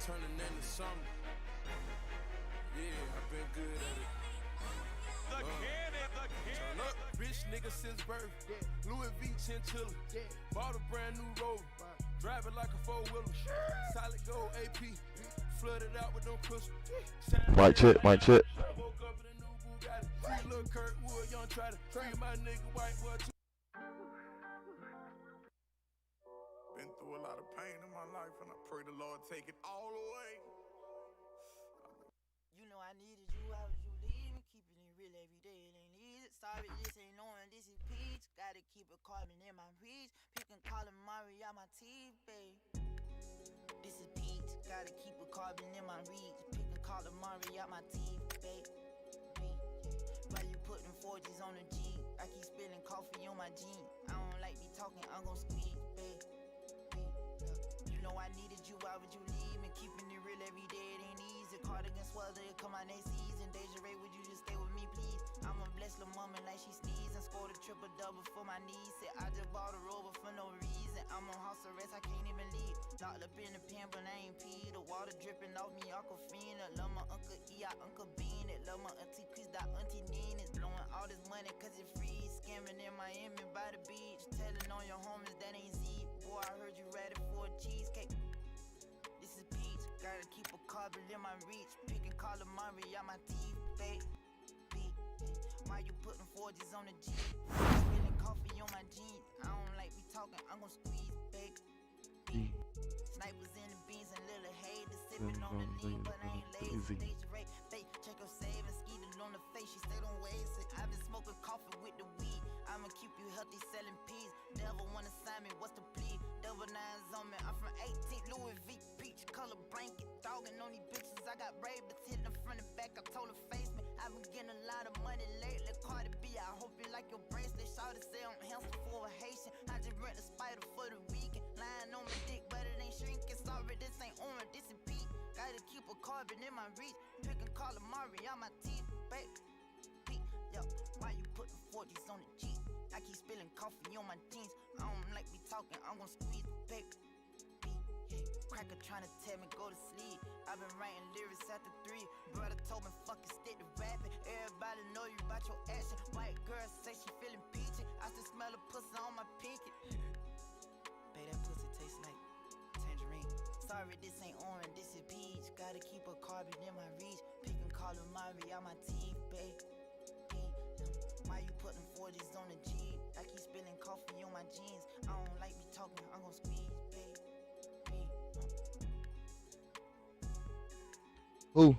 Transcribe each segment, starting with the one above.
turning into something. Yeah, I've been good at it. The cannon. Turn up, rich nigga since birth. Louis V chinchilla. Bought a brand new Rover. Drive it like a four-wheeler. Solid gold AP. Flooded out with no cushion. Mic check, mic check. Woke up in a new Bugatti. Free Lil Kurtwood, young try to free my nigga white boy too. Been through a lot of pain in my life, and I pray the Lord take it all away. You know I needed you, how was you leaving? Keeping it real every day, it ain't easy. Sorry, this ain't knowing, this is Peach. Gotta keep a carbon in my reach. Pickin' calling Mari out my teeth, babe. This is Peach, gotta keep a carbon in my reach. Pickin' calling Mari out my teeth, babe. Why you putting 40s on the G? I keep spilling coffee on my jeans. I don't like me talking, I'm gon' squeeze, babe. You know I needed you, why would you leave? And keeping it real every day, it ain't easy. Cardigan swells, it come out next season. Deja Ray, would you just stay with me, please? I'm a blessed little woman like she sneezing. Scored a triple-double for my niece. Said I just bought a Rover for no reason. I'm on house arrest, I can't even leave. Locked up in the pen, but I ain't pee. The water dripping off me, Aquafina. Love my Uncle E, I Uncle Bean it. Love my Auntie Chris, that Auntie Nina's. Blowing all this money cause it free. Scamming in Miami by the beach. Telling on your homies that ain't Z. Boy, I heard you ready for a cheesecake. This is Peach, gotta keep a carbon in my reach. Pickin' calamari out my teeth, babe. Why you putting 40s on the G? Spilling coffee on my jeans. I don't like me talking, I'm gon' squeeze, babe. Snipers in the beans and little haters sipping on the lean, but I ain't lazy. Deja Ray, fake, check your savings, skeeted on the face. She stay don't waste it. I've been smoking coffee with the weed. I'ma keep you healthy, selling peas. Never wanna sign me, what's the plea? Double nines on me, I'm from 18th, Louis V, peach color blanket. Dogging on these bitches, I got ravens hitting the front and back. I told her face me, I've been getting a lot of money lately. Cardi B, I hope you like your bracelet. Shawty say I'm handsome for a Haitian. I just rent a spider for the weekend. Lying on my dick, but it ain't shrinking. Sorry, this ain't orange, this is Pete. Gotta keep a carbon in my reach. Pickin' calamari out my teeth, babe. Yo, why you putting 40s on the G? I keep spilling coffee on my jeans. I don't like me talking, I'm gon' squeeze, babe. Cracker tryna tell me go to sleep. I've been writing lyrics after 3. Brother told me fucking stick to rapping. Everybody know you about your action. White girl say she feeling peachy. I still smell a pussy on my pinky. Babe, that pussy tastes like tangerine. Sorry, this ain't orange, this is peach. Gotta keep a carbon in my reach. Pickin' calamari out my teeth, babe. Why you putting 40s on the G? I keep spilling coffee on my jeans. I don't like me talking, I'm gon' squeeze, babe. Ooh.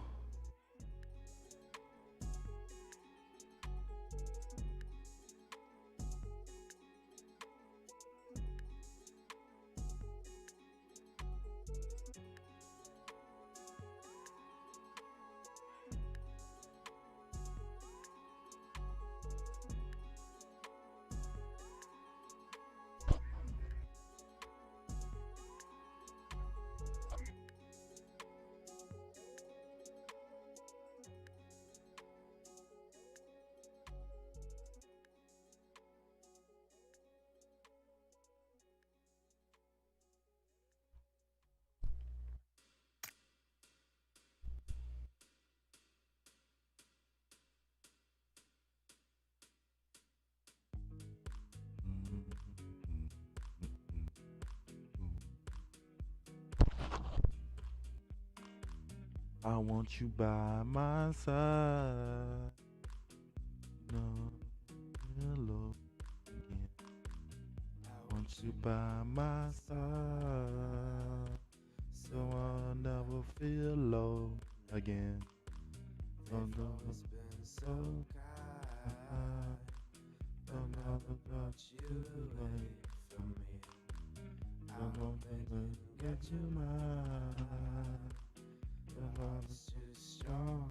I want you by my side. No, hello again. I want you by my side, so I'll never feel low again. Don't know what's been so kind. Don't ever got you away from me. I won't ever get you mine. The love is too strong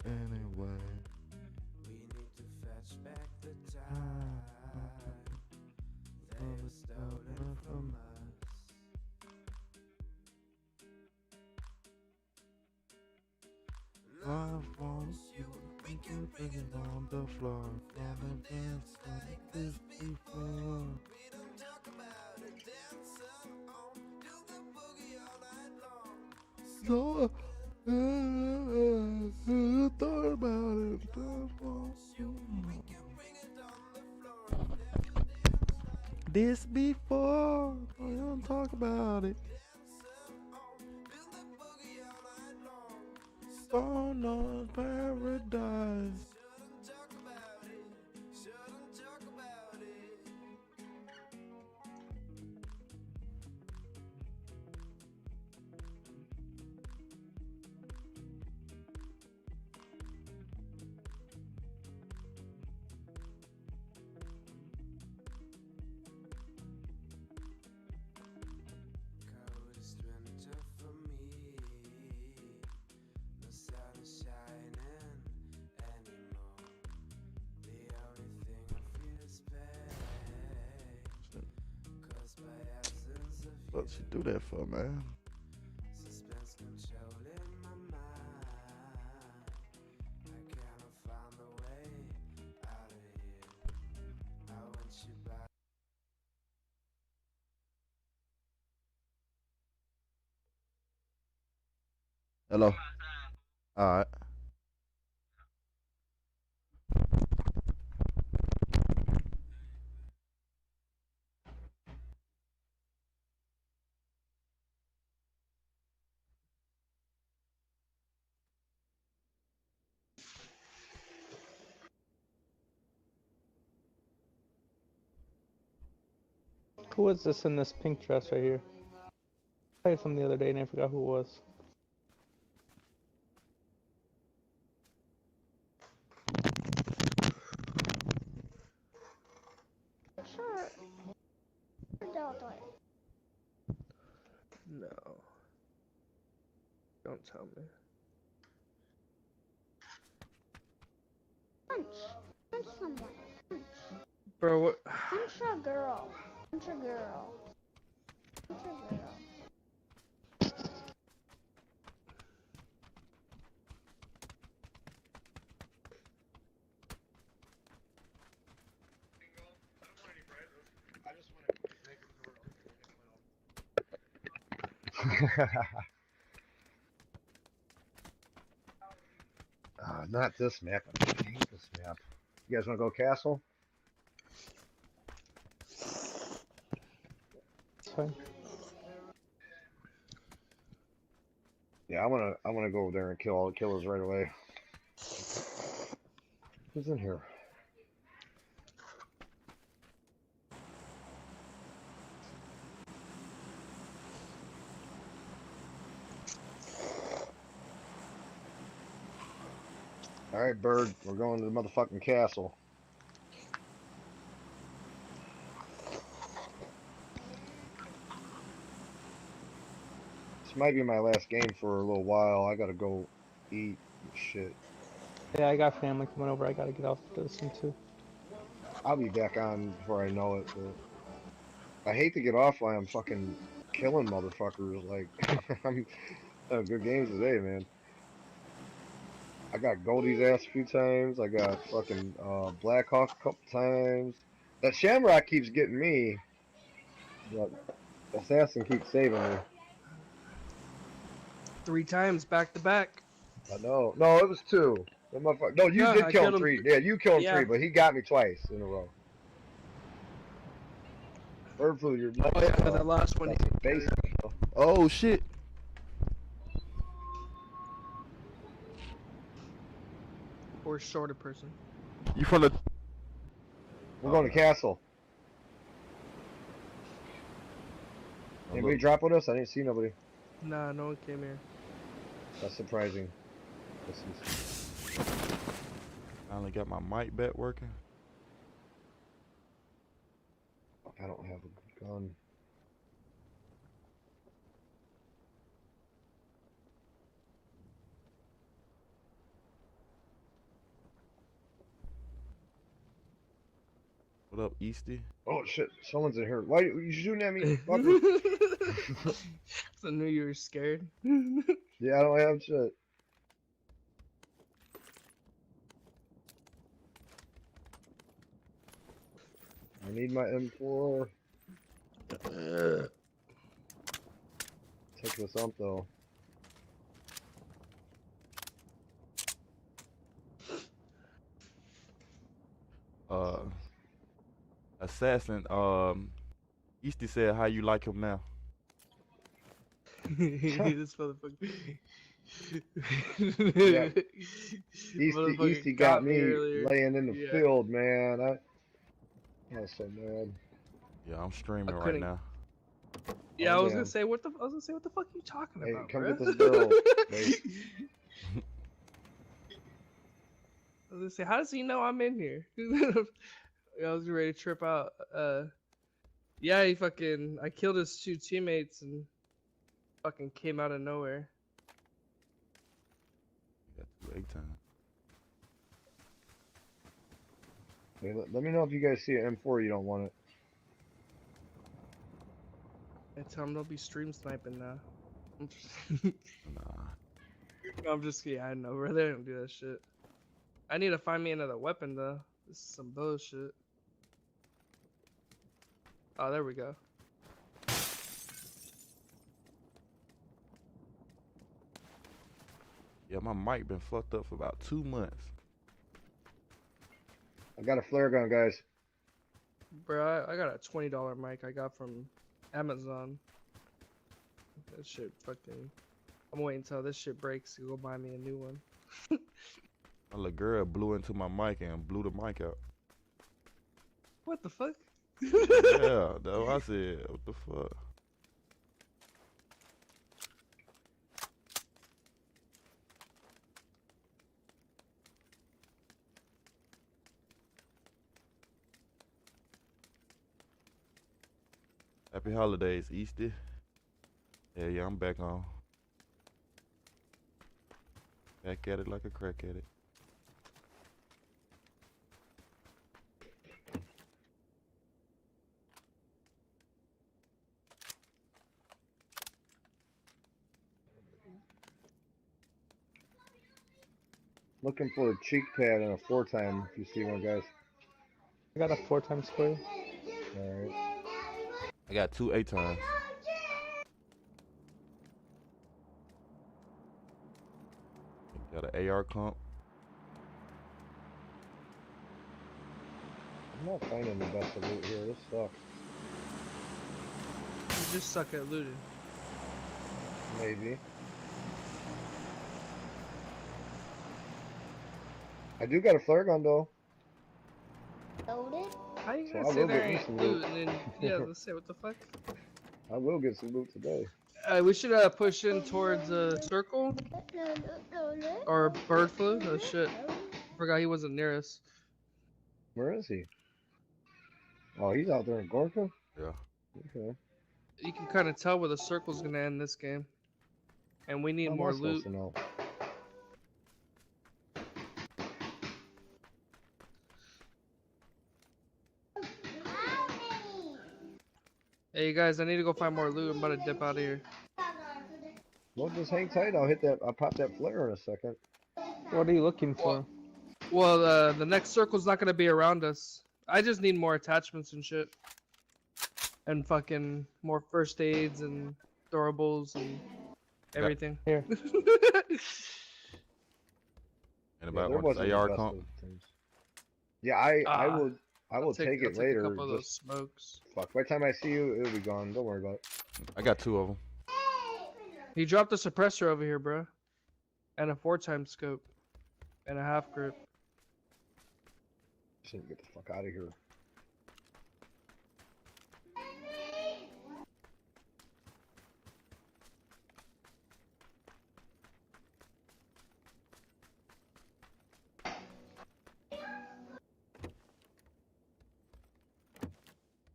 anyway. We need to fetch back the time that was stolen from us. Love wants you, we can bring it on the floor. Never danced like this before. We don't talk about it, dance on. Do the boogie all night long. So, thought about it. This before, I don't talk about it. Stone on paradise. What she do that for, man? Hello. All right. Who was this in this pink dress right here? I played some the other day and I forgot who it was. Sure. Deltoid. No. Don't tell me. Punch. Punch someone. Punch. Bro, what? Punch a girl. Punch a girl. Punch a girl. Not this map. I hate this map. You guys want to go castle? It's fine. Yeah, I wanna go over there and kill all the killers right away. Who's in here? All right, Bird, we're going to the motherfucking castle. This might be my last game for a little while. I gotta go eat and shit. Yeah, I got family coming over. I gotta get off this one too. I'll be back on before I know it, but I hate to get off while I'm fucking killing motherfuckers. Like, I'm having good games today, man. I got Goldie's ass a few times. I got fucking Blackhawk a couple times. That Shamrock keeps getting me, but Assassin keeps saving me. 3 times back to back. I know. No, it was 2. That motherfucker. No, you No, did I kill killed him him 3. Yeah, you killed him Yeah. 3, but he got me twice in a row. Bird flu, you're Oh yeah, that last one. that's basic. Oh shit. Or shorter person. You from the? We're going to castle. Anybody drop with us? I didn't see nobody. Nah, no one came here. That's surprising. Finally got my mic back working. I don't have a gun. What up, Easty? Oh shit! Someone's in here. Why are you shooting at me? Fucker? I knew you were scared. Yeah, I don't have shit. I need my M4. Take this up though. assassin. Easty said, "How you like him now?" This motherfucker. Yeah. Motherfucker Easty got me earlier. laying in the Yeah. field, man. I was so mad. Yeah, I'm streaming right couldn't- now. Yeah, Oh, I was damn. gonna say what the fuck are you talking Hey, about, come bro? get this barrel. Wait. I was gonna say, how does he know I'm in here? I was ready to trip out. Yeah, I killed his 2 teammates and fucking came out of nowhere. Got 2 8 times. Hey, let me know if you guys see an M4 you don't want it. I tell him don't be stream sniping now. Nah. I'm just kidding. I know, bro. They don't do that shit. I need to find me another weapon though. This is some bullshit. Oh, there we go. Yeah, my mic been fucked up for about 2 months. I got a flare gun, guys. Bro, I got a $20 mic I got from Amazon. That shit fucking. I'm waiting until this shit breaks to go buy me a new one. My little girl blew into my mic and blew the mic out. What the fuck? Yeah, that's what I said. What the fuck? Happy holidays, Easter. Yeah, I'm back on. Back at it like a crack at it. Looking for a cheek pad and a 4-time if you see one, guys. I got a 4-time square. Alright. I got 2 8 times. Got an AR comp. I'm not finding the best of loot here. This sucks. You just suck at looting. Maybe. I do got a flare gun though. Loaded? How you So gonna I say will there get me ain't some loot loot. and then yeah, let's say what the fuck? I will get some loot today. We should push in towards circle or bird flu. Oh shit, forgot he wasn't near us. Where is he? Oh, he's out there in Gorka? Yeah. Okay. You can kind of tell where the circle's gonna end this game, and we need How am I more supposed loot. to know? Hey you guys, I need to go find more loot. I'm about to dip out of here. Well, just hang tight. I'll pop that flare in a second. What are you looking for? Well, the next circle's not gonna be around us. I just need more attachments and shit, and fucking more first aids and throwables and everything. Here. Anybody there want wasn't this the AR best comp? of things. Yeah, I Ah, will take it later. A couple of those Just smokes. fuck. By the time I see you, it'll be gone. Don't worry about it. I got 2 of them. He dropped a suppressor over here, bro, and a 4-time scope, and a half grip. Just need to get the fuck out of here.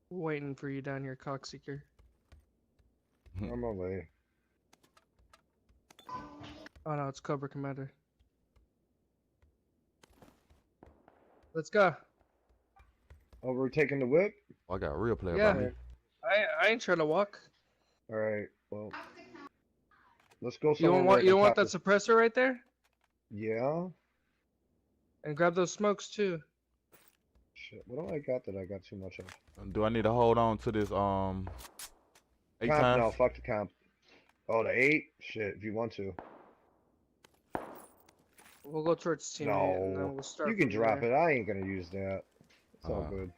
Waiting for you down here, cockseeker. I'm on my way. Oh no, it's Cobra Commander. Let's go. Oh, we're taking the whip? I got a real player Yeah. by me. I ain't trying to walk. Alright, well. Let's go You somewhere. don't where I want can you don't want pop that suppressor right there, this- Yeah? and grab those smokes too. Shit, what do I got that I got too much of? Do I need to hold on to this 8 Comp? times? No, fuck the comp. Oh, the 8? Shit, if you want to. We'll go towards teammate, and then No. we'll start. You can from drop there. it. I ain't gonna use that. It's all Uh, good.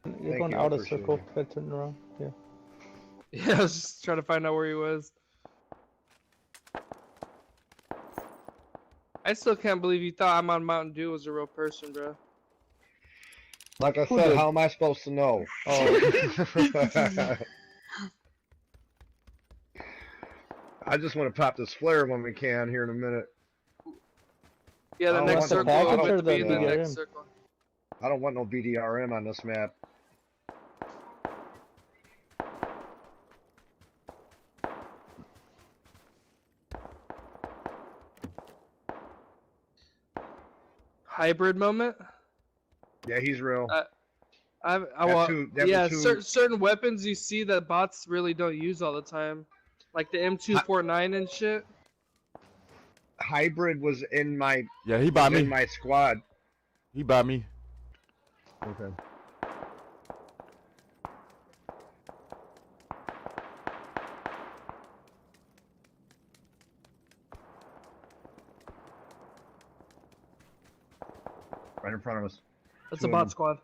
You're Thank going you, I out of appreciate circle. it. Try to turn around. Yeah. Yeah, I was just trying to find out where he was. I still can't believe you thought I'm on Mountain Dew was a real person, bro. Like I Who said, did? how am I supposed to know? Oh. I just want to pop this flare when we can here in a minute. Yeah, the Oh, next what's the circle package will or have to be the in the BDRM? next circle. I don't want no BDRM on this map. Hybrid moment? Yeah, he's real. I That well, two- that yeah, was two- certain weapons you see that bots really don't use all the time, like the M249 and shit. Hybrid was in my Yeah, he by in me. my squad. He by me. Okay. Right in front of us. That's Two a of bot them. squad.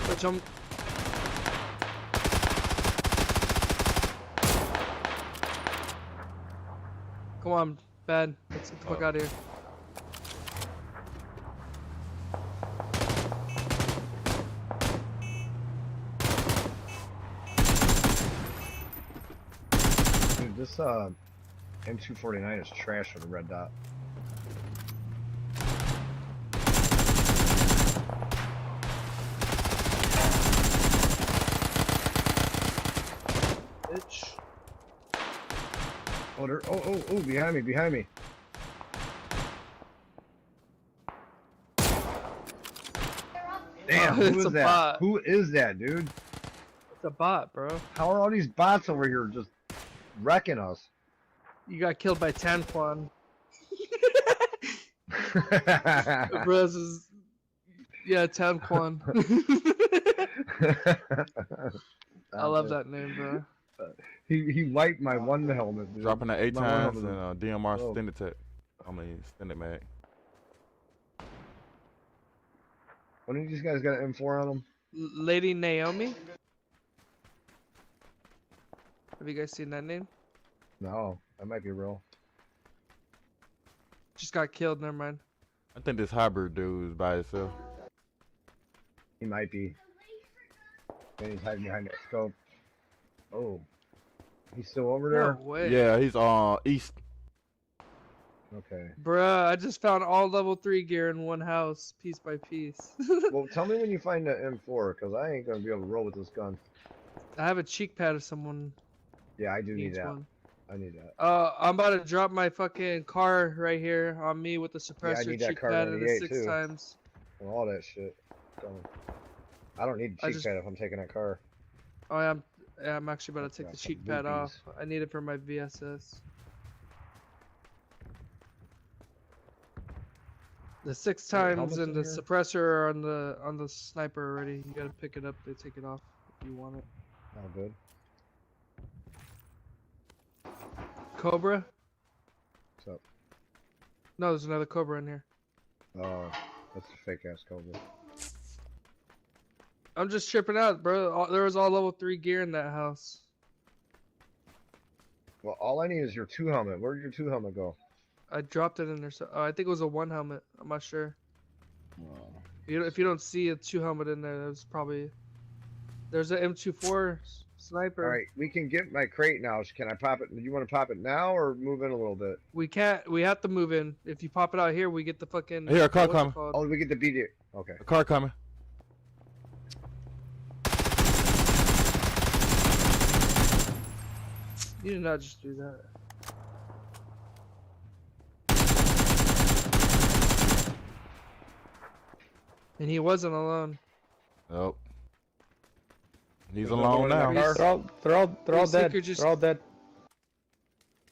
Which I'm. Come on, bad. Let's get the fuck out of here. Dude, this M249 is trash with a red dot. Bitch. Oh, there, oh, behind me, behind me. Damn, who It's is a that? bot. Who is that, dude? It's a bot, bro. How are all these bots over here just wrecking us? You got killed by Tanquan. Bro, this is. Yeah, Tanquan. I love that name, bro. He wiped my one helmet, dude. Dropping that 8 My one times helmet and is- DMR Oh. extended tech. I mean extended mag. One of these guys got an M4 on him? Lady Naomi? Have you guys seen that name? No, that might be real. Just got killed, never mind. I think this hybrid dude is by himself. He might be. And he's hiding behind that scope. Oh. He's still over there? No way. Yeah, he's east. Okay. Bruh, I just found all level 3 gear in one house, piece by piece. Well, tell me when you find that M4, because I ain't going to be able to roll with this gun. I have a cheek pad if someone Yeah, I do need needs that. one. I need that. I'm about to drop my fucking car right here on me with the suppressor, need that cheek car pad, and a 98 6 too. times. And all that shit. Going. I don't need a I cheek just- pad if I'm taking that car. Oh, yeah, I'm actually about to take got the some cheek pad boobies. off. I need it for my VSS. The 6 Are there times helmets and in the here? suppressor are on the sniper already. You gotta pick it up. They take it off if you want it. Oh, good. Cobra? What's up? No, there's another Cobra in here. Oh, that's a fake ass Cobra. I'm just tripping out, bro. There was all level 3 gear in that house. Well, all I need is your 2 helmet. Where did your 2 helmet go? I dropped it in there. So, I think it was a 1 helmet. I'm not sure. If you don't see a 2 helmet in there, there's probably. There's an M24 sniper. All right, we can get my crate now. Can I pop it? Do you want to pop it now or move in a little bit? We can't. We have to move in. If you pop it out here, we get the fucking. Here, a car what's it coming. called? Oh, we get the BD. Okay. A car coming. You did not just do that. And he wasn't alone. Nope. He's There's no alone one in that now. car? They're all Your dead. seeker just- They're all dead.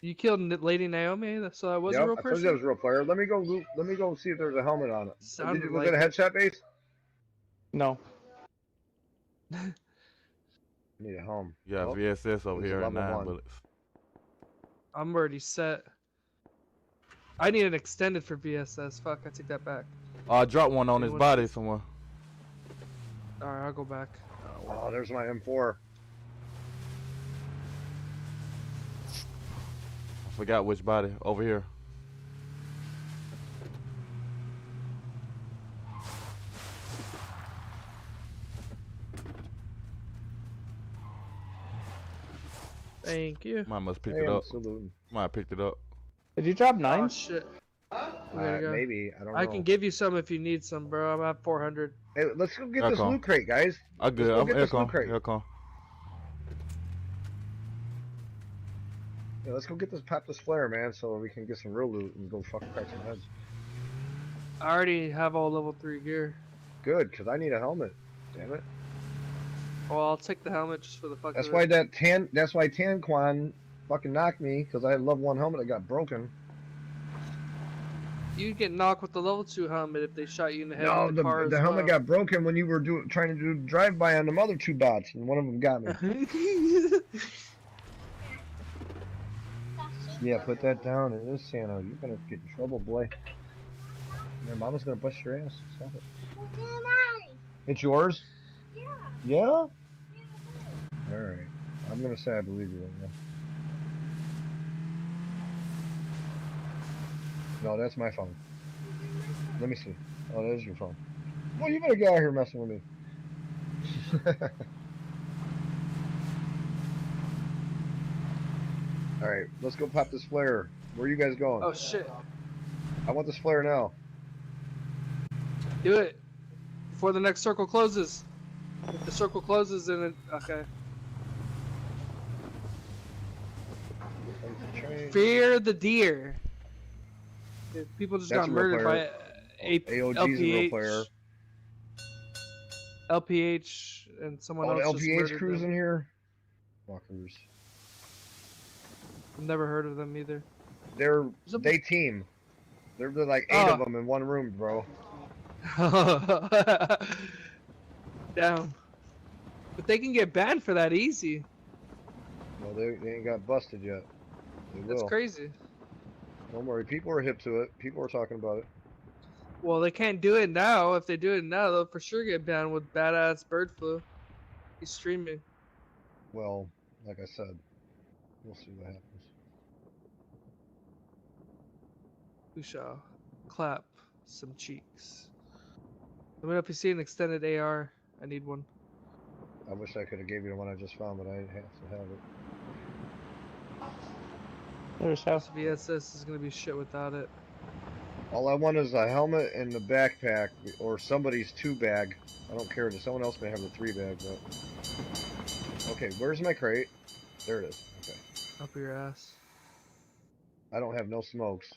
You killed Lady Naomi, so that was a Yep, real I told you that person. was a real player. Let me go. Let me go see if there's a helmet on it. Sounded Was like it a headshot base? No. I need a helm. You got Oh, VSS over there's a here and level 9 1. bullets. I'm already set. I need an extended for VSS. Fuck, I take that back. I dropped one on his Anyone body else? somewhere. Alright, I'll go back. Oh, there's my M4. I forgot which body. Over here. Thank you. Might must pick Hey, it I'm up. saluting. Might have picked it up. Did you drop Oh 9? shit. We gotta go. Maybe. I don't know. I can give you some if you need some, bro. I'm at 400. Hey, let's go get Air this con. loot crate, guys. I good. go I'm get this loot aircon. crate. Aircon. Yeah, let's go get this, pop this flare, man, so we can get some real loot and go fucking crack some heads. I already have all level 3 gear. Good, because I need a helmet. Damn it. Well, I'll take the helmet just for the fuck That's of why it. that's why Tanquan fucking knocked me, because I had level 1 helmet that got broken. You'd get knocked with the level 2 helmet if they shot you in the head No, with the car the as helmet well. got broken when you were trying to do drive-by on them other 2 bots, and one of them got me. Yeah, put that down. It is Santa. You're gonna get in trouble, boy. Your mama's gonna bust your ass. Stop it. It's yours? Yeah. Yeah? Alright. I'm gonna say I believe you right now. No, that's my phone. Let me see. Oh, that is your phone. Well, you better get out of here messing with me. Alright, let's go pop this flare. Where are you guys going? Oh shit. I want this flare now. Do it. Before the next circle closes. If the circle closes, then it... Okay. Fear the deer. If people just That's got a real murdered by AOG's a real player. LPH and someone All the else just LPH murdered crews them. in here? Fuckers. I've never heard of them either. They team. They're like 8 of Oh. them in one room, bro. Damn. But they can get banned for that easy. Well, they ain't got busted yet. They That's will. crazy. Don't worry. People are hip to it. People are talking about it. Well, they can't do it now. If they do it now, they'll for sure get banned with badass bird flu. He's streaming. Well, like I said, we'll see what happens. We shall clap some cheeks. Let me know if you see an extended AR. I need one. I wish I could have gave you the one I just found, but I have to have it. There's house. VSS is gonna be shit without it. All I want is a helmet and the backpack, or somebody's 2-bag. I don't care. Someone else may have the 3-bag, but... Okay, where's my crate? There it is. Okay. Up your ass. I don't have no smokes.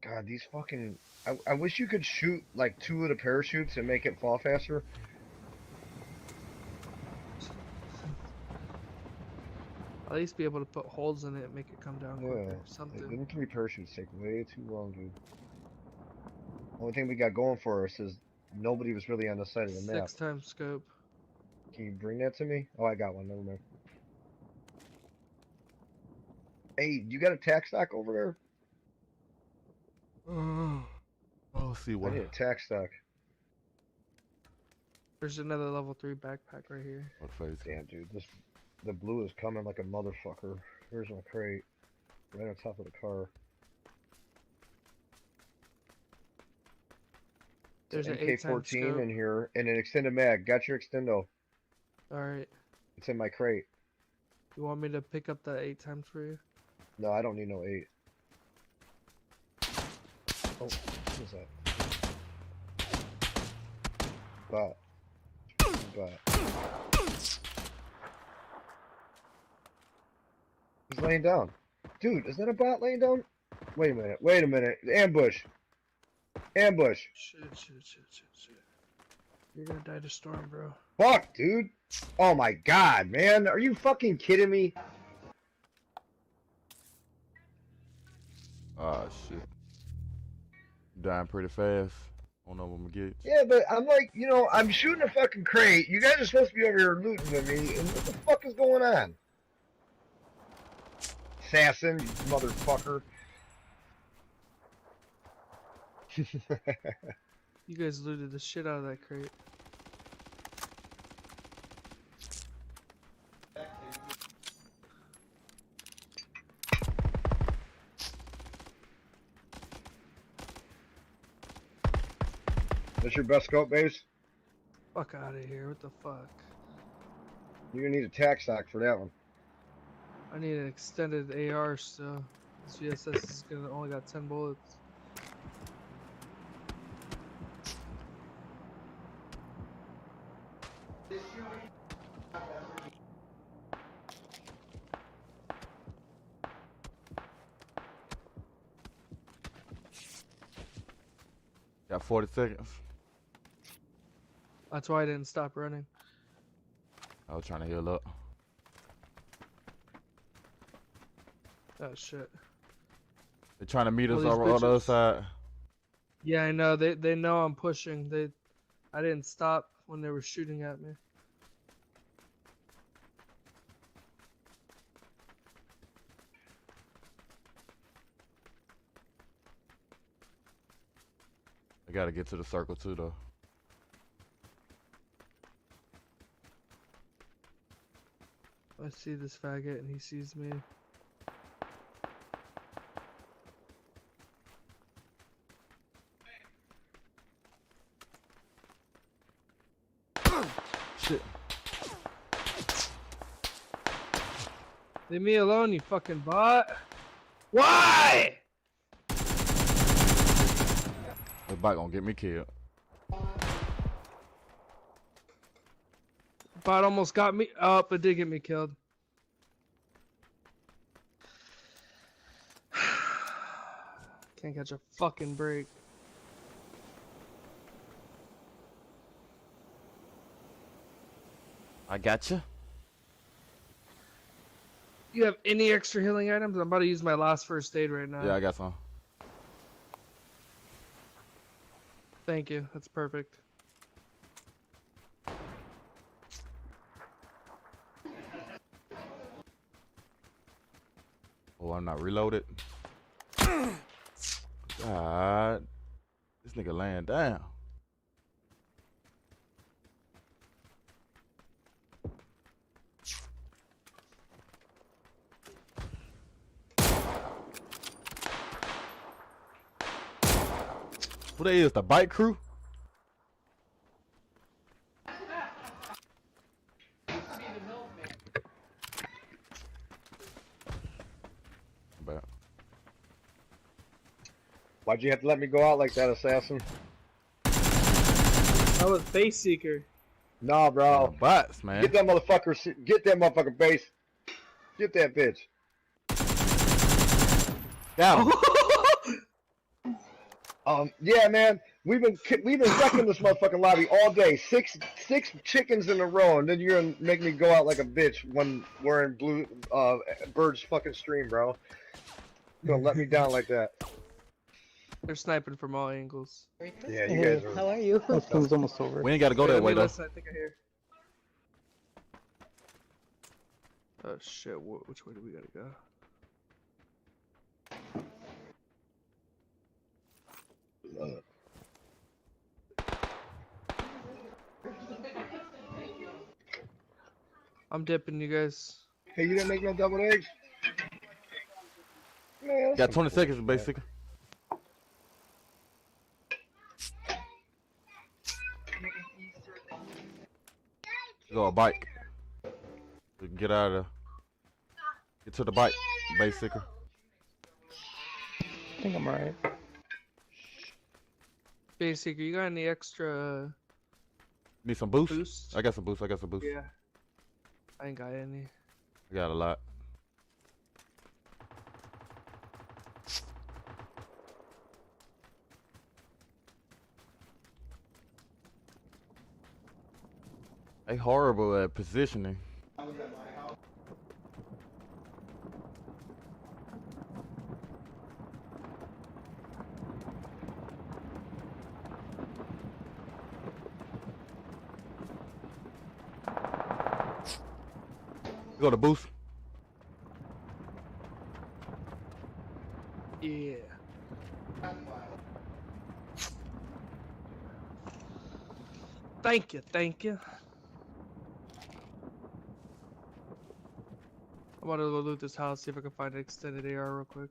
God, these fucking... I wish you could shoot, like, 2 of the parachutes and make it fall faster. At least be able to put holes in it and make it come down Yeah. quicker. Like, Something. them 3 parachutes take way too long, dude. Only thing we got going for us is nobody was really on the side of the map. 6 times scope. Can you bring that to me? Oh, I got one. Never mind. Hey, you got a tack stock over there? I'll see I what. need a tack stock. There's another level 3 backpack right here. What face? Damn, dude, the blue is coming like a motherfucker. Here's my crate, right on top of the car. There's an MK14 8x scope. in here and an extended mag. Got your extendo. Alright. It's in my crate. You want me to pick up the 8 times for you? No, I don't need no 8. Oh, what is that? Bot. He's laying down. Dude, is that a bot laying down? Wait a minute. Wait a minute. Ambush. Ambush. Shit. You're gonna die to storm, bro. Fuck, dude. Oh my god, man. Are you fucking kidding me? Oh shit. Dying pretty fast. don't know what I'm gonna get. Yeah, but I'm like, you know, I'm shooting a fucking crate. You guys are supposed to be over here looting with me, and what the fuck is going on? Assassin, you motherfucker. You guys looted the shit out of that crate. That's your best scope base? Fuck out of here. What the fuck? You're gonna need a tac stock for that one. I need an extended AR still. This VSS is gonna only got 10 bullets. Got 40 seconds. That's why I didn't stop running. I was trying to heal up. Oh shit. They're trying to meet us All these over on the other bitches. side. Yeah, I know. They know I'm pushing. I didn't stop when they were shooting at me. I gotta get to the circle too, though. I see this faggot and he sees me. Shit. Leave me alone, you fucking bot. Why? The bike gonna get me killed. Bot almost got me. Oh, it did get me killed. Can't catch a fucking break. I gotcha. You have any extra healing items? I'm about to use my last first aid right now. Yeah, I got some. Thank you. That's perfect. Oh, I'm not reloaded. God. This nigga laying down. Who they is? The bike crew? But Why'd you have to let me go out like that, assassin? I was base seeker. Nah, bro. bots, man. Get that motherfucker. Get that motherfucker base. Get that bitch. Got him. Yeah, man. We've been wrecking this motherfucking lobby all day. Six chickens in a row, and then you're gonna make me go out like a bitch when we're in blue Bird's fucking stream, bro. You're gonna let me down like that. They're sniping from all angles. Yeah, you guys are. How are you? This one's almost over. We ain't gotta go that way though. Listen, I think I hear. Oh shit! Which way do we gotta go? I'm dipping, you guys. Hey, you didn't make no double eggs? Man, Got 20 seconds, basically. Go a bike. We can get out of there. Get to the bike, basically. I think I'm alright. Base seeker, you got any extra Need some boost? boost? I got some boost. I got some boost. Yeah. I ain't got any. I got a lot. They horrible at positioning. Go to boost. Yeah. Thank you, thank you. I want to go loot this house, see if I can find an extended AR real quick.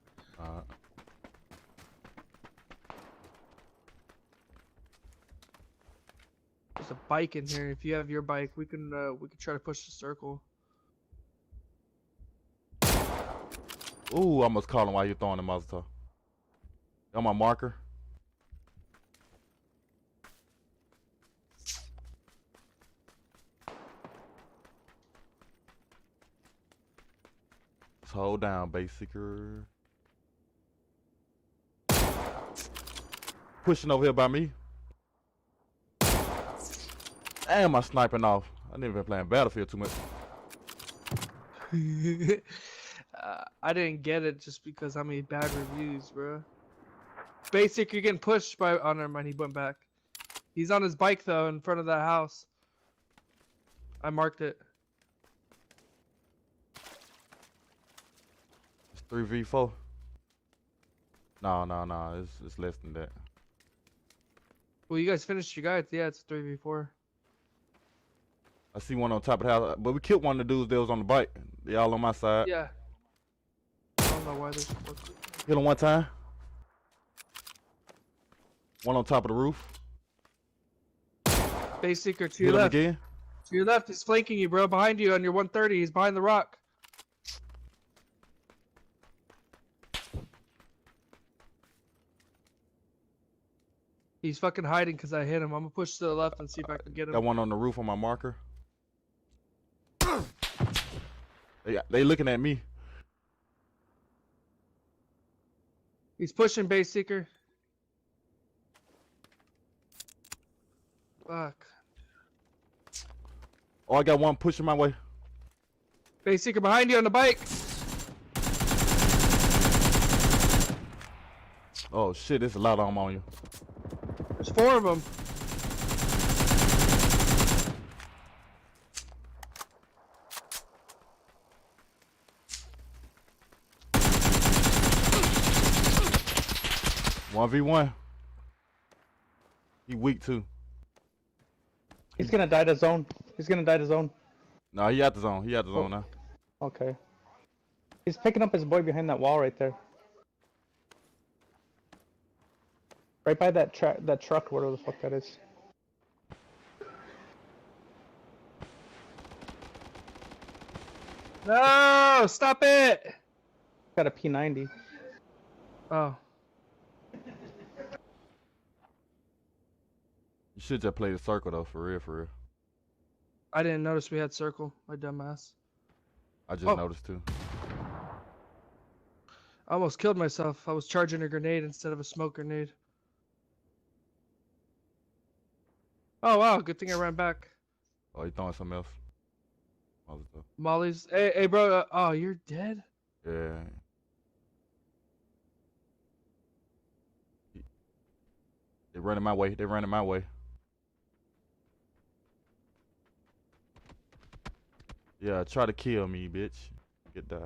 There's a bike in here. If you have your bike, we can try to push the circle. Ooh, I must call him while you're throwing the Molotov. On my marker. Let's hold down, base seeker. Pushing over here by me. Damn, I'm sniping off. I never been playing Battlefield too much. I didn't get it just because I made bad reviews, bro. Basic, you're getting pushed by. Oh, never mind. He went back. He's on his bike though, in front of that house. I marked it. It's 3v4. No. It's less than that. Well, you guys finished your guides. Yeah, it's 3v4. I see one on top of the house, but we killed one of the dudes that was on the bike. They all on my side. Yeah. I don't know why there's. Hit him one time. One on top of the roof. Base seeker to Hit your him left. again. To your left, he's flanking you, bro. Behind you on your 130. He's behind the rock. He's fucking hiding because I hit him. I'm gonna push to the left and see if I can get him. Got one on the roof on my marker. They looking at me. He's pushing base seeker. Fuck. Oh, I got one pushing my way. Base seeker behind you on the bike. Oh shit, there's a lot of them on you. There's 4 of them. One v one. He weak too. He's gonna die to zone. He's gonna die to zone. No, he out the zone. He out the zone now. Okay. He's picking up his boy behind that wall right there. Right by that truck, whatever the fuck that is. No, stop it. Got a P90. Oh. You should just play the circle though, for real, for real. I didn't notice we had circle, my dumbass. I just Oh. noticed too. I almost killed myself. I was charging a grenade instead of a smoke grenade. Oh wow, good thing I ran back. Oh, you throwing something else? Molotov. Molly's. Hey bro. Oh, you're dead? Yeah. They running my way. They running my way. Yeah, try to kill me, bitch. Get die.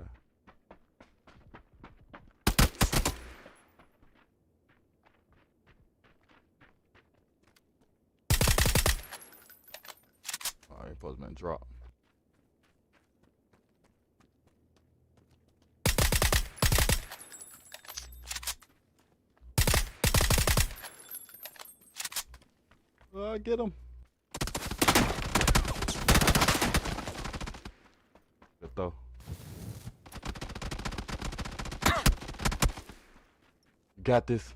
Oh, ain't supposed to been dropped. Get him. Good though. Got this.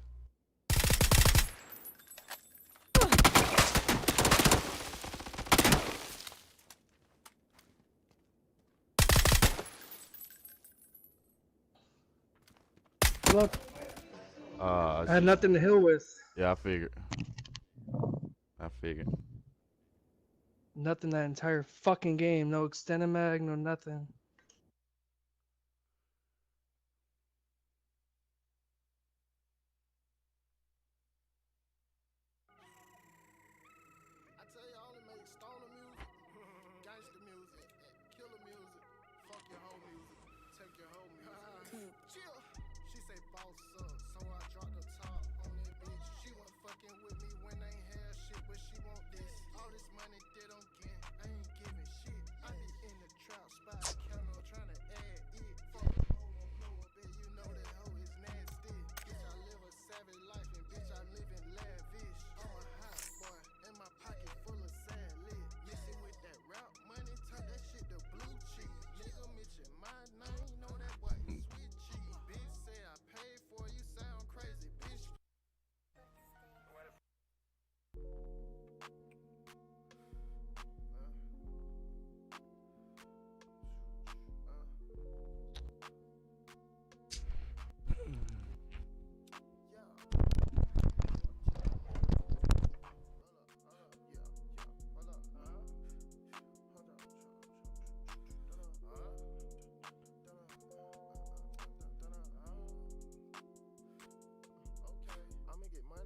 Look. I had shit. nothing to heal with. Yeah, I figured. I figured. Nothing that entire fucking game. No extended mag, no nothing. I tell you, I only make stoner music, gangster music, killer music, this. All this money that I'm getting, I ain't giving shit. I be in the trap spot, counter trying to add it. Fuck a hoe on blow up, and you know that hoe is nasty. Bitch, I live a savage life, and bitch, I live in lavish. I'm a hot boy, and my pocket full of sand lit. Mixing with that rap money, turn that shit to blue cheese. Nigga mention my name, know that boy is sweet cheese. Bitch say I paid for you, sound crazy, bitch.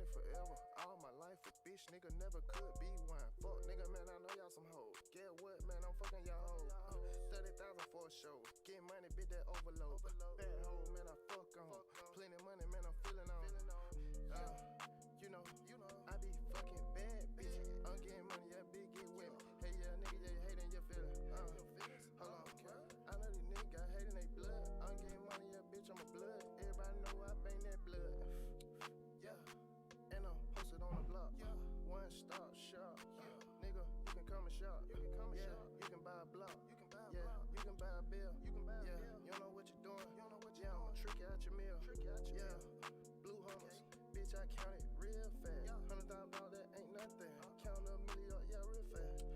Forever, all my life a bitch, nigga never could be one. Fuck nigga, man, I know y'all some hoes. Get what, man, I'm fucking y'all hoes. 30,000 for a show. Get money, bitch, that overload. Bad hoe, man, I fuck on. Plenty money, man, I'm feeling on. You know, I be fucking bad, bitch. I'm getting money, yeah, big, get with me. Hey, yeah, nigga, yeah, hating your feeling. Hold on, I know these niggas got hate in they blood. I'm getting money, yeah, bitch, I'm a blood. Everybody know I bang that blood. Yeah. And I'm posted on the block. One stop shop. Nigga, you can come and shop. You can buy a block. You can buy a bill. You don't know what you're doing. I'ma trick you out your meal. Blue hummers. Bitch, I count it real fast. $100,000, that ain't nothing. Count a million up, yeah, real fast.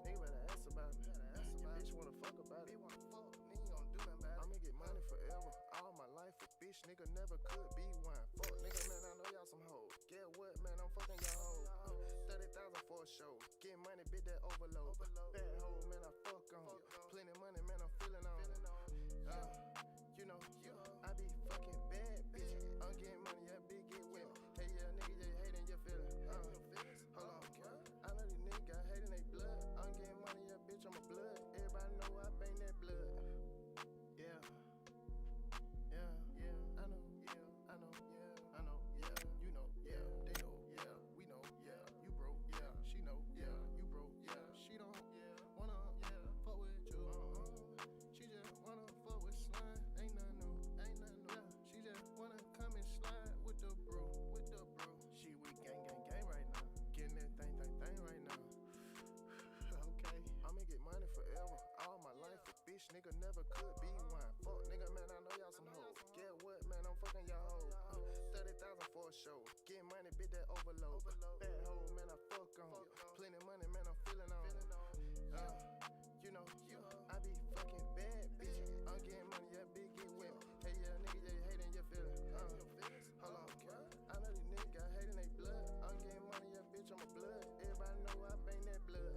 Nigga better ask about me. Your bitch wanna fuck about it. I'ma get money forever. All my life a bitch, nigga never could be one. Fuck nigga, man, I know y'all some hoes. Get what, man, I'm fucking y'all hoes. 30,000 for a show. Get money, bitch, that overload. Bad hoe, man, I fuck on. Plenty money, man, I'm feeling on. You know, I be fucking bad, bitch. I'm getting money, yeah, big, get with me. Hey, yeah, nigga, yeah, hating your feeling. Hold on, I know these niggas got hate in they blood. I'm getting money, yeah, bitch, I'm a blood. Everybody know I bang that blood. Yeah, I know, yeah, you know, yeah, they know, yeah, we know, yeah, you broke, yeah, she know, yeah, you broke, yeah, she don't, wanna, fuck with you, she just wanna fuck with slime, ain't nothing new, yeah, she just wanna come and slide with the bro, she with gang right now, getting that thing right now, okay, I'ma get money forever, all my life a bitch, nigga never could be one, fuck nigga, man, I know y'all some hoes, get what, man, I'm fucking y'all hoes, 30,000 for a show, get money, bitch, that overload, bad hoe, man, I fuck on, plenty money, man, I'm feeling on, you know, I be fucking bad, bitch, I'm getting money, yeah, big, get with me, hey, yeah, nigga, yeah, hating your feeling, hold on, I know these niggas got hate in they blood, I'm getting money, yeah, bitch, I'm a blood, everybody know I bang that blood.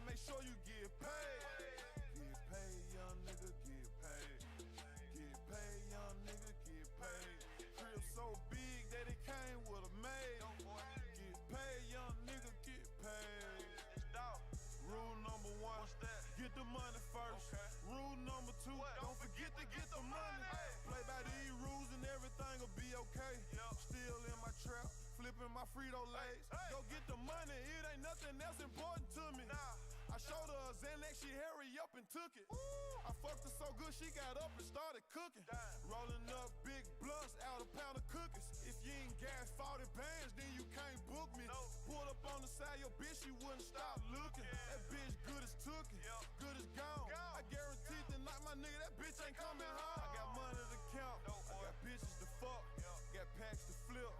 Make sure you get paid. Get paid, young nigga, get paid. Get paid, young nigga, get paid. Crib so big that it came with a maid. Get paid, young nigga, get paid. Rule number one, get the money first. Rule number two, don't forget to get the money. Play by these rules and everything will be okay. Still in my trap, flipping my Frito-Lays. Go get the money, it ain't nothing else important to me. I showed her a Xanax, she hurry up and took it. I fucked her so good, she got up and started cooking. Rolling up big blunts, out a pound of cookies. If you ain't gas 40 bands, then you can't book me. Pulled up on the side, your bitch, she wouldn't stop looking. That bitch good as tookin', good as gone. I guarantee tonight, my nigga, that bitch ain't coming home. I got money to count, I got bitches to fuck, got packs to flip,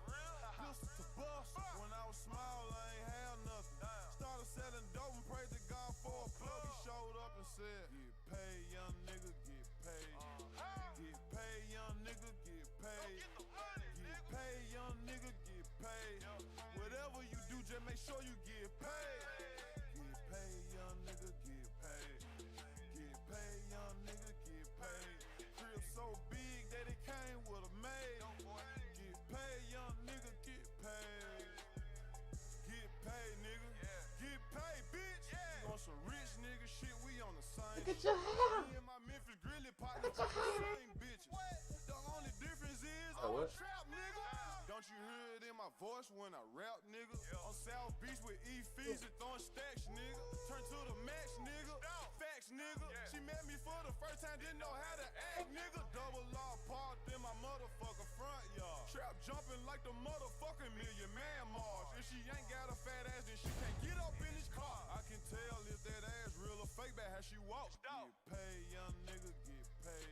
pistol to bust. When I was small, I ain't have nothing. Started selling dope and prayed to God for a plug. He showed up and said, get paid, young nigga, get paid. Get paid, young nigga, get at your hair. Me and my Memphis Grizzly partner the same bitches. The only difference is I'm a trap nigga. Don't you hear it in my voice when I rap, nigga? On South Beach with E-Fees and throwing stacks, nigga. Turn to the max, nigga. Facts, nigga. She met me for the first time, didn't know how to act, nigga. Double law parked in my motherfucking front yard. Trap jumping like the motherfucking Million Man Mars. If she ain't got a fat ass, then she can't get up in this car. I can tell if that ass real or fake by how she walk. Get paid, young nigga, get paid.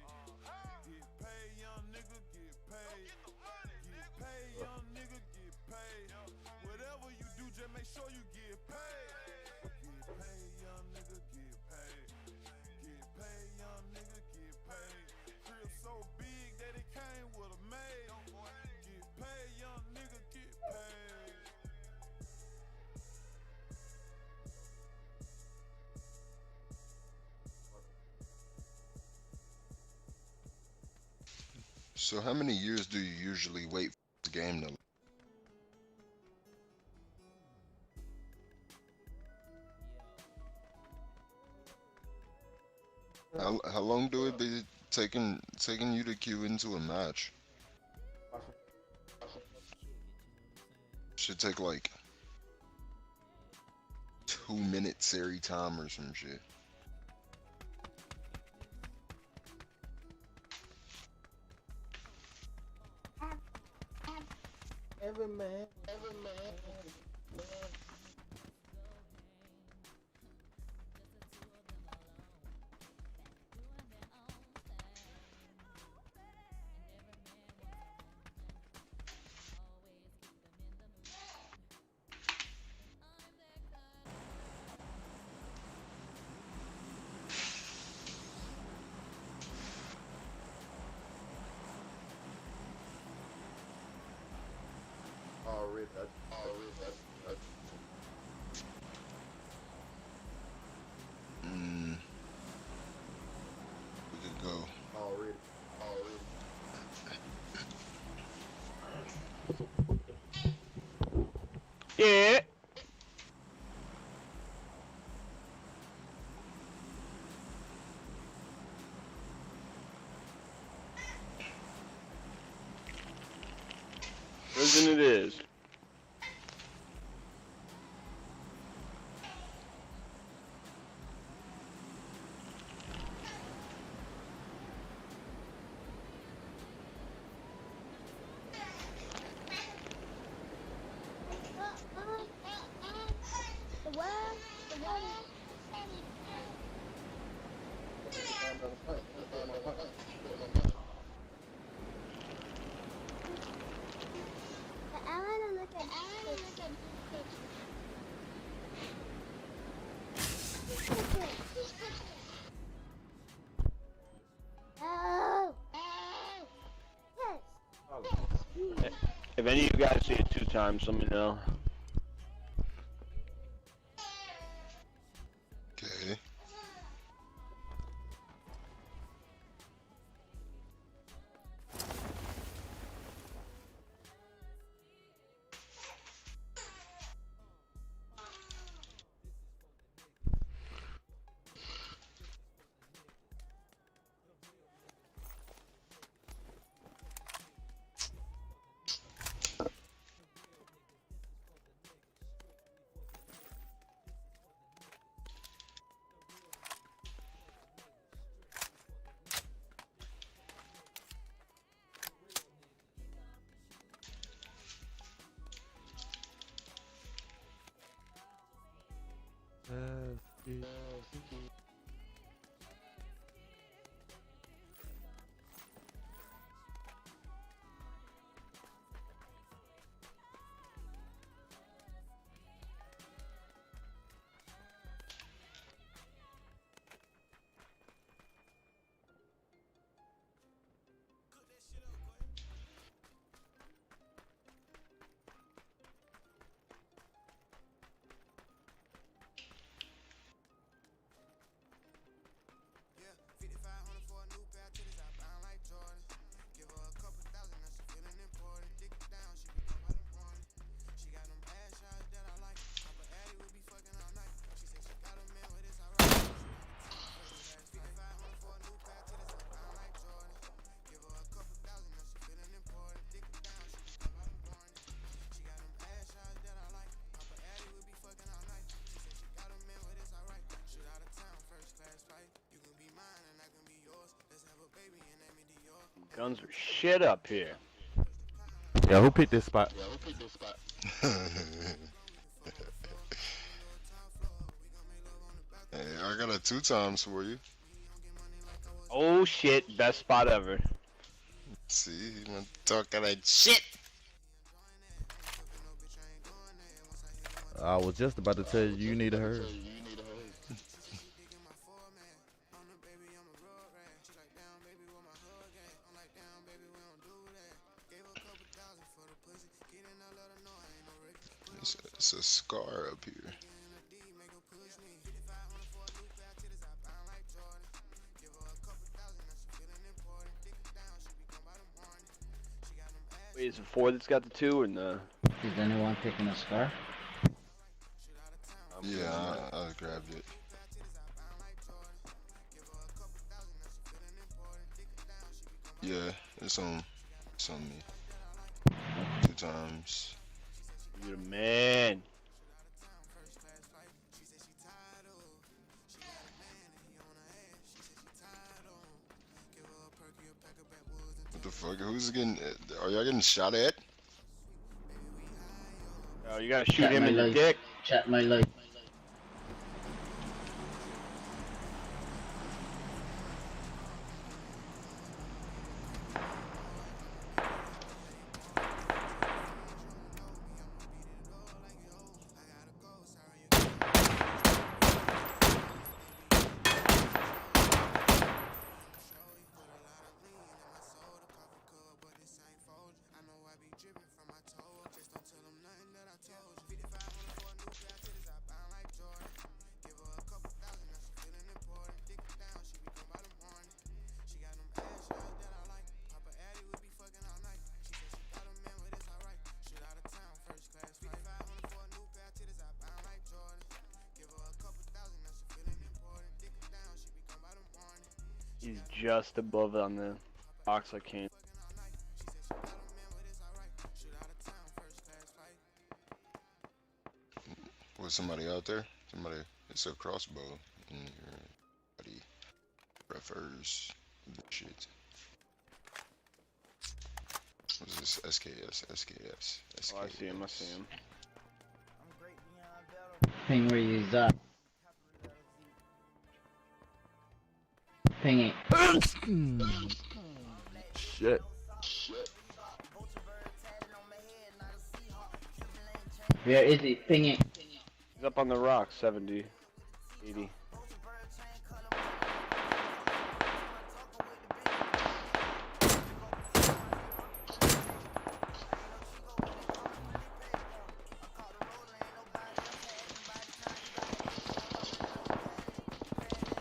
Get paid, young nigga, get paid. Get paid, young nigga, get paid. Whatever you do, just make sure you get paid. Get paid, young nigga, get paid. Get paid, young nigga, get paid. Crib so big that it came with a maid. Get paid, young nigga, get paid. So how many years do you usually wait for this game to? How long do it be taking you to queue into a match? Should take like 2 minutes every time or some shit. Every man. Already. We could go. Already. Yeah. Prison it is. If any of you guys see it 2 times, let me know. Okay. Guns are shit up here. Yeah, who picked this spot? Hey, I got a 2 times for you. Oh shit, best spot ever. See, you want to talk that shit? I was just about to tell you you need a herd. It's a scar up here. Wait, is it 4 that's got the 2 or no? Is anyone picking a scar? Yeah, I grabbed it. Yeah, it's on me. 2 times. You're the man. What the fuck? Who's getting? Are y'all getting shot at? Oh, you gotta shoot him in the dick. Chat my light. He's just above on the box. I can't. Was somebody out there? Somebody. It's a crossbow in here. Somebody prefers the shit. What's this? SKS. Oh, I see him. I see him. Ping where he's at. Ping it. Shit. Where is he? Ping it. He's up on the rock. 70, 80.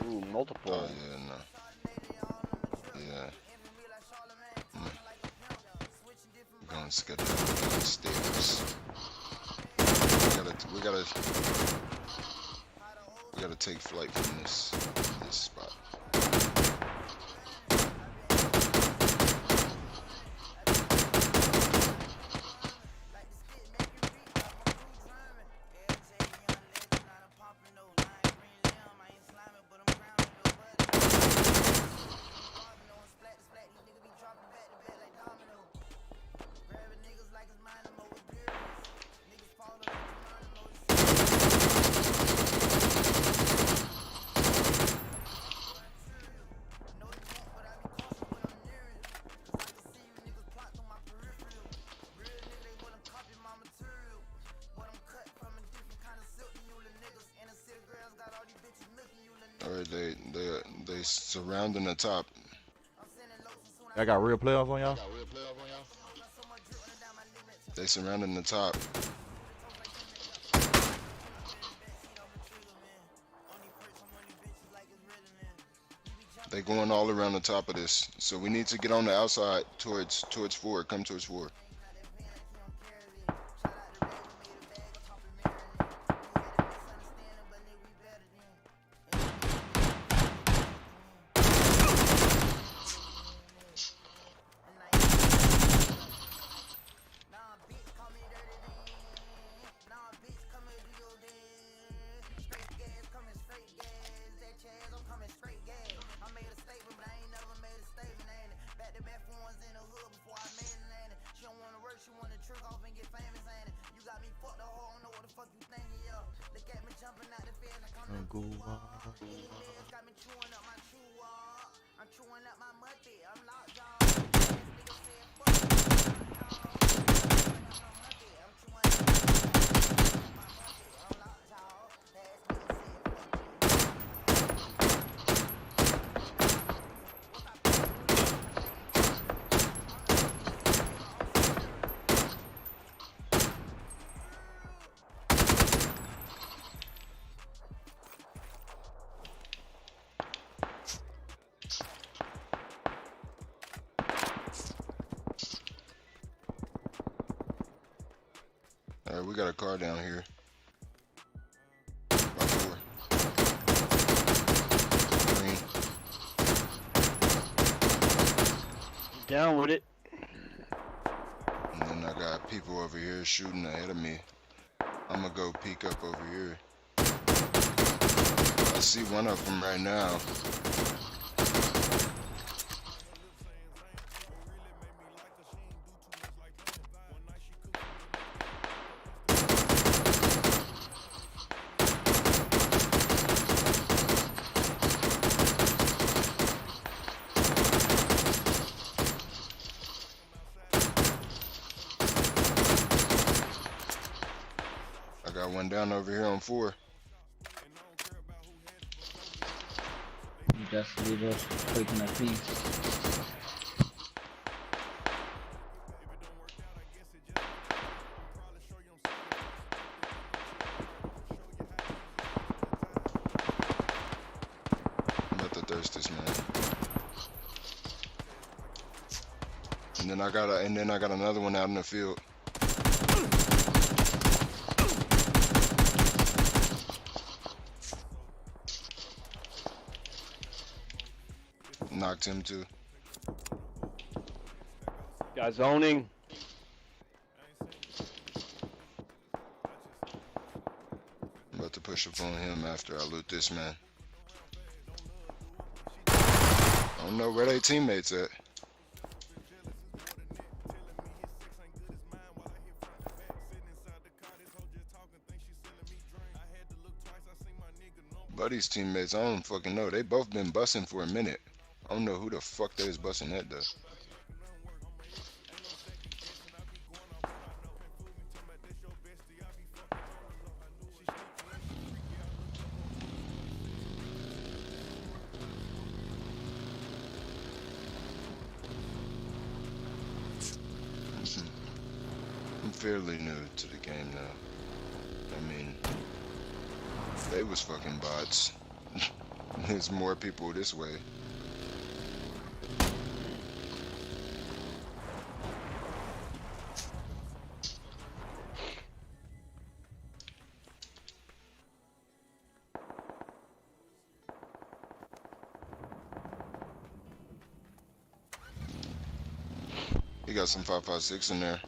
Ooh, multiple. Oh yeah, no. Yeah. We're gonna skip down the stairs. We gotta take flight from this spot. Alright, they surrounding the top. I got real playoffs on y'all? They surrounding the top. They going all around the top of this. So we need to get on the outside towards 4. Come towards 4. we got a car down here. By 4. Green. Down with it. And then I got people over here shooting ahead of me. I'm gonna go peek up over here. I see one of them right now. I got one down over here on 4. Just leave us taking a piece. I'm about to thirst this man. And then I got another one out in the field. Knocked him too. Got zoning. I'm about to push up on him after I loot this man. I don't know where they teammates at. Buddy's teammates, I don't fucking know. They both been busting for a minute. I don't know who the fuck they was busting at though. I'm fairly new to the game now. I mean, they was fucking bots. There's more people this way. He got some 5.56 in there. I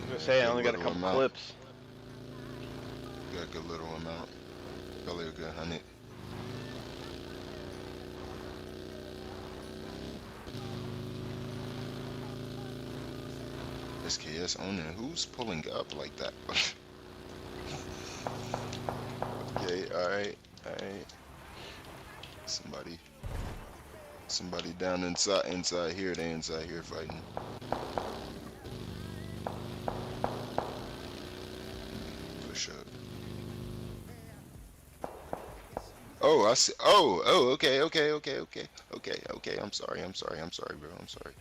was gonna say I only got a couple clips. Got a good little amount. Probably a good 100. SKS owning. Who's pulling up like that? Okay, alright. Somebody down inside here. They inside here fighting. Push up. Oh, I see. Oh, okay. I'm sorry, bro. I'm sorry.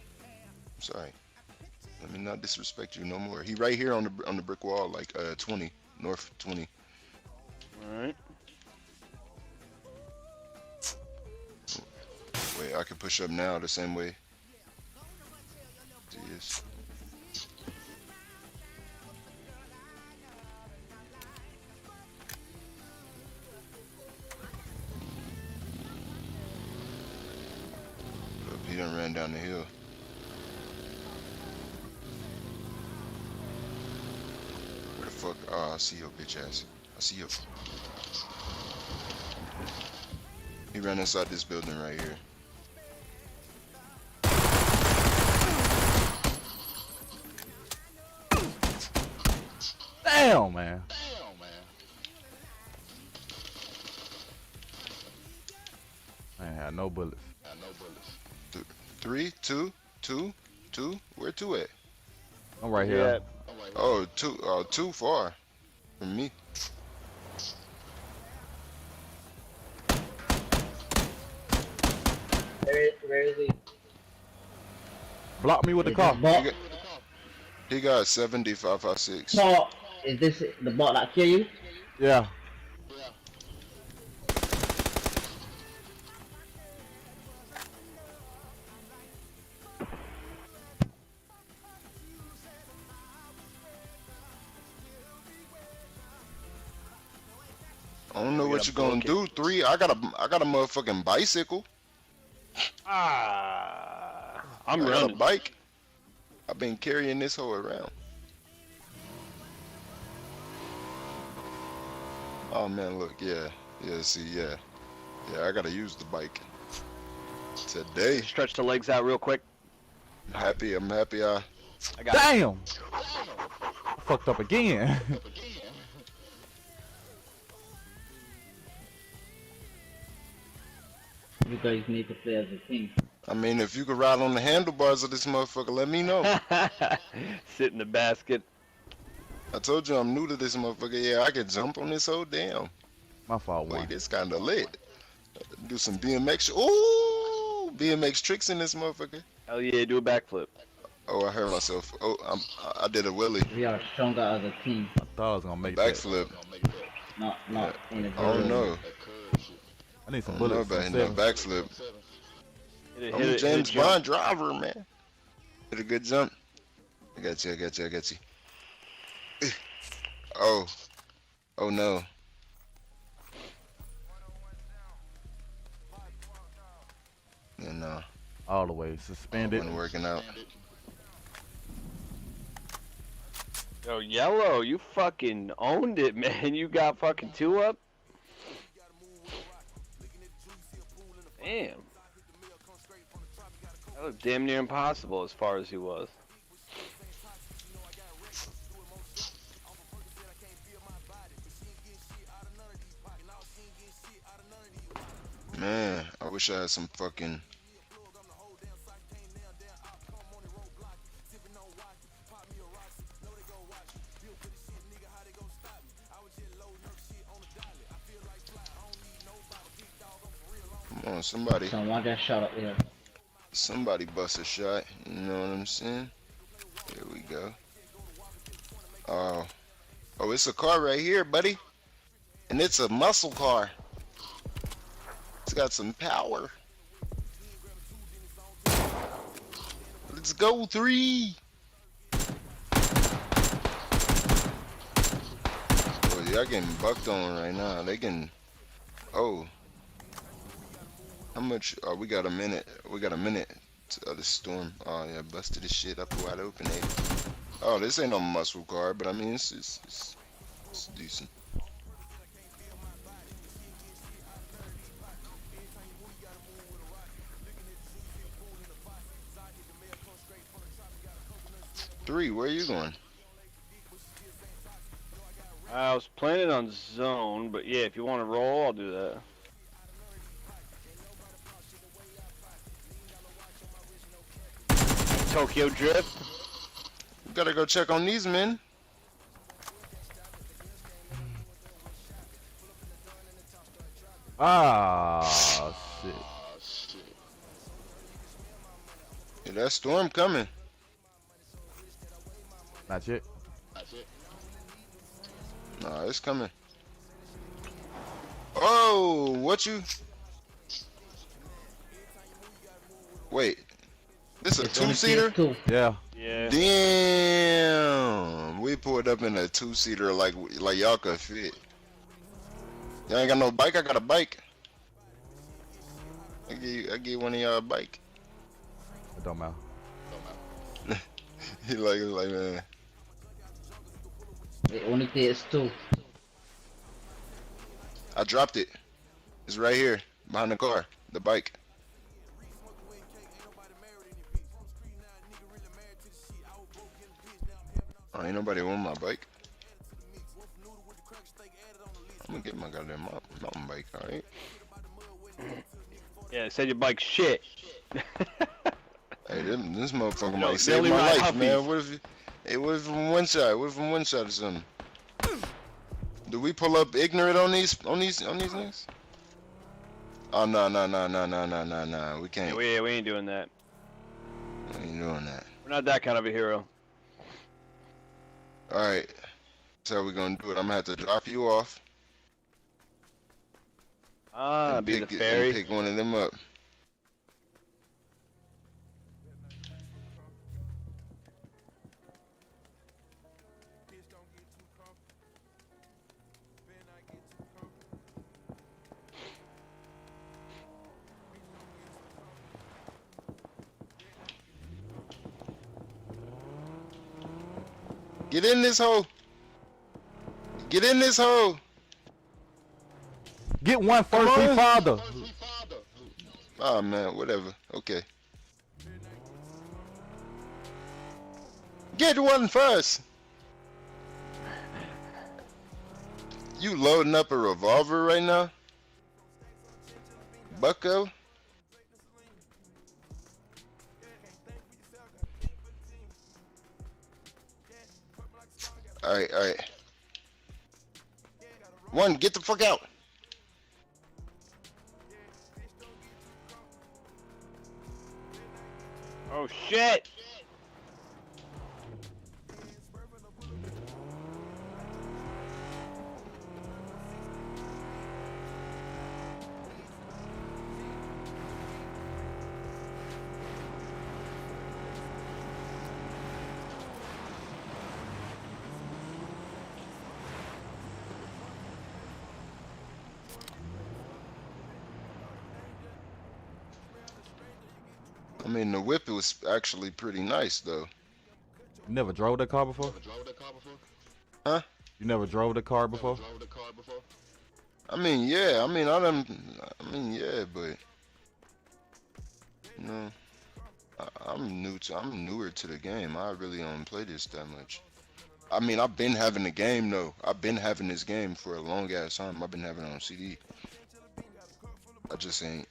Let me not disrespect you no more. He right here on the brick wall, like 20 north 20. All right. Wait, I can push up now the same way. Yes. He done ran down the hill. Where the fuck? Oh, I see your bitch ass. I see you. He ran inside this building right here. Damn, man. I ain't had no bullets. 3, 2, 2, 2. Where 2 at? I'm right here. Oh, 2. Too far from me. Where is he? Block me with the car. He got 75.56. Bot, is this the bot that kill you? Yeah. I don't know We what gotta you gonna book do. 3, I got a motherfucking bicycle. Ah, I'm I got a running. bike. I've been carrying this hoe around. Oh man, look, yeah, see, yeah, I gotta use the bike today. Stretch the legs out real quick. I'm happy. I got it. Damn! I fucked up again. You guys need to play as a team. I mean, if you could ride on the handlebars of this motherfucker, let me know. Sit in the basket. I told you I'm new to this motherfucker. Yeah, I could jump on this whole damn. My fault, Wait, one. this kinda lit. Do some BMX. Ooh, BMX tricks in this motherfucker. Hell yeah, do a backflip. Oh, I heard myself. Oh, I did a wheelie. We are stronger as a team. I thought I was gonna make that. Backflip. Not I don't know. I need some I don't know bullets. about hitting that backflip. Hit I'm it, a James jump. Bond driver, man. Hit a good jump. I got you. Oh. Oh no. Yeah, no. All the way suspended. Wasn't working out. Yo, Yellow, you fucking owned it, man. You got fucking 2 up. Damn. That was damn near impossible as far as he was. Man, I wish I had some fucking. Come on, somebody. Someone just shot up here. Somebody bust a shot. You know what I'm saying? Here we go. Oh, it's a car right here, buddy. And it's a muscle car. It's got some power. Let's go, 3. Oh, y'all getting bucked on right now. They can. Oh. How much? Oh, we got a minute. We got a minute to the storm. Oh yeah, busted this shit up wide open. Oh, this ain't no muscle car, but I mean it's decent. Three, where are you going? I was planning on zone, but yeah, if you want to roll, I'll do that. Tokyo Drift. We gotta go check on these men. Ah, shit. Yeah, that storm coming. Not yet. Nah, it's coming. Oh, what you? Wait, this a It's only 2-seater? PS2. Yeah. Yeah. Damn, we pulled up in a 2-seater like y'all could fit. Y'all ain't got no bike. I got a bike. I give one of y'all a bike. It don't matter. He like man. It only PS2. I dropped it. It's right here behind the car, the bike. Oh, ain't nobody want my bike. I'm gonna get my goddamn mountain bike, alright? Yeah, they said your bike's shit. Hey, this motherfucker No, might save Billy my Ride life, man. Huffies. What if from one shot? What if from one shot or something? Do we pull up ignorant on these niggas? Oh no. We can't. Yeah, we ain't doing that. We ain't doing that. We're not that kind of a hero. Alright. That's how we gonna do it. I'm gonna have to drop you off. Ah, and be the pick ferry. and pick one of them up. Get in this hole. Get in this hole. Get one Come first, on. father. Oh man, whatever. Okay. Get one first. You loading up a revolver right now? Bucko? Alright, alright. One, get the fuck out. Oh shit! I mean, the whip was actually pretty nice, though. You never drove that car before? Huh? You never drove the car before? I mean, yeah. I mean, yeah, but you know, I'm newer to the game. I really don't play this that much. I mean, I've been having the game though. I've been having this game for a long ass time. I've been having it on CD. I just ain't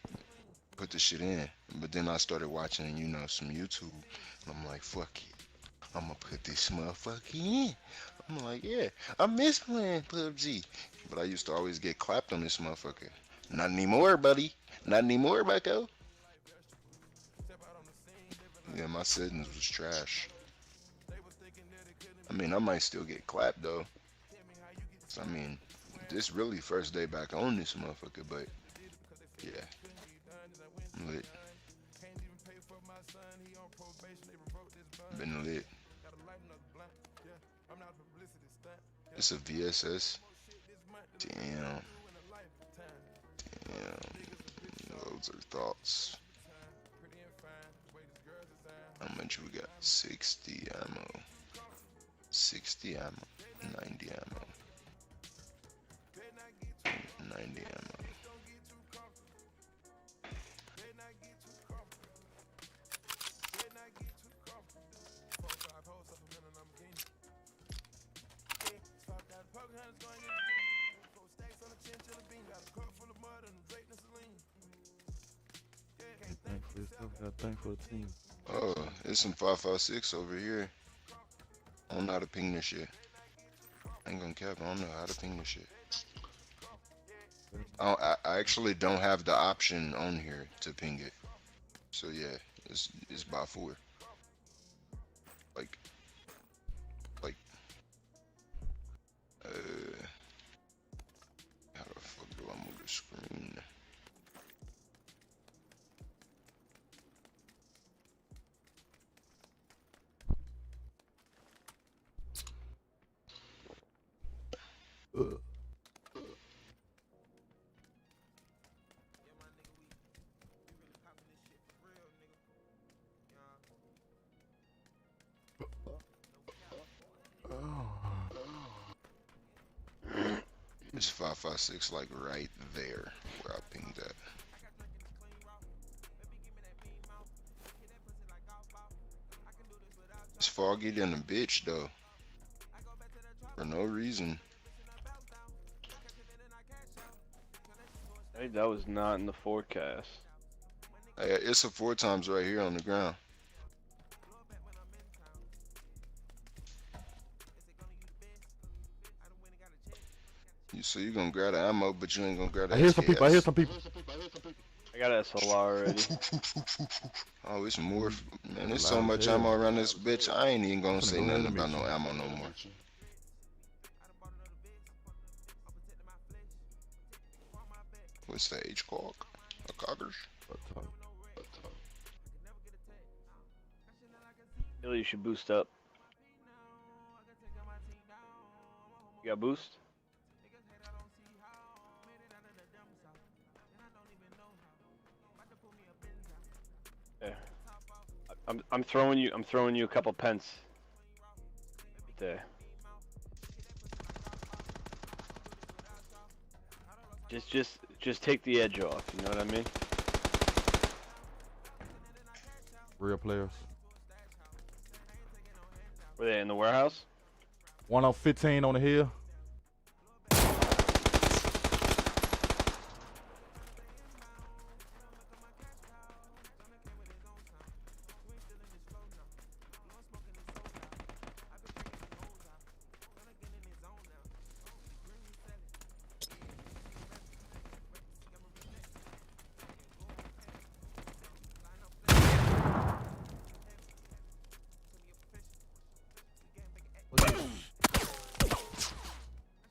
put the shit in. But then I started watching, you know, some YouTube. And I'm like, fuck it. I'm gonna put this motherfucker in. I'm like, yeah, I miss playing PUBG. But I used to always get clapped on this motherfucker. Not anymore, buddy. Not anymore, bucko. Yeah, my settings was trash. I mean, I might still get clapped, though. So, I mean, this really first day back on this motherfucker, but, yeah. I'm lit. Been lit. It's a VSS. Damn. Those are thoughts. How much we got? 60 ammo. 60 ammo. 90 ammo. 90 ammo. Thankful for the team. Oh, there's some 5.56 over here. I don't know how to ping this shit. I ain't gonna cap. I don't know how to ping this shit. I actually don't have the option on here to ping it. So yeah, it's by 4. Like, how the fuck do I move the screen? It's 5.56, like right there where I pinged that. It's foggy than a bitch though, for no reason. Hey, that was not in the forecast. Hey, it's a 4 times right here on the ground. So you gonna grab the ammo, but you ain't gonna grab the I hear some SKS. people. I hear some people. I got SLR already. Oh, it's more. Man, there's so much ammo around this bitch. I ain't even gonna say nothing about no ammo no more. What's that? H-Cog? A coggers? Billy, you should boost up. You got boost? There. I'm throwing you a couple pence. there. Just take the edge off. You know what I mean? Real players. Were they in the warehouse? 1 on 15 on the hill.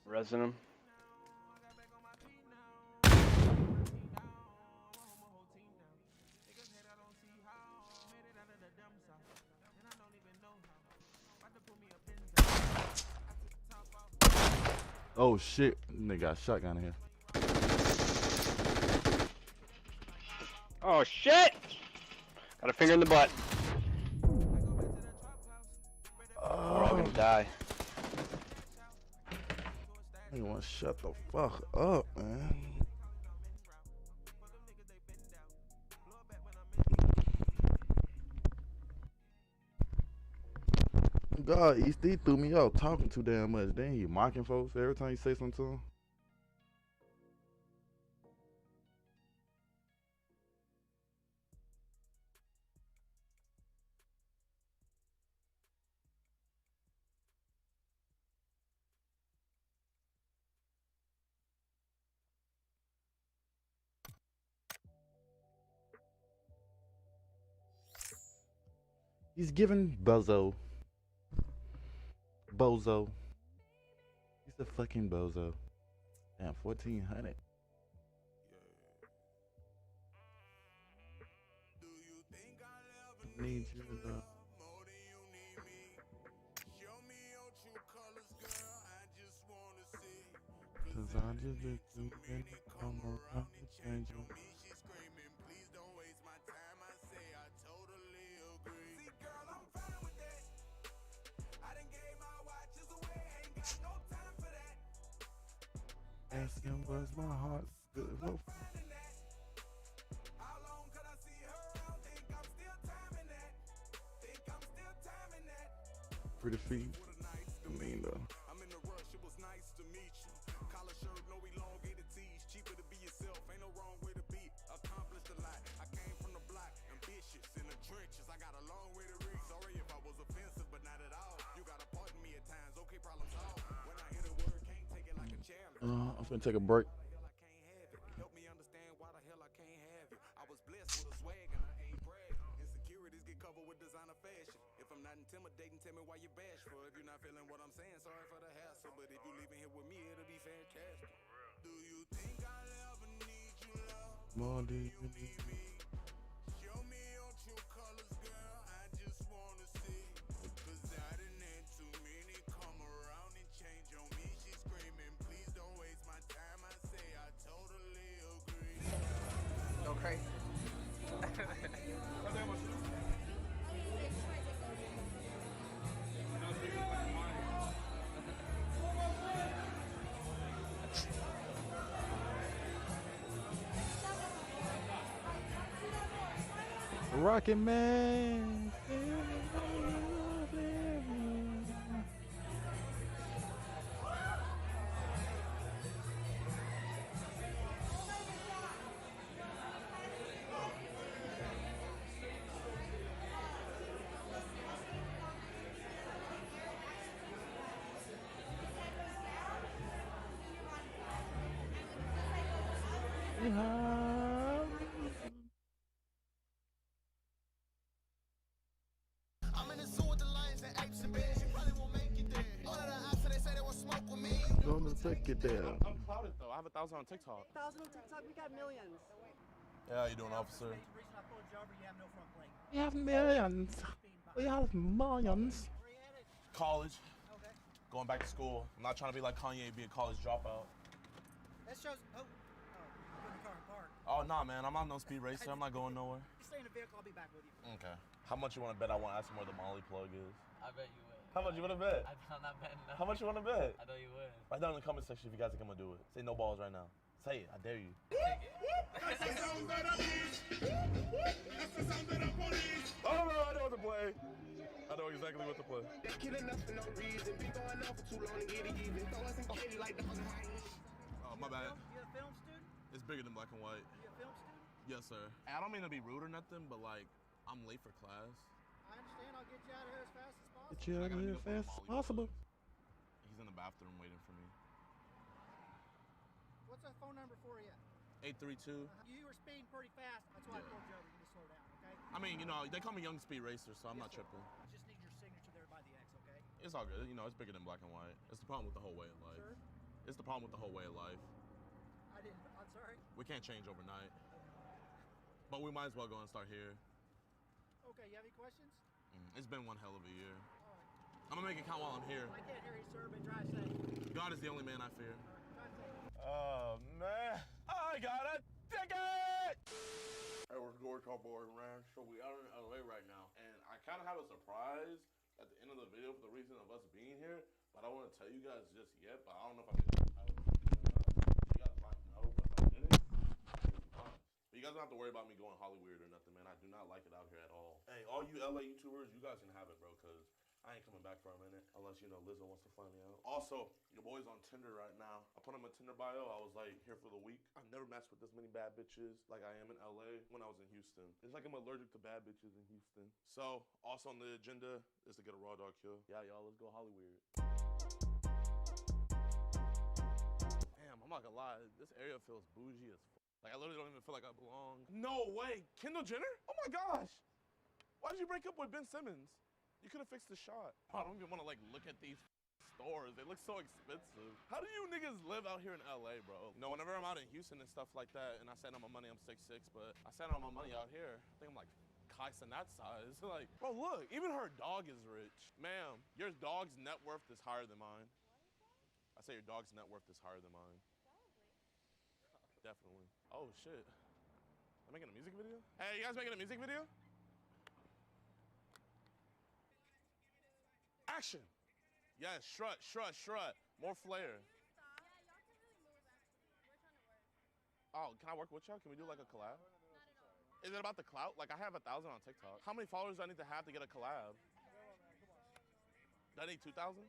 Resin him. Oh shit, nigga got a shotgun in here. Oh shit! Got a finger in the butt. We're all gonna die. You wanna shut the fuck up, man. God, he still threw me out talking too damn much. Then he mocking folks every time you say something to him. He's giving bozo. Bozo. He's a fucking bozo. Damn, 1400. Need you to know. Cause I just been thinking, come around and change your mind. Asking was my heart good. Well, pretty feet. I mean, though. I'm in the rush, it was nice to meet you. Collar shirt, no elongated tees. Cheaper to be yourself, ain't no wrong way to be. Accomplished a lot. I came from the block, ambitious in the trenches. I got a long way to reach. Sorry if I was offensive, but not at all. You gotta pardon me at times. Okay, problem solved. When I hit a word, can't take it like a challenge. I'm finna take a break. Help me understand why the hell I can't have it. I was blessed with a swag and I ain't brag. Insecurities get covered with designer fashion. If I'm not intimidating, tell me why you bashful. If you're not feeling what I'm saying, sorry for the hassle. But if you leaving here with me, it'll be fantastic. Do you think I'll ever need you, love? More do you need me? Show me your true colors, girl. I just wanna see. Cause I done had too many come around and change on me. She's screaming, please don't waste my time. I say I totally agree. Go crazy. Rocket Man. I'm in the zoo with the lions and apes and bears. You probably won't make it there. All of the ops, so they say they will smoke with me. Gonna take it down. I'm clouded though. I have 1,000 on TikTok. 1,000 on TikTok, we got millions. Yeah, how you doing, officer? We have millions. We have millions. College. Going back to school. I'm not trying to be like Kanye, be a college dropout. That shows. Oh, put the car in park. Oh, nah, man. I'm not no speed racer. I'm not going nowhere. You stay in the vehicle, I'll be back with you. Okay. How much you want to bet I won't ask him where the Molly plug is? I bet you will. How much you wanna bet? I'm not betting nothing. How much you wanna bet? I know you would. Write down in the comment section if you guys think I'm gonna do it. Say no balls right now. Say it. I dare you. Oh, no, I know what to play. I know exactly what to play. Oh, my bad. You a film student? It's bigger than black and white. You a film student? Yes, sir. I don't mean to be rude or nothing, but like, I'm late for class. I understand. I'll get you out of here as fast as possible. Get you out of here as fast as possible. He's in the bathroom waiting for me. What's that phone number for you? 832. You were speeding pretty fast. That's why I pulled you over. You need to slow down, okay? I mean, you know, they call me Young Speed Racer, so I'm not tripping. Just need your signature there by the X, okay? It's all good. You know, it's bigger than black and white. It's the problem with the whole way of life. Sure. It's the problem with the whole way of life. I'm sorry. We can't change overnight. But we might as well go and start here. Okay, you have any questions? It's been one hell of a year. All right. I'm gonna make it count while I'm here. I can't hear you, sir, but drive safe. God is the only man I fear. Drive safe. Oh, man. I got a ticket! Hey, we're Gore Cowboy Ranch. So we out in LA right now. And I kind of have a surprise at the end of the video for the reason of us being here. But I don't want to tell you guys just yet. But I don't know if I can tell you. You guys might know, but if I didn't, but you guys don't have to worry about me going Hollywood or nothing, man. I do not like it out here at all. Hey, all you LA YouTubers, you guys can have it, bro, because I ain't coming back for a minute unless, you know, Lizzo wants to find me out. Also, your boy's on Tinder right now. I put him in Tinder bio. I was like, here for the week. I've never matched with this many bad bitches like I am in LA when I was in Houston. It's like I'm allergic to bad bitches in Houston. So, also on the agenda is to get a raw dog kill. Yeah, y'all, let's go Hollywood. Damn, I'm not gonna lie. This area feels bougie as fuck. Like, I literally don't even feel like I belong. No way! Kendall Jenner? Oh my gosh! Why did you break up with Ben Simmons? You could have fixed the shot. I don't even want to like look at these stores. They look so expensive. How do you niggas live out here in LA, bro? No, whenever I'm out in Houston and stuff like that, and I send out my money, I'm 6'6", but I send out my money out here, I think I'm like Kyson that size. Like, bro, look, even her dog is rich. Ma'am, your dog's net worth is higher than mine. I say your dog's net worth is higher than mine. Definitely. Oh, shit. I'm making a music video? Hey, you guys making a music video? Action! Yes, strut, strut, strut. More flair. Oh, can I work with y'all? Can we do like a collab? Is it about the clout? Like, I have 1,000 on TikTok. How many followers do I need to have to get a collab? Do I need 2,000?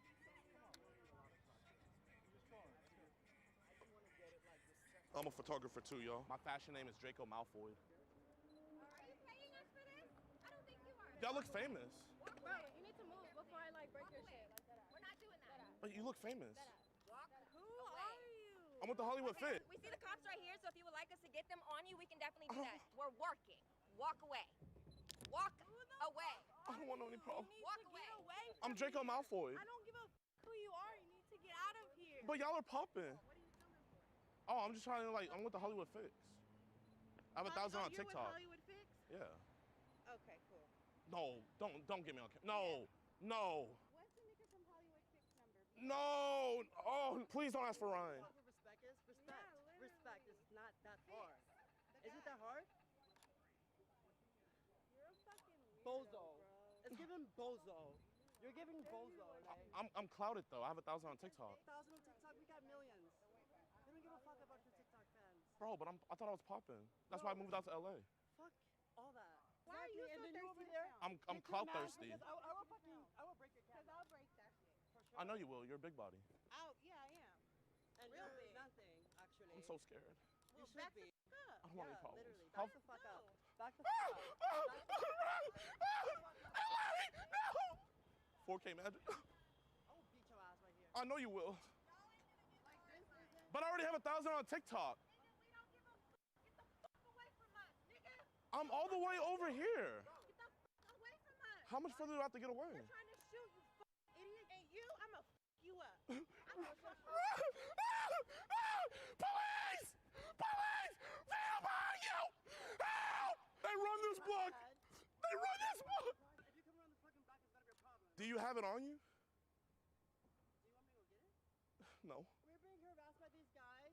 I'm a photographer too, y'all. My fashion name is Draco Malfoy. Are you paying us for this? I don't think you are. Y'all look famous. Bro, you need to move before I like break your shit. Like that. We're not doing that. But you look famous. Who are you? I'm with the Hollywood Fit. We see the cops right here, so if you would like us to get them on you, we can definitely do that. We're working. Walk away. Walk away. I don't want any problem. Walk away. I'm Draco Malfoy. I don't give a who you are. You need to get out of here. But y'all are popping. Oh, I'm just trying to like, I'm with the Hollywood Fix. I have 1,000 on TikTok. You're with Hollywood Fix? Yeah. Okay, cool. No, don't get me on camera. No, no. What's the nigga from Hollywood Fix number? No. Oh, please don't ask for Ryan. What respect is? Respect. Respect is not that hard. Is it that hard? You're a fucking weirdo, Bozo. bro. It's giving bozo. You're giving bozo, like. I'm clouded though. I have 1,000 on TikTok. 1,000 on TikTok, we got millions. They don't give a fuck about your TikTok fans. Bro, but I thought I was popping. That's why I moved out to LA. Fuck all that. Why are you so and then you over thirsty there? I'm get clout mad thirsty. because I will break your cat. Because I'll break that shit. For sure. I know you will. You're a big body. Oh, yeah, I am. And Real you're big. nothing, actually. I'm so scared. You Well, should back be. the fuck up. I don't want any Yeah, problems. literally. How Back the fuck up. Back the fuck up. 4K magic. I will beat your ass right here. I know you will. But I already have 1,000 on TikTok. I'm all the way over here. Away from us. How much further do I have to get away? We're trying to shoot you, idiot. And you, I'm gonna you up. I'm gonna shoot you. Police! Police! They're behind you! Help! They run this block! They run this block! If you come around the fucking back, it's gonna be a problem. Do you have it on you? Do you want me to go get it? No. We're being harassed by these guys,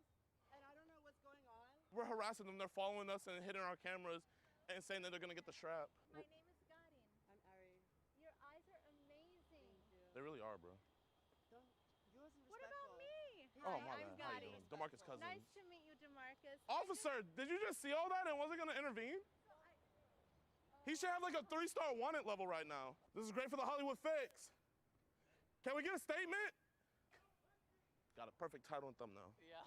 and I don't know what's going on. We're harassing them. They're following us and hitting our cameras and saying that they're gonna get the strap. My name is Garin. I'm Ari. Your eyes are amazing. Thank you. They really are, bro. You wasn't What about me? Oh, Hi, my I'm bad. How you Gotti. doing? DeMarcus Cousins. Nice to meet you, DeMarcus. Officer, did you just see all that and wasn't gonna intervene? He should have like a 3-star wanted level right now. This is great for the Hollywood Fix. Can we get a statement? Got a perfect title and thumbnail. Yeah.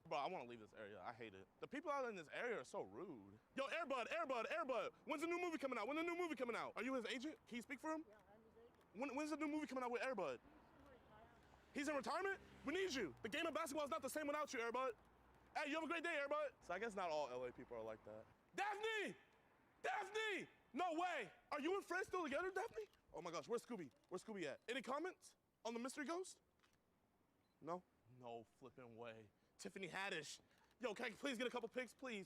Bro, I want to leave this area. I hate it. The people out in this area are so rude. Yo, Airbud. When's the new movie coming out? When the new movie coming out? Are you his agent? Can you speak for him? Yeah, I'm his agent. When's the new movie coming out with Airbud? He's in retirement? We need you. The game of basketball is not the same without you, Airbud. Hey, you have a great day, Airbud. So I guess not all LA people are like that. Daphne! Daphne! No way! Are you and Fred still together, Daphne? Oh my gosh, where's Scooby? Where's Scooby at? Any comments on the mystery ghost? No? No flipping way. Tiffany Haddish. Yo, can I please get a couple pics? Please.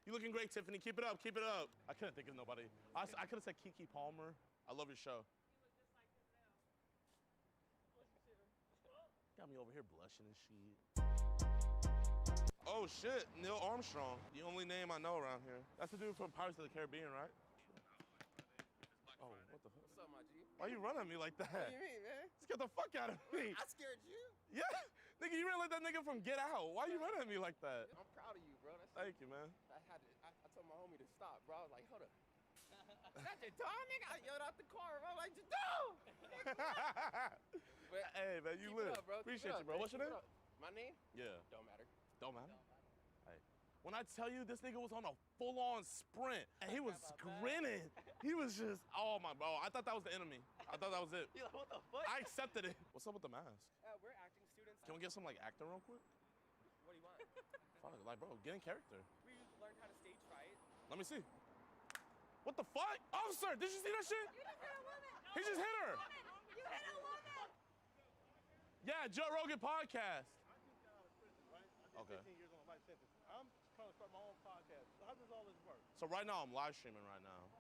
You looking great, Tiffany. Keep it up. I couldn't think of nobody. I could have said Keke Palmer. I love your show. Got me over here blushing and shit. Oh shit, Neil Armstrong. The only name I know around here. That's the dude from Pirates of the Caribbean, right? Oh, what the fuck? What's up, my G? Why you run at me like that? What do you mean, man? Scared the fuck out of me. I scared you? Yeah, nigga, you ran like that nigga from Get Out. Why you running at me like that? I'm proud of you, bro. Thank you, man. I told my homie to stop, bro. I was like, hold up. That's your dog, nigga. I yelled out the car, bro. I'm like, Jadon! Hey, man, you live. Appreciate you, bro. What's your name? My name? Yeah. Don't matter. Don't matter? Hey. When I tell you this nigga was on a full-on sprint and he was grinning, he was just, oh my, bro. I thought that was the enemy. I thought that was it. You're like, what the fuck? I accepted it. What's up with the mask? We're acting students. Can we get some like acting real quick? What do you want? Fuck, like, bro, get in character. We learned how to stage fight. Let me see. What the fuck? Officer, did you see that shit? You just hit a woman. He just hit her. You hit a woman. Yeah, Joe Rogan podcast. Okay. 15 years on a life sentence. I'm trying to start my own podcast. So how does all this work? So right now I'm live streaming right now.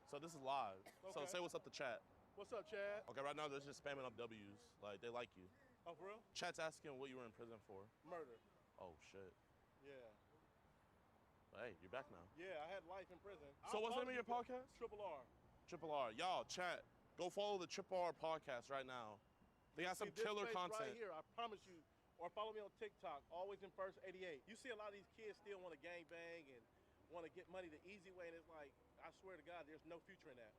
So this is live. So Okay. say what's up to chat. What's up, Chad? Okay, right now they're just spamming up W's. Like they like you. Oh, for real? Chat's asking what you were in prison for. Murder. Oh shit. Yeah. Hey, you're back now. Yeah, I had life in prison. So what's the name of your podcast? Triple R. Triple R. Y'all, chat. Go follow the Triple R podcast right now. They got some See, this killer face content. right here, I promise you. Or follow me on TikTok, always in first 88. You see a lot of these kids still want to gang bang and want to get money the easy way, and it's like, I swear to God, there's no future in that.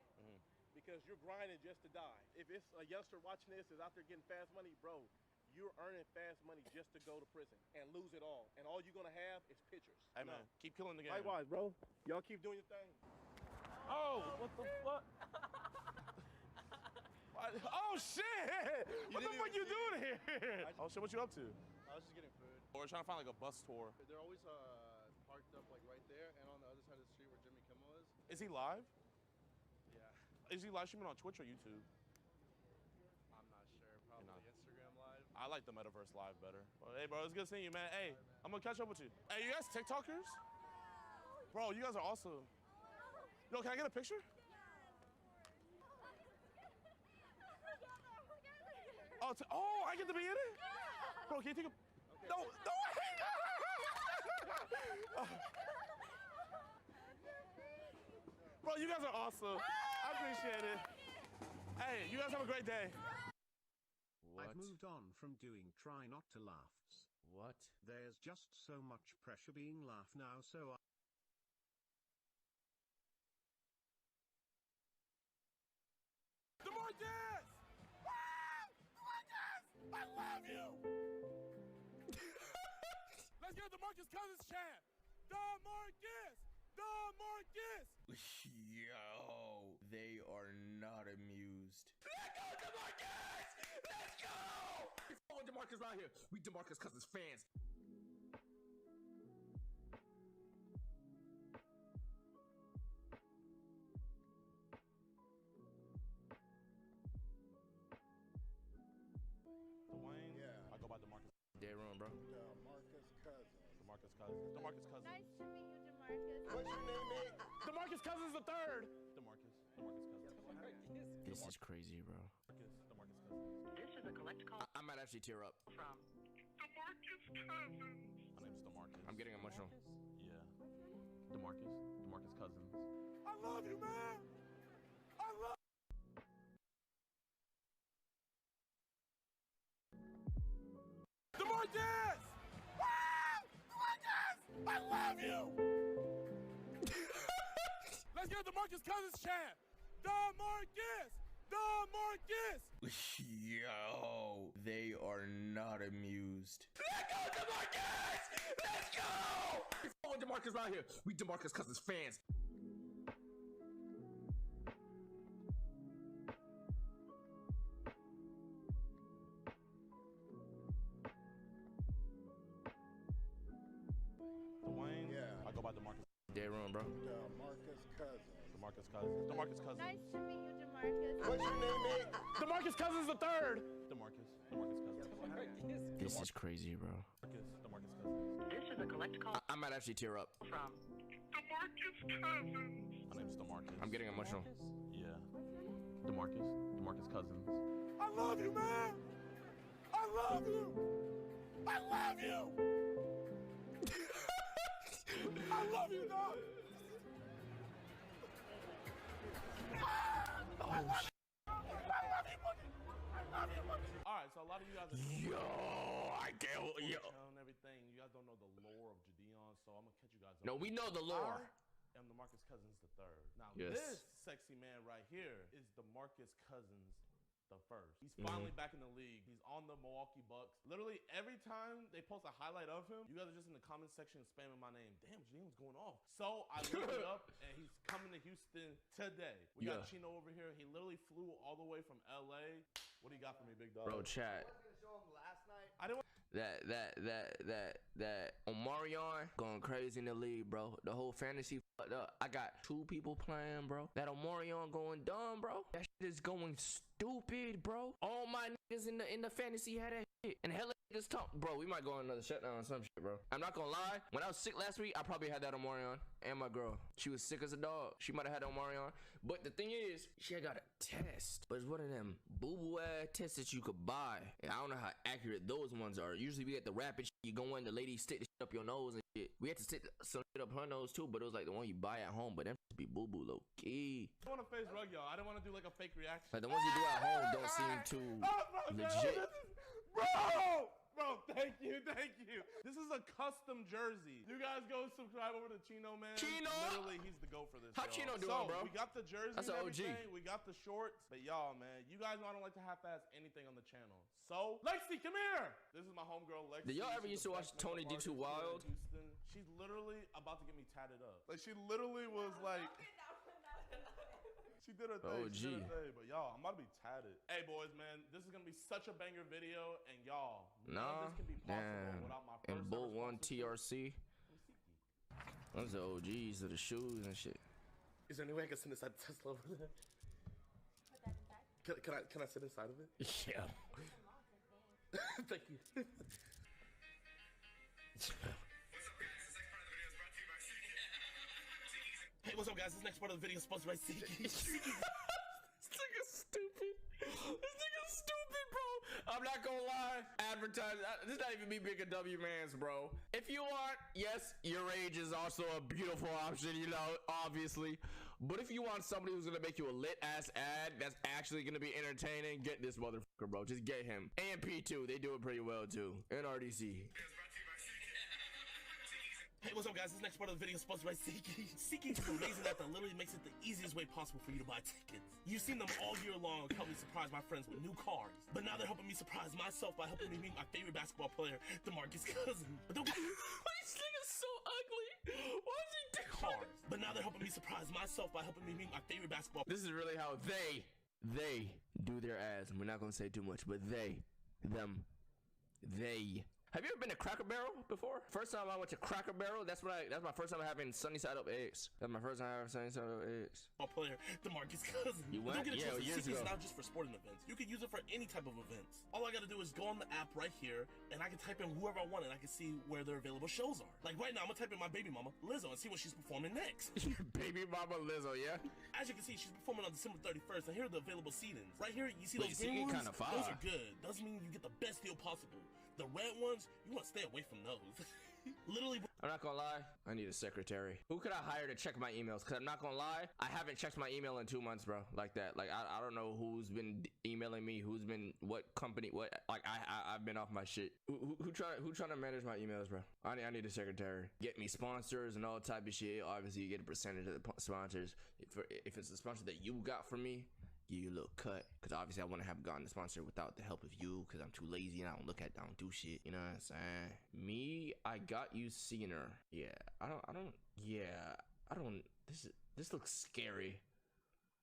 Because you're grinding just to die. If it's a youngster watching this is out there getting fast money, bro, you're earning fast money just to go to prison and lose it all. And all you're gonna have is pictures. Hey man, keep killing the game. Likewise, bro. Y'all keep doing your thing. Oh, what the fuck? Oh shit! What the fuck you doing here? Oh shit, what you up to? I was just getting food. We're trying to find like a bus tour. They're always parked up like right there and on the other side of the street where Jimmy Kimmel is. Is he live? Yeah. Is he live streaming on Twitch or YouTube? I'm not sure. Probably Instagram Live. I like the Metaverse Live better. Well, hey, bro, it's good seeing you, man. Hey, I'm gonna catch up with you. Hey, you guys TikTokers? Bro, you guys are awesome. Yo, can I get a picture? Oh, I get to be in it? Bro, can you take a... No way! Bro, you guys are awesome. I appreciate it. Hey, you guys have a great day. I've moved on from doing try not to laughs. What? There's just so much pressure being laugh now, so DeMarcus! DeMarcus! I love you! Let's get DeMarcus Cousins chant! DeMarcus! DeMarcus! Yo, they are not amused. Let's go, DeMarcus! Let's go! Oh, DeMarcus out here. We DeMarcus Cousins fans. Dwayne? Yeah. I go by DeMarcus. Dead wrong, bro. DeMarcus Cousins. DeMarcus Cousins. DeMarcus Cousins. Nice to meet you, DeMarcus. What's your name, mate? DeMarcus Cousins the third. DeMarcus Cousins. This is crazy, bro. DeMarcus Cousins. This is a collect call I might actually tear up. from DeMarcus Cousins. My name's DeMarcus. I'm getting emotional. Yeah. DeMarcus Cousins. I love you, man! got DeMarcus Cousins champ. DeMarcus. Yo, they are not amused. Let's go, DeMarcus! Let's go! Oh, DeMarcus right here. We DeMarcus Cousins fans. Dwayne? Yeah. I go by DeMarcus. Day room, bro. DeMarcus Cousins. DeMarcus Cousins. DeMarcus Cousins. Nice to meet you, DeMarcus. What's your name, mate? DeMarcus Cousins the third. DeMarcus Cousins. This is crazy, bro. DeMarcus Cousins. This is a collect call I might actually tear up. from DeMarcus Cousins. My name's DeMarcus. I'm getting emotional. Yeah. DeMarcus Cousins. I love you, man. I love you. I love you. I love you, dog. Oh, I love you, buddy. I love you, buddy. All right, so a lot of you guys are I can't. and everything. You guys don't know the lore of Jadeon, so I'm gonna catch you guys up. No, we know the lore. I am DeMarcus Cousins the third. Now, Yes. this sexy man right here is DeMarcus Cousins the first. He's finally back in the league. He's on the Milwaukee Bucks. Literally every time they post a highlight of him, you guys are just in the comment section spamming my name. Damn, Jadeon's going off. So I looked it up, and he's coming to Houston today. We got Chino over here. He literally flew all the way from LA. What do you got for me, big dog? Bro, chat. I didn't. That Omarion going crazy in the league, bro. The whole fantasy fucked up. I got 2 people playing, bro. That Omarion going dumb, bro. That shit is going stupid, bro. All my niggas in the fantasy had that shit. And hella niggas talk, bro. We might go on another shutdown or some shit, bro. I'm not gonna lie. When I was sick last week, I probably had that Omarion and my girl. She was sick as a dog. She might have had Omarion. But the thing is, she had got a test. But it's one of them boo-boo ass tests that you could buy. And I don't know how accurate those ones are. Usually we get the rapid shit. You go in, the lady stick the shit up your nose and shit. We had to stick some shit up her nose too, but it was like the one you buy at home. But them shit be boo-boo low key. I don't want to face rug, y'all. I didn't want to do like a fake reaction. Like the ones you do at home don't seem too legit. Bro, thank you. This is a custom jersey. You guys go subscribe over to Chino, man. Chino! Literally, he's the go for this. How y'all. Chino doing, bro? We got the jersey. That's and an OG. everything. We got the shorts. But y'all, man, you guys know I don't like to half-ass anything on the channel. So, Lexi, come here. This is my homegirl, Lexi. Did y'all ever She's used to the watch best Tony makeup D2 artist here in Wild? Houston. She's literally about to get me tatted up. Like, she literally was like... She did her thing. OG. She did her thing. But y'all, I'm about to be tatted. Hey, boys, man, this is gonna be such a banger video, and y'all, none of this can be possible without my first And Bolt 1 TRC. Those are OGs of the shoes and shit. Is there any way I can sit inside the Tesla over there? Can I sit inside of it? Yeah. Thank you. Hey, what's up, guys? This next part of the video is sponsored by Siki. This nigga's stupid. This nigga's stupid, bro. I'm not gonna lie. Advertising. This is not even me being a W mans, bro. If you want, yes, your age is also a beautiful option, you know, obviously. But if you want somebody who's gonna make you a lit ass ad that's actually gonna be entertaining, get this motherfucker, bro. Just get him. AMP too. They do it pretty well too. NRDC. Hey, what's up, guys? This next part of the video is sponsored by SeatGeek. SeatGeek is an amazing app that literally makes it the easiest way possible for you to buy tickets. You've seen them all year long help me surprise my friends with new cars. But now they're helping me surprise myself by helping me meet my favorite basketball player, DeMarcus Cousins. But don't get This nigga's so ugly. Why is he doing cars. But now they're helping me surprise myself by helping me meet my favorite basketball. This is really how they do their ads. We're not gonna say too much, but they. Have you ever been to Cracker Barrel before? First time I went to Cracker Barrel, that's my first time having sunny side up eggs. That's my first time having sunny side up eggs. Player, DeMarcus Cousins. You went? Don't get a Yeah, chance. years SeatGeek is ago. not just for sporting events. You can use it for any type of events. All I gotta do is go on the app right here, and I can type in whoever I want, and I can see where their available shows are. Like right now, I'm gonna type in my baby mama, Lizzo, and see what she's performing next. Baby mama Lizzo, yeah? As you can see, she's performing on December 31st, and here are the available seatings. Right here, you see But those you see, green it ones? kinda fire. Those are good. Doesn't mean you get the best deal possible. The red ones, you want to stay away from those. Literally, I'm not gonna lie, I need a secretary. Who could I hire to check my emails? Cause I'm not gonna lie, I haven't checked my email in 2 months, bro. Like that. Like I don't know who's been emailing me, who's been what company, what. Like I've been off my shit. Who trying to manage my emails, bro? I need a secretary. Get me sponsors and all type of shit. Obviously, you get a percentage of the sponsors. If it's a sponsor that you got for me, give you a little cut. Cause obviously I wouldn't have gotten the sponsor without the help of you. Cause I'm too lazy and I don't do shit. You know what I'm saying? Me, I got you seeing her. Yeah, I don't. This looks scary.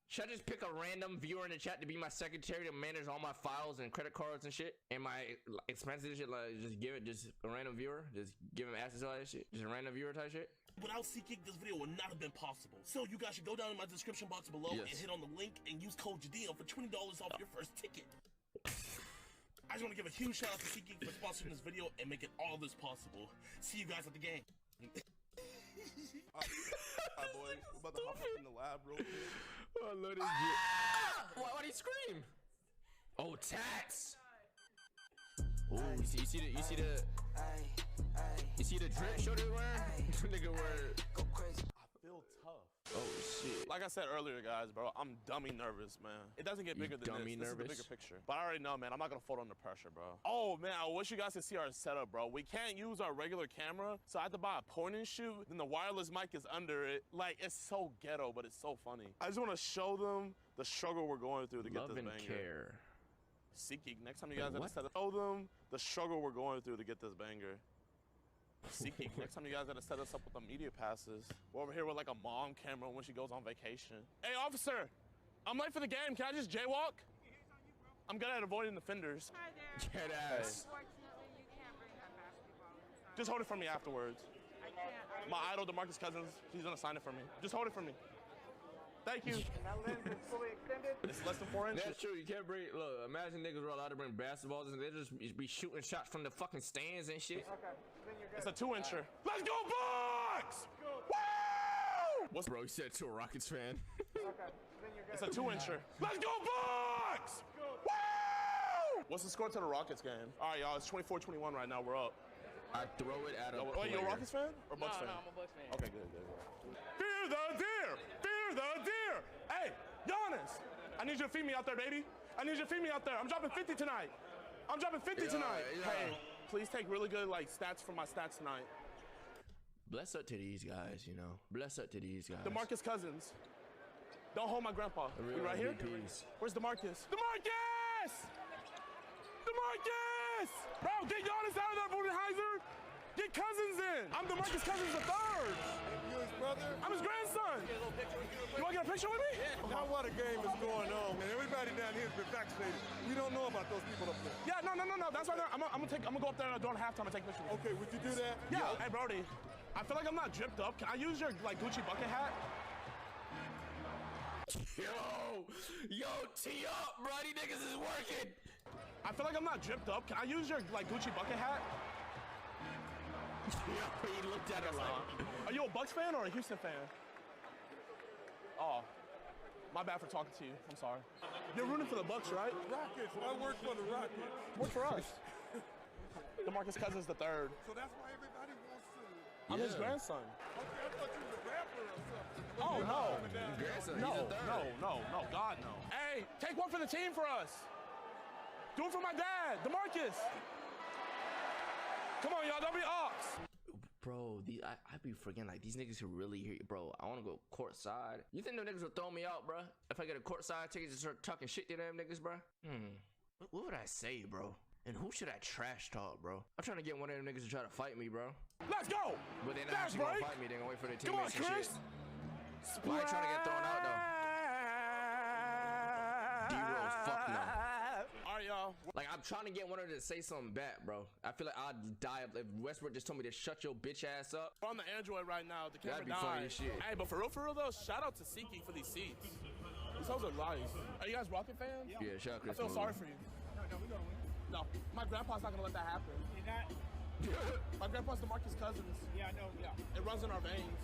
Should I just pick a random viewer in the chat to be my secretary to manage all my files and credit cards and shit and my expenses and shit? Like just give it just a random viewer, just give him access to all that shit, just a random viewer type shit. Without SeatGeek, this video would not have been possible. So you guys should go down in my description box below and hit on the link and use code JADEON for $20 off your first ticket. I just want to give a huge shout out to SeatGeek for sponsoring this video and making all this possible. See you guys at the game. Alright, boys, we're about to hop up in the lab real quick. I love this shit. Why'd he scream? Oh, Tats. Oh, you see the drip show they wearing? Nigga wear. I feel tough. Oh shit. Like I said earlier, guys, bro, I'm dummy nervous, man. It doesn't get bigger than this. This is the bigger picture. But I already know, man, I'm not gonna fold under pressure, bro. Oh man, I wish you guys could see our setup, bro. We can't use our regular camera, so I have to buy a point and shoot. Then the wireless mic is under it. Like, it's so ghetto, but it's so funny. I just want to show them the struggle we're going through to get this banger. Love and care. SeatGeek, next time you guys have to set up, show them the struggle we're going through to get this banger. SeatGeek, next time you guys gotta set us up with the media passes. We're over here with like a mom camera when she goes on vacation. Hey, officer, I'm late for the game. Can I just jaywalk? I'm good at avoiding the fenders. Hi there. Get ass. Unfortunately, you can't bring that basketball inside. Just hold it for me afterwards. I can't. My idol, DeMarcus Cousins, he's gonna sign it for me. Just hold it for me. Thank you. And that lens is fully extended. It's less than 4 inches. That's true. You can't bring. Look, imagine niggas were allowed to bring basketballs and they just be shooting shots from the fucking stands and shit. Okay, then you're good. It's a 2-incher. Let's go, Bucks! Woo! What's Bro, you said to a Rockets fan. Okay, then you're good. It's a 2-incher. Let's go, Bucks! Woo! What's the score to the Rockets game? All right, y'all. It's 24-21 right now. We're up. I throw it at a Wait, you a Rockets fan or Bucks fan? No, I'm a Bucks fan. Okay, good. Fear the deer! Fear the deer! Hey, Giannis! I need you to feed me out there, baby. I need you to feed me out there. I'm dropping 50 tonight. I'm dropping 50 tonight. Yeah. Hey, please take really good like stats from my stats tonight. Bless up to these guys, you know. Bless up to these guys. DeMarcus Cousins. Don't hold my grandpa. You right here? Where's DeMarcus? DeMarcus! DeMarcus! Bro, get Giannis out of there, Budenheiser! Get Cousins in! I'm DeMarcus Cousins III! You his brother? I'm his grandson! You wanna get a picture with me? Now what a game is going on, man. Everybody down here has been vaccinated. We don't know about those people up there. Yeah, no. That's why I'm gonna go up there during halftime and take pictures. Okay, would you do that? Yeah. Hey, Brody, I feel like I'm not dripped up. Can I use your like Gucci bucket hat? Yo, tee up, bro. These niggas is working. I feel like I'm not dripped up. Can I use your like Gucci bucket hat? Yo, he looked at her like. Are you a Bucks fan or a Houston fan? Oh, my bad for talking to you. I'm sorry. You're rooting for the Bucks, right? Rockets. I work for the Rockets. Work for us. DeMarcus Cousins III. So that's why everybody wants to. I'm his grandson. Okay, I thought you was a rapper or something. Oh, no. Grandson, No, God, no. Hey, take one for the team for us. Do it for my dad, DeMarcus. Come on, y'all, don't be ox. Bro, I be forgetting, like, these niggas who really hear you. Bro, I want to go courtside. You think them niggas will throw me out, bro? If I get a courtside ticket to start talking shit to them niggas, bro? What would I say, bro? And who should I trash talk, bro? I'm trying to get one of them niggas to try to fight me, bro. Let's go! But they're not actually gonna fight me. They're gonna wait for their teammates and shit. Well, I ain't trying to get thrown out, though. D-Rose, fuck no. All right, y'all. Like, I'm trying to get one of them to say something back, bro. I feel like I'd die if Westbrook just told me to shut your bitch ass up. We're on the Android right now. The camera That'd be funny as shit. Hey, but for real though, shout out to SeatGeek for these seats. These hoes are nice. Are you guys Rocket fans? Yeah, shout out I Chris. feel sorry for you. No, we gonna win. No, my grandpa's not gonna let that happen. You're not. My grandpa's DeMarcus Cousins. Yeah, I know. Yeah. It runs in our veins.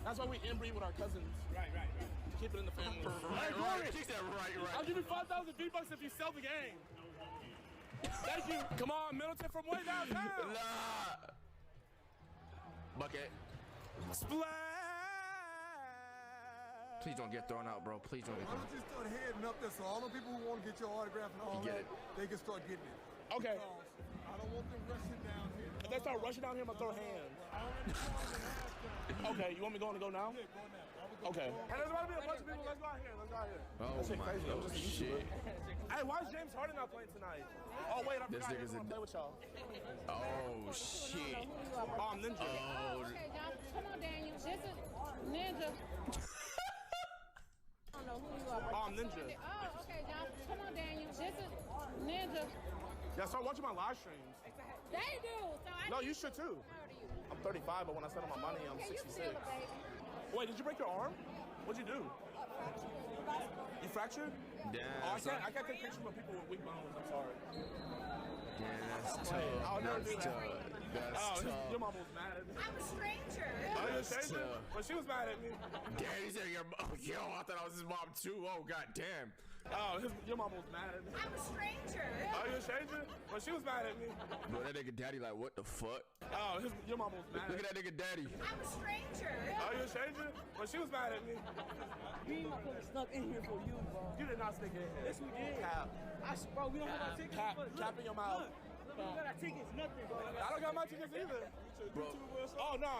That's why we inbreed with our cousins. Right. To keep it in the family. Right. She said right. I'll give you 5,000 V-Bucks if you sell the game. Thank you. Come on, Middleton from way downtown. Nah. Bucket. Splash! Please don't get thrown out, bro. Please don't get Why thrown don't you start heading up there so all the people who want to get your autograph and all Get that, it. they can start getting it. Okay. Because I don't want them rushing down here. If they start rushing down here, I'm gonna throw hands. Okay, you want me to go now? Yeah, go now. Okay. And there's about to be a bunch of people. Let's go out here. Let's go out here. Oh That shit my crazy. I'm God, just a shit. YouTuber. Hey, why is James Harden not playing tonight? Oh wait, I This forgot. nigga's I want to play with y'all. Oh shit. Oh, I'm Ninja. Oh. Okay, John, come on, Daniel. This is Ninja. I don't know who you are. Oh, I'm Ninja. Oh, okay, John. Come on, Daniel. This is Ninja. Yeah, start watching my live streams. They do. So I No, need you should too. How old are you? I'm 35, but when I settle my money, I'm Okay, you 66. still a baby. Wait, did you break your arm? What'd you do? You fractured? Damn, Oh, I son. can't take pictures of people with weak bones. I'm sorry. Damn, that's I'll tough. never do That's that. tough. That's Oh, tough. your mom was mad at me. I'm a stranger. Oh, you're a That's stranger? tough. Well, she was mad at me. Damn, he said your mom. Yo, I thought I was his mom too. Oh, god damn. Oh, your mom was mad at me. I'm a stranger. Oh, you're a stranger? Well, she was mad at me. Bro, that nigga daddy like, what the fuck? Oh, your mom was mad Look at at me. that nigga daddy. I'm a stranger. Oh, you're a stranger? Well, she was mad at me. We ain't gonna snuck in here for you, bro. You did not sneak in here. Yes, we did. Cap. Bro, we don't have our tickets. Cap. but look, Cap in your mouth. Look, we don't got our tickets, nothing, bro. I don't got my tickets either. Bro. Oh, no.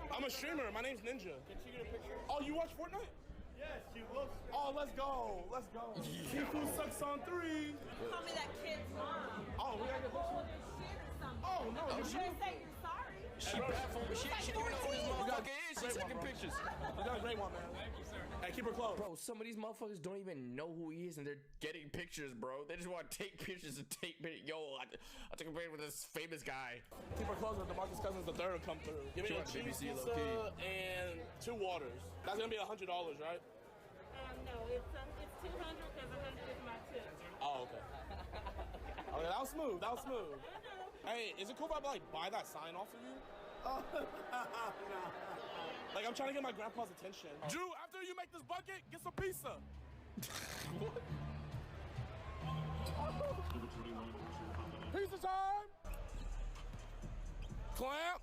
I'm a streamer. My name's Ninja. Can she get a picture? Oh, you watch Fortnite? Yes, she looks. Oh, let's go. Let's go. People sucks on 3. Call me that kid's mom. Oh, we gotta get this one. Oh, no. You You should say you're sorry. She bad for me. She didn't even know who this motherfucker is. She's taking pictures. You got a great one, man. Hey, keep her close. Bro, some of these motherfuckers don't even know who he is and they're getting pictures, bro. They just want to take pictures and take pictures. Yo, I took a picture with this famous guy. Keep her close with DeMarcus Cousins the third come through. Give me She a wants cheese BBC pizza low-key. and 2 waters. That's gonna be $100, right? No, it's 200 because 100 is my tip. Oh, okay. Okay, that was smooth. That was smooth. Hey, is it cool if I like buy that sign off of you? Oh, Like I'm trying to get my grandpa's attention. Drew, after you make this bucket, get some pizza. Pizza time. Clamp,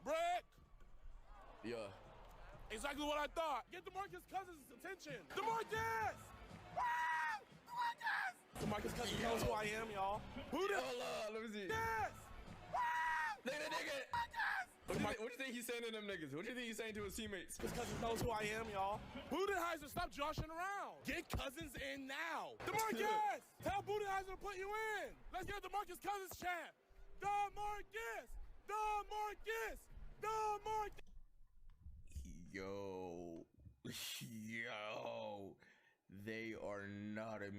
brick. Yeah. Exactly what I thought. Get DeMarcus Cousins' attention. DeMarcus! Ah! DeMarcus! DeMarcus Cousins knows who I am, y'all. Who the? Hold on, let me see. Yes! Ah! Nigga. What do you think he's saying to them niggas? What do you think he's saying to his teammates? DeMarcus Cousins knows who I am, y'all. Budenheiser, stop joshing around. Get Cousins in now. DeMarcus! Tell Budenheiser to put you in. Let's get DeMarcus Cousins chant. DeMarcus! DeMarcus! DeMarcus! Yo, they are not a.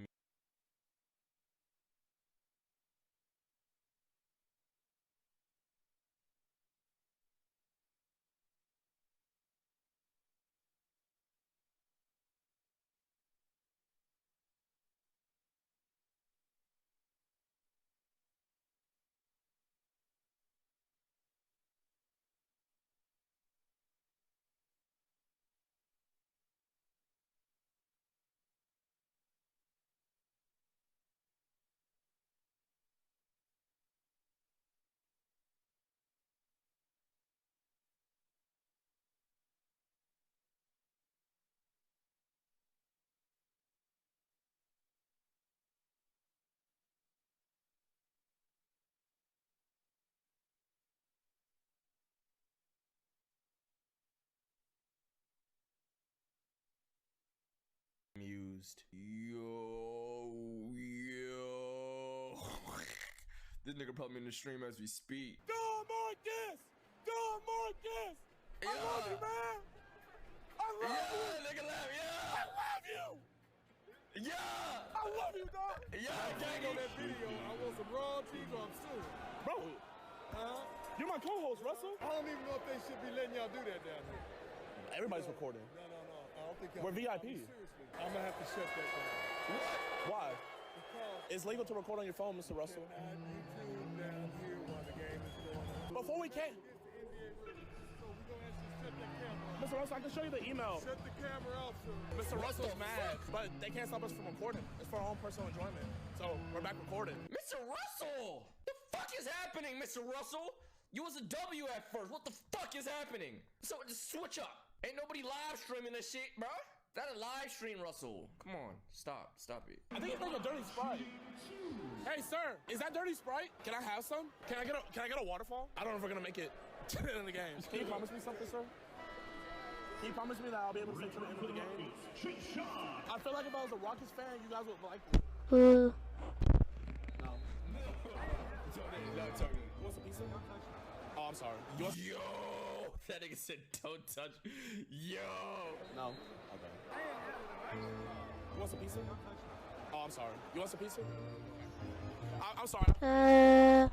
Amused. Yo. This nigga probably in the stream as we speak. DeMarcus! DeMarcus! I love you, man! I love you! Nigga laugh, I love you! Yeah! I love you, dog! Yeah, I gang on that video. I want some raw T-drop soon. Bro, you're my co-host, Russell. I don't even know if they should be letting y'all do that down here. Everybody's recording. No. I don't think y'all. We're VIP. Seriously. I'm gonna have to shut that down. Why? Because It's legal to record on your phone, Mr. Russell. I need to down here while the game is going on. Before we can. Mr. Russell, I can show you the email. Shut the camera off, sir. Mr. Russell's mad, but they can't stop us from recording. It's for our own personal enjoyment. So we're back recording. Mr. Russell! The fuck is happening, Mr. Russell? You was a W at first. What the fuck is happening? So just switch up. Ain't nobody live streaming this shit, bro. That a live stream, Russell. Come on, stop it. I think it's like a dirty Sprite. Hey, sir, is that dirty Sprite? Can I have some? Can I get a waterfall? I don't know if we're gonna make it to the end of the game. Can you promise me something, sir? Can you promise me that I'll be able to stay to the end of the game? I feel like if I was a Rockets fan, you guys would like me. No. You want some pizza? Oh, I'm sorry. Yo, that nigga said don't touch. Yo. No. Okay. You want some pizza? Oh, I'm sorry. You want some pizza? I'm sorry. I'm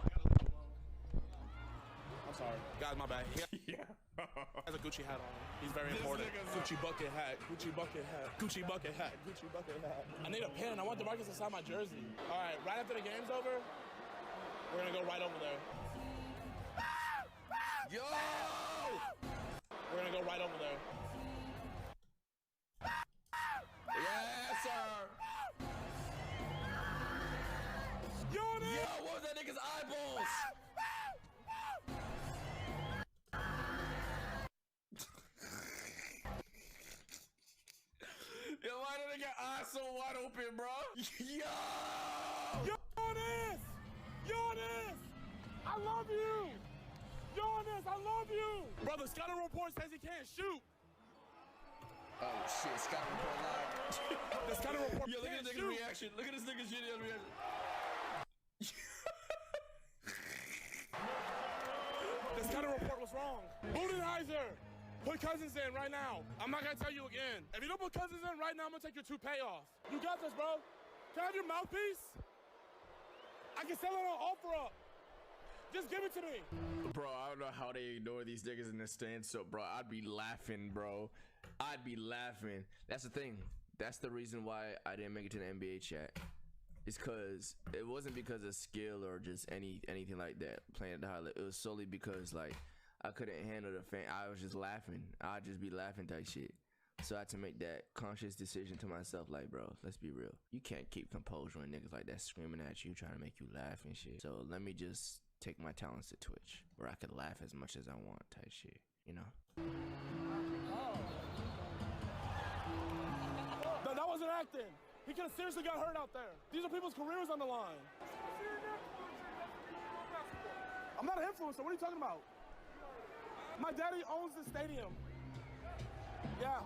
sorry. Guys, my bad. He has a Gucci hat on. He's very important. Gucci bucket hat. Gucci bucket hat. Gucci bucket hat. Gucci bucket hat. I need a pen. I want DeMarcus to sign my jersey. All right, right after the game's over, we're gonna go right over there. Yo! We're gonna go right over there. Yes, sir. Yo, what was that nigga's eyeballs? Yo, why did they get eyes so wide open, bro? Yo! Giannis! Giannis! I love you! Giannis, I love you! Bro, the scouting report says he can't shoot. Oh shit, scouting report live. The scouting report Yo, look can't at this nigga's shoot. reaction. Look at this nigga's reaction. The scouting report was wrong. Budenholzer, put Cousins in right now. I'm not gonna tell you again. If you don't put Cousins in right now, I'm gonna take your toupee off. You got this, bro. Can I have your mouthpiece? I can sell it on OfferUp. Just give it to me. Bro, I don't know how they ignore these niggas in the stand. So, bro, I'd be laughing, bro. I'd be laughing. That's the thing. That's the reason why I didn't make it to the NBA chat. It's cause it wasn't because of skill or just anything like that. Playing at the highlight. It was solely because like I couldn't handle the fan. I was just laughing. I'd just be laughing type shit. So I had to make that conscious decision to myself, like, bro, let's be real. You can't keep composure when niggas like that screaming at you, trying to make you laugh and shit. So let me just take my talents to Twitch, where I could laugh as much as I want type shit, you know? No, that wasn't acting. He could have seriously got hurt out there. These are people's careers on the line. I'm not an influencer. What are you talking about? My daddy owns the stadium. Yeah.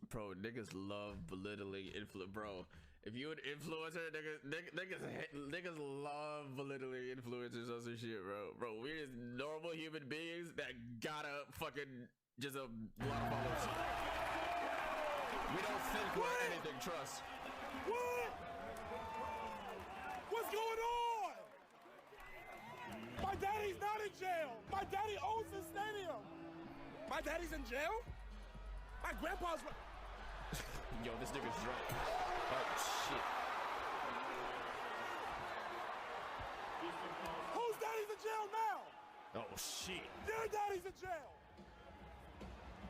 Bro, niggas love belittling bro. If you an influencer, niggas love belittling influencers on some shit, bro. Bro, we're just normal human beings that gotta fucking just a lot of followers. We don't think we're anything, trust. What? What's going on? My daddy's not in jail. My daddy owns the stadium. My daddy's in jail? My grandpa's... Yo, this nigga's drunk. Oh, shit. Whose daddy's in jail now? Oh, shit. Your daddy's in jail.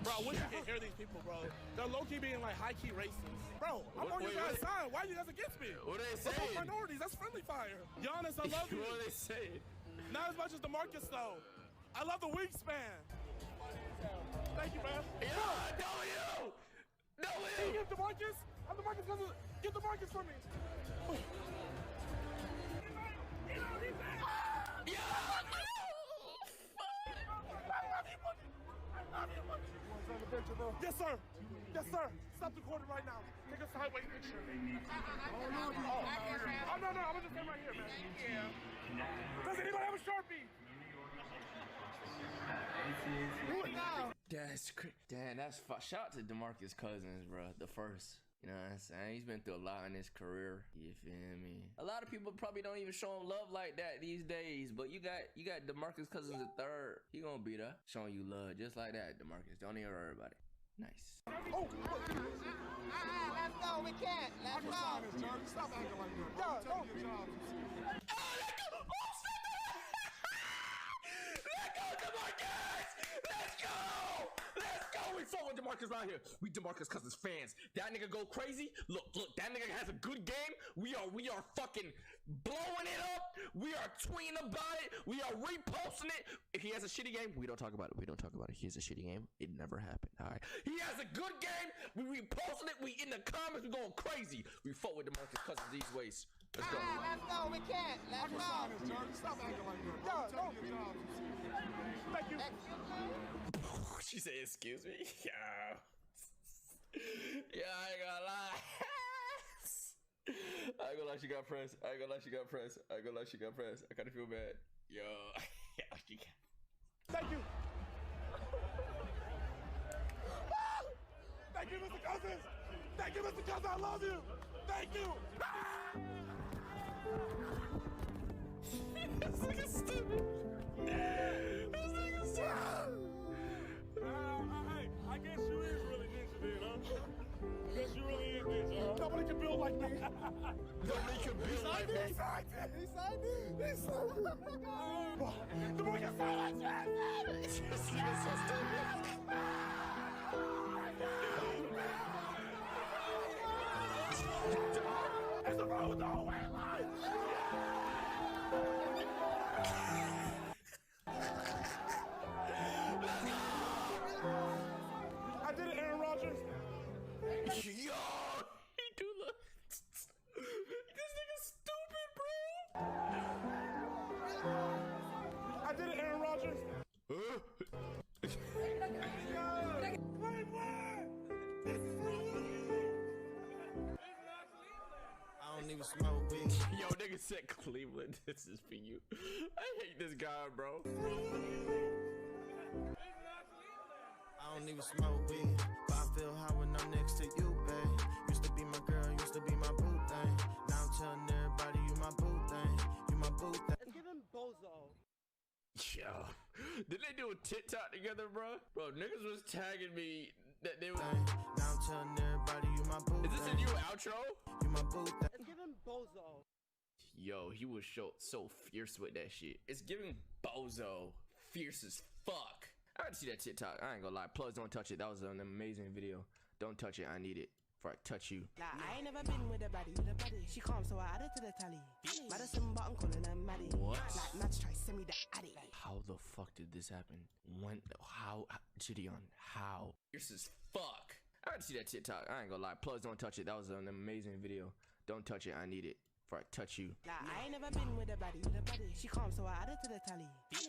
Bro, I wish you could hear these people, bro. They're low-key being, like, high-key racist. Bro, I'm on your guys' side. Why are you guys against me? What are they We're saying? both minorities. That's friendly fire. Giannis, I love you. What are they saying? Not as much as DeMarcus, though. I love the wingspan. Thank you, man. Yeah, W! Can you get DeMarcus? I'm DeMarcus cousin. Get DeMarcus for me. Yes, sir. Yes, sir. Stop recording right now. Take a sideways picture. Oh, no. I'm gonna just stand right here, man. Does anybody have a Sharpie? Do it now. That's crazy. Damn, that's shout out to DeMarcus Cousins, bro. The first. You know what I'm saying? He's been through a lot in his career. You feel me? A lot of people probably don't even show him love like that these days. But you got DeMarcus Cousins the third. He gonna be there showing you love just like that, DeMarcus. Don't even worry about it. Nice. Oh, let's go. We can't. Let's go. Stop acting like that. Let go. Let go, DeMarcus! Let's go! Let's go! We fuck with DeMarcus. DeMarcus right here. We DeMarcus Cousins fans. That nigga go crazy. Look, that nigga has a good game. We are fucking blowing it up. We are tweeting about it. We are reposting it. If he has a shitty game, we don't talk about it. We don't talk about it. He has a shitty game. It never happened. All right. He has a good game. We reposting it. We in the comments. We going crazy. We fought with DeMarcus Cousins these ways. Let's go. Let's go. We can't. Let's go. Stop acting like that, bro. Yo, Tell me your job. Thank you. She said, excuse me? Yeah. Yeah, I ain't gonna lie. I ain't gonna lie, she got pressed. I ain't gonna lie, she got pressed. I ain't gonna lie, she got pressed. I kinda feel bad. Yo. She got... Thank you. Thank you, Mr. Cousins. Thank you, Mr. Cousins. I love you. Thank you. This nigga stupid. This nigga stupid. Hey, I guess you is really ninja then, huh? I guess you really is ninja, huh? Nobody can build like me. Nobody can build like me. He signed it. He signed it. He signed it. The boy can sign it. This nigga's so stupid. It's the road with the whole way line. I did it, Aaron Rodgers. Yo, he do look. This nigga's stupid, bro. I did it, Aaron Rodgers. I don't even smoke weed. Yo, nigga said Cleveland. This is for you. I hate this guy, bro. I don't even smoke weed, but I feel high when I'm next to you, babe. Used to be my girl, used to be my boo thing. Now I'm telling everybody you my boo thing, you my boo thing. Let's give him Bozo. Yo, did they do a TikTok together, bro? Bro, niggas was tagging me that they were. Now I'm telling everybody you my boo Is this a new outro? You my boo thing. Let's give him Bozo. Yo, he was so fierce with that shit. It's giving Bozo fierce as fuck. I gotta see that TikTok. I ain't gonna lie. Plus, don't touch it. That was an amazing video. Don't touch it. I need it before I touch you. Nah, I ain't never been with a baddie. She calm, so I added to the tally. Madison, but I'm calling her Maddie. What? Like, Mads try send me the addy. How the fuck did this happen? When? How? Gideon? How? Fierce as fuck. I gotta see that TikTok. I ain't gonna lie. Plus, don't touch it. That was an amazing video. Don't touch it. I need it before I touch you. Nah, I ain't never been with a baddie. She calm, so I added to the tally.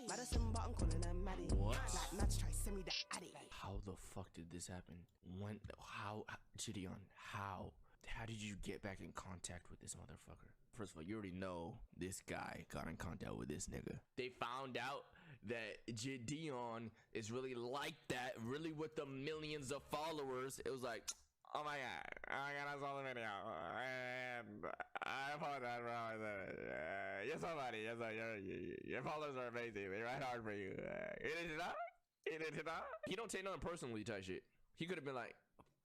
Madison, but I'm calling her Maddie. What? Like, Mads try send me the addy. How the fuck did this happen? When? How? Gideon? How? How did you get back in contact with this motherfucker? First of all, you already know this guy got in contact with this nigga. They found out that Gideon is really like that, really with the millions of followers. It was like, oh my god, I saw the video. I apologize, bro. You're somebody. Your followers are amazing. They ride hard for you. He don't take nothing personally type shit. He could have been like,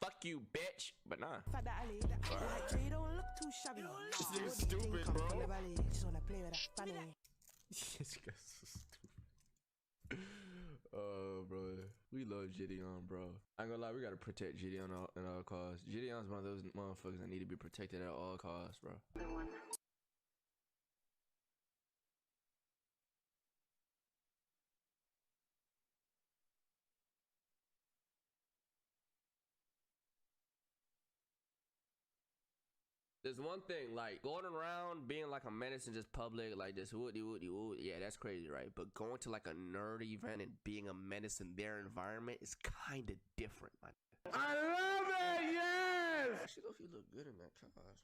fuck you, bitch. But nah. Fat that alley. Like, Jay don't look too shabby. This nigga's stupid, bro. Just wanna play with that funny. This guy's so stupid. Oh, bro. We love Gideon, bro. I ain't gonna lie, we gotta protect Gideon at all costs. Gideon's one of those motherfuckers that need to be protected at all costs, bro. There's one thing, like, going around being like a menace in just public, like this woody, yeah, that's crazy, right? But going to like a nerd event and being a menace in their environment is kind of different, man. I love it, yes! Actually, though, you look good in that class.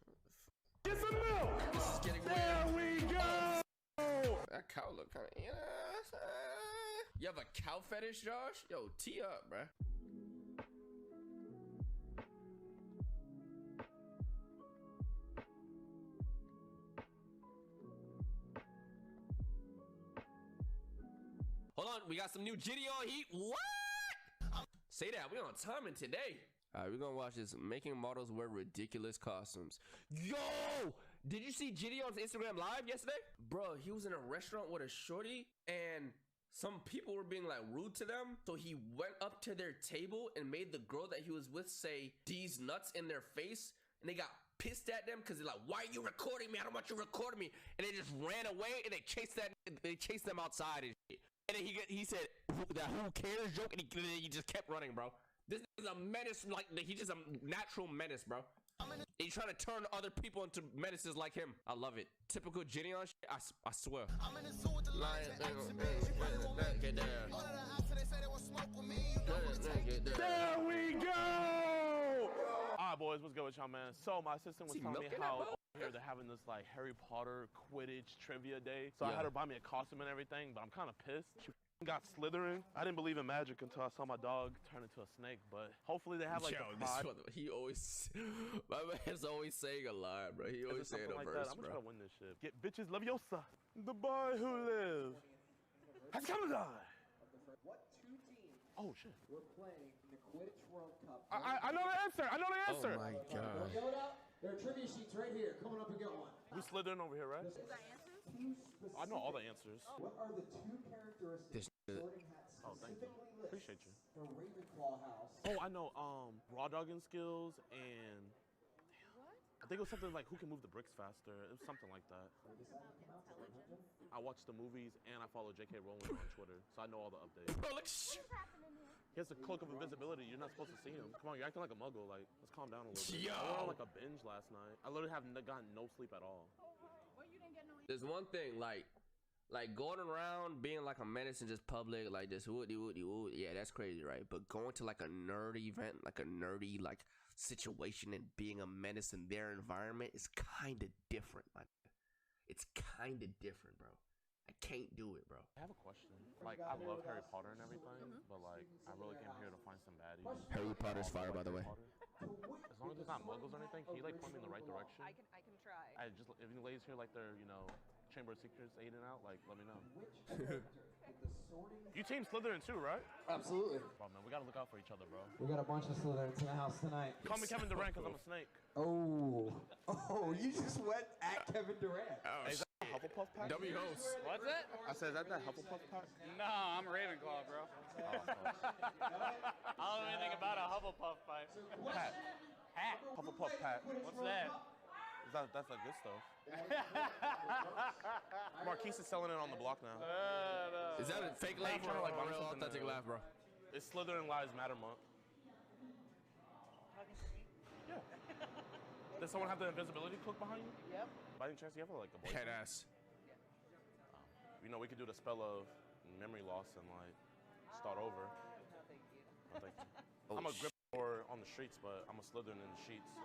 Get some milk! This is getting there weird. we go! That cow look kind of, you have a cow fetish, Josh? Yo, tee up, bruh. Hold on, we got some new Gideon heat. What? Say that, we on timing today. All right, we're gonna watch this. Making models wear ridiculous costumes. Yo, did you see Gideon's Instagram live yesterday? Bro, he was in a restaurant with a shorty and some people were being like rude to them, so he went up to their table and made the girl that he was with say these nuts in their face, and they got pissed at them because they're like, why are you recording me? I don't want you recording me. And they just ran away and they chased them outside and shit. And then he said that who cares joke, and then he just kept running, bro. This is a menace, like he's just a natural menace, bro. He's trying to turn other people into menaces like him. I love it. Typical Jenny on shit. I swear. There we go! Alright, boys, what's good with y'all, man? So, my assistant was telling me how over here they're having this, like, Harry Potter Quidditch trivia day. So, I had her buy me a costume and everything, but I'm kind of pissed. She got Slytherin. I didn't believe in magic until I saw my dog turn into a snake, but hopefully they have, like, he always, my man's always saying a lot, bro. He always saying a like verse, that. I'm bro. gonna try to win this shit. Get bitches Leviosa. The boy who lives has come to die. What two teams shit. were playing in the Quidditch World Cup? I know the answer. I know the answer. Oh my god. Go it up. There are trivia sheets right here. Coming up and get one. Who's Slytherin over here, right? I know all the answers. What are the two characteristics Sorting Hat specifically lists Appreciate you. for Ravenclaw House? Oh, I know. Raw dogging skills and I think it was something like who can move the bricks faster. It was something like that. I watched the movies and I follow J.K. Rowling on Twitter, so I know all the updates. Bro, like, shh. He has a cloak of invisibility. You're not supposed to see him. Come on, you're acting like a muggle. Like, let's calm down a little bit. Yo. I went on like a binge last night. I literally have gotten no sleep at all. There's one thing, like going around being like a menace in just public, like this woody, yeah, that's crazy, right? But going to like a nerdy event, like a nerdy like situation and being a menace in their environment is kind of different, man. It's kind of different, bro. I can't do it, bro. I have a question. Like, I love Harry Potter and everything, but like, I really came here to find some baddies. Harry Potter's fire, by the way. As long as it's not muggles or anything, can you like point me in the right direction? I can try. I just, if any ladies here like they're, you know, Chamber of Secrets aiding out, like, let me know. You team Slytherin too, right? Absolutely. Bro, man, we gotta look out for each other, bro. We got a bunch of Slytherins in the house tonight. Call me Kevin Durant because I'm a snake. Oh, you just went at Kevin Durant. Oh, hey, is that a Hufflepuff pack? W host. What's that? I said, is that Hufflepuff pack? No, I'm Ravenclaw, bro. I don't know anything about a Hufflepuff pipe. Hat. Hufflepuff pack. What's that? That's like good stuff. Marquise is selling it on the block now. Is that a fake laugh or like a real authentic laugh, bro? It's Slytherin Lives Matter month. Yeah. Does someone have the invisibility cloak behind you? Yep. By any chance, you have like a voice? Head ass. You know, we could do the spell of memory loss and like start over. No, thank you. No, thank you. I'm a Gryffindor on the streets, but I'm a Slytherin in the sheets.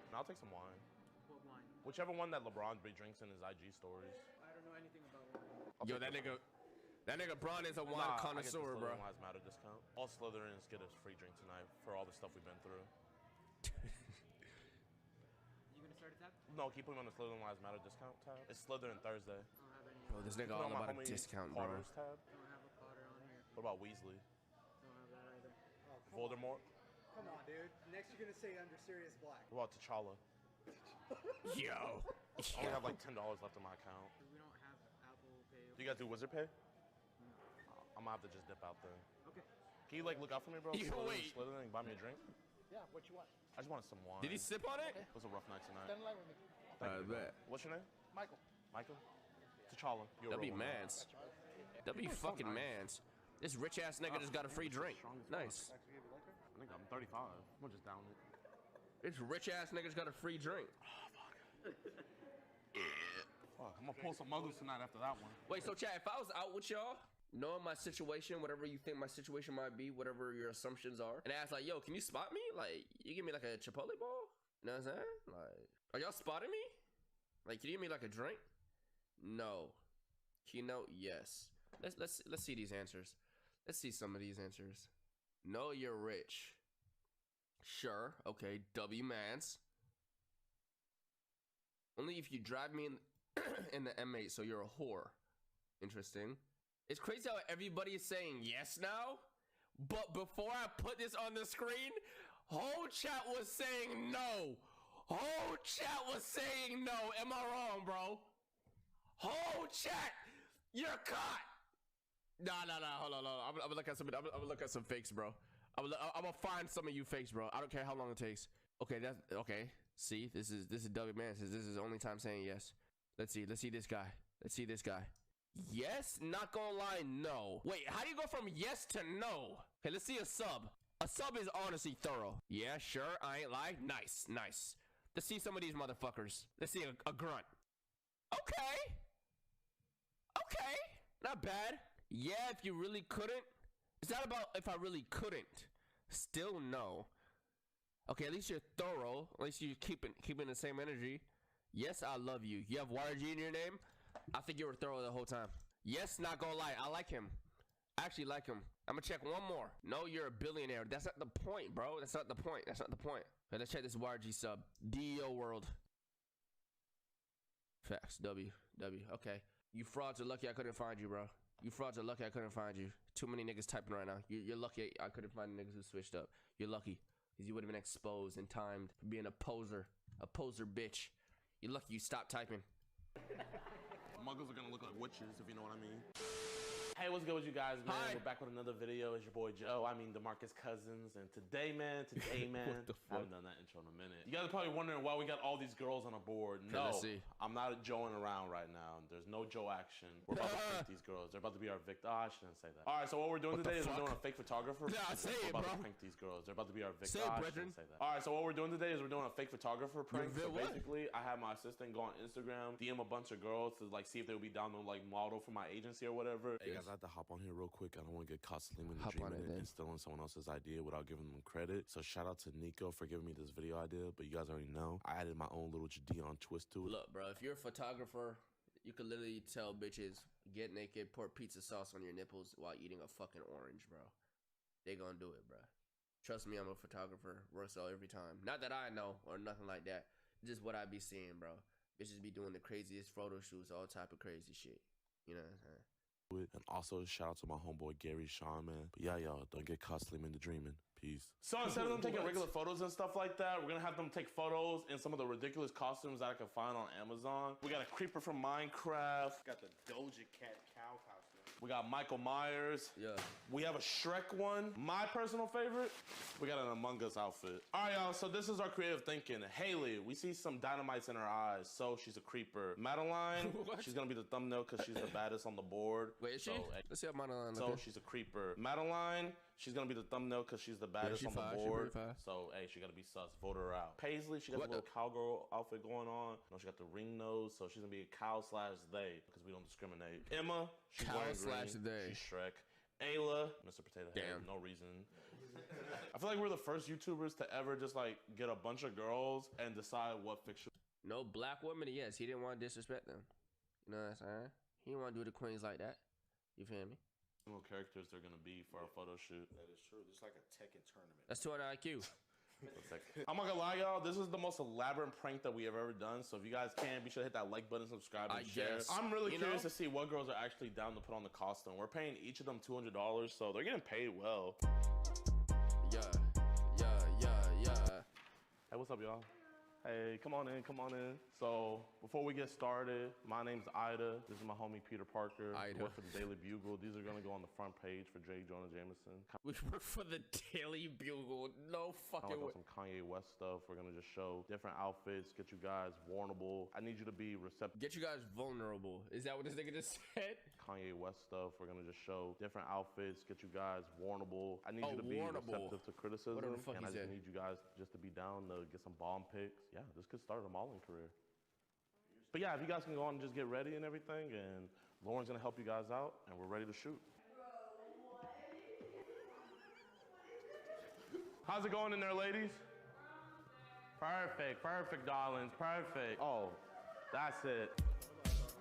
And I'll take some wine. What wine? Whichever one that LeBron drinks in his IG stories. I don't know anything about wine. Yo, that nigga Braun is a wine connoisseur, bro. Slytherin Lives Matter discount. All Slytherins get a free drink tonight for all the stuff we've been through. You gonna start a tab? No, keep putting on the Slytherin Lives Matter discount tab. It's Slytherin Thursday. I don't have any. Bro, this nigga all about a discount, bro. Potter's tab. I don't have a Potter on here. What about Weasley? Don't have that either. Oh, Voldemort? Come on, dude. Next you're gonna say under Sirius Black. What about T'Challa? Yo. I only have like $10 left in my account. We don't have Apple Pay. Do you guys do Wizard Pay? I'm gonna have to just dip out there. Okay. Can you like look out for me, bro? Yo, wait. Slytherin and buy me a drink? Yeah, what you want? I just wanted some wine. Did he sip on it? It was a rough night tonight. Stand in line with me. Thank I you, bro. bet. What's your name? Michael. Michael? T'Challa. You're a That'd be real one. mans. That'd be fucking mans. This rich ass nigga just got a free drink. Nice. I think I'm 35. I'm gonna just down it. This rich ass nigga just got a free drink. Fuck, I'm gonna pull some muggles tonight after that one. Wait, so Chad, if I was out with y'all, knowing my situation, whatever you think my situation might be, whatever your assumptions are, and I ask like, yo, can you spot me? Like, you give me like a Chipotle ball? You know what I'm saying? Like, are y'all spotting me? Like, can you give me like a drink? No. Keynote, yes. Let's see these answers. Let's see some of these answers. No, you're rich. Sure. Okay. W mans. Only if you drive me in the M8, so you're a whore. Interesting. It's crazy how everybody is saying yes now, but before I put this on the screen, whole chat was saying no. Whole chat was saying no. Am I wrong, bro? Whole chat, you're caught. Nah. Hold on. I'm gonna look at some. I'm gonna look at some fakes, bro. I'm gonna find some of you fakes, bro. I don't care how long it takes. Okay, that's okay. See, this is W Man says this is the only time saying yes. Let's see this guy. Yes, not gonna lie, no. Wait, how do you go from yes to no? Okay, let's see a sub. A sub is honestly thorough. Yeah, sure, I ain't lie. Nice. Let's see some of these motherfuckers. Let's see a grunt. Okay, not bad. Yeah, if you really couldn't. It's not about if I really couldn't. Still no. Okay, at least you're thorough. At least you're keeping the same energy. Yes, I love you. You have YRG in your name? I think you were thorough the whole time. Yes, not gonna lie. I like him. I actually like him. I'm gonna check one more. No, you're a billionaire. That's not the point, bro. That's not the point. Okay, let's check this YRG sub. DEO World. Facts. W. Okay. You frauds are lucky I couldn't find you, bro. Too many niggas typing right now. You're lucky I couldn't find niggas who switched up. You're lucky. Because you would have been exposed and timed for being a poser bitch. You're lucky you stopped typing. Muggles are gonna look like witches, if you know what I mean. Hey, what's good with you guys, man? Hi. We're back with another video. It's your boy Joe. DeMarcus Cousins. And today, man, What the fuck? I haven't done that intro in a minute. You guys are probably wondering why we got all these girls on a board. Okay, No, let's see. I'm not Joeing around right now. There's no Joe action. We're about to prank these girls. They're about to be our victim. I shouldn't say that. All right, so what we're doing today is we're doing a fake photographer. Nah, say We're it, about bro. to prank these girls. They're about to be our victim. Say it, I brethren. shouldn't say that. All right, so what we're doing today is we're doing a fake photographer prank. So what? basically, I have my assistant go on Instagram, DM a bunch of girls to like see if they would be down to like model for my agency or whatever. Hey guys, I have to hop on here real quick. I don't want to get caught sleeping in the dream and stealing someone else's idea without giving them credit. So shout out to Nico for giving me this video idea. But you guys already know I added my own little Gideon twist to it. Look, bro, if you're a photographer, you could literally tell bitches, get naked, pour pizza sauce on your nipples while eating a fucking orange, bro. They gonna do it, bro. Trust me, I'm a photographer. Works out every time. Not that I know or nothing like that. Just what I be seeing, bro. Bitches be doing the craziest photo shoots, all type of crazy shit. You know what I'm saying? And also shout out to my homeboy Gary Sean, man. But yeah, y'all, don't get caught sleeping and dreaming. Peace. So instead of them taking regular photos and stuff like that, we're gonna have them take photos in some of the ridiculous costumes that I can find on Amazon. We got a creeper from Minecraft. Got the Doja Cat cow costume. We got Michael Myers. Yeah. We have a Shrek one. My personal favorite, we got an Among Us outfit. All right, y'all, so this is our creative thinking. Haley, we see some dynamites in her eyes, so she's a creeper. Madeline, she's gonna be the thumbnail because she's the baddest on the board. Wait, is she? Let's see how Madeline So looking. she's a creeper. Madeline, she's gonna be the thumbnail because she's the baddest on the board. So hey, she gotta be sus. Vote her out. Paisley, she got the little cowgirl outfit going on. No, she got the ring nose, so she's gonna be a cow / they because we don't discriminate. Emma, she's Cow wearing / green. they. She's Shrek. Ayla, Mr. Potato Head, Damn. no reason. I feel like we're the first YouTubers to ever just like get a bunch of girls and decide what fiction. No black women, yes. He didn't want to disrespect them. You know what I'm saying? He didn't want to do the queens like that. You feel me? Little characters they're gonna be for our photo shoot. That is true. It's like a Tekken tournament. That's 200 IQ. I'm not gonna lie, y'all. This is the most elaborate prank that we have ever done. So if you guys can, be sure to hit that like button, subscribe, and share. guess. I'm really You curious know? to see what girls are actually down to put on the costume. We're paying each of them $200, so they're getting paid well. Yeah. Hey, what's up, y'all? Hey, come on in, come on in. So, before we get started, my name's Ida. This is my homie Peter Parker. Ida. We work for the Daily Bugle. These are gonna go on the front page for J. Jonah Jameson. We work for the Daily Bugle. No fucking I way. got some Kanye West stuff. We're gonna just show different outfits, get you guys vulnerable. I need you to be receptive. Get you guys vulnerable. Is that what this nigga just said? Kanye West stuff. We're gonna just show different outfits, get you guys vulnerable. I need Oh, you to be vulnerable. receptive to criticism, Whatever the fuck and he I just said. need you guys just to be down to get some bomb pics. Yeah, this could start a modeling career. But yeah, if you guys can go on and just get ready and everything, and Lauren's gonna help you guys out, and we're ready to shoot. How's it going in there, ladies? Perfect, perfect, darlings, perfect. Oh, that's it.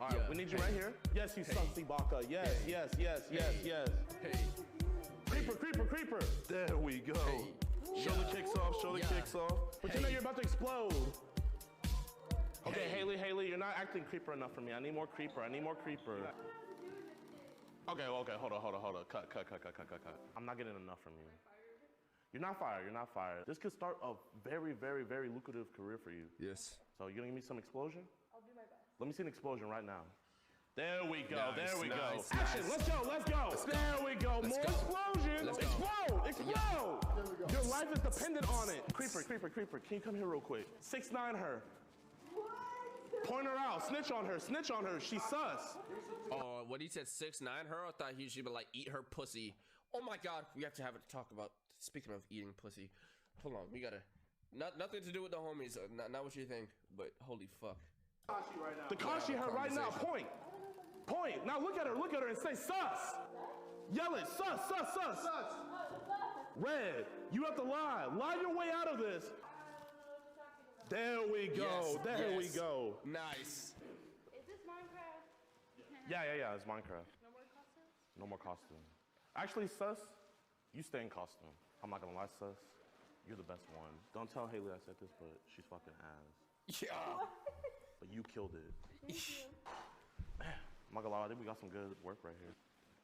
All right, Yeah, we need you hey. right here. Yes, you sussy baka. Yes, Hey. yes, yes, yes, Hey. yes. Hey. Creeper, creeper, creeper. There we go. Hey. Shoulder Yeah. kicks off, shoulder Yeah. kicks off. Pretend that Hey. you're about to explode. Okay, Hey. Haley, you're not acting creeper enough for me. I need more creeper, I need more creeper. Okay, hold on. Cut. I'm not getting enough from you. You're not fired. This could start a very, very, very lucrative career for you. Yes. So you gonna give me some explosion? I'll do my best. Let me see an explosion right now. There we go. Nice, There we go. nice, Action. nice. Let's go. Let's go. There we go. Let's More go. explosions. Let's go. Explode. Explode. Your life is dependent on it. Creeper. Creeper. Creeper. Can you come here real quick? 6'9" her. Point her out. Snitch on her. Snitch on her. She's sus. Oh, when he said 6'9" her, I thought he should be like, eat her pussy. Oh my god, we have to have a talk about, speaking of eating pussy. Hold on, we gotta, nothing to do with the homies, not what you think, but holy fuck. Tekashi her right now. Point. Point. Now look at her and say sus. Yell it. Sus, sus, sus. Red, you have to lie. Lie your way out of this. There we go. Yes, there we yes. go. Nice. Is this Minecraft? Yeah, it's Minecraft. No more costumes? No more costume. Actually, sus, you stay in costume. I'm not gonna lie, sus. You're the best one. Don't tell Haley I said this, but she's fucking ass. Yeah. But you killed it. Thank you. Man, I'm not gonna lie, I think we got some good work right here.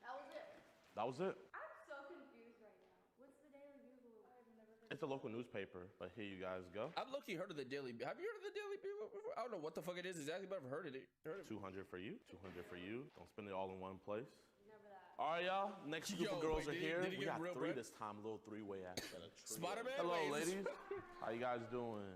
That was it. That was it. I'm so confused right now. What's the Daily Bugle? I've never heard It's a local newspaper, but here you guys go. I've low-key heard of the Daily, have you heard of the Daily Bugle before? I don't know what the fuck it is exactly, but I've heard of it. 200 for you, 200 for you. Don't spend it all in one place. Never that. All right, y'all. Next group of girls are here. Did he We get got real 3 bread? this time. A little 3-way action. Spider-Man? Hello, Wait, is ladies. How you guys doing?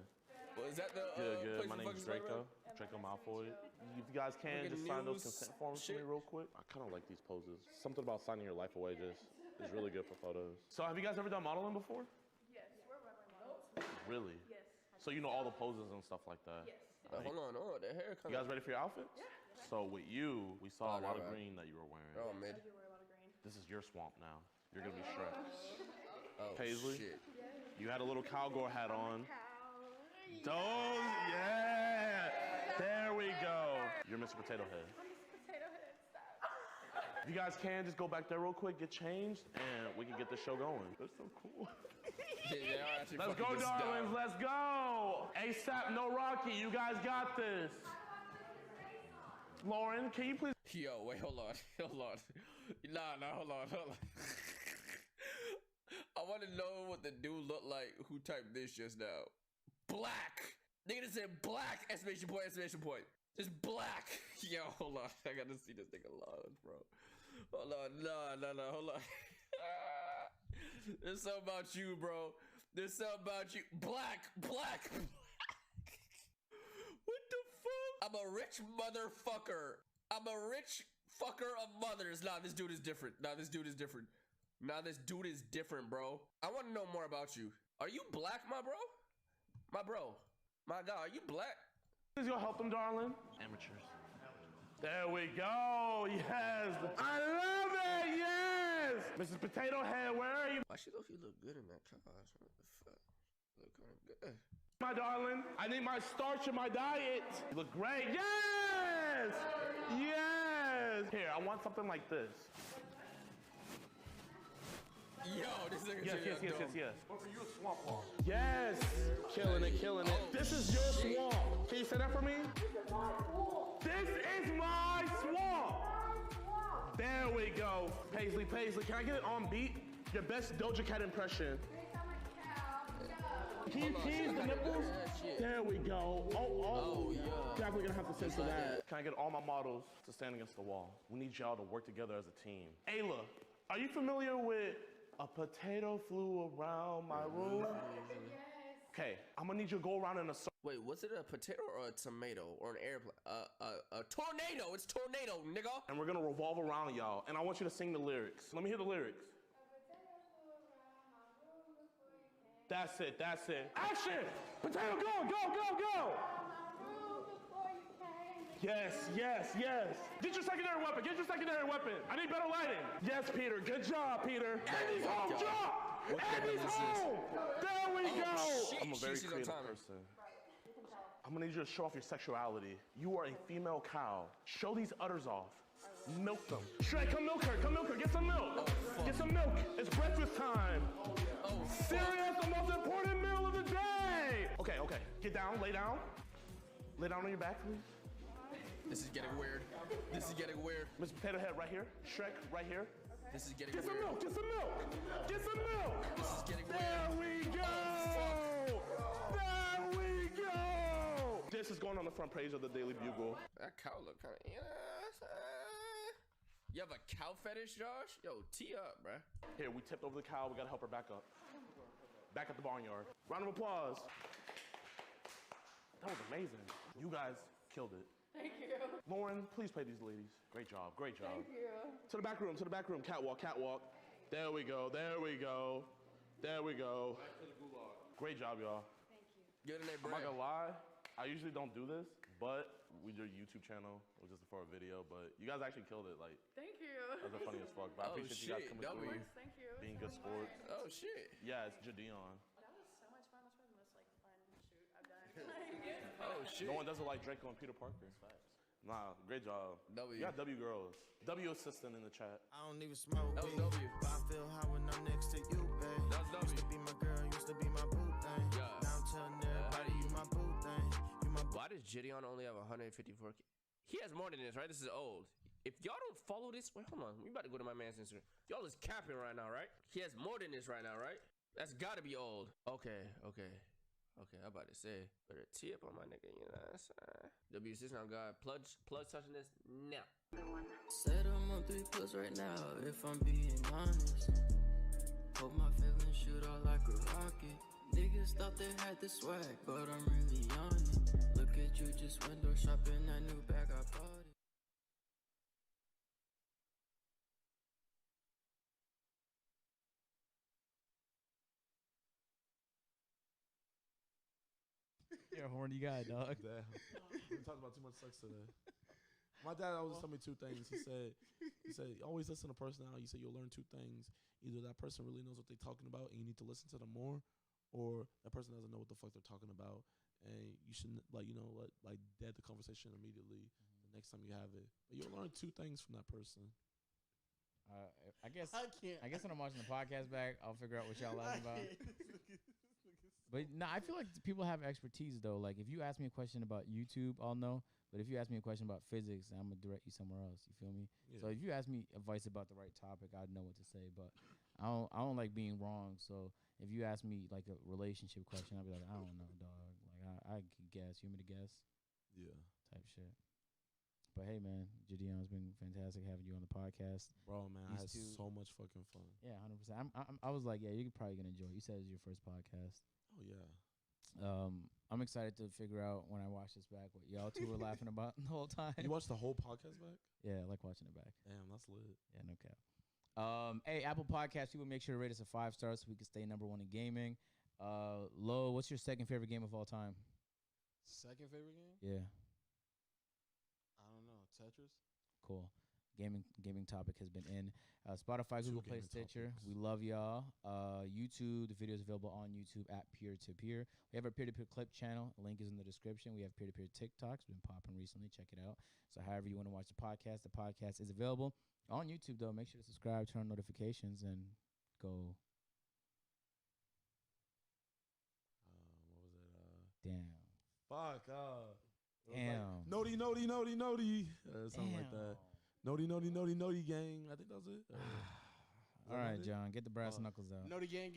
Well, is that the Good. place My for name's fucking Draco. Draco Malfoy. If you guys can, Fucking just sign those news consent forms for me real quick. I kind of like these poses. Something about signing your life away just is really good for photos. So have you guys ever done modeling before? Yes, we're running models. Really? Yes. So you know all the poses and stuff like that? Yes. Right. Hold on, the hair You guys ready for your outfits? Yeah. So with you, we saw a lot of right. green that you were wearing. Oh, mid. I do wear a lot of green. This is your swamp now. You're gonna be Shrek. Oh, Paisley, shit. you had a little cowgirl hat on. Those, yeah! There we go. You're Mr. Potato Head. Potato Head style. If you guys can, just go back there real quick, get changed, and we can get the show going. That's so cool. Let's go, darlings. Let's go. ASAP, no Rocky. You guys got this. Lauren, can you please? Yo, wait, hold on. Nah, hold on. I want to know what the dude looked like who typed this just now. Black. Nigga just said black, exclamation point. Just black. Yo, hold on. I gotta see this nigga live, bro. Hold on. No, hold on. There's something about you, bro. There's something about you. Black. What the fuck? I'm a rich motherfucker. I'm a rich fucker of mothers. Nah, this dude is different. Nah, this dude is different, bro. I want to know more about you. Are you black, my bro? My God, are you black? Please go help them, darling. Amateurs. There we go. Yes. I love it. Yes. Mrs. Potato Head, where are you? Why she look good in that car? What the fuck? Look kind of good. My darling, I need my starch in my diet. You look great. Yes. Yes. Here, I want something like this. Yo, this nigga Yes. What for you, a swamp walk? Yes. Killing it. This is your swamp. Can you say that for me? This is my swamp. There we go. Paisley, can I get it on beat? Your best Doja Cat impression. Can you tease the nipples? There we go. Oh, yeah. Definitely gonna have to censor that. Can I get all my models to stand against the wall? We need y'all to work together as a team. Ayla, are you familiar with a potato flew around my room? Okay, I'm gonna need you to go around in a circle. Wait, was it a potato or a tomato or an airplane? A tornado. It's tornado, nigga. And we're gonna revolve around y'all, and I want you to sing the lyrics. Let me hear the lyrics. That's it. Action! Potato, go! Yes. Get your secondary weapon. I need better lighting. Yes, Peter. Good job, Peter. Andy's home. Drop. Andy's home. There we go. I'm a very creative person. I'm gonna need you to show off your sexuality. You are a female cow. Show these udders off. Milk them. Shrek, come milk her. Get some milk. It's breakfast time. Cereal is the most important meal of the day. Okay. Get down, lay down. Lay down on your back, please. This is getting weird. Mr. Potato Head right here. Shrek right here. This is getting Get weird. Get some milk. This is getting There weird. we go. There we go. This is going on the front page of the Daily Bugle. That cow look kind of. You have a cow fetish, Josh? Yo, tee up, bruh. Here, we tipped over the cow. We gotta help her back up. Back at the barnyard. Round of applause. That was amazing. You guys killed it. Thank you. Lauren, please play these ladies. Great job, great job. Thank you. To the back room, to the back room. Catwalk, catwalk. There we go, there we go. There we go. Back to the gulag. Great job, y'all. Thank you. Get in there, I'm not gonna lie, I usually don't do this, but we did a YouTube channel. It was just for a video, but you guys actually killed it. Like, Thank you. that was funny as fuck. But I appreciate you guys coming through, Thank you. being good sports. Oh, shit. Yeah, it's Jadeon. That was so much fun. That's probably the most fun shoot I've done. Oh, shit. No one does it like Draco and Peter Parker. Nah, great job. W. You got W girls. W assistant in the chat. I don't even smoke That was weed, W. but I feel high when I'm next to you, babe. That was Used to be my girl, used to be my boo thing. Yeah. Now I'm telling everybody you my boo thing. You my Why does Gideon only have 154K? He has more than this, right? This is old. If y'all don't follow this, wait, hold on. We about to go to my man's Instagram. Y'all is capping right now, right? He has more than this right now, right? That's gotta be old. Okay. I'm about to say, better tee up on my nigga, you know what I'm saying? W system on God. Plug touching this now. Said I'm on 3 pills right now, if I'm being honest. Hope my feelings shoot out like a rocket. Niggas thought they had the swag, but I'm really on it. Look at you just window shopping, that new bag I bought it. You're a horny guy, dog. Damn. We talked about too much sex today. My dad always told me 2 things. He said, always listen to personality. He said you'll learn 2 things. Either that person really knows what they're talking about and you need to listen to them more, or that person doesn't know what the fuck they're talking about and you shouldn't dead the conversation immediately the next time you have it. But you'll learn 2 things from that person. I guess I can't. I guess when I'm watching the podcast back, I'll figure out what y'all laughing about. But no, I feel like people have expertise though. Like if you ask me a question about YouTube, I'll know. But if you ask me a question about physics, I'm gonna direct you somewhere else. You feel me? Yeah. So if you ask me advice about the right topic, I'd know what to say. But I don't like being wrong. So if you ask me like a relationship question, I'll be like, I don't know, dog. Like I could guess. You want me to guess? Yeah. Type shit. But hey, man, Jadeon, it's been fantastic having you on the podcast. Bro, man, I had These 2 so much fucking fun. Yeah, 100%. I was like, yeah, you're probably gonna enjoy it. You said it was your first podcast. Oh yeah. I'm excited to figure out when I watch this back what y'all 2 were laughing about the whole time. You watched the whole podcast back? Yeah, I like watching it back. Damn, that's lit. Yeah, no cap. Hey, Apple Podcast, people make sure to rate us a 5 stars so we can stay #1 in gaming. Lo, what's your second favorite game of all time? Second favorite game? Yeah. I don't know. Tetris? Cool. Gaming topic has been in Spotify, 2 Google Play, gaming Stitcher. topics. We love y'all. YouTube, the video is available on YouTube at Peer to Peer. We have our peer-to-peer clip channel. Link is in the description. We have peer-to-peer TikToks. Been popping recently. Check it out. So however you want to watch the podcast is available on YouTube though. Make sure to subscribe, turn on notifications, and go. What was it? Damn. Fuck. Damn. Noti. Something like that. Noti gang. I think that was it. All right, John, get the brass knuckles out. No, the gang.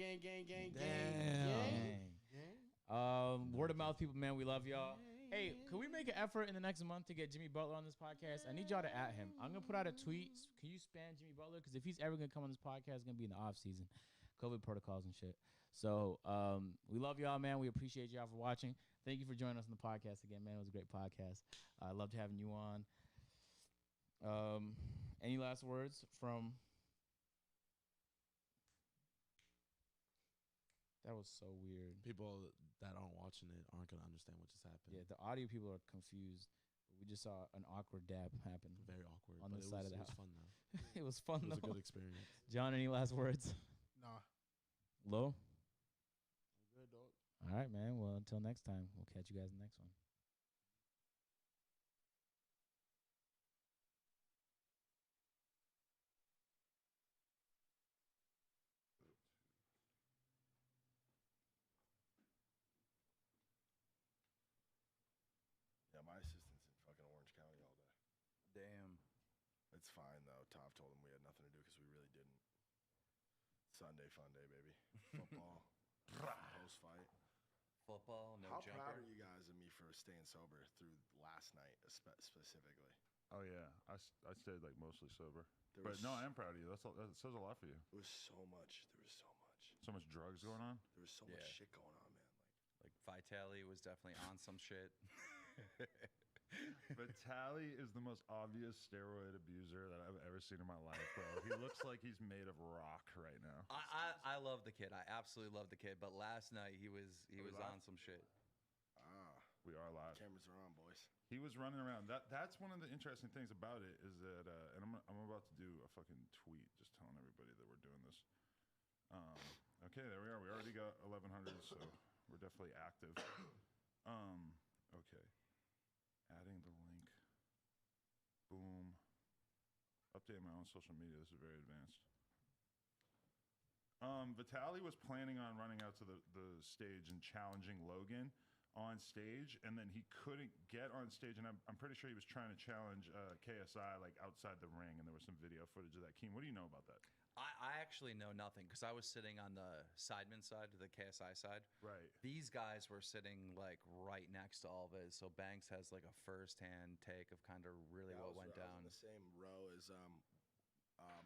Word of mouth, people, man, we love y'all. Hey, could we make an effort in the next month to get Jimmy Butler on this podcast? I need y'all to at him. I'm gonna put out a tweet. Can you spam Jimmy Butler? Because if he's ever gonna come on this podcast, it's gonna be in the off season, COVID protocols and shit. So we love y'all, man. We appreciate y'all for watching. Thank you for joining us on the podcast again, man. It was a great podcast. I loved having you on. Any last words from? That was so weird. People that aren't watching it aren't gonna understand what just happened. Yeah, the audio people are confused. We just saw an awkward dab happen. Very awkward. On but this it side was, of the it was house. fun though. It was fun. It was a though. good experience. John, any last words? Nah. Low? Good, dog. All right, man. Well, until next time, we'll catch you guys in the next one. Yeah, my assistant's in fucking Orange County all day. Damn. It's fine though. Toph told him we had nothing to do because we really didn't. Sunday fun day, baby. Football. Post fight. Football, no How jumper. proud are you guys of me for staying sober through last night specifically? Oh yeah, I stayed like mostly sober. There But was- no, I am proud of you. That says a lot for you. It was so much. There was so much. So much drugs going on. There was so much shit going on, man. Like Vitaly was definitely on some shit. Vitaly is the most obvious steroid abuser that I've ever seen in my life, bro. He looks like he's made of rock right now. I love the kid. I absolutely love the kid. But last night he was live? on some shit. We are live. Cameras are on, boys. He was running around. That's one of the interesting things about it is that, and I'm about to do a fucking tweet just telling everybody that we're doing this. Okay, there we are. We already got 1,100, so we're definitely active. Okay. Adding the link. Boom. Update my own social media. This is very advanced. Vitaly was planning on running out to the stage and challenging Logan on stage, and then he couldn't get on stage, and I'm pretty sure he was trying to challenge KSI like outside the ring, and there was some video footage of that. Keem, what do you know about that? I actually know nothing because I was sitting on the Sidemen side, the KSI side. Right. These guys were sitting like right next to all of it, so Banks has like a first-hand take of kind of really what went I down. was in the same row as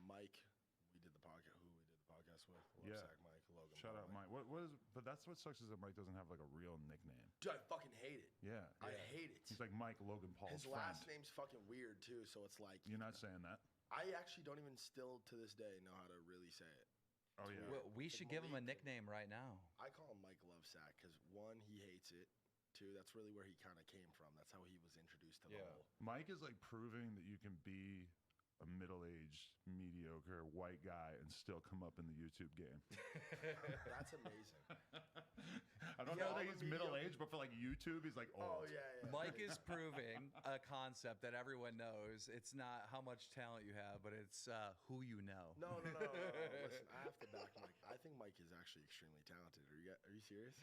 Mike. We did the podcast. Who we did the podcast with? Yeah. Sack Mike, Logan. Shout out Mike. What is? But that's what sucks is that Mike doesn't have like a real nickname. Dude, I fucking hate it. Yeah. I hate it. He's like Mike Logan Paul's His friend. last name's fucking weird too, so it's like You're not saying that. I actually don't even still to this day know how to really say it. Oh yeah. Well, we should give him a nickname right now. I call him Mike Lovesack because one, he hates it. Two, that's really where he kind of came from. That's how he was introduced to the whole. Mike is like proving that you can be a middle-aged, mediocre white guy and still come up in the YouTube game. That's amazing. I don't know that he's middle-aged, but for like YouTube, he's like old. Oh yeah. Mike is proving a concept that everyone knows. It's not how much talent you have, but it's who you know. No. Listen, I have to back Mike. I think Mike is actually extremely talented. Are you serious?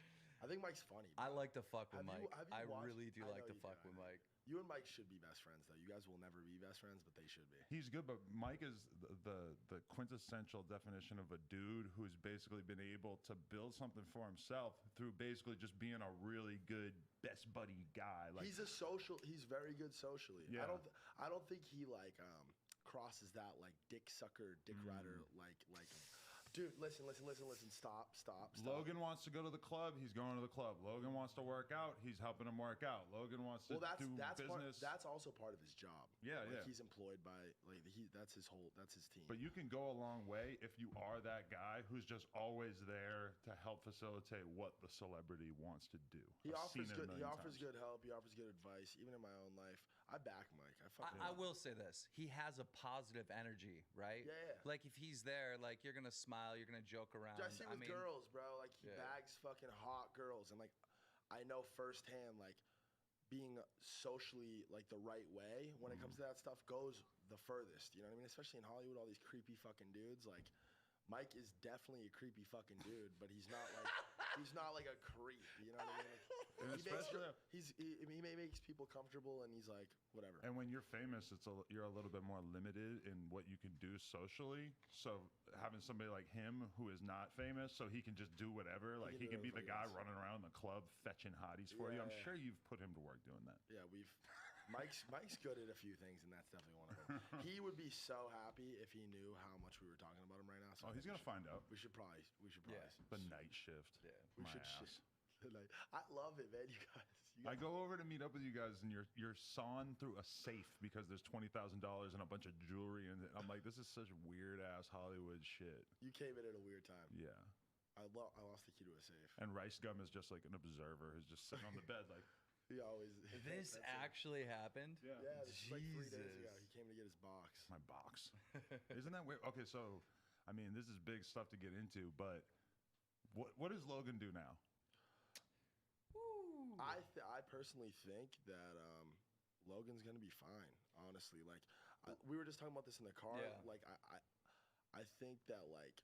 I think Mike's funny. I like to fuck with Mike. Have you I watched- really do I like know to you fuck do, with I know. Mike. You and Mike should be best friends, though. You guys will never be best friends, but they should be. He's good, but Mike is the quintessential definition of a dude who's basically been able to build something for himself through basically just being a really good best buddy guy. Like He's very good socially. Yeah. I don't think he like crosses that like dick sucker, dick rider like. Dude, listen. Stop. Logan wants to go to the club, he's going to the club. Logan wants to work out, he's helping him work out. Logan wants to do business. That's also part of his job. Yeah, like, yeah. He's employed by that's his team. But you can go a long way if you are that guy who's just always there to help facilitate what the celebrity wants to do. He I've offers seen it a good. He million offers times. good help. He offers good advice. Even in my own life, I back Mike. I will say this: he has a positive energy, right? Yeah. Like if he's there, like you're gonna smile, you're gonna joke around. I see with girls, bro. Like he bags fucking hot girls, and like I know firsthand, like being socially like the right way when it comes to that stuff goes the furthest. You know what I mean? Especially in Hollywood, all these creepy fucking dudes. Like Mike is definitely a creepy fucking dude, but he's not like a creep. You know what I mean? Like, he makes people comfortable, and he's like whatever. And when you're famous, you're a little bit more limited in what you can do socially. So having somebody like him who is not famous, so he can just do whatever. Like he can be the guy running around the club fetching hotties for you. I'm sure you've put him to work doing that. Yeah, Mike's good at a few things, and that's definitely one of them. He would be so happy if he knew how much we were talking about him right now. So Oh, he's gonna find out. We should probably. The night shift. Yeah, My we should. ass. I love it, man. You guys. I go over to meet up with you guys, and you're sawing through a safe because there's $20,000 and a bunch of jewelry in it. I'm like, this is such weird ass Hollywood shit. You came in at a weird time. Yeah. I lost the key to a safe. And Rice Gum is just like an observer who's just sitting on the bed like. He always. This actually happened. Yeah, this is like 3 days ago. He came to get his box. My box. Isn't that weird? Okay, so I mean, this is big stuff to get into, but what does Logan do now? I personally think that Logan's gonna be fine. Honestly, like we were just talking about this in the car. Yeah. Like I think that like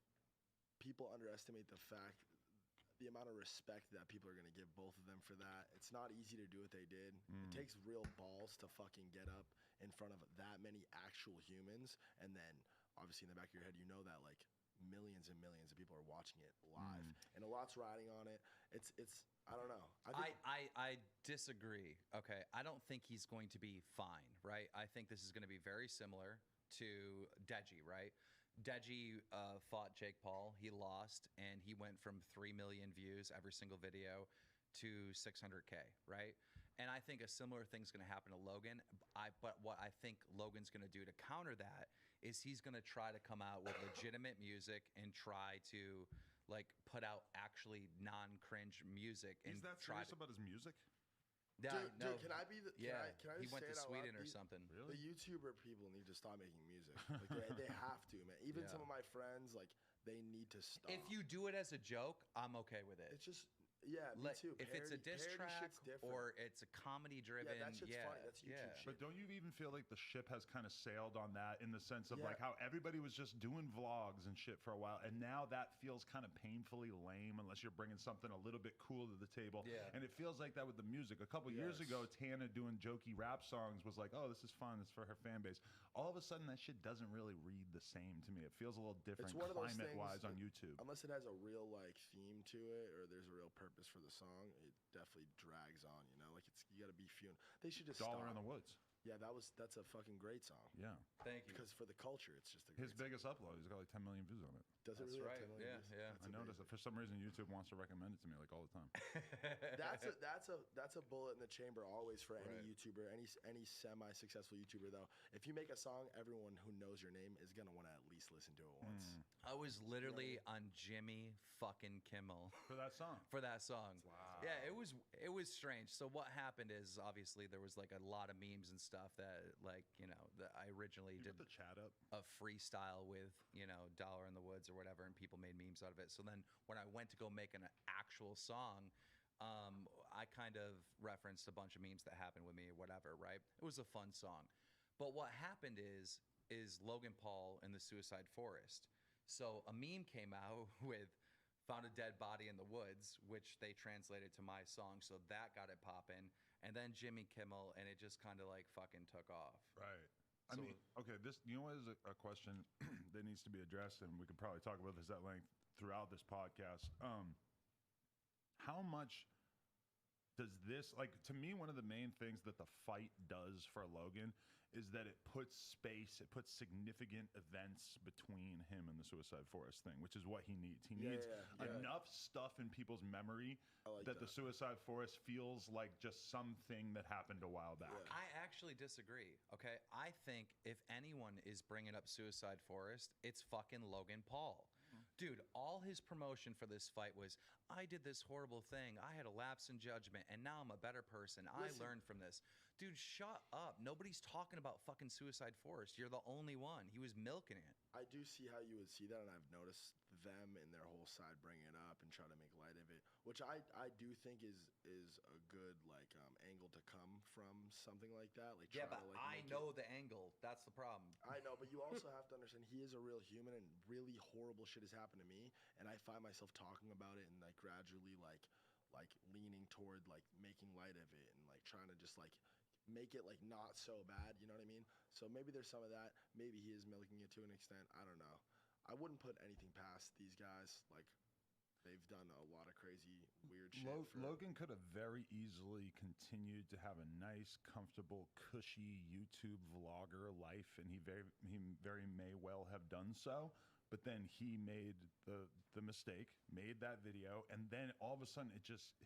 people underestimate the amount of respect that people are gonna give both of them for that. It's not easy to do what they did. It takes real balls to fucking get up in front of that many actual humans, and then obviously in the back of your head you know that like millions and millions of people are watching it live, and a lot's riding on it. it's I don't know. I disagree. Okay, I don't think he's going to be fine, right? I think this is going to be very similar to Deji, right? Deji fought Jake Paul. He lost, and he went from 3 million views every single video to 600K, right? And I think a similar thing's going to happen to Logan. But what I think Logan's going to do to counter that is he's going to try to come out with legitimate music and try to like put out actually non-cringe music. He's that serious about his music? Yeah, Dude, can I be the? Can I he just went say to it out Sweden loud? or something. The YouTuber people need to stop making music. Like they have to, man. Even some of my friends, like they need to stop. If you do it as a joke, I'm okay with it. It's just me too. If it's a diss track or it's a comedy driven, that shit's funny. That's YouTube shit. But don't you even feel like the ship has kind of sailed on that in the sense of like how everybody was just doing vlogs and shit for a while, and now that feels kind of painfully lame unless you're bringing something a little bit cool to the table. Yeah. And it feels like that with the music. A couple years ago, Tana doing jokey rap songs was like, oh, this is fun. It's for her fan base. All of a sudden, that shit doesn't really read the same to me. It feels a little different climate-wise on YouTube. Unless it has a real like theme to it or there's a real purpose for the song, it definitely drags on. You know, like you got to be few. They should just Dollar stop. in the Woods. Yeah, that's a fucking great song. Yeah. Thank you. Because for the culture, it's just his biggest upload. He's got like 10 million views on it. Does it really have 10 million views? Yeah. I noticed that for some reason YouTube wants to recommend it to me like all the time. That's a bullet in the chamber always for any YouTuber, any semi-successful YouTuber though. If you make a song, everyone who knows your name is gonna want to at least listen to it once. I was literally on Jimmy fucking Kimmel for that song. Wow. Yeah, it was strange. So what happened is obviously there was like a lot of memes and stuff that like that I originally did the chat up a freestyle with Dollar in the Woods or whatever, and people made memes out of it. So then when I went to go make an actual song, I kind of referenced a bunch of memes that happened with me or whatever, right? It was a fun song. But what happened is Logan Paul in the Suicide Forest. So a meme came out with found a dead body in the woods, which they translated to my song. So that got it popping. And then Jimmy Kimmel, and it just kind of like fucking took off. Right. I mean, okay, you know what is a question that needs to be addressed, and we could probably talk about this at length throughout this podcast. How much does this, like, to me, one of the main things that the fight does for Logan is that it puts space, it puts significant events between him and the Suicide Forest thing, which is what he needs. He needs enough stuff in people's memory that the Suicide Forest feels like just something that happened a while back. I actually disagree, okay? I think if anyone is bringing up Suicide Forest, it's fucking Logan Paul. Dude, all his promotion for this fight was, I did this horrible thing. I had a lapse in judgment, and now I'm a better person. I learned from this. Dude, shut up. Nobody's talking about fucking Suicide Forest. You're the only one. He was milking it. I do see how you would see that, and I've noticed them and their whole side bring it up and try to make light of it, which I do think is a good like angle to come from something like that. Like yeah, but I know the angle. That's the problem. I know, but you also have to understand he is a real human, and really horrible shit has happened to me, and I find myself talking about it and like gradually like leaning toward like making light of it and like trying to just like make it like not so bad, you know what I mean? So maybe there's some of that. Maybe he is milking it to an extent. I don't know. I wouldn't put anything past these guys. Like they've done a lot of crazy weird shit. Logan could have very easily continued to have a nice, comfortable, cushy YouTube vlogger life, and he very may well have done so. But then he made the mistake, made that video, and then all of a sudden it just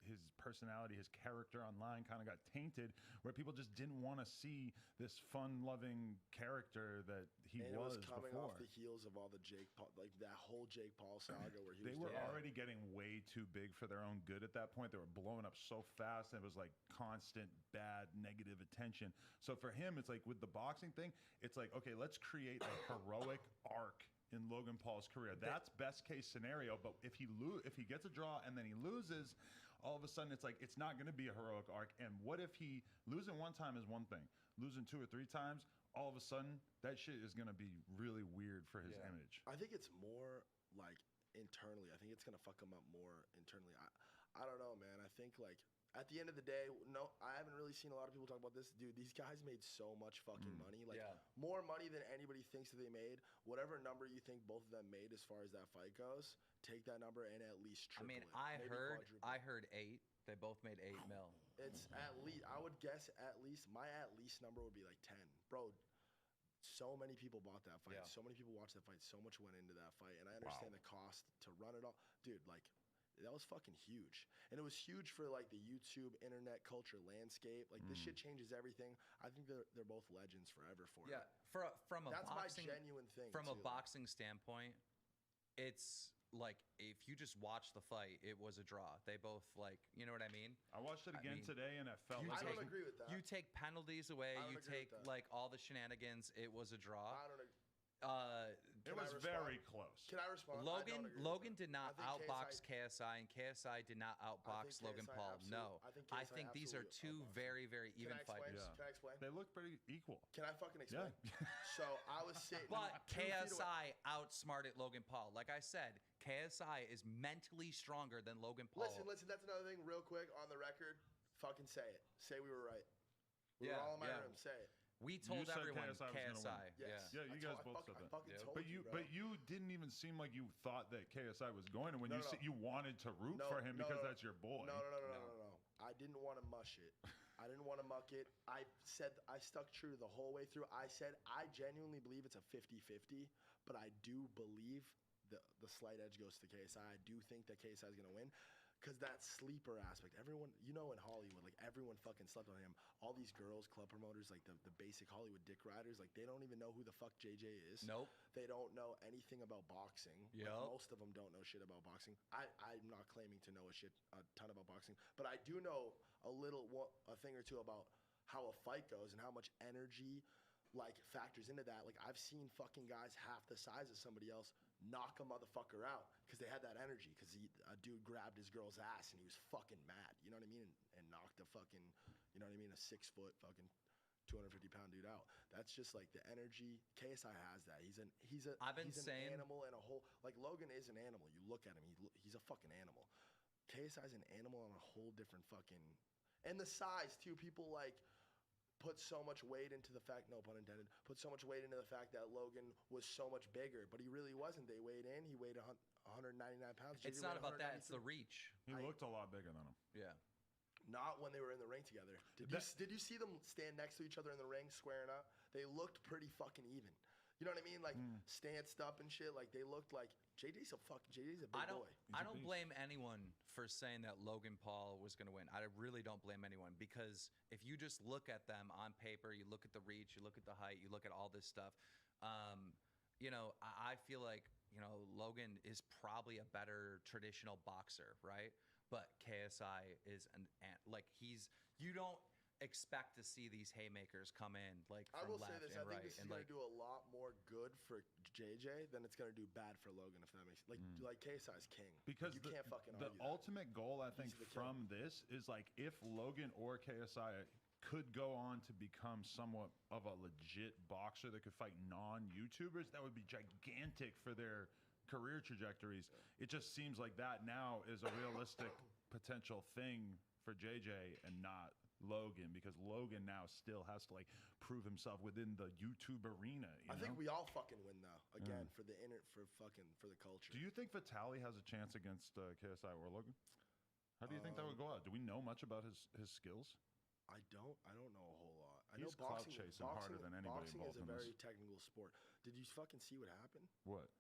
his personality, his character online kind of got tainted, where people just didn't want to see this fun-loving character that he was coming before. Off the heels of all the Jake Paul, like that whole Jake Paul saga where he they were already getting way too big for their own good at that point. They were blowing up so fast, and it was like constant bad negative attention. So for him, it's like with the boxing thing, it's like, okay, let's create a heroic arc in Logan Paul's career. That's best case scenario. But if he gets a draw and then he loses, all of a sudden it's like it's not going to be a heroic arc. And what if he losing one time is one thing, losing 2 or 3 times, all of a sudden that shit is going to be really weird for his image. I think it's more like internally. I think it's going to fuck him up more internally. I don't know, man. I think like at the end of the day, no, I haven't really seen a lot of people talk about this. Dude, these guys made so much fucking money. Like, more money than anybody thinks that they made. Whatever number you think both of them made as far as that fight goes, take that number and at least triple it. I maybe heard quadruple it. 8. They both made 8 mil. It's at least, I would guess at least, my at least number would be like 10. Bro, so many people bought that fight. Yeah. So many people watched that fight. So much went into that fight. And I understand the cost to run it all. Dude, like, that was fucking huge. And it was huge for like the YouTube internet culture landscape. Like this shit changes everything. I think they're both legends forever for it. Yeah, from a That's boxing, my genuine thing. From a too. boxing standpoint, it's like if you just watch the fight, it was a draw. They both like, you know what I mean? I watched it again today, and it felt I like don't agree with that. You take penalties away, you take like all the shenanigans. It was a draw. I don't agree. It was very close. Can I respond? Logan did not outbox KSI, and KSI did not outbox Logan Paul. No, I think these are two very, very even fighters. Can I explain? They look pretty equal. Can I fucking explain? Yeah. So I was sitting. But 2 feet away. KSI outsmarted Logan Paul. Like I said, KSI is mentally stronger than Logan Paul. Listen. That's another thing. Real quick on the record. Fucking say it. Say we were right. We were all in my room. Say it. We told everyone KSI. Yes. Yeah, you guys both said that. Told But bro. you didn't even seem like you thought that KSI was going to win. No, You wanted to root for him because that's your boy. No. I didn't want to mush it. I didn't want to muck it. I stuck true the whole way through. I said I genuinely believe it's a 50-50, but I do believe the slight edge goes to KSI. I do think that KSI is going to win. Because that sleeper aspect, everyone, in Hollywood, like everyone fucking slept on him. All these girls, club promoters, like the basic Hollywood dick riders, like they don't even know who the fuck JJ is. Nope. They don't know anything about boxing. Yep. Like, most of them don't know shit about boxing. I'm not claiming to know a ton about boxing, but I do know a thing or two about how a fight goes and how much energy like factors into that. Like I've seen fucking guys half the size of somebody else knock a motherfucker out because they had that energy because a dude grabbed his girl's ass and he was fucking mad, you know what I mean, and knocked a fucking, you know what I mean, a 6 foot fucking 250-pound dude out. That's just like the energy. KSI has that. He's an animal and a whole, like Logan is an animal. You look at him, he's a fucking animal. KSI's an animal on a whole different fucking, and the size too. People like put so much weight into the fact, no pun intended, put so much weight into the fact that Logan was so much bigger, but he really wasn't. They weighed in, he weighed 199 pounds. It's not about that, it's the reach. He looked a lot bigger than him. Yeah. Not when they were in the ring together. Did you see them stand next to each other in the ring, squaring up? They looked pretty fucking even. You know what I mean? Like stanced up and shit. Like they looked like JJ's a big boy. I don't blame anyone for saying that Logan Paul was going to win. I really don't blame anyone because if you just look at them on paper, you look at the reach, you look at the height, you look at all this stuff. I feel like Logan is probably a better traditional boxer, right? But KSI is you don't expect to see these haymakers come in like from I will say left this. and I right. think this is going to do a lot more good for JJ than it's going to do bad for Logan. If that makes like KSI's king. Because you can't fucking the argue that. ultimate goal I think from this is like if Logan or KSI could go on to become somewhat of a legit boxer that could fight non-YouTubers, that would be gigantic for their career trajectories. It just seems like that now is a realistic potential thing for JJ and not Logan, because Logan now still has to like prove himself within the YouTube arena. I think we all fucking win though. Again, for the culture. Do you think Vitaly has a chance against KSI or Logan? How do you think that would go out? Do we know much about his skills? I don't know a whole lot. I He's know boxing chasing harder than anybody boxing involved is a in very this. technical sport. Did you fucking see what happened? What?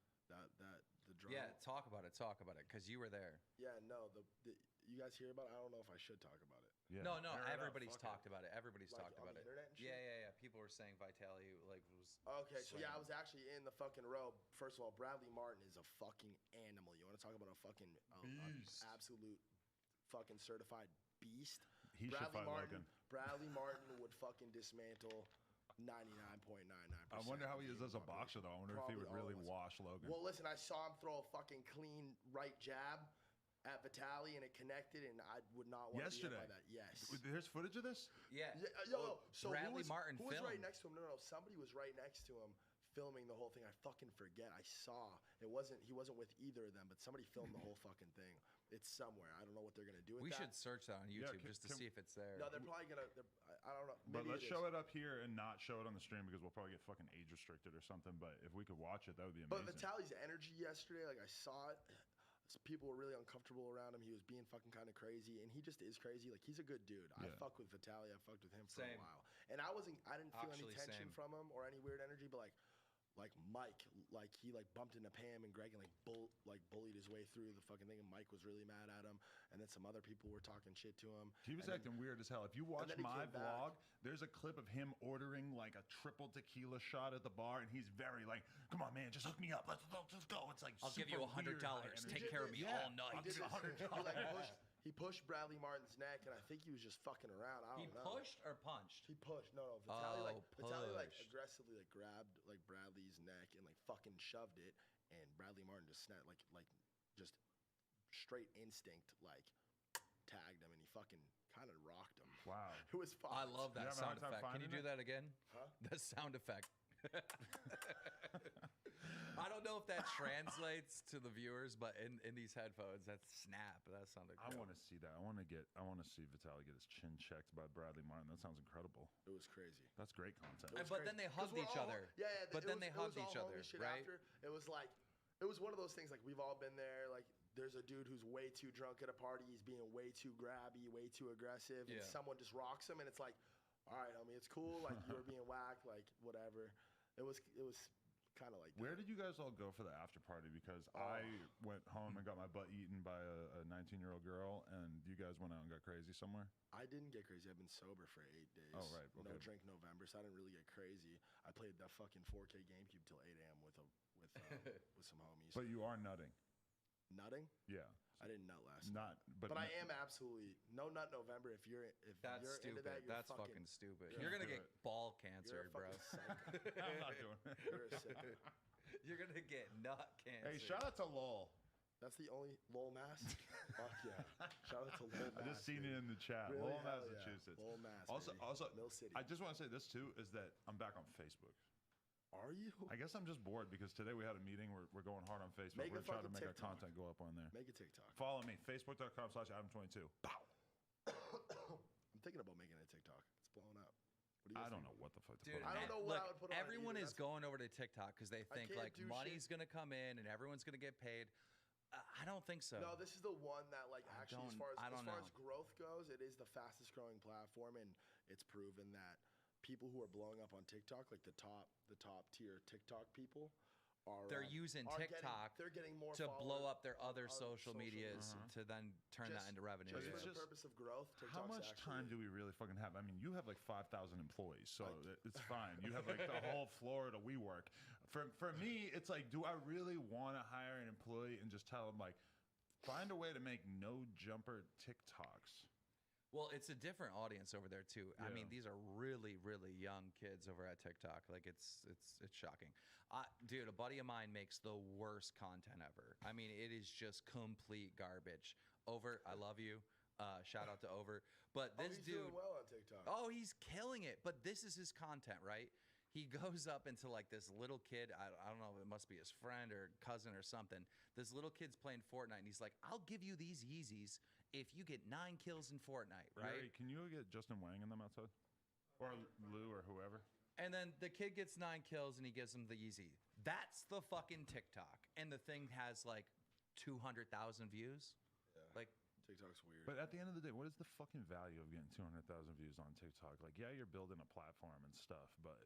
The drama. Yeah, talk about it, because you were there. Yeah, no, you guys hear about it? I don't know if I should talk about it. Yeah. No, everybody's talked about it. Everybody's Like, talked on about the it. internet and shit? Yeah. People were saying Vitaly was. Okay, so yeah, I slaying. was actually in the fucking row. First of all, Bradley Martin is a fucking animal. You want to talk about a fucking beast, absolute fucking certified beast? He should fight Logan. Bradley Martin would fucking dismantle 99.99%. I wonder how he is as a boxer, though. I wonder if he would really wash Logan. Well, listen, I saw him throw a fucking clean right jab at Vitaly, and it connected, and I would not want to be hit by that. Yes. There's footage of this? Yeah. Yo, so Bradley who was Martin right filmed. next to him? No, somebody was right next to him filming the whole thing. I fucking forget. I saw he wasn't with either of them, but somebody filmed the whole fucking thing. It's somewhere. I don't know what they're gonna do with We that. should search that on YouTube just to see if it's there. No, they're probably gonna. I don't know. But Maybe let's show it up here and not show it on the stream because we'll probably get fucking age restricted or something. But if we could watch it, that would be But amazing. Vitaly's energy yesterday, like I saw it. People were really uncomfortable around him. He was being fucking kind of crazy, and he just is crazy. Like he's a good dude. I Yeah. fuck with Vitaly. I fucked with him for Same. a while, and I didn't feel Actually, any tension same. from him or any weird energy. But like Mike, like he bumped into Pam and Greg and bullied his way through the fucking thing, and Mike was really mad at him. And then some other people were talking shit to him. He was and acting weird as hell. If you watch then he my came back. vlog, there's a clip of him ordering like a triple tequila shot at the bar, and he's very like, "Come on, man, just hook me up. Let's go." It's like I'll give you super weird high $100. energy. Take care of me all night. I'll give you $100. He pushed Bradley Martin's neck, and I think he was just fucking around. I He don't know. pushed or punched? He pushed. No, Vitaly pushed. aggressively grabbed like Bradley's neck and like fucking shoved it, and Bradley Martin just snapped like just straight instinct like tagged him, and he fucking kind of rocked him. Wow. It was fun. I love that sound effect. Can you do that again? Huh? The sound effect. I don't know if that translates to the viewers, but in these headphones, that's snap. That sounded I good. want to see that. I want to see Vitaly get his chin checked by Bradley Martin. That sounds incredible. It was crazy. That's great content. It was But then crazy. they hugged 'Cause we're each all- other. Yeah. But then they it was hugged each all other, homie shit right? After. It was like, it was one of those things like we've all been there. Like there's a dude who's way too drunk at a party. He's being way too grabby, way too aggressive, and Yeah. someone just rocks him, and it's like, all right, homie, it's cool. Like you were being whacked, like whatever. It was kind of like. Where did you guys all go for the after party? Because I went home and got my butt eaten by a 19-year-old girl, and you guys went out and got crazy somewhere. I didn't get crazy. I've been sober for 8 days. Oh, right. No Okay. drink November, so I didn't really get crazy. I played that fucking 4K GameCube till 8 a.m. with some homies. But you are nutting. Nutting? Yeah. I didn't nut last night. But I am absolutely no nut November. If you're That's you're stupid. into that, you're That's fucking stupid. You're a- gonna get ball you're cancer, a bro. fucking psycho. I'm not doing it. You're a sicko. You're gonna get nut cancer. Hey, shout out to Lol. That's the only Lowell, Mass. Fuck yeah! Shout out to Lowell, I Mass. just seen it in the chat. Really? Lowell, Hell yeah. Massachusetts. Lowell, Mass. Also, baby. Mill City. I just want to say this too is that I'm back on Facebook. Are you? I guess I'm just bored because today we had a meeting. We're going hard on Facebook. Make a We're trying to fucking make our TikTok. content go up on there. Make a TikTok. Follow me, facebook.com/Adam22. I'm thinking about making a TikTok. It's blowing up. What do you I guys don't think? know what the fuck to Dude, put on I don't there. know what look, I would put on it everyone either. is going over to TikTok because they think can't like do money's shit. gonna come in and everyone's gonna get paid. I don't think so. No, this is the one that like actually as far I as don't far know. as growth goes, it is the fastest growing platform, and it's proven that people who are blowing up on TikTok, like the top tier TikTok people, are They're using TikTok they're getting more to blow followers up their other on social medias to then turn that into revenue. Just yeah. for the purpose of growth, How TikTok's much actually, time do we really fucking have? I mean, you have like 5,000 employees, so it's fine. You have like the whole Florida WeWork. For me, it's like, do I really want to hire an employee and just tell them like, find a way to make no jumper TikToks? Well, it's a different audience over there too. I mean, Yeah. these are really, really young kids over at TikTok. Like it's shocking. Dude, a buddy of mine makes the worst content ever. I mean, it is just complete garbage. Over, I love you. Shout out to Over. But this he's dude, doing well on TikTok. oh, he's killing it. But this is his content, right? He goes up into like this little kid. I don't know. It must be his friend or cousin or something. This little kid's playing Fortnite, and he's like, "I'll give you these Yeezys if you get 9 kills in Fortnite." Right? Larry, can you get Justin Wang in them outside? Or Lou or whoever? And then the kid gets 9 kills and he gives him the Yeezy. That's the fucking TikTok. And the thing has like 200,000 views. Yeah. Like TikTok's weird. But at the end of the day, what is the fucking value of getting 200,000 views on TikTok? Like, yeah, you're building a platform and stuff, but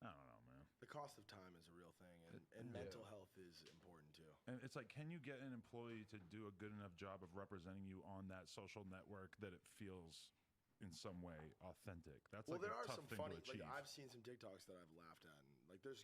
I don't know, man. The cost of time is a real thing, and mental health is important too. And it's like, can you get an employee to do a good enough job of representing you on that social network that it feels in some way authentic? That's Well, like there a are tough some thing funny. to achieve. Like I've seen some TikToks that I've laughed at, and like there is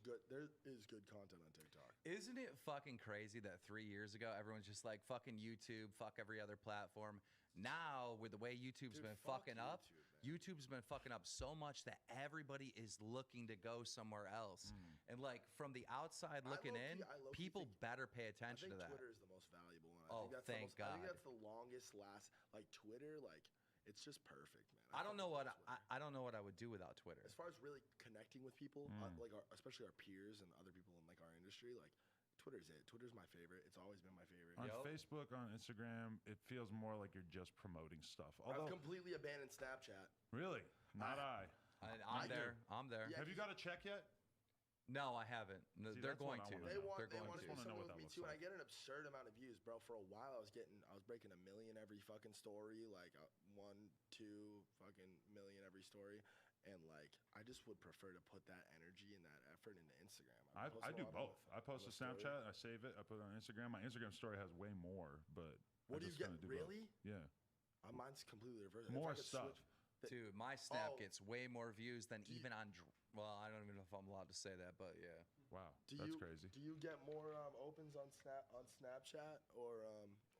good content on TikTok. Isn't it fucking crazy that 3 years ago everyone's just like fucking YouTube, fuck every other platform? Now with the way YouTube's been fucking up, YouTube's been fucking up so much that everybody is looking to go somewhere else. And like from the outside looking in, people better pay attention I think to that. Twitter is the most valuable one. Oh, I think that's thank I think God. that's the longest last. Like Twitter, like it's just perfect, man. I don't know what I don't know what I would do without Twitter. As far as really connecting with people, like especially our peers and other people in like our industry, like Twitter's it. Twitter's my favorite. It's always been my favorite. On Facebook, on Instagram, it feels more like you're just promoting stuff. I've completely abandoned Snapchat. Really? Not I. I'm there. I'm there. Have you got a check yet? No, I haven't. No, See, they're that's what going I to. wanna They know. want They're to going do to. something what with that me looks too, and like. I get an absurd amount of views, bro. For a while, I was breaking 1 million every fucking story, like 1, 2 fucking million every story, and like I just would prefer to put that energy and that effort into Instagram. I do both. I post on to the story. Snapchat, I save it, I put it on Instagram. My Instagram story has way more, but What do I you just get? kinda do both. Really? Yeah. Mine's completely reversed. More if I could stuff. switch- Dude, my Snap Oh. gets way more views than even on. Well, I don't even know if I'm allowed to say that, but yeah. Wow, that's crazy. Do you get more opens on Snapchat or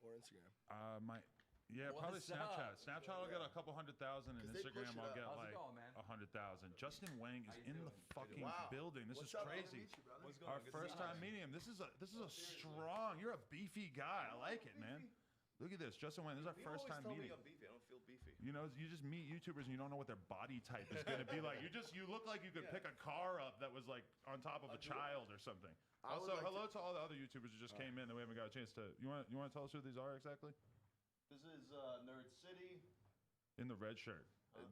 Instagram? Probably What's up? Snapchat. Snapchat will get a couple 100,000, and 'Cause they push Instagram it I'll up. get How's it like going, man? 100,000. Justin Wang is in the fucking Wow. building. This What's is up, man? crazy. Good to meet you, brother. What's Our first time meeting him. This is a strong. You're a beefy guy. I like it, man. Look at this, Justin Wang. This is our first time meeting. I'm beefy. I don't feel beefy. You know, you just meet YouTubers and you don't know what their body type is going to be like. You look like you could pick a car up that was like on top of a child or something. I would Also, like hello to all the other YouTubers who just came in that we haven't got a chance to. You want to tell us who these are exactly? This is Nerd City. In the red shirt.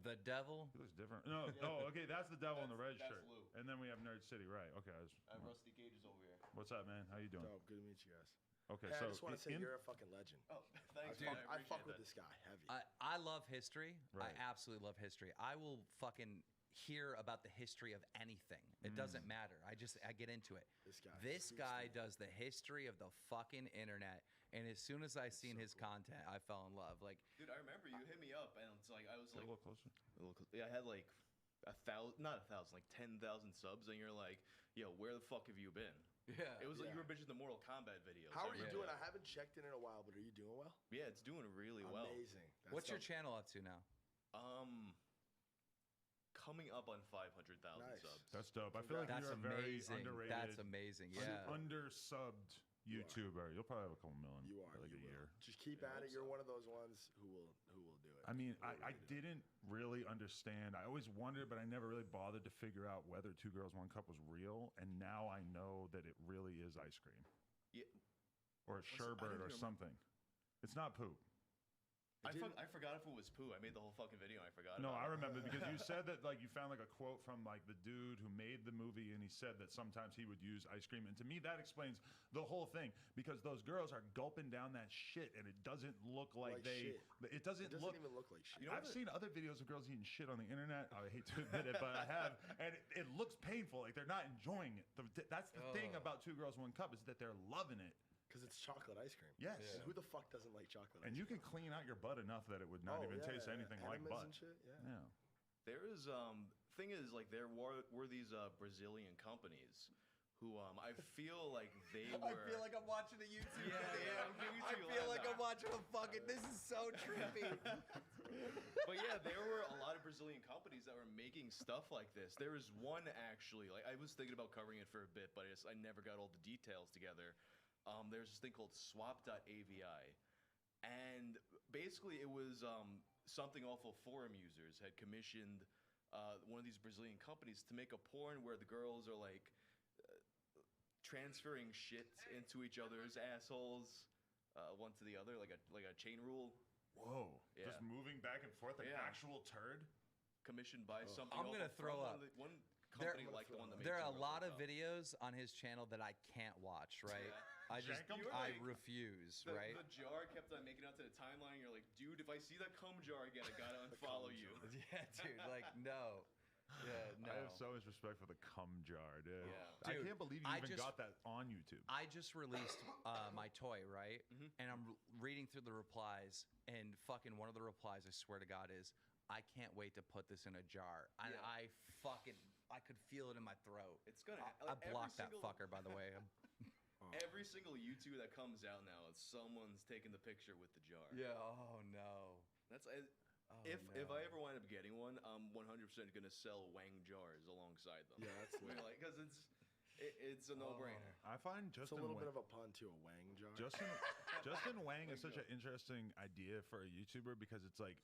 The devil. He looks different. No, oh, okay, that's the devil in the red That's shirt. Lou. And then we have Nerd City, right? Okay. I have Rusty Cages over here. What's up, man? How you doing? Dope. Good to meet you guys. Okay, Hey, so I just want to say in- you're a fucking legend. Oh, thanks, I man. fuck, I I fuck appreciate with this guy heavy. I love history. Right. I absolutely love history. I will fucking hear about the history of anything. It doesn't matter. I get into it. This guy does the history of the fucking internet, and as soon as I seen his content, I fell in love. Like, Dude, I remember you hit me up, and it's like I was Get like a little closer. Yeah, I had like 1,000, not 1,000, like 10,000 subs, and you're like, yo, where the fuck have you been? Yeah. It was like you Yeah. were bitching the Mortal Kombat videos. How are you remember doing? that. I haven't checked in a while, but are you doing well? Yeah, it's doing really well. Amazing. That's what's your dope. channel up to now? Coming up on 500,000 Nice. subs. That's dope. I feel like That's you're a very amazing. underrated. That's amazing. Yeah. Undersubbed YouTuber. You'll probably have a couple million. You are. for like You a will. year. Just keep at it. You're one of those ones who will do it. I mean, I didn't really understand. I always wondered, but I never really bothered to figure out whether Two Girls One Cup was real. And now I know that it really is ice cream Yeah. or sherbet or something. It's not poop. I forgot if it was poo. I made the whole fucking video and I forgot. No, about I it. remember because you said that like you found like a quote from like the dude who made the movie, and he said that sometimes he would use ice cream, and to me that explains the whole thing because those girls are gulping down that shit, and it doesn't look like, shit. It doesn't It doesn't look. even look like shit. I've seen other videos of girls eating shit on the internet. I hate to admit it, but I have, and it looks painful. Like they're not enjoying it. That's the thing about Two Girls One Cup is that they're loving it. Because it's chocolate ice cream. Yes. And who the fuck doesn't like chocolate ice And you can clean out your butt enough that it would not even taste anything like Enemas butt. and shit, yeah. Yeah. There is thing is like there were these Brazilian companies who I feel like they were. I feel like I'm watching a YouTube Yeah, video. yeah, I'm giving it to I you feel live like now. I'm watching a fucking. This is so trippy. But yeah, there were a lot of Brazilian companies that were making stuff like this. There was one actually, like I was thinking about covering it for a bit, but I never got all the details together. There's this thing called swap.avi, and basically it was Something Awful forum users had commissioned one of these Brazilian companies to make a porn where the girls are like transferring shit into each other's assholes, one to the other, like a chain rule. Whoa. Yeah. Just moving back and forth, like actual turd? Commissioned by Something I'm gonna Awful throw from up. one company like the one that made There are a Two Girls lot One of Cup. videos on his channel that I can't watch. Right? I just You were I like- refuse. The, right? the jar kept on making it out to the timeline. You're like, dude, if I see that cum jar again, I gotta unfollow you. Yeah, dude. Like, no. Yeah, no. I have so much respect for the cum jar, dude. Yeah. I Dude, can't believe you I even just- got that on YouTube. I just released my toy, right? Mm-hmm. And I'm reading through the replies, and fucking one of the replies, I swear to God, is, I can't wait to put this in a jar. And Yeah. I could feel it in my throat. It's gonna. I Like, every blocked that single- fucker, by the way. Every single YouTube that comes out now, someone's taking the picture with the jar. Yeah. Oh no. That's Oh, if no. I ever wind up getting one, I'm 100% gonna sell Wang jars alongside them. Yeah, that's Where, like because it's a no-brainer. I find It's a Justin little Wang, bit of a pun to a Wang jar. Justin Wang is such an interesting idea for a YouTuber because it's like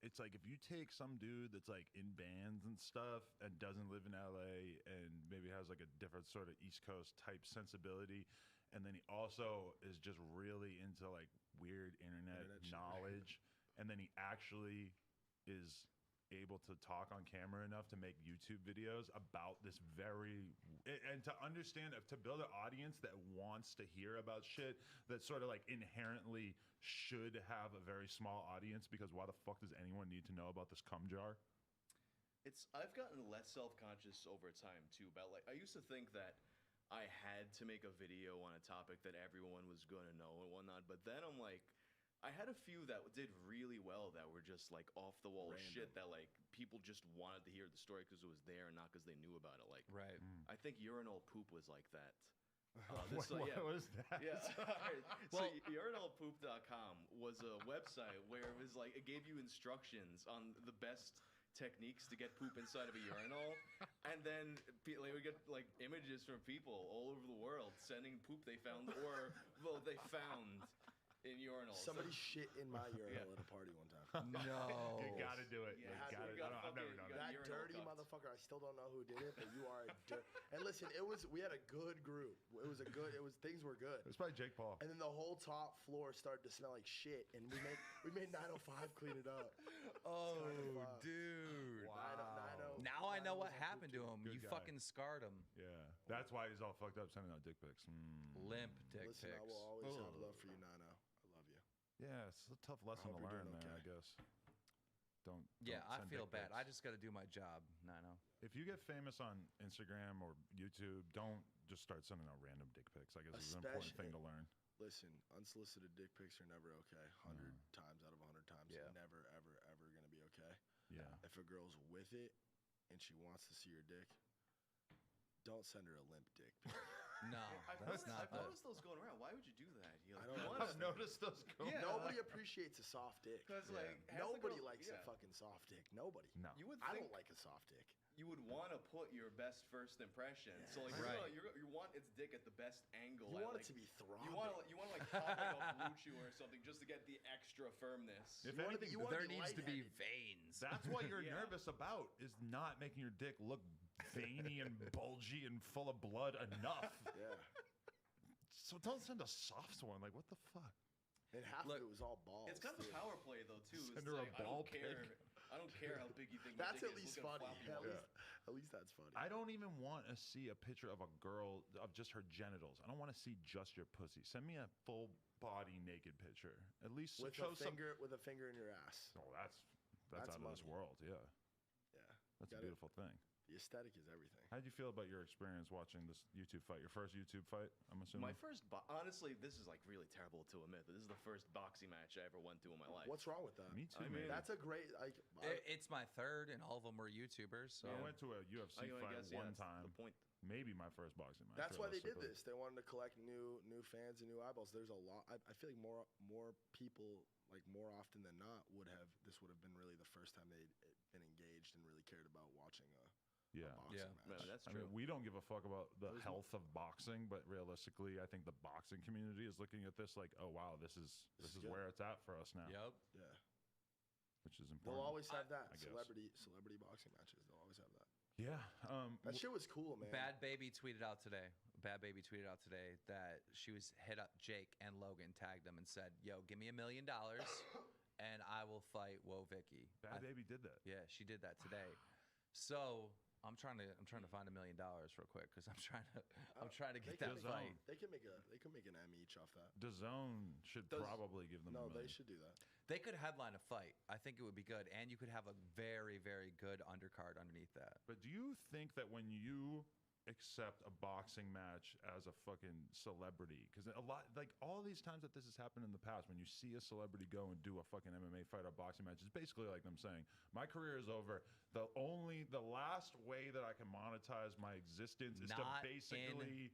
it's like if you take some dude that's like in bands and stuff and doesn't live in LA and maybe has like a different sort of East Coast type sensibility, and then he also is just really into like weird internet knowledge, and then he actually is able to talk on camera enough to make YouTube videos about this and to understand, to build an audience that wants to hear about shit that sort of like inherently should have a very small audience, because why the fuck does anyone need to know about this cum jar? I've gotten less self-conscious over time too, about like, I used to think that I had to make a video on a topic that everyone was gonna know and whatnot, but then I'm like, I had a few that did really well that were just like off the wall shit that like people just wanted to hear the story because it was there and not because they knew about it. Like, I think urinal poop was like that. What is that? Yeah. So urinalpoop.com was a website where it was like, it gave you instructions on the best techniques to get poop inside of a urinal, and then we would get like images from people all over the world sending poop they found they found in urinals. Somebody shit in my urinal at a party one time. No. You gotta do it. Yeah, you gotta, I've never done that. That dirty motherfucker, I still don't know who did it, but you are a And listen, we had a good group. Things were good. It was probably Jake Paul. And then the whole top floor started to smell like shit, and we made 905 clean it up. Oh, dude. Wow. Now I know what happened to him. You fucking scarred him. Yeah. That's why he's all fucked up sending out dick pics. Limp dick Listen, pics. I will always have love for you, Nano. I love you. Yeah, it's a tough lesson to learn, man, I guess. I send feel dick bad. pics. I just got to do my job, Nano. If you get famous on Instagram or YouTube, don't just start sending out random dick pics. I guess it's an important thing to learn. Listen, unsolicited dick pics are never okay. 100 times out of 100 times, never, ever, ever gonna be okay. Yeah. If a girl's with it and she wants to see your dick, don't send her a limp dick pic. No, I've noticed those going around. Why would you do that? I don't know. I've noticed those going Yeah. Nobody appreciates a soft dick. Because like Nobody likes a fucking soft dick. Nobody. No. You would I think don't like a soft dick. you would want to put your best first impression. So like you want its dick at the best angle. You want like, it to be throbbing. You want to like pop it up Luchu or something just to get the extra firmness. If anything, there needs to be veins. That's what you're nervous about, is not making your dick look veiny and bulgy and full of blood enough. Yeah. So don't send a soft one. Like, what the fuck? And half of it was all balls. It's kind of a power play though too. Send It's her a like, ball I don't care how big you think my That's dick at is. least Look funny. how floppy At least that's funny. I don't even want to see a picture of a girl, of just her genitals. I don't want to see just your pussy. Send me a full body naked picture. At least with show with a finger in your ass. Oh, that's out of this world. Yeah. Yeah. That's a beautiful thing. The aesthetic is everything. How did you feel about your experience watching this YouTube fight? Your first YouTube fight, I'm assuming? My first, honestly, this is like really terrible to admit, but this is the first boxing match I ever went to in my life. What's wrong with that? Me too, man. That's a great. It's my third, and all of them were YouTubers. So I went to a UFC fight one time. The point. Maybe my first boxing match. That's why they did this. They wanted to collect new fans and new eyeballs. There's a lot. I feel like more people, like more often than not, would have been really the first time they'd been engaged and really cared about watching a boxing match. Man, that's I true. mean, we don't give a fuck about the health of boxing, but realistically, I think the boxing community is looking at this like, oh wow, this is where it's at for us now. Yep. Yeah. Which is important. They'll always have that I guess. celebrity boxing matches. They'll always have that. Yeah. That shit was cool, man. Bad Baby tweeted out today that she was hit up Jake and Logan, tagged them and said, "Yo, give me $1 million, and I will fight Woah Vicky." Bad Baby did that. Yeah, she did that today. So I'm trying to find $1 million real quick because I'm trying to get that fight. They can make an M each off that. DAZN should probably give them. No, $1 million. they should do that. They could headline a fight. I think it would be good, and you could have a very, very good undercard underneath that. But do you think that when you accept a boxing match as a fucking celebrity, because a lot, like all these times that this has happened in the past, when you see a celebrity go and do a fucking MMA fight or boxing match, it's basically like them saying, my career is over. The last way that I can monetize my existence is to basically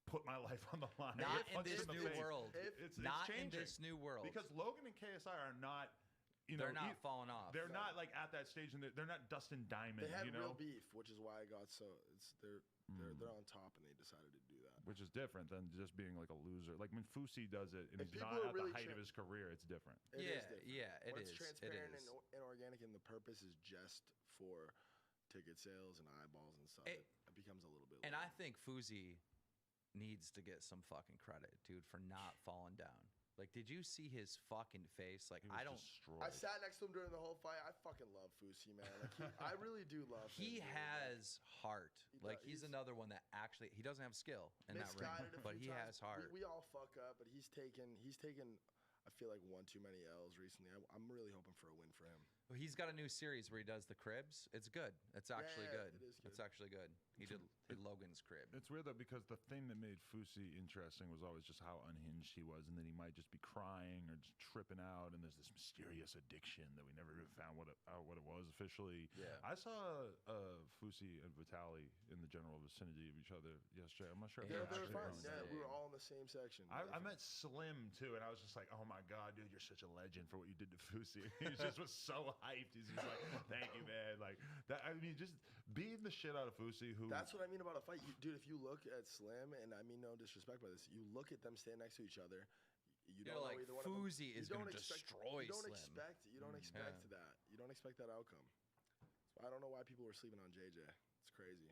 put my life on the line. Not in this new world. It's not in changing. this new world. Because Logan and KSI are not, they're not falling off. They're not like at that stage, and they're not Dustin Diamond. They had you know? real beef, which is why I got so they're on top, and they decided to do that. which is different than just being like a loser. Like when Fusi does it and If he's people not are at really the height of his career, it's different. It is Yeah, different. yeah, it when is. it's It transparent is. and organic, and the purpose is just for ticket sales and eyeballs and stuff. It becomes a little bit. And I think Fuzi needs to get some fucking credit, dude, for not falling down. Like, did you see his fucking face? Like, I don't. I sat next to him during the whole fight. I fucking love Fusi, man. Like I really do love him. He dude. has heart. Like he's he's another one that actually he doesn't have skill in that ring, Misguided a but few he times. has heart. We all fuck up, but he's taken. I feel like one too many L's recently. I'm really hoping for a win for him. Well, he's got a new series where he does the cribs. It's good. It's actually Yeah, good. it is good. It's actually good. He did Logan's crib. It's weird though because the thing that made Fusi interesting was always just how unhinged he was, and then he might just be crying or just tripping out, and there's this mysterious addiction that we never even found out what it was officially. Yeah. I saw Fusi and Vitali in the general vicinity of each other yesterday. I'm not sure if Yeah, they're they were actually fine. going Yeah, down. we were all in the same section. I met Slim too, and I was just like, "Oh my god, dude, you're such a legend for what you did to Fusi." He just was so hyped. He's just like, "Thank you, man." Like that. I mean, just beating the shit out of Fusi. Who? That's what I mean about a fight, dude. If you look at Slim, and I mean no disrespect by this, you look at them stand next to each other. You You're don't know like, either one of them. Fuzi is You don't gonna expect- destroy You don't Slim. expect. You don't expect that. You don't expect that outcome. So I don't know why people were sleeping on JJ. It's crazy.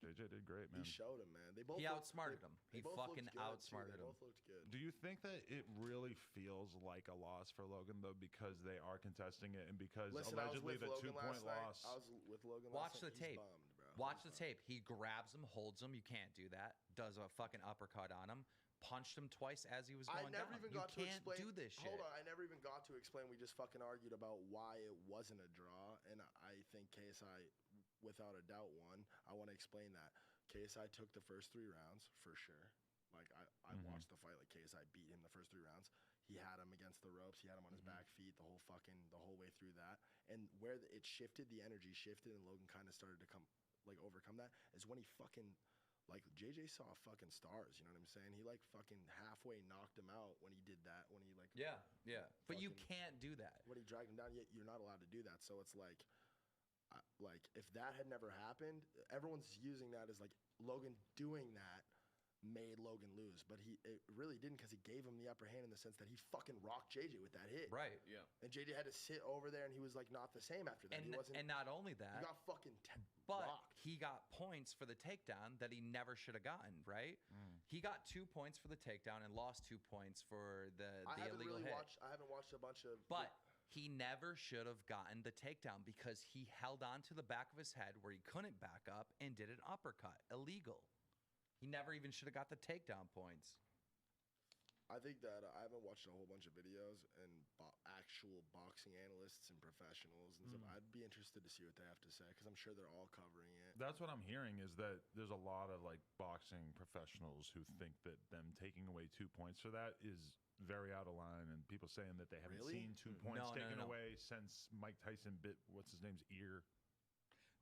JJ did great, man. He showed him, man. They both. He looked- outsmarted they- him. they He both looked fucking good, too. outsmarted They him. both looked good. Do you think that it really feels like a loss for Logan though, because they are contesting it, and because Listen, I was allegedly with the Logan 2-point last night. loss? I was with Logan Watch last the night. tape. He's bummed, bro. Watch the tape. He grabs him, holds him. You can't do that. Does a fucking uppercut on him. Punched him twice as he was I going never down. even You got to can't explain. do this shit. Hold on, I never even got to explain. We just fucking argued about why it wasn't a draw, and I think KSI, without a doubt, won. I want to explain that. KSI took the first 3 rounds for sure. Like I watched the fight. Like KSI beat him the first 3 rounds. He had him against the ropes. He had him on his back feet the whole way through that. And where it shifted, the energy shifted, and Logan kind of started to overcome that is when he fucking. Like, JJ saw fucking stars, you know what I'm saying? He, fucking halfway knocked him out when he did that, when he, Yeah. But you fucking- can't do that. when he dragged him down, you're not allowed to do that. So it's like if that had never happened, everyone's using that as, Logan doing that made Logan lose. But it really didn't, because he gave him the upper hand in the sense that he fucking rocked JJ with that hit. Right. Yeah. And JJ had to sit over there, and he was, not the same after that. And, he wasn't. and not only that, he got fucking but rocked. he got points for the takedown that he never should have gotten, right? He got 2 points for the takedown and lost 2 points for the illegal hit. I haven't watched a bunch of. But he never should have gotten the takedown because he held on to the back of his head where he couldn't back up and did an uppercut. Illegal. He never even should have got the takedown points. I think that I haven't watched a whole bunch of videos and actual boxing analysts and professionals and stuff. I'd be interested to see what they have to say, because I'm sure they're all covering it. That's what I'm hearing, is that there's a lot of boxing professionals who think that them taking away 2 points for that is very out of line, and people saying that they haven't Really? seen 2 points No, taken no. away since Mike Tyson bit what's his name's ear.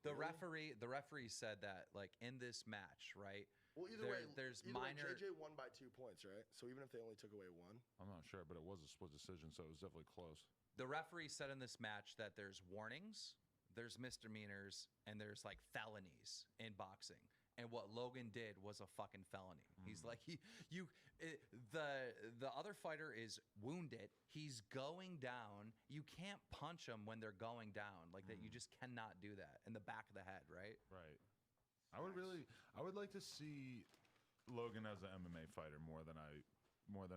The referee said that in this match, right? Well, either way, there's either way, minor. JJ won by 2 points, right? So even if they only took away 1, I'm not sure, but it was a split decision, so it was definitely close. The referee said in this match that there's warnings, there's misdemeanors, and there's felonies in boxing. And what Logan did was a fucking felony. He's like the other fighter is wounded. He's going down. You can't punch them when they're going down like that. You just cannot do that in the back of the head, right? Right. I would like to see Logan as an MMA fighter more than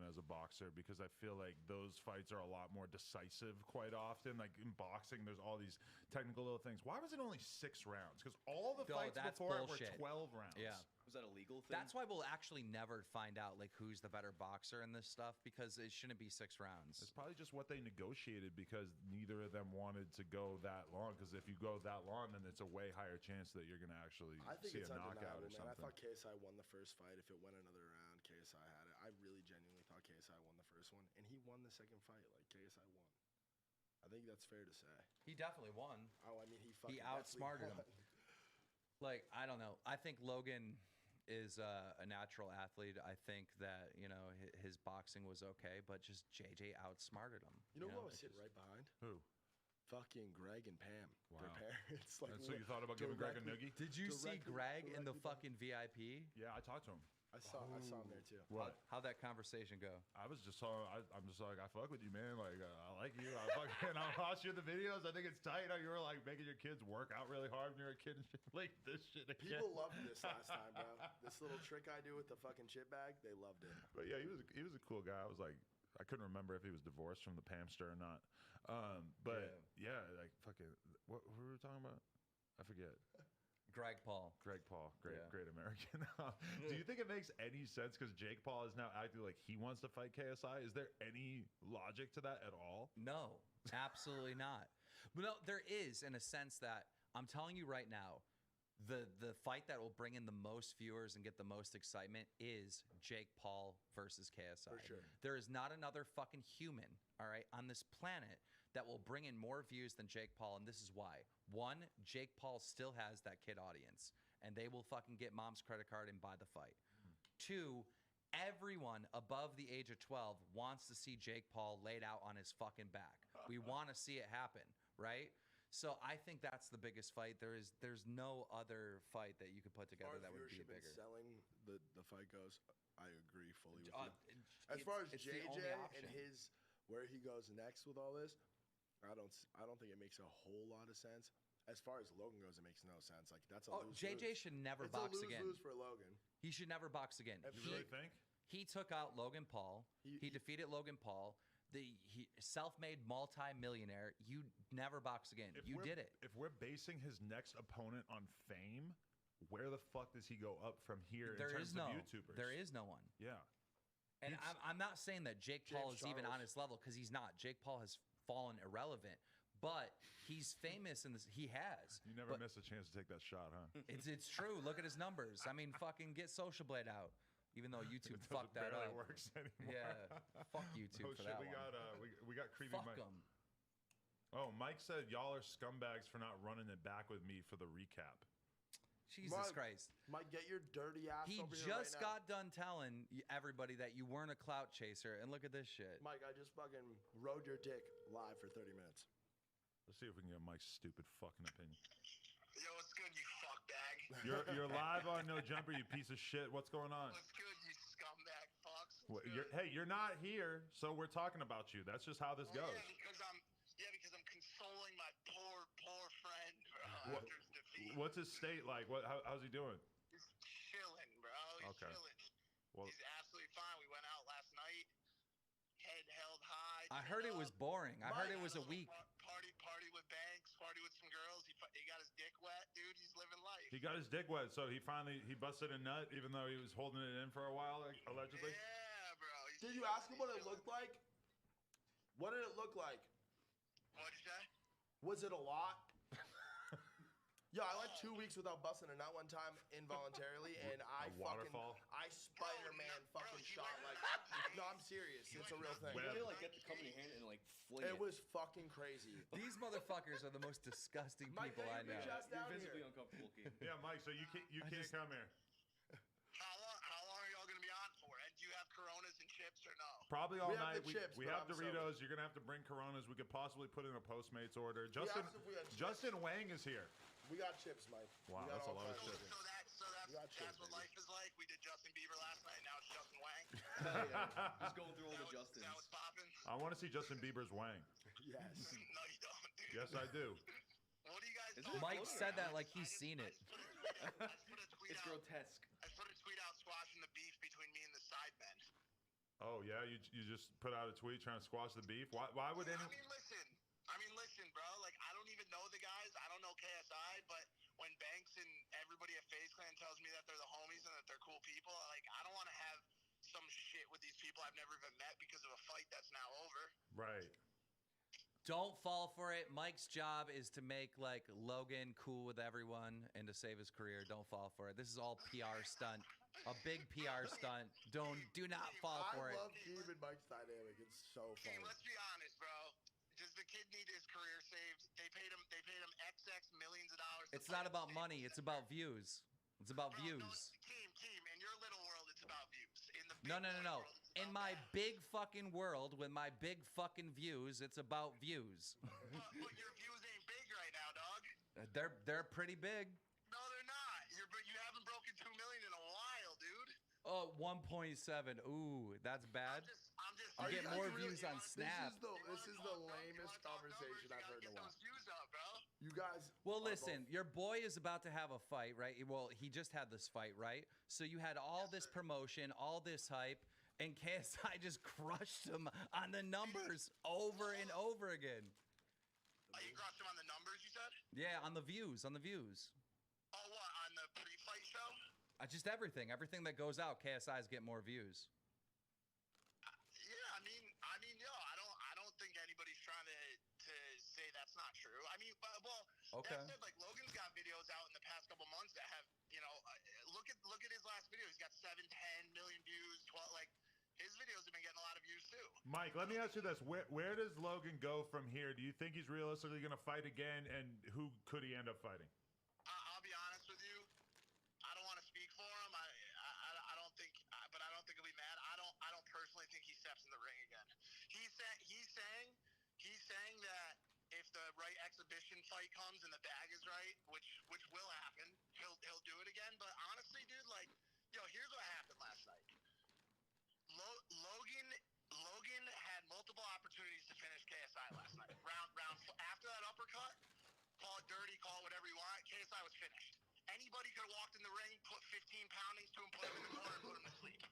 as a boxer, because I feel like those fights are a lot more decisive quite often. Like in boxing, there's all these technical little things. Why was it only 6 rounds? Because all the fights that's before bullshit. it were 12 rounds. Yeah. Was that a legal thing? That's why we'll actually never find out who's the better boxer in this stuff, because it shouldn't be 6 rounds. It's probably just what they negotiated, because neither of them wanted to go that long. Because if you go that long, then it's a way higher chance that you're going to actually I think see it's a knockout undeniable, or man. I something. thought KSI won the first fight. If it went another round, KSI had it. I really genuinely thought KSI won the first one, and he won the second fight. KSI won. I think that's fair to say. He definitely won. Oh, I mean, he fucking He outsmarted him. won. I don't know. I think Logan is a natural athlete. I think that his boxing was okay, but just JJ outsmarted him. You know who I was sitting right behind? Who? Fucking Greg and Pam. Wow. Their parents. And so you thought about giving Greg a noogie? Did you see Directly- Greg in the directly fucking VIP? Yeah, I talked to him. I saw him there too. What? How'd that conversation go? I was just I'm just like, I fuck with you, man. Like, I like you. I fucking, I'm watching the videos. I think it's tight how you were like making your kids work out really hard when you were a kid and shit. Like this shit again. People loved this last time, bro. This little trick I do with the fucking chip bag, they loved it. But yeah, he was a cool guy. I was like, I couldn't remember if he was divorced from the Pamster or not. But yeah, like fucking, what were we talking about? I forget. Greg Paul, great American. Do you think it makes any sense because Jake Paul is now acting like he wants to fight KSI? Is there any logic to that at all? No, absolutely not. But no, there is in a sense that I'm telling you right now, the fight that will bring in the most viewers and get the most excitement is Jake Paul versus KSI. For sure. There is not another fucking human, all right, on this planet that will bring in more views than Jake Paul, and this is why. One, Jake Paul still has that kid audience, and they will fucking get mom's credit card and buy the fight. Two, everyone above the age of 12 wants to see Jake Paul laid out on his fucking back. We want to see it happen, right? So I think that's the biggest fight. There's no other fight that you could put together that would be bigger. Selling the fight goes, I agree fully with you. As far as JJ and his where he goes next with all this, I don't think it makes a whole lot of sense. As far as Logan goes, it makes no sense. Like that's a lose. JJ should never box again. It's a lose for Logan. He should never box again. You really think? He took out Logan Paul. He defeated Logan Paul. He self-made multi-millionaire. You never box again. You did it. If we're basing his next opponent on fame, where the fuck does he go up from here in terms of YouTubers? There is no one. Yeah. And I'm not saying that Jake Paul is even on his level because he's not. Jake Paul has fallen irrelevant, but he's famous in this. He has. You never miss a chance to take that shot, huh? It's true. Look at his numbers. I mean, fucking get Social Blade out. Even though YouTube fucked that up. Works anymore. Yeah. Fuck YouTube for that we one. We got creepy Fuck Mike. 'em. Oh, Mike said y'all are scumbags for not running it back with me for the recap. Jesus Christ. Mike, get your dirty ass He over here just right got done telling everybody that you weren't a clout chaser, and look at this shit. Mike, I just fucking rode your dick live for 30 minutes. Let's see if we can get Mike's stupid fucking opinion. Yo, what's good, you fuckbag? You're live on No Jumper, you piece of shit. What's going on? What's good, you scumbag fucks? You're not here, so we're talking about you. That's just how this goes. Yeah, because I'm consoling my poor friend, bro. After his defeat. What's his state like? How's he doing? He's chilling, bro. He's chilling. Well, he's absolutely fine. We went out last night, head held high. I heard it was boring. I heard it was a week. Party with Banks, party with some girls. He got his dick wet, dude. He's living life. He got his dick wet, so he busted a nut, even though he was holding it in for a while, allegedly. Yeah, bro. Did you ask him what it looked like? What did it look like? What'd you say? Was it a lot? Yo, I went 2 weeks without busting a nut one time involuntarily, and I Spider-Man fucking shot like. No, I'm serious. It's a real thing. You really like get the company hand and like fling it. It was fucking crazy. These motherfuckers are the most disgusting people I know. You're visibly uncomfortable, Keith. Yeah, Mike. So you can't come here. How long are y'all gonna be on for? And do you have Coronas and chips or no? Probably all night. Chips, we have Doritos. You're gonna have to bring Coronas. We could possibly put in a Postmates order. Justin Wang is here. We got chips, Mike. Wow, that's a lot of chips. So that's what life is like. We did Justin Bieber last night. Now it's Justin Wang. Just going through all the Justins. That was popping. I want to see Justin Bieber's Wang. Yes. No, you don't, dude. Yes, I do. What do you guys? Mike said that like he's seen it. It's grotesque. I put a tweet out squashing the beef between me and the Sidemen. Oh yeah, you just put out a tweet trying to squash the beef. Why would anyone? I mean, listen, bro. Like, I don't even know the guys. I don't know KSI, but when Banks and everybody at FaZe Clan tells me that they're the homies and that they're cool people, like, I don't want to have some shit with these people I've never even met because of a fight that's now over. Right. Don't fall for it. Mike's job is to make like Logan cool with everyone and to save his career. Don't fall for it. This is all PR stunt. A big PR stunt. Do not fall for it. I love Keith and Mike's dynamic. It's so funny. Let's be honest, bro. Does the kid need his career saved? They paid him XX millions of dollars. It's not about money. It's about views. It's about views. Team, in your little world, it's about views. In the No. In my big fucking world with my big fucking views, it's about views. But your views ain't big right now, dog. They're pretty big. No, they're not. You haven't broken 2 million in a while, dude. Oh, 1.7. Ooh, that's bad. You get more views on Snap. This is the lamest conversation I've heard in a while. You guys. Well, listen, your boy is about to have a fight, right? Well, he just had this fight, right? So you had all this promotion, all this hype, and KSI just crushed him on the numbers over and over again. You crushed him on the numbers, you said? Yeah, on the views, on the views. Oh, what, on the pre-fight show? Just everything that goes out, KSI's getting more views. Yeah, I mean, yo, I don't think anybody's trying to say that's not true. I mean, well, okay. That said, like Logan's got videos out in the past couple months that have, you know, look at his last video. He's got 7, 10 million views, 12. Like his videos have been getting a lot of views too. Mike, let me ask you this: where does Logan go from here? Do you think he's realistically going to fight again, and who could he end up fighting? I'll be honest with you. I don't want to speak for him. I don't think, but I don't think he'll be mad. I don't personally think he steps in the ring again. He's saying that if the right exhibition fight comes and the bag is right, which will happen, he'll do it again. But honestly, dude, like, yo, here's what happened last night. Logan had multiple opportunities to finish KSI last night. Round after that uppercut, call it dirty, call it whatever you want. KSI was finished. Anybody could have walked in the ring, put 15 poundings to him, put him in the corner, and put him to sleep.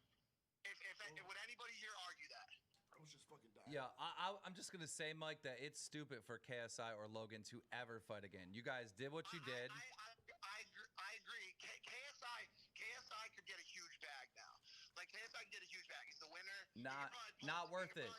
Would anybody here argue that? I was just fucking dying. Yeah, I'm just gonna say, Mike, that it's stupid for KSI or Logan to ever fight again. You guys did what you did. I agree. KSI could get a huge bag now. Like KSI could get a huge bag. He's the winner. Not worth it.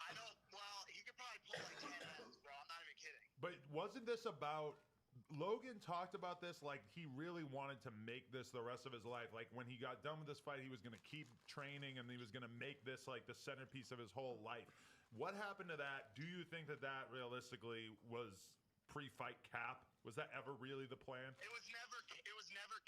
I don't. Well, he could probably pull like 10 M's, bro. I'm not even kidding. But wasn't this about? Logan talked about this like he really wanted to make this the rest of his life. Like when he got done with this fight, he was going to keep training and he was going to make this like the centerpiece of his whole life. What happened to that? Do you think that realistically was pre-fight cap? Was that ever really the plan? It was never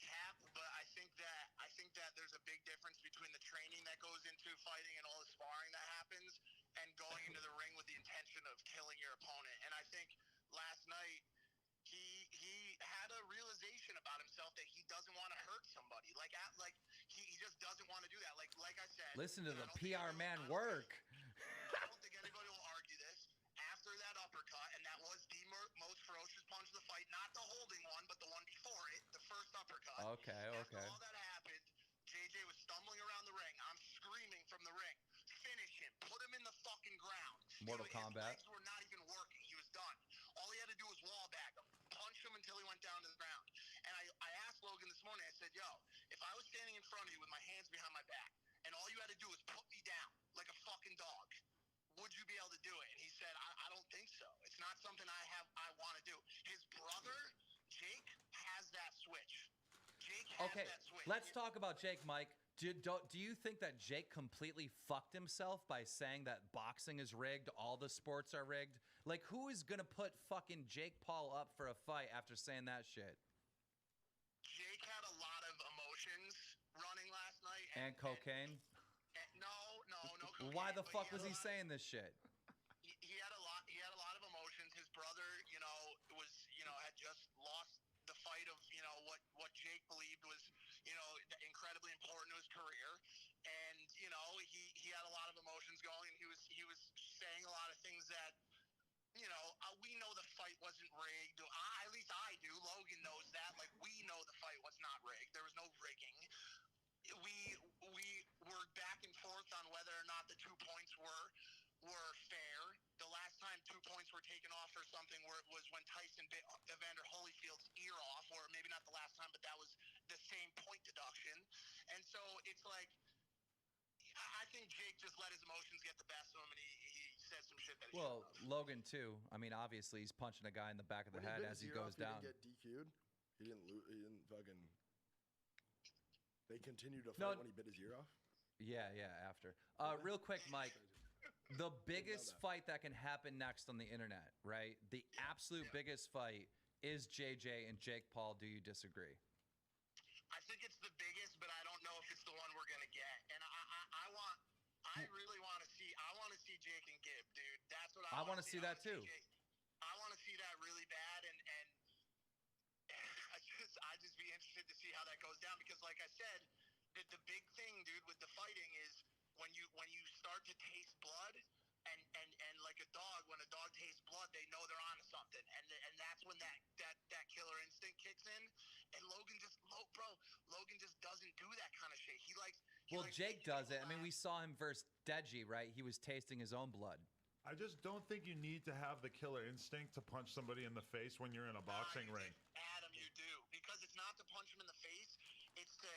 cap, but I think that there's a big difference between the training that goes into fighting and all the sparring that happens and going into the ring with the intention of killing your opponent. And I think last night he had a realization about himself that he doesn't want to hurt somebody. Like he just doesn't want to do that. Like I said. Listen to the PR man work. I don't think anybody will argue this. After that uppercut, and that was the most ferocious punch of the fight, not the holding one, but the one before it, the first uppercut. Okay. After all that happened, JJ was stumbling around the ring. I'm screaming from the ring, finish him, put him in the fucking ground. Mortal Kombat. His legs were not even working. He was done. All he had to do was wall bag him, punch him until he went down to the ground. And I asked Logan this morning, I said, yo, if I was standing in front of you with my hands behind my back, and all you had to do was put me down like a fucking dog, would you be able to do it? And he said, I don't think so. It's not something I want to do. His brother, Jake, has that switch. Jake has that switch. Let's talk about Jake, Mike. Do you think that Jake completely fucked himself by saying that boxing is rigged, all the sports are rigged? Like, who is going to put fucking Jake Paul up for a fight after saying that shit? Jake had a lot of emotions running last night. And cocaine? No cocaine. Why the fuck was he saying this shit? He had a lot of emotions. His brother, had just lost the fight of, what Jake believed was, incredibly important to his career. And, he had a lot of emotions going, and he was saying a lot of things that, we know the fight wasn't rigged. At least I do. Logan knows that. Like, we know the fight was not rigged. There was no rigging. We were back and forth on whether or not the 2 points were fair. The last time 2 points were taken off for something was when Tyson bit Evander Holyfield's ear off, or maybe not the last time, but that was the same point deduction. And so it's like, I think Jake just let his emotions get the best of him, and he said some shit that he shouldn't have. Logan too. I mean, obviously he's punching a guy in the back of the head as he goes down. He didn't get DQ'd. He didn't fucking. They continued to fight when he bit his ear off? Yeah, after. Real quick, Mike. The biggest fight that can happen next on the internet, right? The absolute biggest fight is JJ and Jake Paul. Do you disagree? I think it's the biggest, but I don't know if it's the one we're going to get. And I really want to see Jake and Gib, dude. That's what I want to see. That too. I want to see that really bad, and I'd just be interested to see how that goes down, because like I said, the big start to taste blood. And like a dog, when a dog tastes blood, they know they're onto something, and that's when that killer instinct kicks in. And Logan just doesn't do that kind of shit. He likes. Well, Jake does it. I mean, we saw him versus Deji, right? He was tasting his own blood. I just don't think you need to have the killer instinct to punch somebody in the face when you're in a boxing ring. Adam, you do, because it's not to punch him in the face. It's to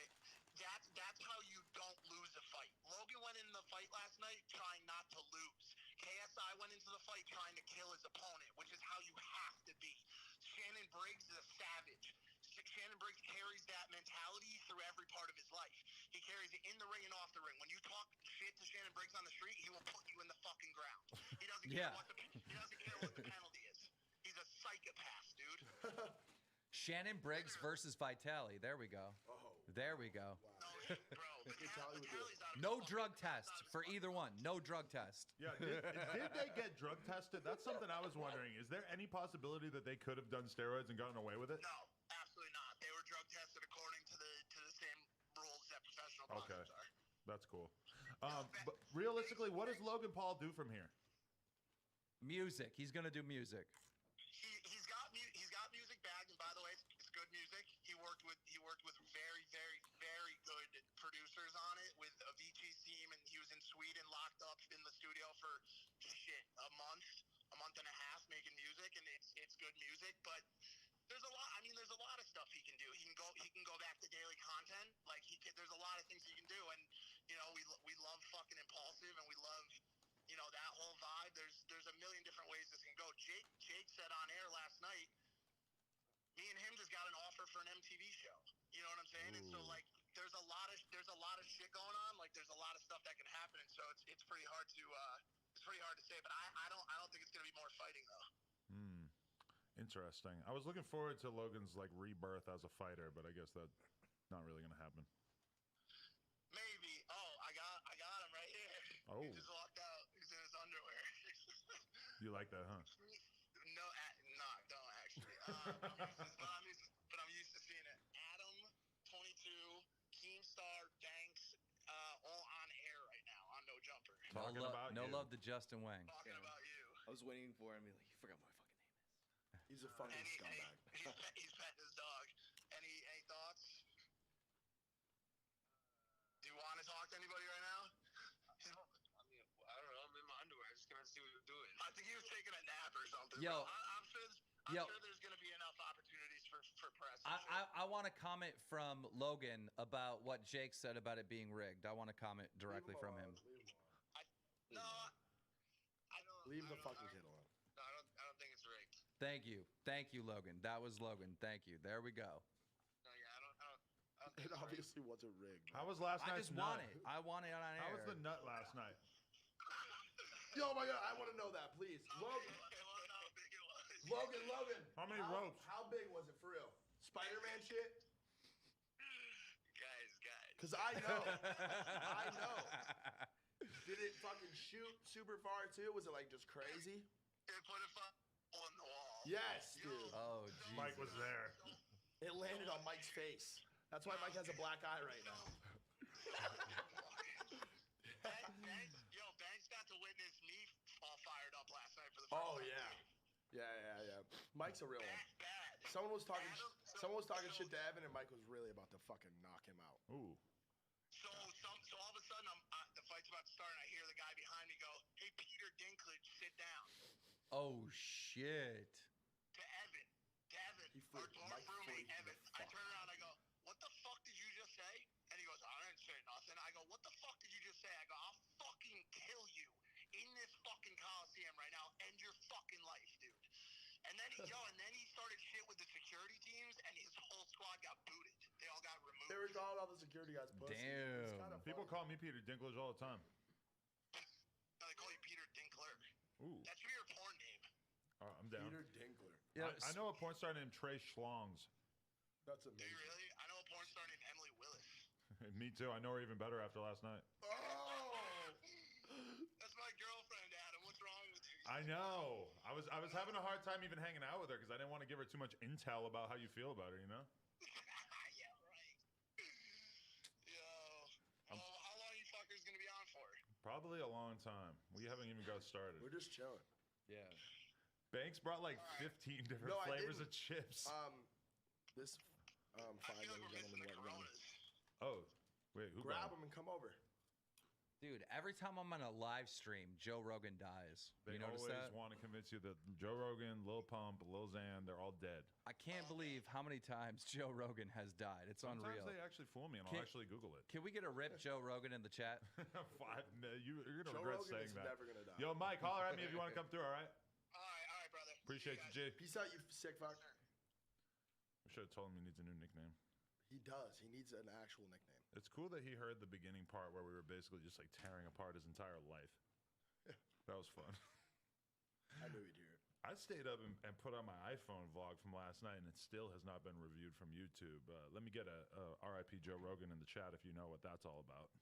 that's how you don't lose a fight. Logan went in the fight last night trying not to lose. KSI went into the fight trying to kill his opponent, which is how you have to be. Shannon Briggs is a savage. Shannon Briggs carries that mentality through every part of his life. He carries it in the ring and off the ring. When you talk shit to Shannon Briggs on the street, he will put you in the fucking ground. He doesn't care what the penalty is. He's a psychopath, dude. Shannon Briggs versus Vitali. There we go. There we go. No drug test for either one. No drug test. Yeah, did they get drug tested? That's something I was wondering. Is there any possibility that they could have done steroids and gotten away with it? No, absolutely not. They were drug tested according to the same rules that professional boxers are. That's cool. But realistically, what does Logan Paul do from here? Music. He's gonna do music. He's got music bagged, and by the way, it's good music. He worked with very, very, very good producers on it with Avicii's team, and he was in Sweden locked up in the studio for a month and a half making music, and it's good music. But there's a lot. I mean, there's a lot of stuff he can do. He can go back to daily content. Like there's a lot of things he can do, and we love fucking Impulsive, and we love that whole vibe. There's a million different ways this can go. Jake said on air last night, me and him just got an offer for an MTV show. You know what I'm saying? Ooh. And so like there's a lot of shit going on. Like there's a lot of stuff that can happen, and so it's pretty hard to say. But I don't think it's gonna be more fighting though. Interesting. I was looking forward to Logan's like rebirth as a fighter, but I guess that's not really gonna happen. Maybe. Oh, I got him right here. Oh. He just walked out. He's in his underwear. You like that, huh? No, I don't actually. I'm used to seeing it. Adam, 22, Keemstar, Banks, all on air right now on No Jumper. No love to Justin Wang. Talking about you. I was waiting for him. He forgot my fucking name is. He's a fucking scumbag. He's petting his dog. Any thoughts? Do you want to talk to anybody right now? I don't know. I'm in my underwear. I just came out to see what you're doing. I think he was taking a nap or something. Yo. I'm sure there's going to be enough opportunities for press. I want to comment from Logan about what Jake said about it being rigged. I want to comment directly from him. No, I don't. Leave the fucking kid alone. No, I don't think it's rigged. Thank you, Logan. That was Logan. Thank you. There we go. No, yeah, I don't It obviously wasn't rigged. How was last night's nut? I want it on air. How was the nut last night? Yo, my God, I want to know that, please. Logan. How many ropes? How big was it for real? Spider-Man shit? Guys. Because I know. Did it fucking shoot super far too? Was it like just crazy? It put a hole in the wall. Yes, dude. Oh, Jesus. Mike was there. It landed on Mike's face. That's why Mike has a black eye right now. Banks got to witness me all fired up last night for the first time. Yeah. Mike's a real one. Bad. Someone was talking shit to Evan, and Mike was really about to fucking knock him out. Ooh. So all of a sudden, the fight's about to start, and I hear the guy behind me go, "Hey, Peter Dinklage, sit down." Oh shit. To Evan, or roommate Evan. I turn around, I go, "What the fuck did you just say?" And he goes, "I didn't say nothing." I go, "What the fuck did you just say?" I go, "I'll fucking kill you in this fucking Coliseum right now. End your fucking life, dude." And then he started shit with the security teams, and his whole squad got booted. They all got removed. They were calling all the security guys pussy. Damn. People call me Peter Dinklage all the time. No, they call you Peter Dinkler. Ooh. That should be your porn name. I'm down. Peter Dinkler. Yeah, I know a porn star named Trey Schlongs. That's Do amazing. you really? I know a porn star named Emily Willis. Me too. I know her even better after last night. Oh! That's my girlfriend, Adam. What's wrong with you? I know. I was having a hard time even hanging out with her because I didn't want to give her too much intel about how you feel about her, you know? Yeah, right. Yo. How long are you fuckers going to be on for? Probably a long time. We haven't even got started. We're just chilling. Yeah. Banks brought like 15 different No, I flavors of didn't. chips. This fine young gentleman went around. Oh, wait, who Grab gone? him and come over. Dude, every time I'm on a live stream, Joe Rogan dies. They You notice always that? want to convince you that Joe Rogan, Lil Pump, Lil Xan, they're all dead. I can't believe how many times Joe Rogan has died. It's Sometimes unreal. they actually fool me, and I'll actually Google it. Can we get a rip Joe Rogan in the chat? 5 minutes. You're gonna Joe regret Rogan saying is that. never gonna die. Yo, Mike, holler at me if you want to come through. All right. All right, brother. Appreciate you, G. Peace out, you sick fuck. We should have told him he needs a new nickname. He does. He needs an actual nickname. It's cool that he heard the beginning part where we were basically just like tearing apart his entire life. That was fun. I knew he'd hear it. I stayed up and put on my iPhone vlog from last night, and it still has not been reviewed from YouTube. Let me get a RIP Joe Rogan in the chat if you know what that's all about.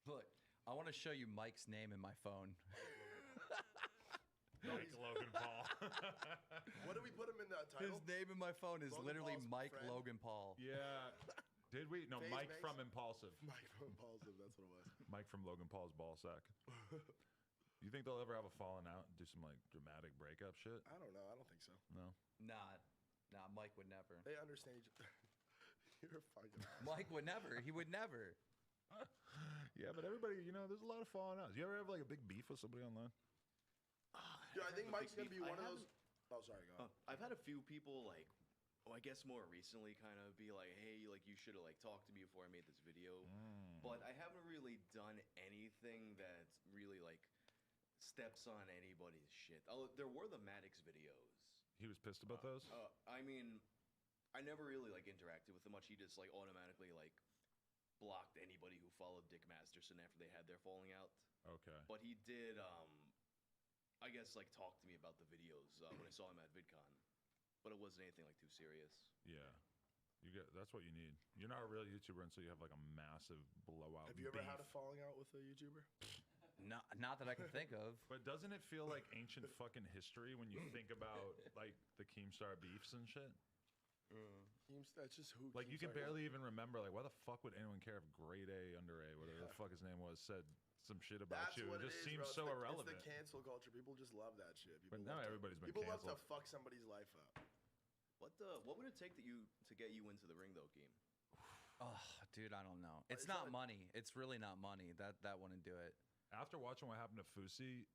Look, I want to show you Mike's name in my phone. Mike Logan Paul. What did we put him in the title? His name in my phone is Logan literally Paul's Mike friend? Logan Paul. Yeah. Did we? No, Phase Mike Mace? from Impulsive. Mike from Impulsive, that's what it was. Mike from Logan Paul's ball sack. You think they'll ever have a falling out and do some like dramatic breakup shit? I don't know. I don't think so. No. Nah, Mike would never. They understand each other. You're fucking. Mike would never. He would never. Yeah, but everybody, there's a lot of falling outs. You ever have like a big beef with somebody online? Dude, I think have a Mike's big gonna be beef. one I of those. Oh, sorry, go on. I've had a few people I guess more recently kind of be like, hey, like you should have like talked to me before I made this video. But I haven't really done anything that really like steps on anybody's shit. Oh, there were the Maddox videos. He was pissed about those? I mean, I never really like interacted with him much. He just like automatically like blocked anybody who followed Dick Masterson after they had their falling out. Okay. But he did, I guess, like talk to me about the videos when I saw him at VidCon. But it wasn't anything like too serious. Yeah. That's what you need. You're not a real YouTuber until you have like a massive blowout. Have you ever beef. had a falling out with a YouTuber? Not that I can think of. But doesn't it feel like ancient fucking history when you think about like the Keemstar beefs and shit? That's just who. Like you can Keemstar is. barely even remember. Like why the fuck would anyone care if Grade A, Under A, whatever the fuck his name was, said some shit about That's you? what It just is, seems bro. so It's irrelevant. It's the cancel culture. People just love that shit. People But now love to- everybody's been People love to canceled. fuck somebody's life up. What would it take to get you into the ring though, Keem? Oh, dude, I don't know. It's It's not not- money. It's really not money. That wouldn't do it. After watching what happened to Fusi,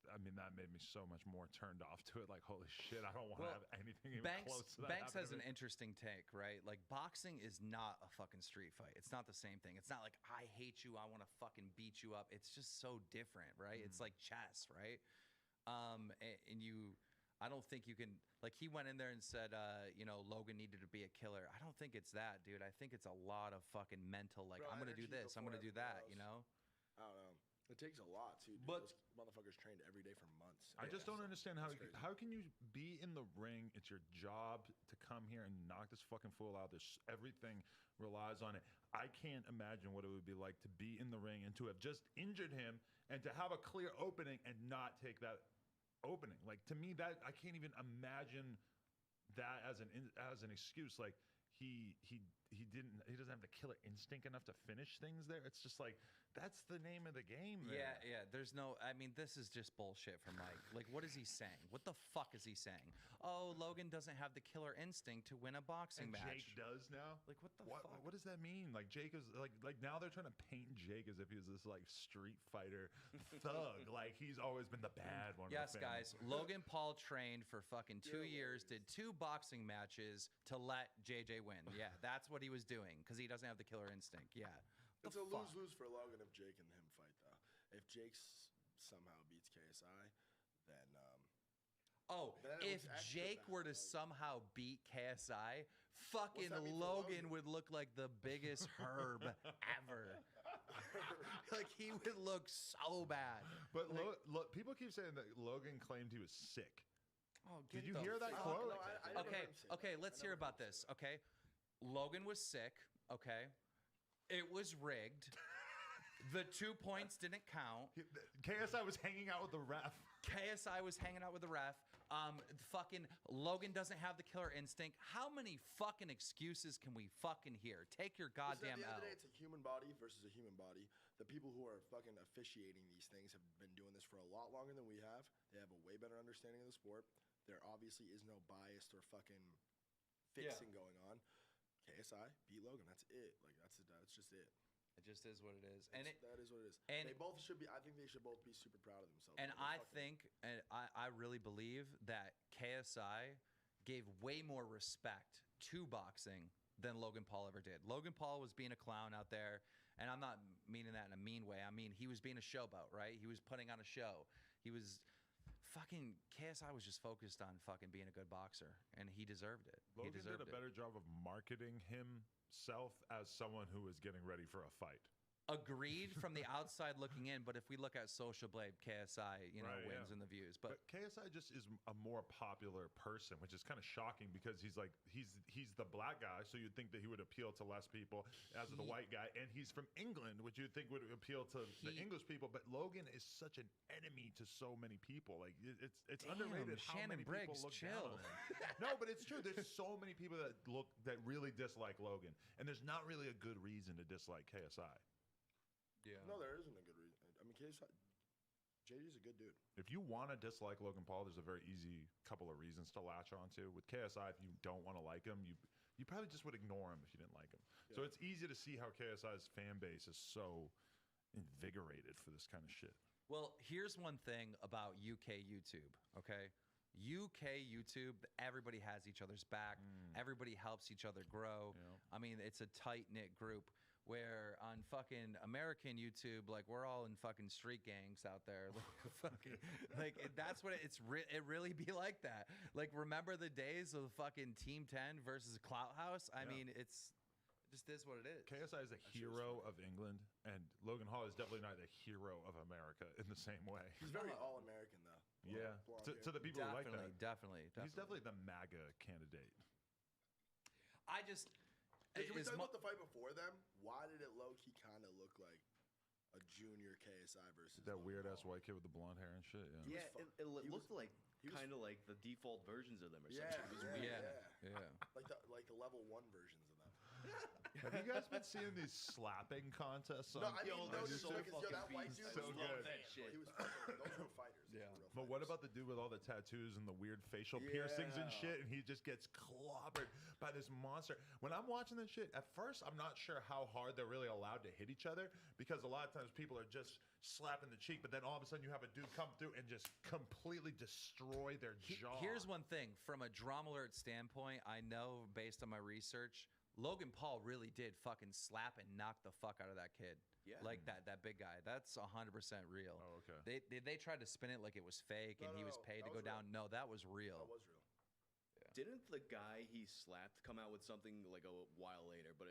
I mean that made me so much more turned off to it. Like holy shit, I don't want to Well, have anything even close to that. Banks happen has to an me. interesting take, right? Like boxing is not a fucking street fight. It's not the same thing. It's not like I hate you, I want to fucking beat you up. It's just so different, right? It's like chess, right? And you, I don't think you can. Like he went in there and said, Logan needed to be a killer. I don't think it's that, dude. I think it's a lot of fucking mental. Like Bro, I'm gonna do energy this, I'm gonna do before that. everything else. I don't know. It takes a lot too. Dude. But- Those motherfuckers trained every day for months. I just don't understand how That's crazy. how can you be in the ring? It's your job to come here and knock this fucking fool out. There's everything relies on it. I can't imagine what it would be like to be in the ring and to have just injured him and to have a clear opening and not take that opening. Like to me, that I can't even imagine that as an excuse. Like he doesn't have the killer instinct enough to finish things there. It's just like that's the name of the game there. Yeah. There's no. I mean, this is just bullshit from Mike. Like, what is he saying? What the fuck is he saying? Oh, Logan doesn't have the killer instinct to win a boxing And match. Jake does now. Like what the What fuck? what does that mean? Like Jake is like now they're trying to paint Jake as if he's this like street fighter thug. Like he's always been the bad one. of the Yes, family. guys. Logan Paul trained for fucking 2 years, did 2 boxing matches to let JJ win. Yeah, that's what he was doing because he doesn't have the killer instinct. Yeah. It's a lose-lose for Logan if Jake and him fight, though. If Jake somehow beats KSI, then Oh, Then it if looks extra Jake bad, were to somehow beat KSI, fucking that mean for Logan would look like the biggest herb ever. Like he would look so bad. But people keep saying that Logan claimed he was sick. Oh, Did get you the hear that fuck- quote? Okay, let's hear about this. Okay, Logan was sick. Okay, it was rigged. The 2 points didn't count. KSI was hanging out with the ref. KSI was hanging out with the ref. Fucking Logan doesn't have the killer instinct. How many fucking excuses can we fucking hear? Take your Listen, goddamn at the end L. of the day, it's a human body versus a human body. the people who are fucking officiating these things have been doing this for a lot longer than we have. They have a way better understanding of the sport. There obviously is no bias or fucking fixing going on. KSI beat Logan. That's it. Like that's just it. It just is what it is. That is what it is. And they both should be. I think they should both be super proud of themselves. And I think, and I really believe that KSI gave way more respect to boxing than Logan Paul ever did. Logan Paul was being a clown out there, and I'm not meaning that in a mean way. I mean, he was being a showboat, right? He was putting on a show. He was fucking, KSI was just focused on fucking being a good boxer, and he deserved it. Logan he deserved did a better job of marketing himself as someone who was getting ready for a fight. Agreed from the outside looking in, but if we look at Social Blade, KSI, wins in the views. But KSI just is a more popular person, which is kind of shocking because he's the black guy, so you'd think that he would appeal to less people as the white guy, and he's from England, which you'd think would appeal to the English people. But Logan is such an enemy to so many people. Like it's underrated how Shannon many Briggs, people look chill. down on him. No, but it's true. There's so many people that really dislike Logan, and there's not really a good reason to dislike KSI. Yeah. No, there isn't a good reason. I mean, JD's a good dude. If you want to dislike Logan Paul, there's a very easy couple of reasons to latch onto. With KSI, if you don't want to like him, you probably just would ignore him if you didn't like him. Yeah. So it's easy to see how KSI's fan base is so invigorated for this kind of shit. Well, here's one thing about UK YouTube, okay? UK YouTube, everybody has each other's back. Everybody helps each other grow. I mean, it's a tight-knit group. Where on fucking American YouTube, like we're all in fucking street gangs out there, that's what it really be like that. Like remember the days of fucking Team 10 versus Clout House? I mean, it just is what it is. KSI is a hero of England, and Logan Paul is definitely not the hero of America in the same way. He's very all-American though. Yeah, to the people who like that. Definitely. He's definitely the MAGA candidate. Hey, can we talk about the fight before them? Why did it low-key kind of look like a junior KSI versus that weird-ass white kid with the blonde hair and shit? Yeah, it looked like kind of like the default versions of them or something. It was weird. Like the level 1 versions of them. Have you guys been seeing these slapping contests? No, I mean, no, so because that white dude so was good. that shit. He was fucking, those were fighters. Yeah. But what about the dude with all the tattoos and the weird facial piercings and shit, and he just gets clobbered by this monster? When I'm watching this shit, at first I'm not sure how hard they're really allowed to hit each other, because a lot of times people are just slapping the cheek, but then all of a sudden you have a dude come through and just completely destroy their jaw. Here's one thing. From a Drama Alert standpoint, I know based on my research, Logan Paul really did fucking slap and knock the fuck out of that kid. Yeah. Like that big guy. That's 100% real. Oh, okay. They tried to spin it like it was fake and he was paid to go down. No, that was real. That was real. Yeah. Didn't the guy he slapped come out with something like a while later, but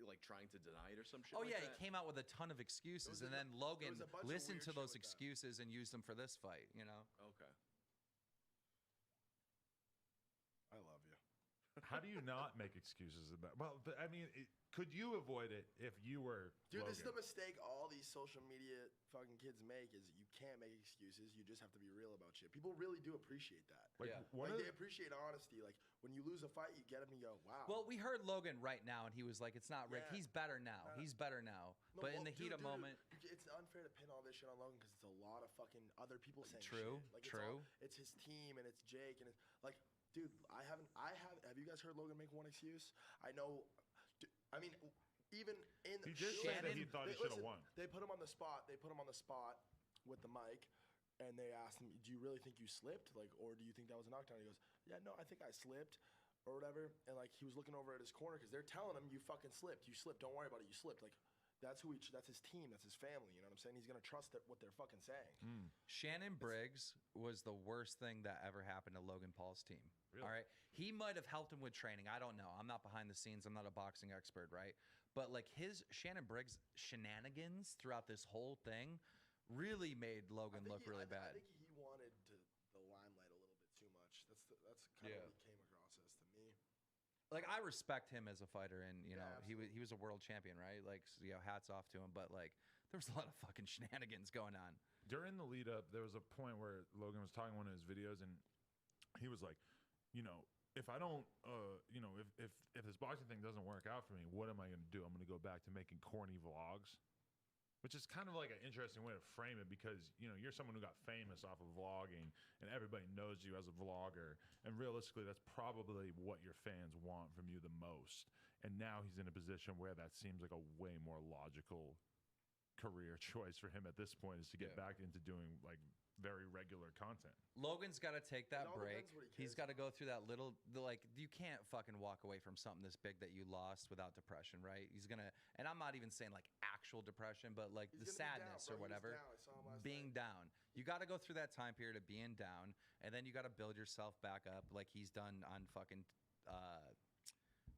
like trying to deny it or some shit? Oh like yeah, that? he came out with a ton of excuses, and then Logan listened to those excuses and used them for this fight. You know? Okay. I love you. How do you not make excuses about? Well, I mean, could you avoid it if you were? Dude, Logan? this is the mistake all these social media fucking kids make: is you can't make excuses. You just have to be real about shit. People really do appreciate that. Like, they appreciate honesty. Like when you lose a fight, you get them and you go, "Wow." Well, we heard Logan right now, and he was like, "It's not Rick. Yeah. He's better now. He's better now." No, but in the heat of moment, it's unfair to pin all this shit on Logan because it's a lot of fucking other people saying True, shit. Like, true. It's his team and it's Jake and it's like, dude, have you guys heard Logan make one excuse? I know. I mean, even in he did say that he thought he should have won. They put him on the spot. They put him on the spot with the mic, and they asked him, "Do you really think you slipped? Like, or do you think that was a knockdown?" He goes, "Yeah, no, I think I slipped." Or whatever, and like he was looking over at his corner because they're telling him, "You fucking slipped. You slipped. Don't worry about it. You slipped." Like that's that's his team. That's his family. You know what I'm saying? He's gonna trust what they're fucking saying. Shannon Briggs was the worst thing that ever happened to Logan Paul's team. Really? All right, he might have helped him with training. I don't know. I'm not behind the scenes. I'm not a boxing expert, right? But like his Shannon Briggs shenanigans throughout this whole thing really made Logan look really bad. I think he wanted the limelight a little bit too much. That's kind of what he came across as to me. Like I respect him as a fighter, and you know absolutely. he was a world champion, right? Like hats off to him. But like there was a lot of fucking shenanigans going on. During the lead up, there was a point where Logan was talking in one of his videos, and he was like, you know, if I don't, if this boxing thing doesn't work out for me, what am I going to do? I'm going to go back to making corny vlogs, which is kind of like an interesting way to frame it because, you're someone who got famous off of vlogging and everybody knows you as a vlogger. And realistically, that's probably what your fans want from you the most. And now he's in a position where that seems like a way more logical career choice for him at this point is to get back into doing like very regular content. Logan's got to take that all break. depends what he He's got to go through that you can't fucking walk away from something this big that you lost without depression, right? He's going to, and I'm not even saying like actual depression, but like the sadness or whatever. Being down. You got to go through that time period of being down, and then you got to build yourself back up like he's done on fucking,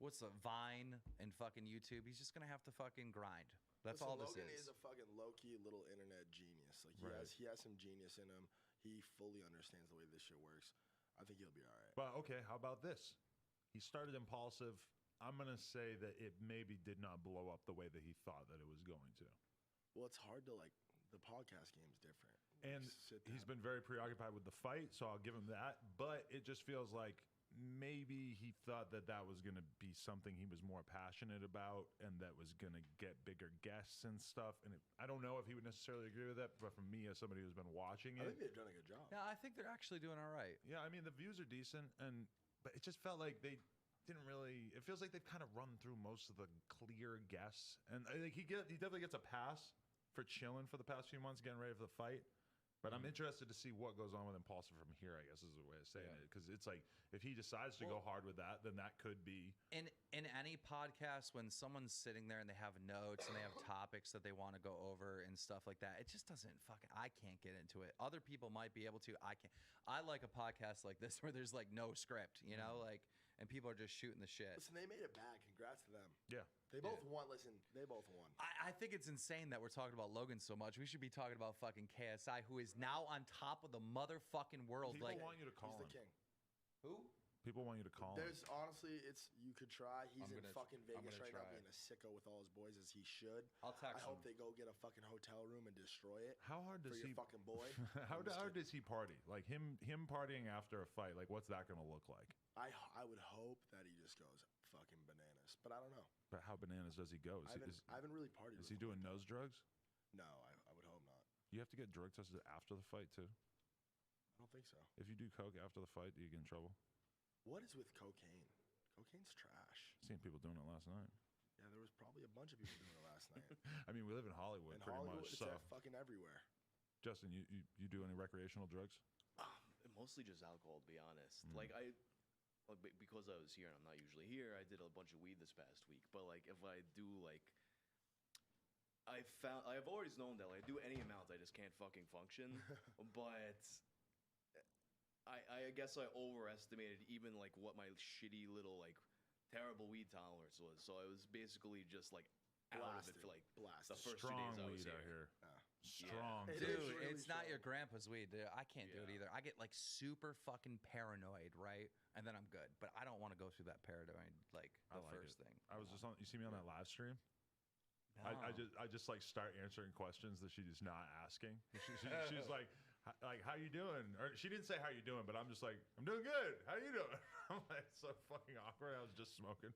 what's the Vine and fucking YouTube. He's just going to have to fucking grind. That's all this Logan is. is a fucking low-key little internet genius. Like he has some genius in him. He fully understands the way this shit works. I think he'll be all right. But okay, how about this? He started Impulsive. I'm gonna say that it maybe did not blow up the way that he thought that it was going to. Well, it's hard to like the podcast game's different. And he's been very preoccupied with the fight, so I'll give him that. But it just feels like maybe he thought that that was going to be something he was more passionate about and that was going to get bigger guests and stuff. And I don't know if he would necessarily agree with that, but for me, as somebody who's been watching it, I think they've done a good job. Yeah, I think they're actually doing all right. Yeah, I mean, the views are decent, but it just felt like they didn't really. It feels like they've kind of run through most of the clear guests, and I think he definitely gets a pass for chilling for the past few months, getting ready for the fight. But I'm interested to see what goes on with Impulsive from here, I guess is the way of saying it. Because it's like, if he decides to go hard with that, then that could be... In any podcast, when someone's sitting there and they have notes and they have topics that they want to go over and stuff like that, it just doesn't fucking... I can't get into it. Other people might be able to. I can't. I like a podcast like this where there's like no script, like... And people are just shooting the shit. Listen, they made it back. Congrats to them. Yeah. They both won. Listen, they both won. I think it's insane that we're talking about Logan so much. We should be talking about fucking KSI, who is now on top of the motherfucking world. People want you to call him. He's the king. Who? People want you to call him. There's honestly, you could try. He's in fucking I'm Vegas gonna right now try. being a sicko with all his boys as he should. I'll text I hope him. they go get a fucking hotel room and destroy it. How hard does for he your fucking boy? How does he party? Like him partying after a fight. Like what's that going to look like? I would hope that he just goes fucking bananas, but I don't know. But how bananas does he go? I haven't really partied. Is he doing nose drugs? No, I would hope not. You have to get drug tested after the fight too. I don't think so. If you do coke after the fight, do you get in trouble? What is with cocaine? Cocaine's trash. Seen people doing it last night. Yeah, there was probably a bunch of people doing it last night. I mean, we live in Hollywood, In pretty Hollywood, much. it's So, fucking everywhere. Justin, you do any recreational drugs? Mostly just alcohol, to be honest. Because I was here and I'm not usually here, I did a bunch of weed this past week. But like, if I do I've always known that like I do any amount, I just can't fucking function. But I guess I overestimated even like what my shitty little like terrible weed tolerance was. So I was basically just like out of it for like the first 2 days I was weed out here. Strong. Dude, it's not your grandpa's weed. Dude. I can't do it either. I get like super fucking paranoid, right? And then I'm good. But I don't want to go through that paranoid like the first thing. I was just on. You see me on that live stream? No. I just like start answering questions that she's not asking. She's like how you doing? Or she didn't say how you doing, but I'm just like I'm doing good. How you doing? I'm like so fucking awkward. I was just smoking.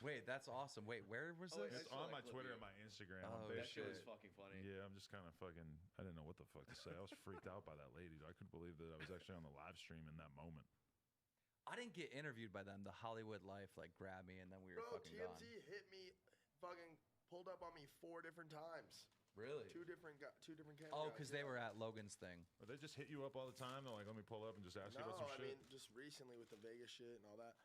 Wait, that's awesome. Wait, where was this? It's on my Twitter and my Instagram. Oh, that shit was fucking funny. Yeah, I'm just kind of fucking. I didn't know what the fuck to say. I was freaked out by that lady. I couldn't believe that I was actually on the live stream in that moment. I didn't get interviewed by them. The Hollywood Life like grabbed me and then we were fucking TMZ gone. hit me, fucking pulled up on me 4 different times. Really? Two different camera Oh, guys, because they were at Logan's thing. But they just hit you up all the time. They're like, let me pull up and just ask you about some I shit. mean, just recently with the Vegas shit and all that,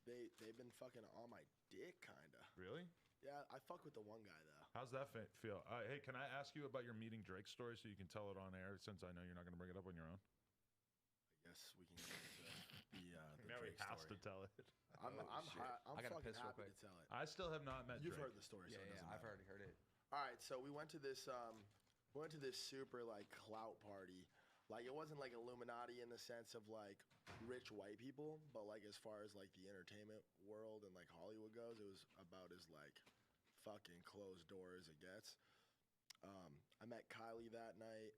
they've been fucking on my dick, kinda. Really? Yeah, I fuck with the one guy though. How's that feel? Hey, can I ask you about your meeting Drake story so you can tell it on air? Since I know you're not going to bring it up on your own. I guess we can get into the Now he Drake has story. to tell it. I'm I gotta fucking piss real happy quick. to tell it. I still have not met You've Drake. heard the story, so Yeah, it doesn't I've matter. already heard it. All right, so we went to this super like clout party. Like it wasn't like Illuminati in the sense of like rich white people, but like as far as like the entertainment world and like Hollywood goes, it was about as like fucking closed door as it gets. I met Kylie that night.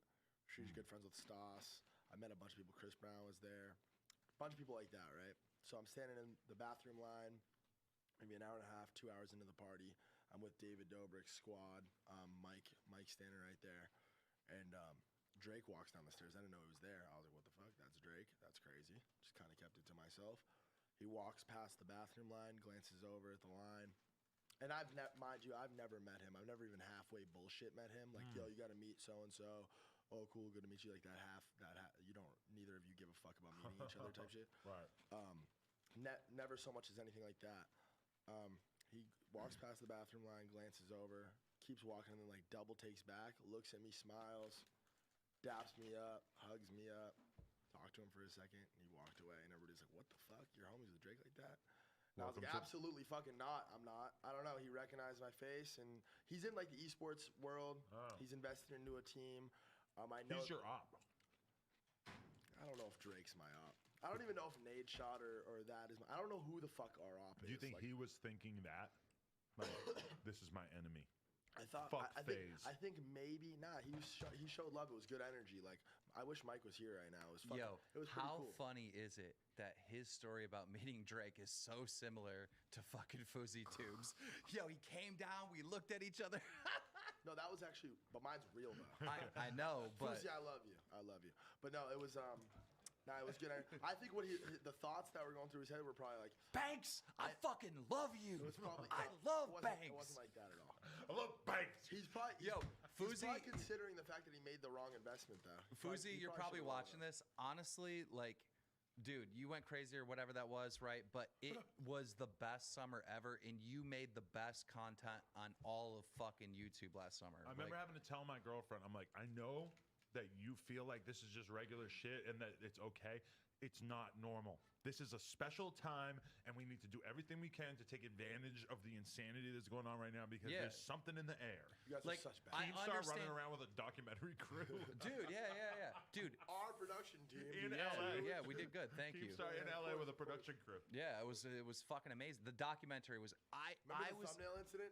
She's good friends with Stas. I met a bunch of people. Chris Brown was there. bunch of people like that, right? So I'm standing in the bathroom line, maybe an hour and a half, 2 hours into the party. I'm with David Dobrik's squad, Mike standing right there, and Drake walks down the stairs. I didn't know he was there. I was like, what the fuck? That's Drake? That's crazy. Just kind of kept it to myself. He walks past the bathroom line, glances over at the line. And mind you, I've never met him. I've never even halfway bullshit met him. Like, yo, you got to meet so-and-so. Oh, cool, good to meet you. Like you don't, neither of you give a fuck about meeting each other type shit. Right. Never so much as anything like that. He walks past the bathroom line, glances over, keeps walking, and then like double takes back, looks at me, smiles, daps me up, hugs me up, talked to him for a second, and he walked away. And everybody's like, what the fuck? You're homies with Drake like that? And I was like, absolutely fucking not. I'm not. I don't know. He recognized my face, and he's in like the esports world. Oh. He's invested into a team. I know He's your op. I don't know if Drake's my op. I don't even know if Nade Shot or that is I don't know who the fuck our op is. Do you think like, he was thinking that? Like, this is my enemy. I thought Fuck I think FaZe. maybe he showed love. It was good energy. Like I wish Mike was here right now. It was fucking, it was pretty how cool. funny is it that his story about meeting Drake is so similar to fucking Fuzzy Tubes? Yo, he came down, we looked at each other. No, that was actually, but mine's real though. I know, but Fuzzy, I love you. But no, it was it was good. I think what the thoughts that were going through his head were probably like, Banks, I fucking love you. It was probably, I love It Banks. wasn't like that at all. I love Banks. He's probably Yo, he's Fuzzy. probably considering the fact that he made the wrong investment though. Fuzzy, He you're probably should've watching this. Honestly, like, dude, you went crazy or whatever that was, right? But it was the best summer ever, and you made the best content on all of fucking YouTube last summer. I remember having to tell my girlfriend, I'm like, I know that you feel like this is just regular shit and that it's okay. It's not normal. This is a special time, and we need to do everything we can to take advantage of the insanity that's going on right now because there's something in the air. You guys Like, are such bad. I Keemstar running understand- around with a documentary crew. Dude, yeah. Dude, Our production team In yeah, LA. yeah, we did good. Thank you. Keemstar in LA with a production crew. Yeah, it was fucking amazing. The documentary was Remember I the was thumbnail incident?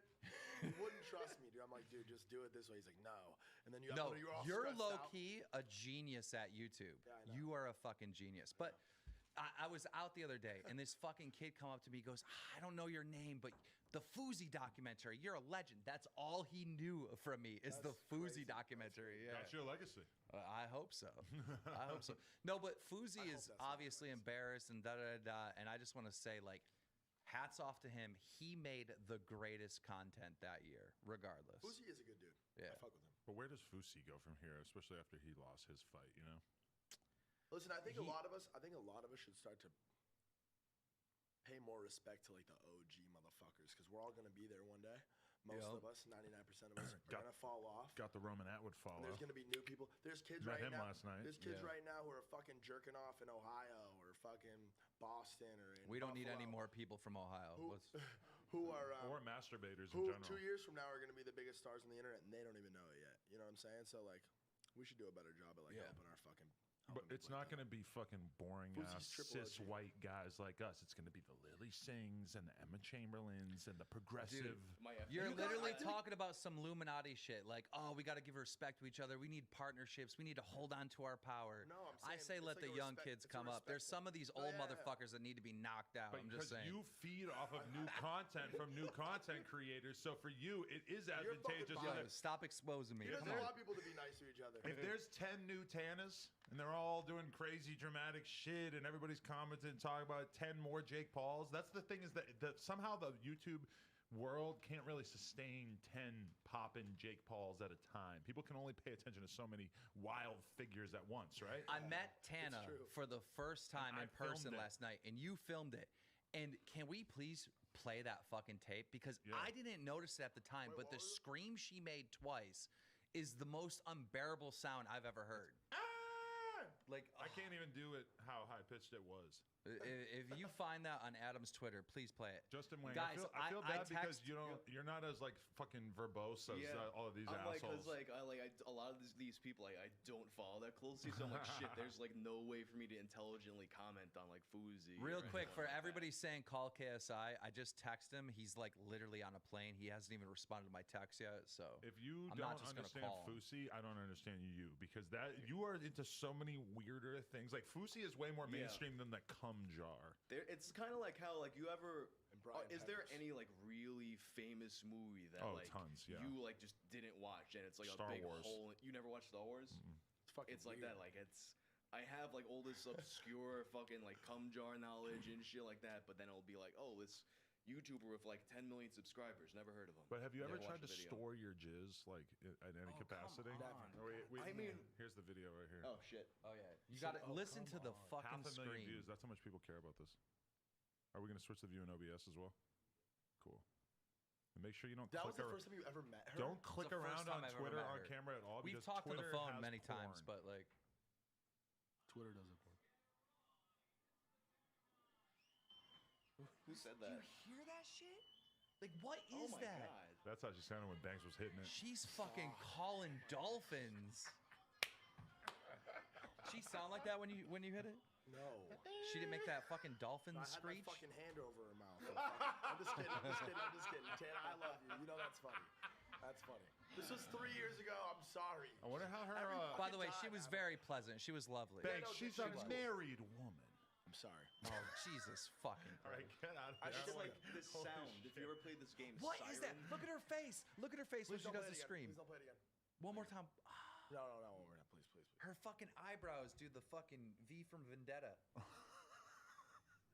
He wouldn't trust me, dude. I'm like, dude, just do it this way. He's like, no. And then no, you're all you're stressed low out. key a genius at YouTube. Yeah, I know. You are a fucking genius. But I was out the other day, and this fucking kid come up to me, goes, I don't know your name, but the Fuzzy documentary, you're a legend. That's all he knew from me is the Fuzzy documentary. Yeah. That's your legacy. I hope so. I hope so. No, but Fuzzy is obviously embarrassed and da-da-da-da, and I just want to say, like, hats off to him. He made the greatest content that year, regardless. Fuzzy is a good dude. Yeah. I fuck with him. But where does Fusi go from here, especially after he lost his fight, you know? Listen, I think a lot of us should start to pay more respect to like the OG motherfuckers because we're all gonna be there one day. Most of us, 99% of us, are gonna fall off. Got the Roman Atwood And follow. there's gonna be new people. There's kids Met right him now. last night. There's kids Yeah. right now who are fucking jerking off in Ohio or fucking Boston or in We don't need any Buffalo. more people from Ohio. Who are or masturbators in who general. 2 years from now are gonna be the biggest stars on the internet and they don't even know it yet. You know what I'm saying? So like, we should do a better job at like helping our fucking. But it's not going to be fucking boring Fuzi's ass triple cis OG. white guys like us. It's going to be the Lily Singhs and the Emma Chamberlains and the progressive. You're literally talking about some Illuminati shit. Like, oh, we got to give respect to each other. We need partnerships. We need to hold on to our power. No, I I'm saying say it's let like the a young respect- kids it's a come up. There's some of these old yeah. motherfuckers that need to be knocked out. But I'm just saying. you feed off of new content from new content creators, so for you it is advantageous. Yo, stop exposing me. There's Come a on. lot of people to be nice to each other. If there's 10 new Tanas and they're all doing crazy dramatic shit and everybody's commenting and talking about 10 more Jake Pauls, that's the thing is that somehow the YouTube world can't really sustain 10 poppin' Jake Pauls at a time. People can only pay attention to so many wild figures at once, right? I met Tana for the first time And in I filmed person it. last night, and you filmed it. And can we please play that fucking tape? Because I didn't notice it at the time, but the scream she made twice is the most unbearable sound I've ever heard. Like, I can't even do it how high pitched it was. If you find that on Adam's Twitter, please play it. Justin Wayne, Guys, I feel bad because text- you're not as like fucking verbose as all of these I'm assholes. a lot of these people I don't follow that closely, so I'm like shit. There's like no way for me to intelligently comment on like Fuzi. Real or quick, anything for like that. everybody saying call KSI, I just text him. He's like literally on a plane. He hasn't even responded to my text yet. So If you I'm don't not just gonna understand call him. Fusi, I don't understand you because that you are into so many weirder things. Like Fousey is way more Yeah. mainstream than the cum jar. It's kind of like how like you ever. Brian Is there Peppers. any like really famous movie that Oh, like tons, yeah. you like just didn't watch and it's like Star a big Wars. hole? You never watched Star Wars? It's fucking It's like weird. that. Like it's. I have like all this obscure fucking like cum jar knowledge and shit like that, but then it'll be like, oh, this YouTuber with like 10 million subscribers. Never heard of him. But have you ever Never tried to watched the video. store your jizz like at any capacity? come on. Oh, wait, I mean- here's the video right here. Oh shit. Oh yeah, you got to listen to the fucking 500,000 screen. views. That's how much people care about this. Are we gonna switch the view in OBS as well? Cool. And make sure you don't. That was click the first time you ever met her? Don't It's click the first around time on I've ever Twitter met on her. camera at all. We've because talked on the Twitter phone has many times, porn. but like, Twitter does it for Who said do you that? hear that shit? Like, what Oh is my that? god. That's how she sounded when Banks was hitting it. She's fucking calling dolphins. She sound like that when you hit it? No. She didn't make that fucking dolphin I had screech. my fucking hand over her mouth. I'm just kidding. I'm just kidding. I'm just kidding. Tana, I love you. You know that's funny. That's funny. This was 3 years ago. I'm sorry. I wonder how her. By the way, she was very pleasant. She was lovely. Banks, no, she's she a was cool. married woman. I'm sorry. Oh Jesus fucking! All right, get out of I here. just don't like wanna- this Holy sound. If you shit. ever played this game, What is that? Siren? Look at her face. Look at her face when Please she don't does play the it again. scream. Please don't play it again. One more time. No, one more time. Please. Her fucking eyebrows do the fucking V from Vendetta.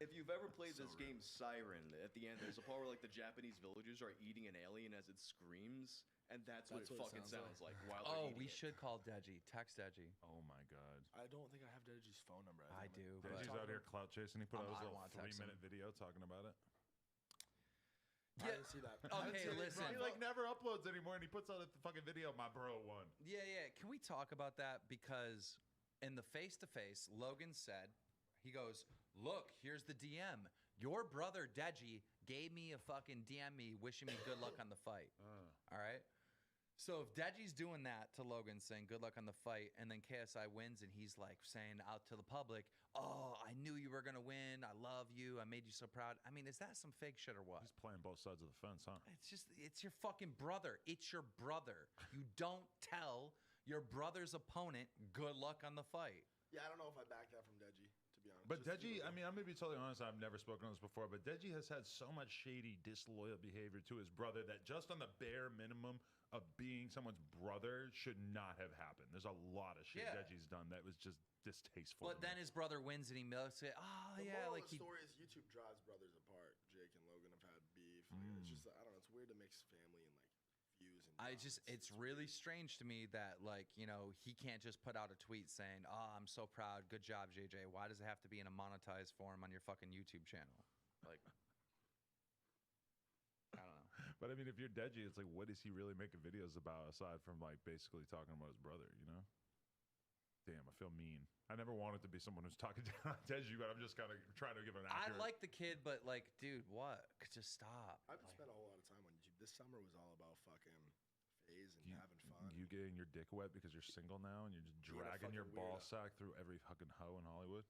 If you've ever played this game Siren, at the end there's a part where like the Japanese villagers are eating an alien as it screams, and that's what it fucking sounds like while they're Oh, eating we it. should call Deji. Text Deji. Oh my god. I don't think I have Deji's phone number. I do. But Deji's out here clout chasing. He put out I his don't little wanna text him. 3-minute video talking about it. I didn't see that. Okay, listen. He like never uploads anymore, and he puts out a fucking video. My bro won. Yeah. Can we talk about that? Because in the face-to-face, Logan said, he goes, look, here's the DM. Your brother Deji gave me a fucking DM me wishing me good luck on the fight. All right? So if Deji's doing that to Logan saying good luck on the fight, and then KSI wins and he's like saying out to the public, oh, I knew you were going to win. I love you. I made you so proud. I mean, is that some fake shit or what? He's playing both sides of the fence, huh? It's your fucking brother. It's your brother. You don't tell your brother's opponent good luck on the fight. Yeah, I don't know if I back that from Deji, to be honest. But Just Deji, people- I mean, I'm gonna be totally honest. I've never spoken on this before, but Deji has had so much shady, disloyal behavior to his brother that just on the bare minimum of being someone's brother should not have happened. There's a lot of shit Yeah. Deji's done that was just distasteful. But to me. then his brother wins and he milks it. Oh, The yeah. moral Like of the he. story is YouTube drives brothers apart. Jake and Logan have had beef. Like, It's just, I don't know. It's weird to mix family and like views and. It's really strange to me that, like, you know, he can't just put out a tweet saying, oh, I'm so proud. Good job, JJ. Why does it have to be in a monetized form on your fucking YouTube channel? Like, I don't know. But I mean, if you're Deji, it's like, what is he really making videos about aside from like basically talking about his brother? You know? Damn, I feel mean. I never wanted to be someone who's talking down on Deji, but I'm just kind of trying to give an. I accurate- like the kid, but like, dude, what? Just stop. I've spent a whole lot of time on YouTube. This summer was all about fucking phase and having fun. You getting your dick wet because you're single now and you're just Being a dragging your fucking ball weirdo. sack through every fucking hoe in Hollywood?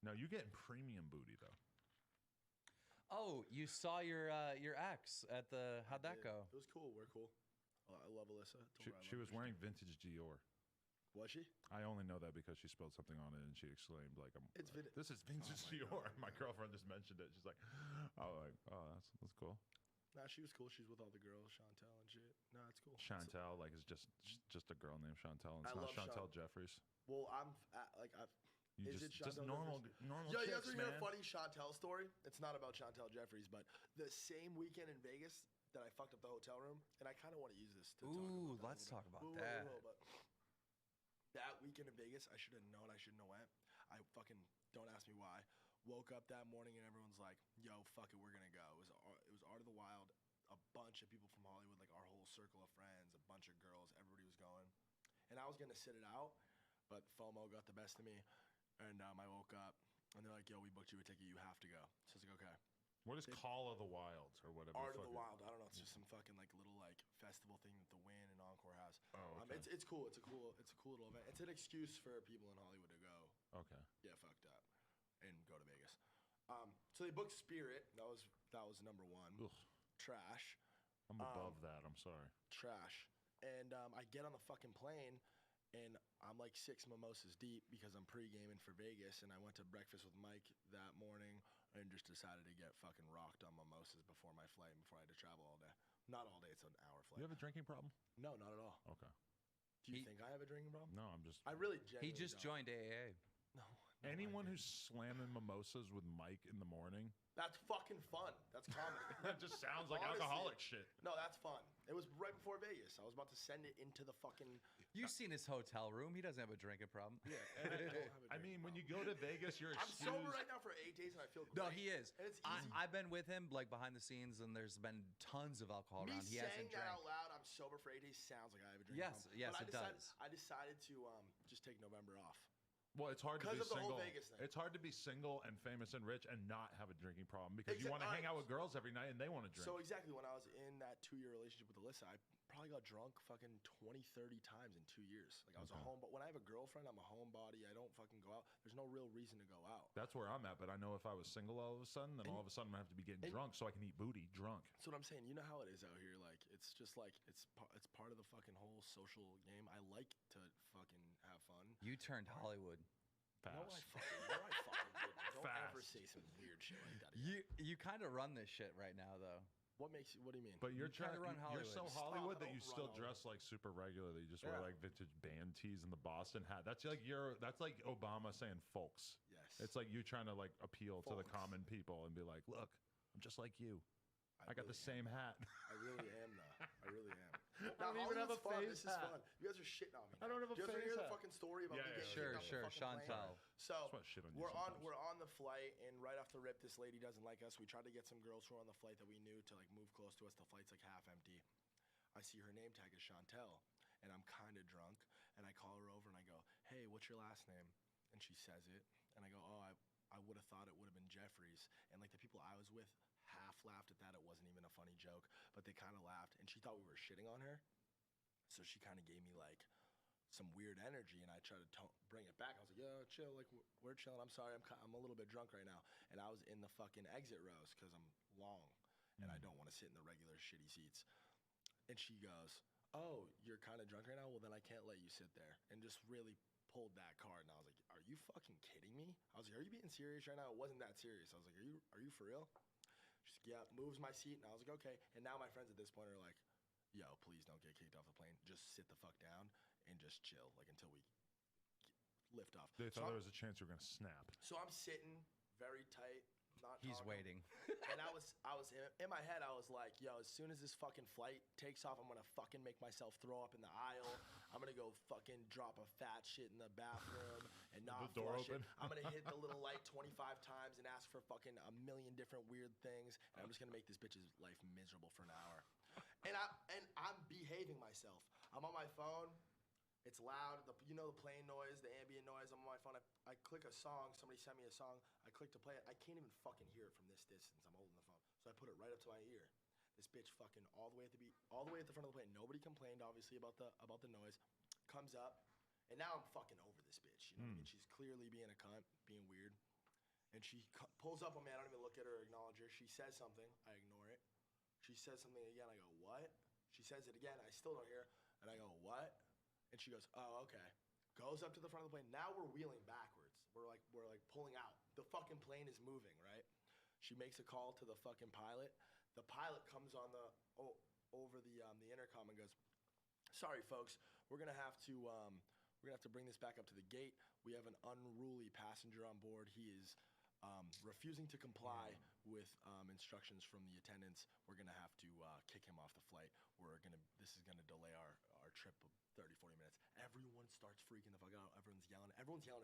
No, you getting premium booty though. Oh, you saw your ex at the. How'd that go? It was cool. We're cool. I love Alyssa. Told her I She love was her. wearing vintage Dior. Was she? I only know that because she spelled something on it and she exclaimed like, It's "This is vintage Dior." My girlfriend just mentioned it. She's like, "Oh, that's cool." Nah, she was cool. She's with all the girls, Chantel and shit. Nah, it's cool. Chantel, like, is just a girl named Chantel. And I it's not love Chantel Chan- Jeffries. Well, I'm like I've. You Is just it Chantel normal Jeffries? normal Yeah, you guys chicks, want to hear man. a funny Chantel story? It's not about Chantel Jeffries, but the same weekend in Vegas that I fucked up the hotel room, and I kind of want to use this to Ooh, talk about that a let's little talk bit. about Whoa, that. but that weekend in Vegas, I should have known. I shouldn't have went. I fucking don't ask me why. Woke up that morning and everyone's like, "Yo, fuck it, we're gonna go." It was Art of the Wild. A bunch of people from Hollywood, like our whole circle of friends, a bunch of girls. Everybody was going, and I was gonna sit it out, but FOMO got the best of me. And I woke up, and they're like, "Yo, we booked you a ticket. You have to go." So I was like, "Okay." What is Call of the Wilds or whatever? Art of fuck the it- Wild. I don't know. It's just some fucking like little like festival thing that the Win and Encore has. Oh, okay. It's cool. It's a cool little event. It's an excuse for people in Hollywood to go. Okay. Yeah, fucked up, and go to Vegas. So they booked Spirit. That was number one. Ugh. Trash. I'm above that. I'm sorry. Trash. And I get on the fucking plane, and I'm like 6 mimosas deep because I'm pre-gaming for Vegas, and I went to breakfast with Mike that morning and just decided to get fucking rocked on mimosas before my flight, before I had to travel all day. Not all day, it's an hour flight. You have a drinking problem? No, not at all. Okay. Do you think I have a drinking problem? No, I'm just. I really He genuinely just don't. joined AA. No. Anyone who's slamming mimosas with Mike in the morning. That's fucking fun. That's comedy. That just sounds like Honestly, alcoholic shit. No, that's fun. It was right before Vegas. I was about to send it into the fucking. You've seen his hotel room. He doesn't have a drinking problem. Yeah, I mean, when you go to Vegas, you're I'm excused. sober right now for 8 days and I feel great. No, he is. And it's easy. I've been with him like behind the scenes, and there's been tons of alcohol Me around. He saying hasn't that drank. out loud, I'm sober for 8 days, sounds like I have a drinking Yes, problem. yes, But it does. I decided to just take November off. Well, it's hard to be Because of the single. whole Vegas thing. It's hard to be single and famous and rich and not have a drinking problem because you want to hang out with girls every night and they want to drink. So exactly, when I was in that 2-year relationship with Alyssa, I probably got drunk fucking 20, 30 times in 2 years. Like I was a home, but when I have a girlfriend, I'm a homebody. I don't fucking go out. There's no real reason to go out. That's where I'm at, but I know if I was single all of a sudden, then all of a sudden I'm gonna have to be getting drunk so I can eat booty drunk. That's what I'm saying. You know how it is out here. Like it's just like it's part of the fucking whole social game. I like to fucking have fun. You turned Hollywood. No, I fucking did. Don't ever say some weird shit like that. You kind of run this shit right now, though. What makes you? What do you mean? But you're trying to run You're so Hollywood that you still Hollywood. dress like super regular. That you just wear like vintage band tees and the Boston hat. That's like That's like Obama saying folks. Yes. It's like you trying to like appeal to the Folks. common people and be like, look, I'm just like you. I got the same hat. I really am, though. I really am. I don't even have a Hollywood's fun. This face is hat. fun. You guys are shitting on me. I don't have a Do you guys face hear the hat. fucking story about me getting Sure, kicked off sure. the fucking plane? Chantal. So That's why I shit on you sometimes. we're on the flight, and right off the rip, this lady doesn't like us. We tried to get some girls who are on the flight that we knew to like move close to us. The flight's like half empty. I see her name tag is Chantel, and I'm kind of drunk, and I call her over and I go, "Hey, what's your last name?" And she says it, and I go, "Oh, I would have thought it would have been Jeffries." And like the people I was with half laughed at that. It wasn't even a funny joke, but they kind of laughed, and she thought we were shitting on her. So she kind of gave me like some weird energy, and I tried to bring it back. I was like, "Yo, chill, like we're chilling. I'm sorry, I'm a little bit drunk right now." And I was in the fucking exit rows because I'm long, and I don't want to sit in the regular shitty seats. And she goes, "Oh, you're kind of drunk right now? Well, then I can't let you sit there." And just really pulled that card, and I was like, "Are you fucking kidding me?" I was like, "Are you being serious right now?" It wasn't that serious. I was like, Are you for real?" She's like, "Yeah." Moves my seat, and I was like, "Okay." And now my friends at this point are like, "Yo, please don't get kicked off the plane. Just sit the fuck down and just chill, like until we lift off." They So thought I'm- there was a chance you were gonna snap. So I'm sitting very tight, not He's talking. waiting. And I was in my head, I was like, "Yo, as soon as this fucking flight takes off, I'm gonna fucking make myself throw up in the aisle. I'm gonna go fucking drop a fat shit in the bathroom and not The door flush it. open. I'm gonna hit the little light 25 times and ask for fucking a million different weird things. And I'm just gonna make this bitch's life miserable for an hour." And I'm behaving myself. I'm on my phone. It's loud. You know the plane noise, the ambient noise. I'm on my phone. I click a song. Somebody sent me a song. I click to play it. I can't even fucking hear it from this distance. I'm holding the phone, so I put it right up to my ear. This bitch fucking all the way at the front of the plane. Nobody complained obviously about the noise. Comes up, and now I'm fucking over this bitch. You know what I mean? She's clearly being a cunt, being weird. And she pulls up on me. I don't even look at her or acknowledge her. She says something. I ignore it. She says something again. I go, "What?" She says it again. I still don't hear. And I go, "What?" And she goes, "Oh, okay." Goes up to the front of the plane. Now we're wheeling backwards. We're like pulling out. The fucking plane is moving, right? She makes a call to the fucking pilot. The pilot comes on over the intercom and goes, "Sorry, folks, we're gonna have to bring this back up to the gate. We have an unruly passenger on board. He is refusing to comply with instructions from the attendants. We're gonna have to kick him off the flight. This is gonna delay our trip 30, 40 minutes." Everyone starts freaking the fuck out. Everyone's yelling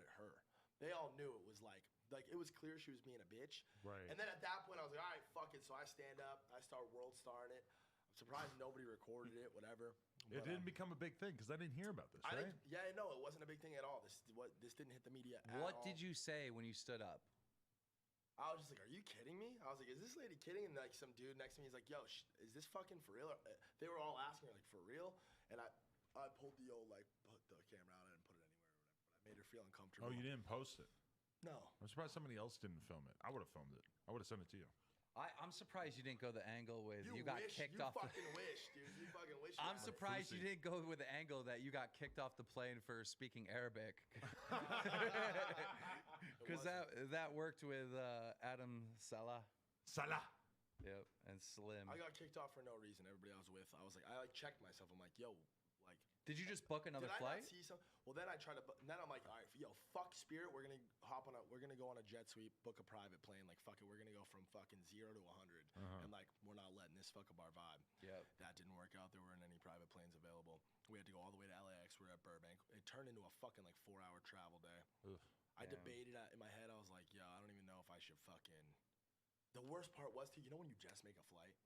at her. They all knew it was like it was clear she was being a bitch. Right. And then at that point I was like, "All right, fuck it." So I stand up. I start world starring it. I'm surprised nobody recorded it. Whatever. It didn't become a big thing because I didn't hear about this, right? No, it wasn't a big thing at all. This didn't hit the media at What all. did you say when you stood up? I was just like, "Are you kidding me?" I was like, "Is this lady kidding?" And like some dude next to me is like, "Yo, is this fucking for real?" They were all asking her like, "For real?" And I pulled the old like put the camera out and put it anywhere or whatever. But I made her feel uncomfortable. Oh, you didn't post it? No. I'm surprised somebody else didn't film it. I would have filmed it. I would have sent it to you. I'm surprised you didn't go the angle with You got wish, kicked you off. fucking wish, dude. You fucking wish. I'm surprised you didn't go with the angle that you got kicked off the plane for speaking Arabic. Because that worked with Adam Salah. Salah. Yep, and Slim. I got kicked off for no reason. Everybody I was with, I was like, I like checked myself. I'm like, yo, like. Did you just book another did flight? I not see some? Well, then I tried to. Then I'm like, all right, yo, fuck Spirit. We're gonna go on a jet sweep, book a private plane. Like, fuck it, we're gonna go from fucking 0 to 100, and like, we're not letting this fuck up our vibe. Yep. That didn't work out. There weren't any private planes available. We had to go all the way to LAX. We were at Burbank. It turned into a fucking like 4-hour travel day. Ugh. I debated in my head. I was like, yo, I don't even know if I should fucking. The worst part was too. You know when you just make a flight.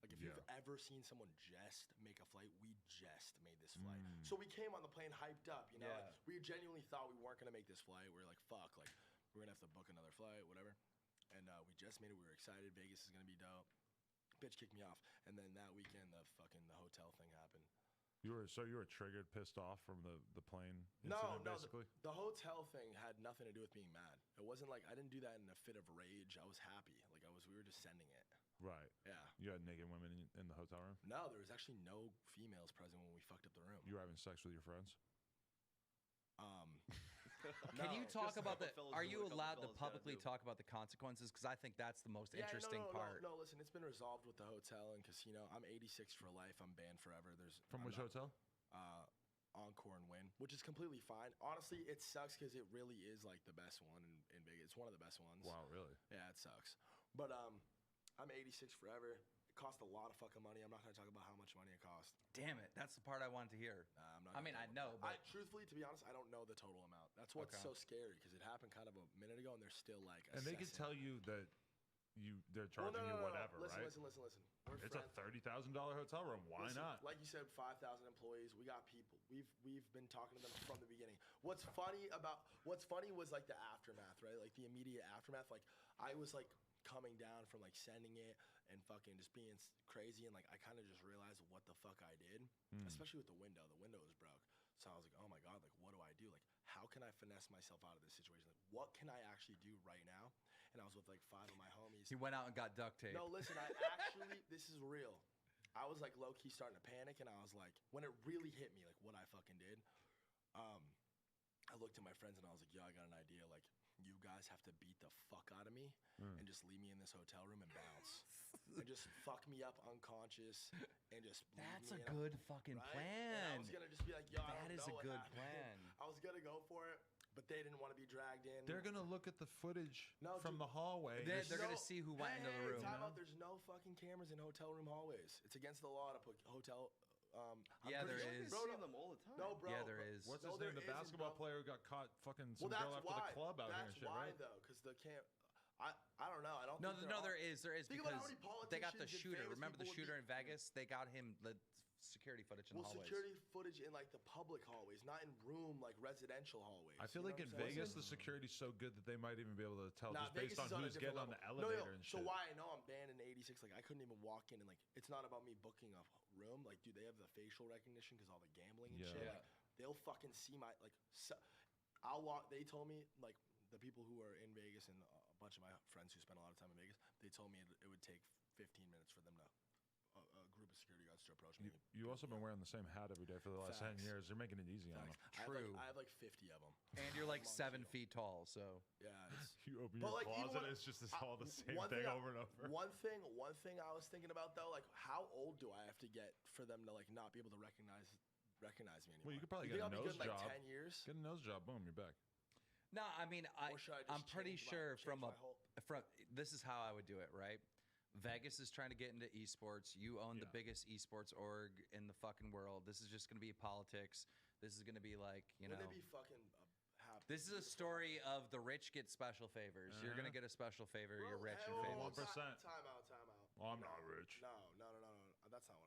Like, if you've ever seen someone just make a flight, we just made this flight. So we came on the plane hyped up, you know? Yeah. Like, we genuinely thought we weren't going to make this flight. We were like, fuck, like, we're going to have to book another flight, whatever. And we just made it. We were excited. Vegas is going to be dope. Bitch kicked me off. And then that weekend, the hotel thing happened. You were triggered, pissed off from the plane No, incident, no. basically? The hotel thing had nothing to do with being mad. It wasn't like I didn't do that in a fit of rage. I was happy. Like we were just sending it. Right. Yeah. You had naked women in the hotel room? No, there was actually no females present when we fucked up the room. You were having sex with your friends? Can you talk about are you allowed to fellas gotta publicly do. talk about the consequences? Because I think that's the most interesting part. No, listen, it's been resolved with the hotel and casino. I'm 86 for life. I'm banned forever. From which hotel? Encore and Win, which is completely fine. Honestly, it sucks because it really is like the best one in Vegas. It's one of the best ones. Wow, really? Yeah, it sucks. But I'm 86 forever. It cost a lot of fucking money. I'm not going to talk about how much money it cost. Damn it, that's the part I wanted to hear. I'm I not mean, I gonna know, but truthfully, to be honest, I don't know the total amount. That's what's Okay. so scary because it happened kind of a minute ago, and they're still like. And they could assessing. tell you that they're charging you whatever, listen, right? Listen. We're It's a friends. $30,000 hotel room. Why Listen, not? Like you said, 5,000 employees. We got people. We've been talking to them from the beginning. What's funny was like the aftermath, right? Like the immediate aftermath. Like I was like coming down from like sending it and fucking just being crazy, and like I kind of just realized what the fuck I did, especially with the window. The window was broke, so I was like, oh my god, like what do I do? Like how can I finesse myself out of this situation? Like what can I actually do right now? And I was with like 5 of my homies. he went out and got duct tape. No, listen, I actually, this is real. I was like low key starting to panic, and I was like, when it really hit me, like what I fucking did, I looked at my friends and I was like, yo, I got an idea. Like, you guys have to beat the fuck out of me and just leave me in this hotel room and bounce. And just fuck me up unconscious and just leave That's me a in good fucking right? plan. And I was gonna just be like, yo, I That don't is know a what good happened. plan. I was gonna go for it, but they didn't want to be dragged in. They're going to look at the footage from dude, the hallway. They're going to see who went into the room. Time out, there's no fucking cameras in hotel room hallways. It's against the law to put hotel. Yeah, there is. Bro, See them all the time. no, bro. Yeah, there is. What's No, his there name? The isn't, basketball bro. player who got caught fucking some Well, girl that's after why. the club out here and That's shit, why right? though, because the camp. I don't know. I don't. No, think no, there there is Think because about how many they got the politicians and shooter. famous Remember the people would shooter be- in Vegas? They got him the security footage in the hallways. security footage in like the public hallways, not in room like residential hallways. I feel you like know in what I'm saying? Vegas, the security's so good that they might even be able to tell Nah, just based Vegas on is who's a different getting on the level. elevator and So shit. why I know I'm banned in '86? Like I couldn't even walk in and like it's not about me booking a room. Like, dude, they have the facial recognition because all the gambling and Yeah. shit. Yeah. Like, they'll fucking see my like. I'll walk. They told me like the people who are in Vegas and a bunch of my friends who spend a lot of time in Vegas. They told me it would take 15 minutes for them to a group of security guards to approach me. You also been wearing the same hat every day for the last 10 Facts. years. They're making it easy on them. True. I have like 50 of them. And you're like 7 feet tall, so. Yeah. It's, You open But, your like, even closet, when- it's just all the same one thing thing over and over. One thing I was thinking about though, like how old do I have to get for them to like not be able to recognize me anymore? Well, you could probably think get a I'll be nose good in, job. like 10 years. Get a nose job, boom, you're back. No, I mean, Or should I just I'm pretty change sure from my whole- this is how I would do it, right? Vegas is trying to get into esports. You own the biggest esports org in the fucking world. This is just going to be politics. This is going to be like, you know. Wouldn't it be fucking happy? This is a story of the rich get special favors. You're going to get a special favor. You're rich and Hey, famous. 1%. Time out. Well, I'm not rich. No. That's not what I was gonna say.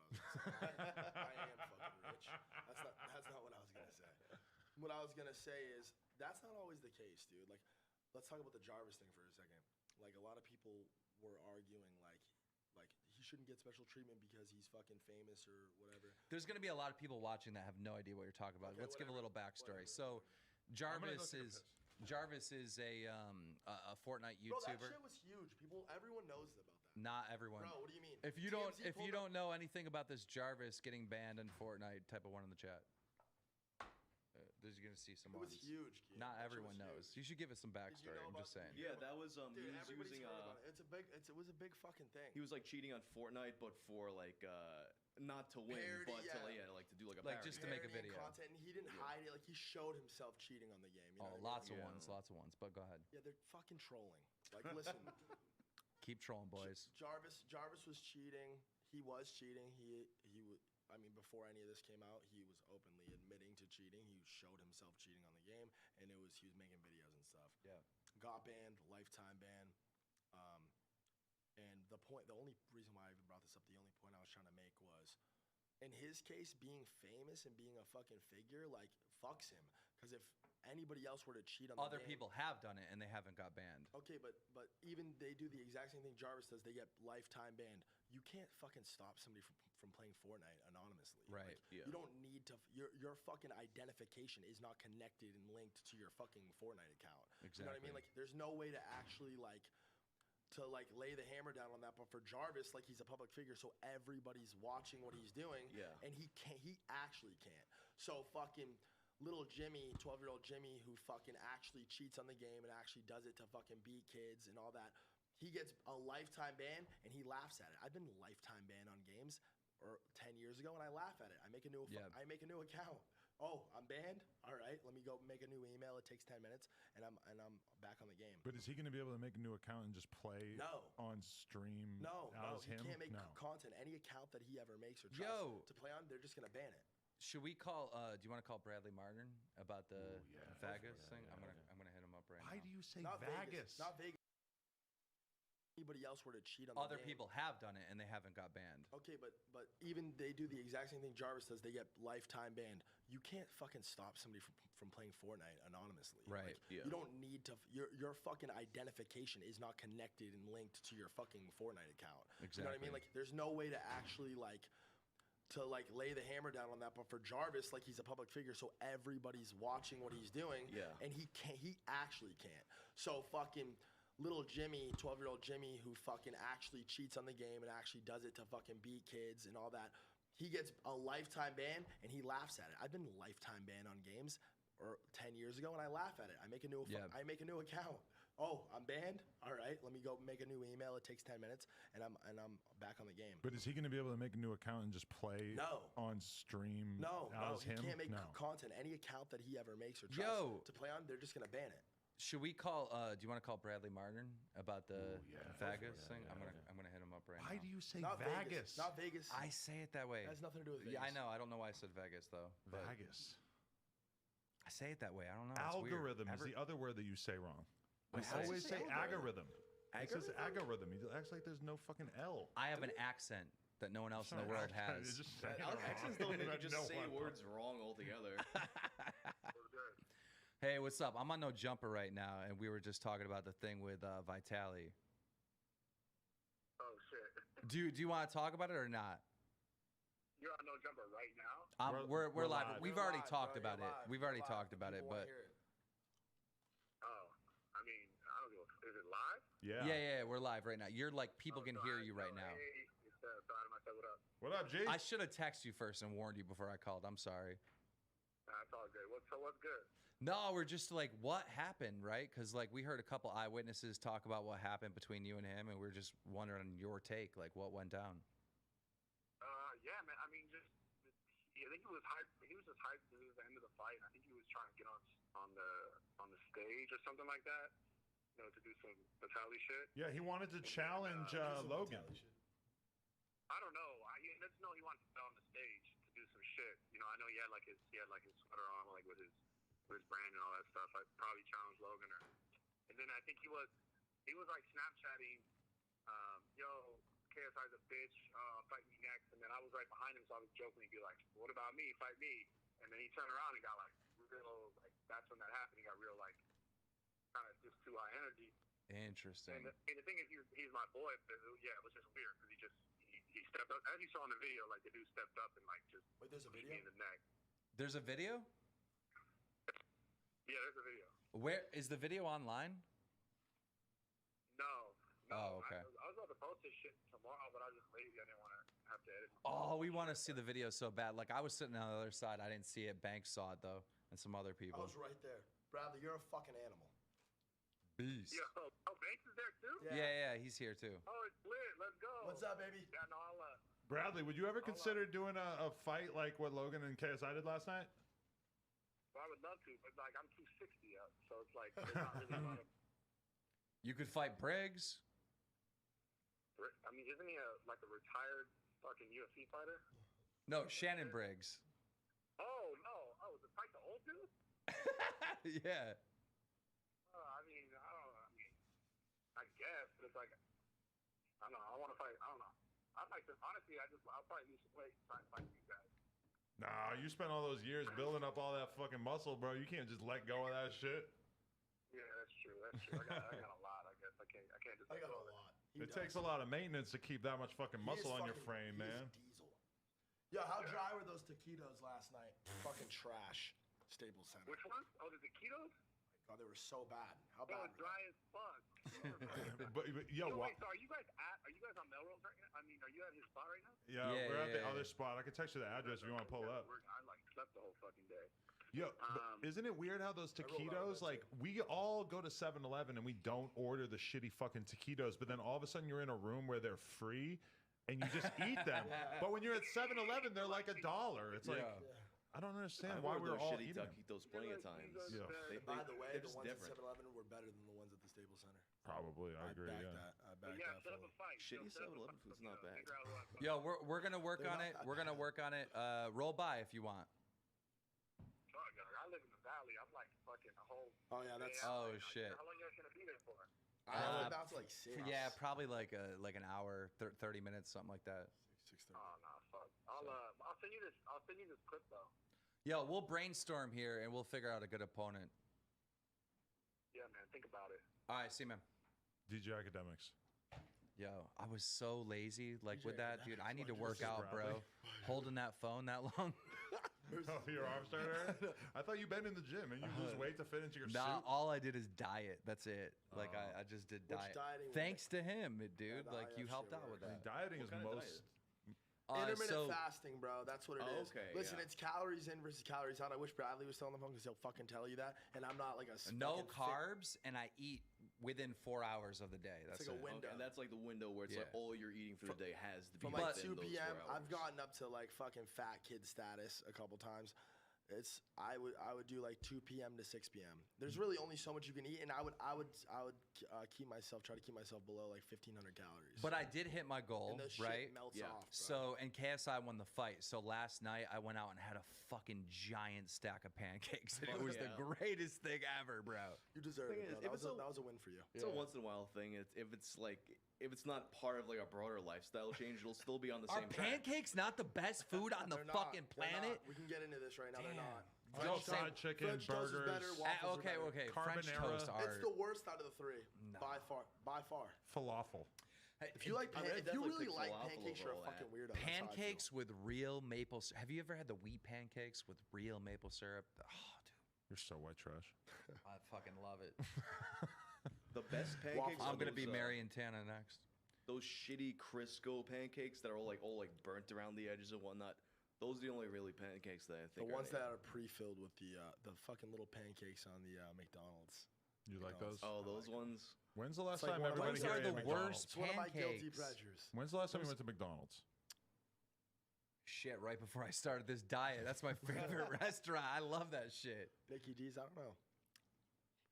I am fucking rich. That's not what I was gonna say. What I was gonna say is that's not always the case, dude. Like, let's talk about the Jarvis thing for a second. Like, a lot of people were arguing like he shouldn't get special treatment because he's fucking famous or whatever. There's going to be a lot of people watching that have no idea what you're talking about. Okay, Let's give a whatever. little backstory. Whatever. So, Jarvis I'm gonna go is Jarvis is a Fortnite Bro, that YouTuber. shit was huge. Everyone knows about that. Not everyone. Bro, what do you mean? If you don't know anything about this Jarvis getting banned in Fortnite, type of one in the chat. There's gonna see some. It was ones. huge, kid. Not That shit everyone was knows. You should give us some backstory. I'm just saying. Yeah, that was Dude, he was everybody's using heard about it. It was a big fucking thing. he was like cheating on Fortnite, but for like not to win, Parody, but yeah. to like to do like a Like, parody. just to make a Parody video. content, and he didn't hide it. Like he showed himself cheating on the game. You know Oh, what I mean? lots of ones. But go ahead. Yeah, they're fucking trolling. Like, listen, Keep trolling, boys. Jarvis was cheating. He was cheating. I mean, before any of this came out, he was openly admitting to cheating. He showed himself cheating on the game, and he was making videos and stuff. Yeah. Got banned, lifetime ban. And the only reason why I even brought this up, the only point I was trying to make was, in his case, being famous and being a fucking figure, like, fucks him. Because if anybody else were to cheat on the Other game, people have done it and they haven't got banned. okay, but even they do the exact same thing Jarvis does. They get lifetime banned. You can't fucking stop somebody from playing Fortnite anonymously. Right. Like, you don't need to. Your fucking identification is not connected and linked to your fucking Fortnite account. You know what I mean? Exactly. Like, there's no way to actually lay the hammer down on that. But for Jarvis, like, he's a public figure, so everybody's watching what he's doing. Yeah. And he can't. He actually can't. So fucking little Jimmy, 12-year-old Jimmy, who fucking actually cheats on the game and actually does it to fucking beat kids and all that, he gets a lifetime ban and he laughs at it. I've been lifetime banned on games 10 years ago, and I laugh at it. I make a new account. Oh, I'm banned. All right, let me go make a new email. It takes 10 minutes, and I'm back on the game. But is he going to be able to make a new account and just play on stream No, as he him? can't make No. content. Any account that he ever makes or tries to play on, they're just gonna ban it. Should we call? Do you want to call Bradley Martin about the Vegas thing? I'm gonna hit him up right now. Why do you say Not Vegas? Not Vegas. Anybody else were to cheat on Other the game. people have done it and they haven't got banned. Okay, but even they do the exact same thing Jarvis does. They get lifetime banned. You can't fucking stop somebody from playing Fortnite anonymously. Right. Like, you don't need to. Your fucking identification is not connected and linked to your fucking Fortnite account. You know what I mean? Exactly. Like, there's no way to actually lay the hammer down on that. But for Jarvis, like, he's a public figure, so everybody's watching what he's doing. Yeah. And he can't. He actually can't. So fucking little Jimmy, 12-year-old Jimmy, who fucking actually cheats on the game and actually does it to fucking beat kids and all that, he gets a lifetime ban and he laughs at it. I've been lifetime banned on games 10 years ago, and I laugh at it. I make a new account. Oh, I'm banned. All right, let me go make a new email. It takes 10 minutes, and I'm back on the game. But is he going to be able to make a new account and just play on stream as he him? can't make No. content. Any account that he ever makes or tries to play on, they're just gonna ban it. Should we call? Do you want to call Bradley Martin about the Vegas thing? I'm gonna hit him up right now. Why do you say Not Vegas? Not Vegas. I say it that way. It has nothing to do with Vegas. Yeah, I know. I don't know why I said Vegas though. But Vegas. I say it that way. I don't know. It's weird. Algorithm is the other word that you say wrong. What You do you always say? say algorithm. He says Algorithm? algorithm. He acts like there's no fucking L. I have an accent that no one else in the world has. Accents don't make you just say words wrong altogether. Hey, what's up? I'm on No Jumper right now, and we were just talking about the thing with Vitali. Oh shit. Do you want to talk about it or not? You're on No Jumper right now? We're live. We've already talked about it. We've already talked about it, but Oh, I mean, I don't know. Is it live? yeah, we're live right now. You're like people can hear you right now. Hey, it's Adam. I said, what up? What up, G? I should have texted you first and warned you before I called. I'm sorry. That's all good. What's good? No, we're just like, what happened, right? Because like we heard a couple eyewitnesses talk about what happened between you and him, and we're just wondering your take, like what went down. Yeah, man. I mean, I think he was hyped. He was just hyped to the end of the fight. I think he was trying to get on the stage or something like that, you know, to do some Vitali shit. Yeah, he wanted to challenge Logan. I don't know. I just know he wanted to get on the stage to do some shit. You know, I know he had like his sweater on, like with his brand and all that stuff. I probably challenged Logan, and then I think he was like Snapchatting, yo, KSI's a bitch, fight me next. And then I was right behind him, so I was jokingly be like, what about me? Fight me. And then he turned around and got like real, like that's when that happened. He got real like kind of just too high energy. Interesting. And the thing is, he's my boy, but yeah, it was just weird because he stepped up, as you saw in the video, like the dude stepped up and like just there's a pushed video me in the neck. There's a video? Yeah, there's a video. Where is the video online? No. Oh, okay. I was about to post this shit tomorrow, but I was just lazy. I didn't want to have to edit. Oh, we want to see the video so bad. Like I was sitting on the other side. I didn't see it. Banks saw it though, and some other I people. was right there. Bradley, you're a fucking animal. Beast. Yo, Banks is there too? Yeah, he's here too. Oh, it's lit. Let's go. What's up, baby? Yeah, no, I'll, Bradley, would you ever consider doing a fight like what Logan and KSI did last night? well, I would love to, but like I'm 260 up, so it's like there's not really a lot of. You could fight Briggs. I mean, isn't he like a retired fucking UFC fighter? No, Shannon Briggs. Oh no! Oh, the fight the old dude? Yeah. I mean, I don't know. I mean, I guess, but it's like, I don't know. I want to fight. I don't know. I'd like to, honestly, I'll probably lose some weight trying to fight these guys. Nah, you spent all those years building up all that fucking muscle, bro. You can't just let go of that shit. Yeah, that's true. That's true. I got a lot, I guess. I can't just. I got a lot. It takes a lot of maintenance to keep that much fucking muscle on your frame, man. Diesel. Yo, how dry were those taquitos last night? Fucking trash. Staples Center. Which ones? Oh, the taquitos? God, they were so bad. How Bro, bad? dry as fuck. but yo, wait, so are you guys on Melrose right now? I mean, are you at his spot right now? Yeah, we're at the other spot. I can text you the address if you want to pull up. I like slept the whole fucking day. Yo, but isn't it weird how those taquitos, like, we all go to 7-Eleven and we don't order the shitty fucking taquitos, but then all of a sudden you're in a room where they're free and you just eat them. But when you're at 7-Eleven, they're like $1. It's like, I don't understand why we're all eating them. Taquitos plenty of times. Yeah. By the way, they're the just ones different. at 7-Eleven were better than the ones at the Staples Center. Probably, I agree, back yeah. that. I back that fully. Shitty 7-Eleven food's not bad. Yo, we're gonna work They're on not it. that We're gonna work on it. Roll by if you want. I live in the valley. I'm like fucking a whole. Oh yeah, that's. Oh shit. How long you guys gonna be there for? About to like 6. Yeah, probably like an hour, 30 minutes, something like that. 6:30. Oh no, fuck. I'll send you this. I'll send you this clip though. Yo, we'll brainstorm here and we'll figure out a good opponent. Yeah, man. Think about it. All right, see man. DJ Academics. Yo, I was so lazy, like with DJ that, dude. I need to work This is out, bro. Bradley. Holding that phone that long. Oh, your arm started? I thought you've been in the gym and you lose weight to fit into your Nah, suit. all I did is diet. That's it. Like I just did Which diet. dieting was Thanks to him, dude. the Like you IF helped shit out with works. that. Dieting is kind of most. Intermittent fasting, bro. That's what it is. Okay, Listen, yeah. it's calories in versus calories out. I wish Bradley was still on the phone because he'll fucking tell you that. And I'm not like a No fucking carbs, and I eat within 4 hours of the day. That's like a it. window. And that's like the window where it's like Yeah. all you're eating for the day has to be From like within 2 those p.m. 4 I've hours. gotten up to like fucking fat kid status a couple times. I would do like 2 p.m. to 6 p.m. There's really only so much you can eat, and I would try to keep myself below like 1,500 calories. But I did hit my goal, and the right? shit melts Yeah. off. Bro. So, and KSI won the fight. So last night I went out and had a fucking giant stack of pancakes, and it was the greatest thing ever, bro. You deserve Thing it, is, bro. if That was a win for you. It's a once in a while thing. If it's not part of like a broader lifestyle change, it'll still be on the Are same track. pancakes not the best food on the They're not. fucking They're not. planet? We can get into this right now. They're not. French fried chicken, French toast is burgers, better, waffles are Okay, better. okay. French Carbonara. toast are. It's the worst out of the three. By far. falafel. If you like, I mean, I if you definitely really pick like falafel pancakes, you're a over all fucking that. weirdo. That's how I feel. Pancakes with real maple. Have you ever had the wheat pancakes with real maple syrup? Oh, dude, You're so white trash. I fucking love it. The best pancakes. I'm are gonna be those, Marion Tana next. Those shitty Crisco pancakes that are all like burnt around the edges and whatnot. Those are the only really pancakes that I think. The ones that are pre-filled with the fucking little pancakes on the McDonald's. You like those? Oh, those ones. When's the last It's like time one of my- everybody Those are here the ate McDonald's? worst It's one of my guilty pancakes. pleasures. When's the last time you went to McDonald's? Shit, right before I started this diet. That's my favorite restaurant. I love that shit. Mickey D's. I don't know.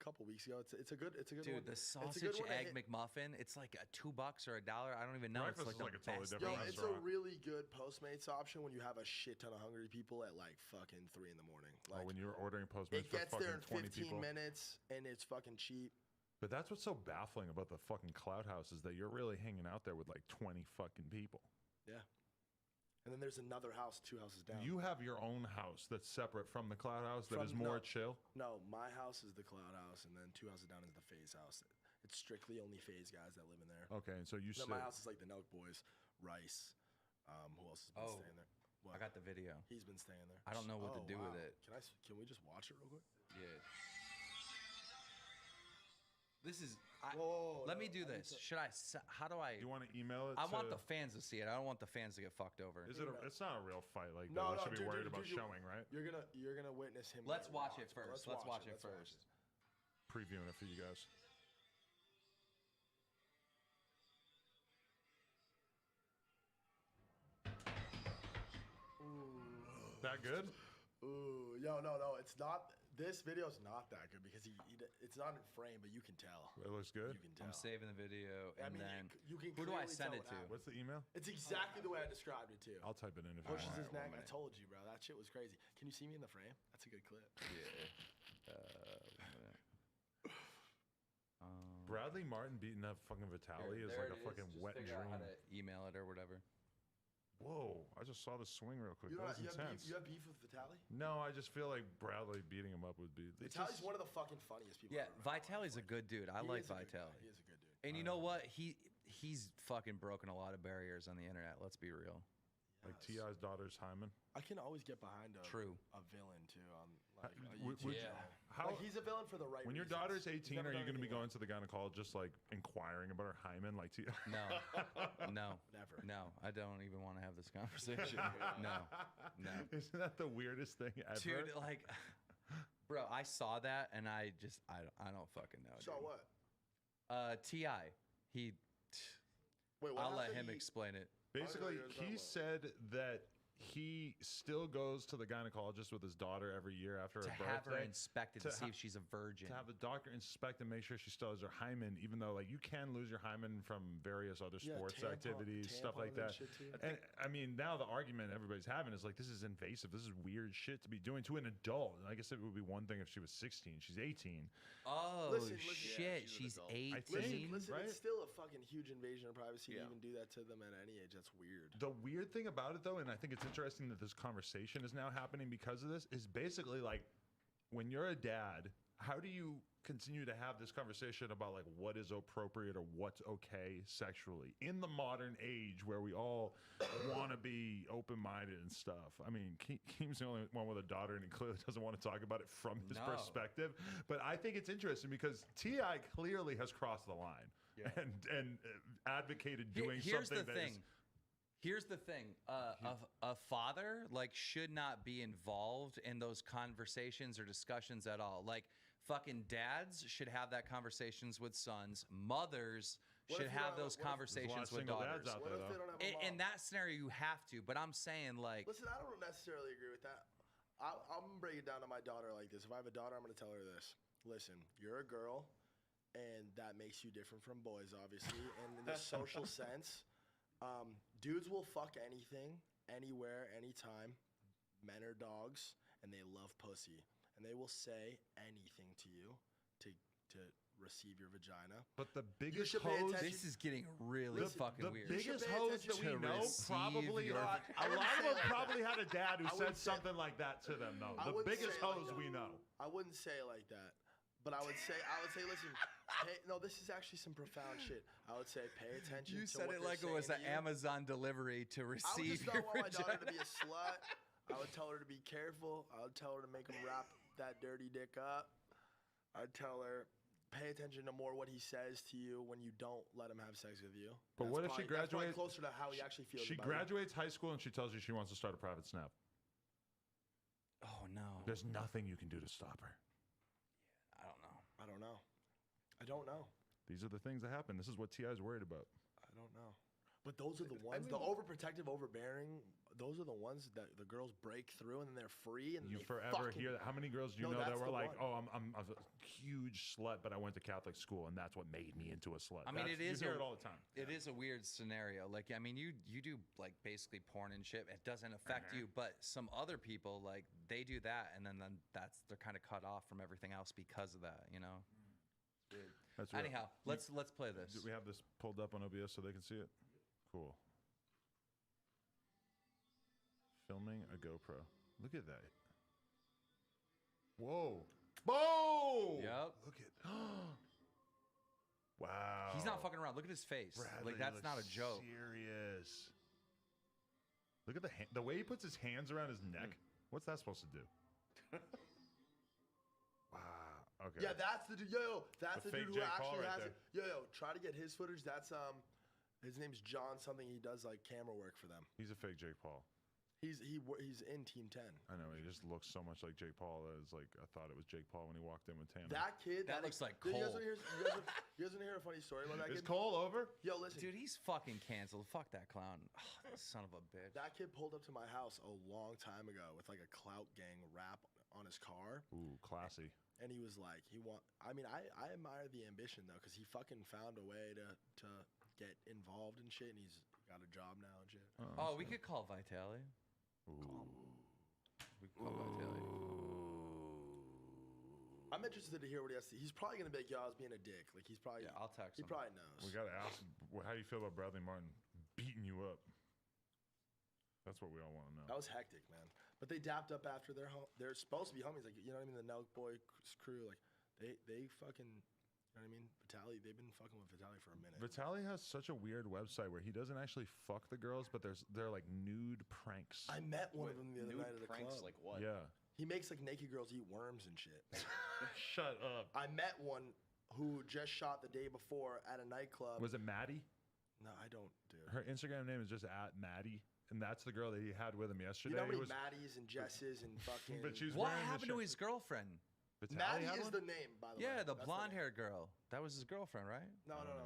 A couple weeks ago, it's a good Dude, one. the It's a good sausage one to egg hit. McMuffin, it's like $2 or $1. I don't even know. Breakfast it's is like like the a totally best different Yo, thing. it's a really good Postmates option when you have a shit ton of hungry people at like fucking 3 in the morning. Like, When you were ordering Postmates it for gets there in fucking 20 15 people. minutes and it's fucking cheap. But that's what's so baffling about the fucking Cloud House is that you're really hanging out there with like 20 fucking people. Yeah. And then there's another house 2 houses down. You have your own house that's separate from the Cloud House that is more chill. No, my house is the Cloud House, and then 2 houses down is the FaZe house. It's strictly only FaZe guys that live in there. Okay, and so you Then sit. my house is like the Nelk Boys, Rice. Who else has been staying there? What? I got the video. He's been staying there. I don't know what to do with it. Can we just watch it real quick? Yeah. This is. Whoa, let me do this. Should I? How do I? You want to email it? I want the fans to see it. I don't want the fans to get fucked over. Is it? It's not a real fight like No, that. no, Should be dude, worried dude, about dude, showing, right? You're gonna witness him. Let's get watch it rocked, bro. first. Let's watch it first. Previewing it for you guys. That good? Ooh, no, it's not. This video's not that good because it's not in frame, but you can tell. It looks good. You can tell. I'm saving the video, and then you can who do I clearly send tell it what to? happened. What's the email? It's exactly the way I described it too. I'll type it in if you Pushes want. his neck. I told you, bro. That shit was crazy. Can you see me in the frame? That's a good clip. Yeah. Bradley Martin beating up fucking Vitaly is like a fucking wet dream. How to email it or whatever. Whoa! I just saw the swing real quick. You That was have intense. you have beef with Vitaly? No, I just feel like Bradley beating him up would be. Vitaly's one of the fucking funniest people. Yeah, Vitaly's a good dude. I like Vitaly. He is a good dude. And you know what? He's fucking broken a lot of barriers on the internet. Let's be real. Like T.I.'s daughter's Hyman. I can always get behind a villain too on like a YouTube channel. How, like he's a villain for the right when your reasons. daughter's 18, are you going to be going to the gynecologist like inquiring about her hymen like T.I.? No. Never. No, I don't even want to have this conversation. No. Isn't that the weirdest thing ever? Dude, like, bro, I saw that and I don't fucking know. Saw what? T.I. He. Wait, I'll let him explain it. Basically, he said that he still goes to the gynecologist with his daughter every year after her birthday. To have her inspected to see if she's a virgin. To have the doctor inspect and make sure she still has her hymen, even though like you can lose your hymen from various other sports activities, stuff like that. And I mean, now the argument everybody's having is like, this is invasive. This is weird shit to be doing to an adult. I guess it would be one thing if she was 16. She's 18. Oh, listen, shit. She's 18? Listen, right? it's still a fucking huge invasion of privacy to even do that to them at any age. That's weird. The weird thing about it, though, and I think it's interesting that this conversation is now happening because of this, is basically like when you're a dad, how do you continue to have this conversation about like what is appropriate or what's okay sexually in the modern age where we all want to be open-minded and stuff? I mean, Keem's the only one with a daughter, and he clearly doesn't want to talk about it from his perspective. But I think it's interesting because T.I. clearly has crossed the line and advocated doing something that is. Here's the thing. A father like should not be involved in those conversations or discussions at all. Like fucking dads should have that conversations with sons. Mothers should have those conversations with daughters. In that scenario, you have to. But I'm saying like, listen, I don't necessarily agree with that. I'm gonna break it down to my daughter like this. If I have a daughter, I'm gonna tell her this. Listen, you're a girl, and that makes you different from boys, obviously. And in the social sense. Dudes will fuck anything, anywhere, anytime. Men are dogs, and they love pussy. And they will say anything to you to receive your vagina. But the biggest hose... This is getting really fucking weird. The biggest hose that we know probably... A lot of them probably had a dad who said something like that to them, though. The biggest hose we know. I wouldn't say it like that. But I would say, listen, no, this is actually some profound shit. I would say, pay attention. You to said what it like it was an Amazon delivery to receive your I would just not want my daughter to vagina. be a slut. I would tell her to be careful. I would tell her to make him wrap that dirty dick up. I'd tell her, pay attention to more what he says to you when you don't let him have sex with you. But what if she graduates? That's closer to how he actually feels. She graduates high school and she tells you she wants to start a private Snap. Oh no! There's nothing you can do to stop her. I don't know. These are the things that happen. This is what T.I. is worried about. I don't know. But those are the ones, the overprotective, overbearing, those are the ones that the girls break through and then they're free. And You they forever fucking, hear that. How many girls do you know that were like, oh, I'm a huge slut, but I went to Catholic school and that's what made me into a slut. I mean, You hear it all the time. It is a weird scenario. Like, I mean, you do like basically porn and shit. It doesn't affect you, but some other people like they do that, and then they're kind of cut off from everything else because of that. You know. That's real. Anyhow, let's play this. Do we have this pulled up on OBS so they can see it? Cool. Filming a GoPro. Look at that. Whoa. Whoa! Yep. Look at. Wow. He's not fucking around. Look at his face. Bradley like that's not a joke. Serious. Look at the way he puts his hands around his neck. What's that supposed to do? Wow. Okay. Yeah, that's the dude. Yo, that's The the, fake dude who Jake Paul actually right has there. it. Yo, try to get his footage. That's his name's John something. He does like camera work for them. He's a fake Jake Paul. He's in Team 10. I know, he just looks so much like Jake Paul that it's like I thought it was Jake Paul when he walked in with Tanner. That kid. That looks like You guys Cole. want to hear a funny story about that Is kid? Cole over? Yo, listen. Dude, he's fucking canceled. Fuck that clown. Oh, son of a bitch. That kid pulled up to my house a long time ago with like a clout gang rap on his car. Ooh, classy. And he was like, I admire the ambition though, because he fucking found a way to get involved in shit, and he's got a job now and shit. Oh, we could call Vitali. We could call Vitali. I'm interested to hear what he has to. He's probably gonna be like, "Yo, I was being a dick." Like he's probably. Yeah, I'll text He him. probably knows. We gotta ask him how you feel about Bradley Martin beating you up. That's what we all want to know. That was hectic, man. But they dapped up after they're supposed to be homies. Like, you know what I mean? The Nelk Boy crew, like they fucking, you know what I mean? Vitaly, they've been fucking with Vitaly for a minute. Vitaly has such a weird website where he doesn't actually fuck the girls, but they're like nude pranks. I met one of them the other night at a pranks, club. like what? Yeah. He makes like naked girls eat worms and shit. Shut up. I met one who just shot the day before at a nightclub. Was it Maddie? No, I don't, dude. Her Instagram name is just @Maddie, and that's the girl that he had with him yesterday. You know how many It was- Maddies and Jesses and fucking. But she's What wearing the happened to shirt. his girlfriend? Vitaly Maddie had is one? the name, by the way. Yeah, the That's the blonde name. haired girl. That was his girlfriend, right? No. I don't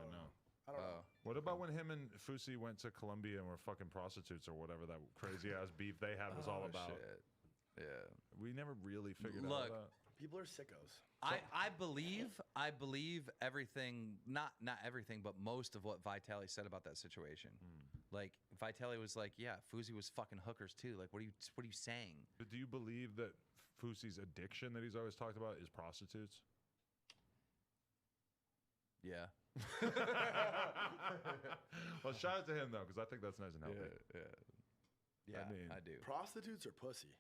I don't Oh. know. What about when him and Fusi went to Colombia and were fucking prostitutes or whatever that crazy ass beef they had was all Oh, about? shit. Yeah. We never really figured Look, out that. People are sickos. I believe everything, not everything, but most of what Vitali said about that situation. Like Vitali was like, yeah, Fuzi was fucking hookers too. Like, what are you saying? But do you believe that Fusi's addiction that he's always talked about is prostitutes? Yeah. Well, shout out to him though, because I think that's nice and healthy. Yeah, I mean, I do. Prostitutes or pussy?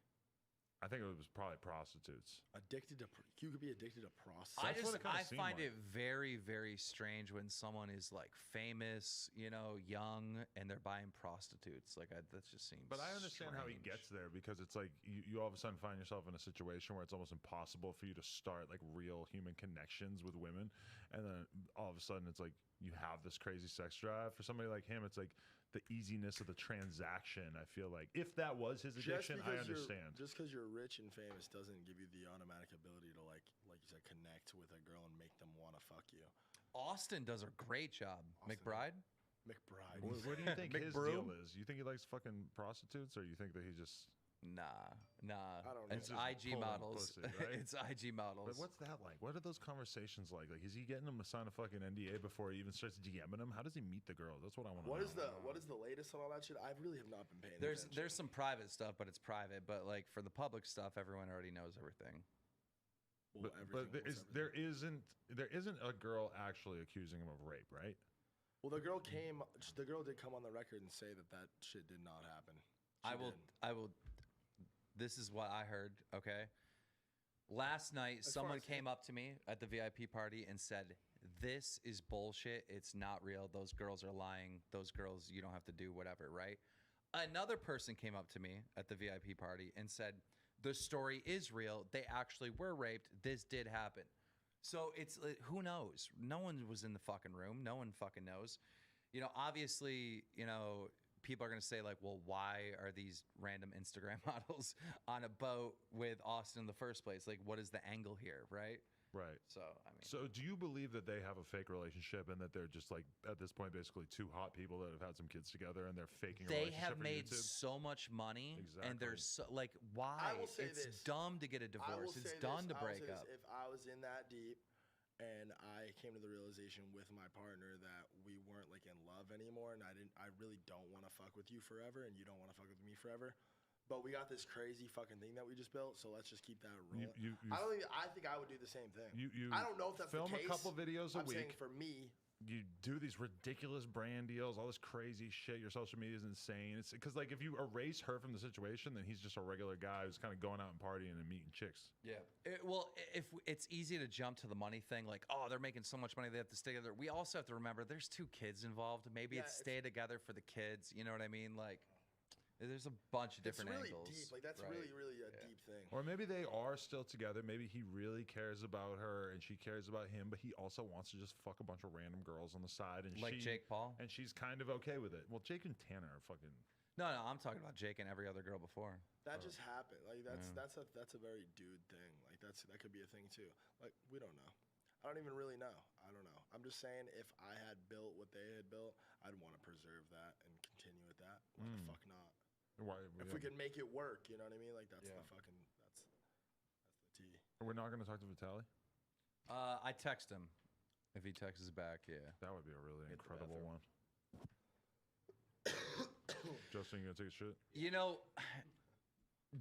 I think it was probably prostitutes. Addicted to. You could be addicted to prostitutes. I find it very, very strange when someone is like famous, you know, young, and they're buying prostitutes. Like that just seems. But I understand how he strange. gets there, because it's like you all of a sudden find yourself in a situation where it's almost impossible for you to start like real human connections with women, and then all of a sudden it's like you have this crazy sex drive. For somebody like him, it's like the easiness of the transaction. I feel like if that was his addiction, I understand. Just because you're rich and famous doesn't give you the automatic ability to like you said, connect with a girl and make them want to fuck you. Austin does a great job. McBride. McBride. What do you think his McBroom? deal is? You think he likes fucking prostitutes, or you think that he just Nah. I don't know. It's He's just IG pulling models. pussy, right? It's IG models. But what's that like? What are those conversations like? Like, is he getting them to sign a fucking NDA before he even starts DMing them? How does he meet the girls? That's what I want to know. What is the latest on all that shit? I really have not been paying There's attention. some private stuff, but it's private. But like for the public stuff, everyone already knows everything. Well, But there isn't a girl actually accusing him of rape, right? Well, the girl did come on the record and say that shit did not happen. I will. This is what I heard. Okay. Last night, As far someone as- came up to me at the VIP party and said, "This is bullshit. It's not real. Those girls are lying. Those girls, you don't have to do whatever." Right. Another person came up to me at the VIP party and said, "The story is real. They actually were raped. This did happen." So it's who knows? No one was in the fucking room. No one fucking knows. You know, obviously, you know, people are going to say like, well, why are these random Instagram models on a boat with Austin in the first place? Like, what is the angle here, right? Right. So, I mean, So, do you believe that they have a fake relationship and that they're just like at this point basically two hot people that have had some kids together and they're faking a they relationship have for made YouTube? so much money, and they're so like, why? I will say It's this. dumb to get a I will divorce. It's say done this, to I will break say this, up. If I was in that deep and I came to the realization with my partner that we weren't like in love anymore, and I really don't want to fuck with you forever, and you don't want to fuck with me forever, but we got this crazy fucking thing that we just built, so let's just keep that rolling. I think I would do the same thing. I don't know if that's film the case. a couple videos a I'm saying week. for me, You do these ridiculous brand deals, all this crazy shit. Your social media is insane. It's because like if you erase her from the situation, then he's just a regular guy who's kind of going out and partying and meeting chicks. Yeah. Well, if it's easy to jump to the money thing, like, oh, they're making so much money, they have to stay together. We also have to remember there's two kids involved. Maybe Yeah, it's stay together for the kids. You know what I mean? Like, There's a bunch of different it's really angles. deep. Like that's right? really a deep thing. Or maybe they are still together. Maybe he really cares about her and she cares about him, but he also wants to just fuck a bunch of random girls on the side. And Like Jake Paul? And she's kind of okay with it. Well, Jake and Tanner are fucking. No, I'm talking about Jake and every other girl before. That just happened. Like that's Yeah. that's a very dude thing. Like that could be a thing too. Like we don't know. I don't even really know. I don't know. I'm just saying if I had built what they had built, I'd want to preserve that and continue with that. Why the fuck not? Why, If we can make it work, you know what I mean? Like that's the fucking that's the tea. We're not going to talk to Vitaly? I text him. If he texts back, yeah. That would be a really incredible one. Justin, you going to take a shit? You know,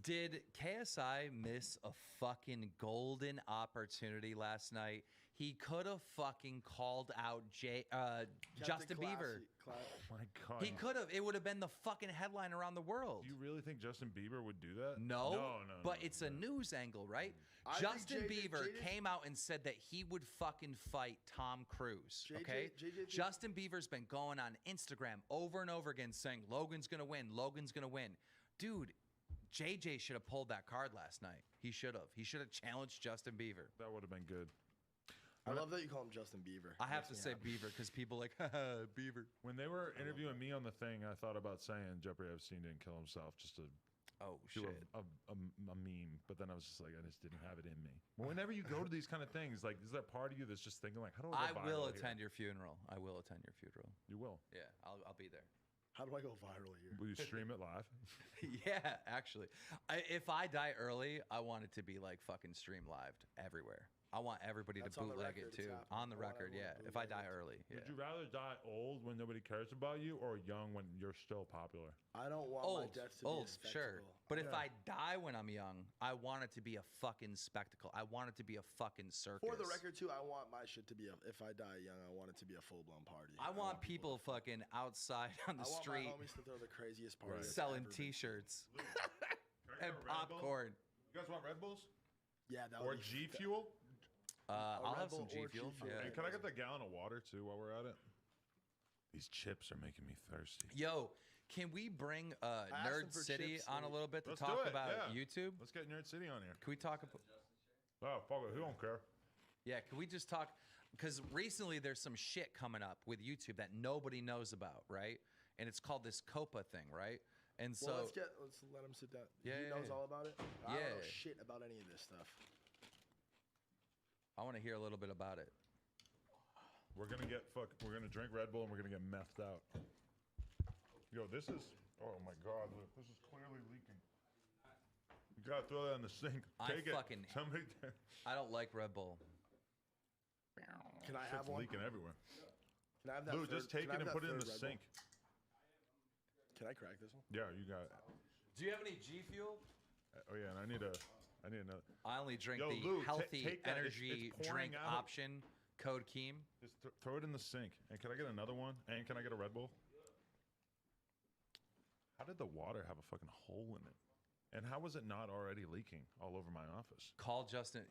did KSI miss a fucking golden opportunity last night? He could have fucking called out Justin Bieber. Oh my God. He could have. It would have been the fucking headline around the world. Do you really think Justin Bieber would do that? No, but it's a news angle, right? I Justin think Bieber came out and said that he would fucking fight Tom Cruise. Okay, Justin Bieber's been going on Instagram over and over again saying Logan's gonna win. Logan's gonna win, dude. JJ should have pulled that card last night. He should have. He should have challenged Justin Bieber. That would have been good. I love that you call him Justin Bieber. I have to say Bieber because people like Bieber. When they were interviewing me on the thing, I thought about saying Jeffrey Epstein didn't kill himself just to do a meme. But then I was just like, I just didn't have it in me. But whenever you go to these kind of things, like, is that part of you that's just thinking like, how do I go viral will here? attend your funeral. I will attend your funeral. You will? Yeah, I'll be there. How do I go viral here? Will you stream it live? Yeah, actually. If I die early, I want it to be like fucking stream lived everywhere. I want everybody That's to on the bootleg record, it too. it's happening. On the I want record, everyone yeah. to If I bootleg die it. early, yeah. Would you rather die old when nobody cares about you or young when you're still popular? I don't want my death to be a spectacle. Sure. But if I die when I'm young, I want it to be a fucking spectacle. I want it to be a fucking circus. For the record too, I want my shit to be if I die young, I want it to be a full blown party. I want people fucking outside on the street I want my homies to throw the craziest party. that's selling ever been. T-shirts and popcorn. You guys want Red Bulls? Yeah, that Or would be G Fuel? I'll Red have some Bull or G Fuel. G Fuel. Yeah. Hey, can I get the gallon of water too while we're at it? These chips are making me thirsty. Yo, can we bring Nerd for City chips on a and- little bit to Let's talk do it, about yeah. YouTube? Let's get Nerd City on here. Can we talk about? Oh, fuck it. Who don't care? Yeah, can we just talk? Because recently there's some shit coming up with YouTube that nobody knows about, right? And it's called this COPA thing, right? And so Well, let's let him sit down. Yeah, he yeah, knows yeah. all about it. I don't know Yeah. shit about any of this stuff. I want to hear a little bit about it. We're gonna we're gonna drink Red Bull and we're gonna get methed out. Yo, this is. Oh my God, look, this is clearly leaking. You gotta throw that in the sink. Take it. Somebody. I don't like Red Bull. Can I Shit's have one? leaking everywhere. Can I have that? Lou, just take it and put it in the sink. Can I crack this one? Yeah, you got it. Do you have any G Fuel? Oh yeah, and I need another. I only drink Yo, the Lou, healthy take that. energy It's pouring drink out. option. Code Keem. Just throw it in the sink. And can I get another one? And can I get a Red Bull? How did the water have a fucking hole in it? And how was it not already leaking all over my office? Call Justin.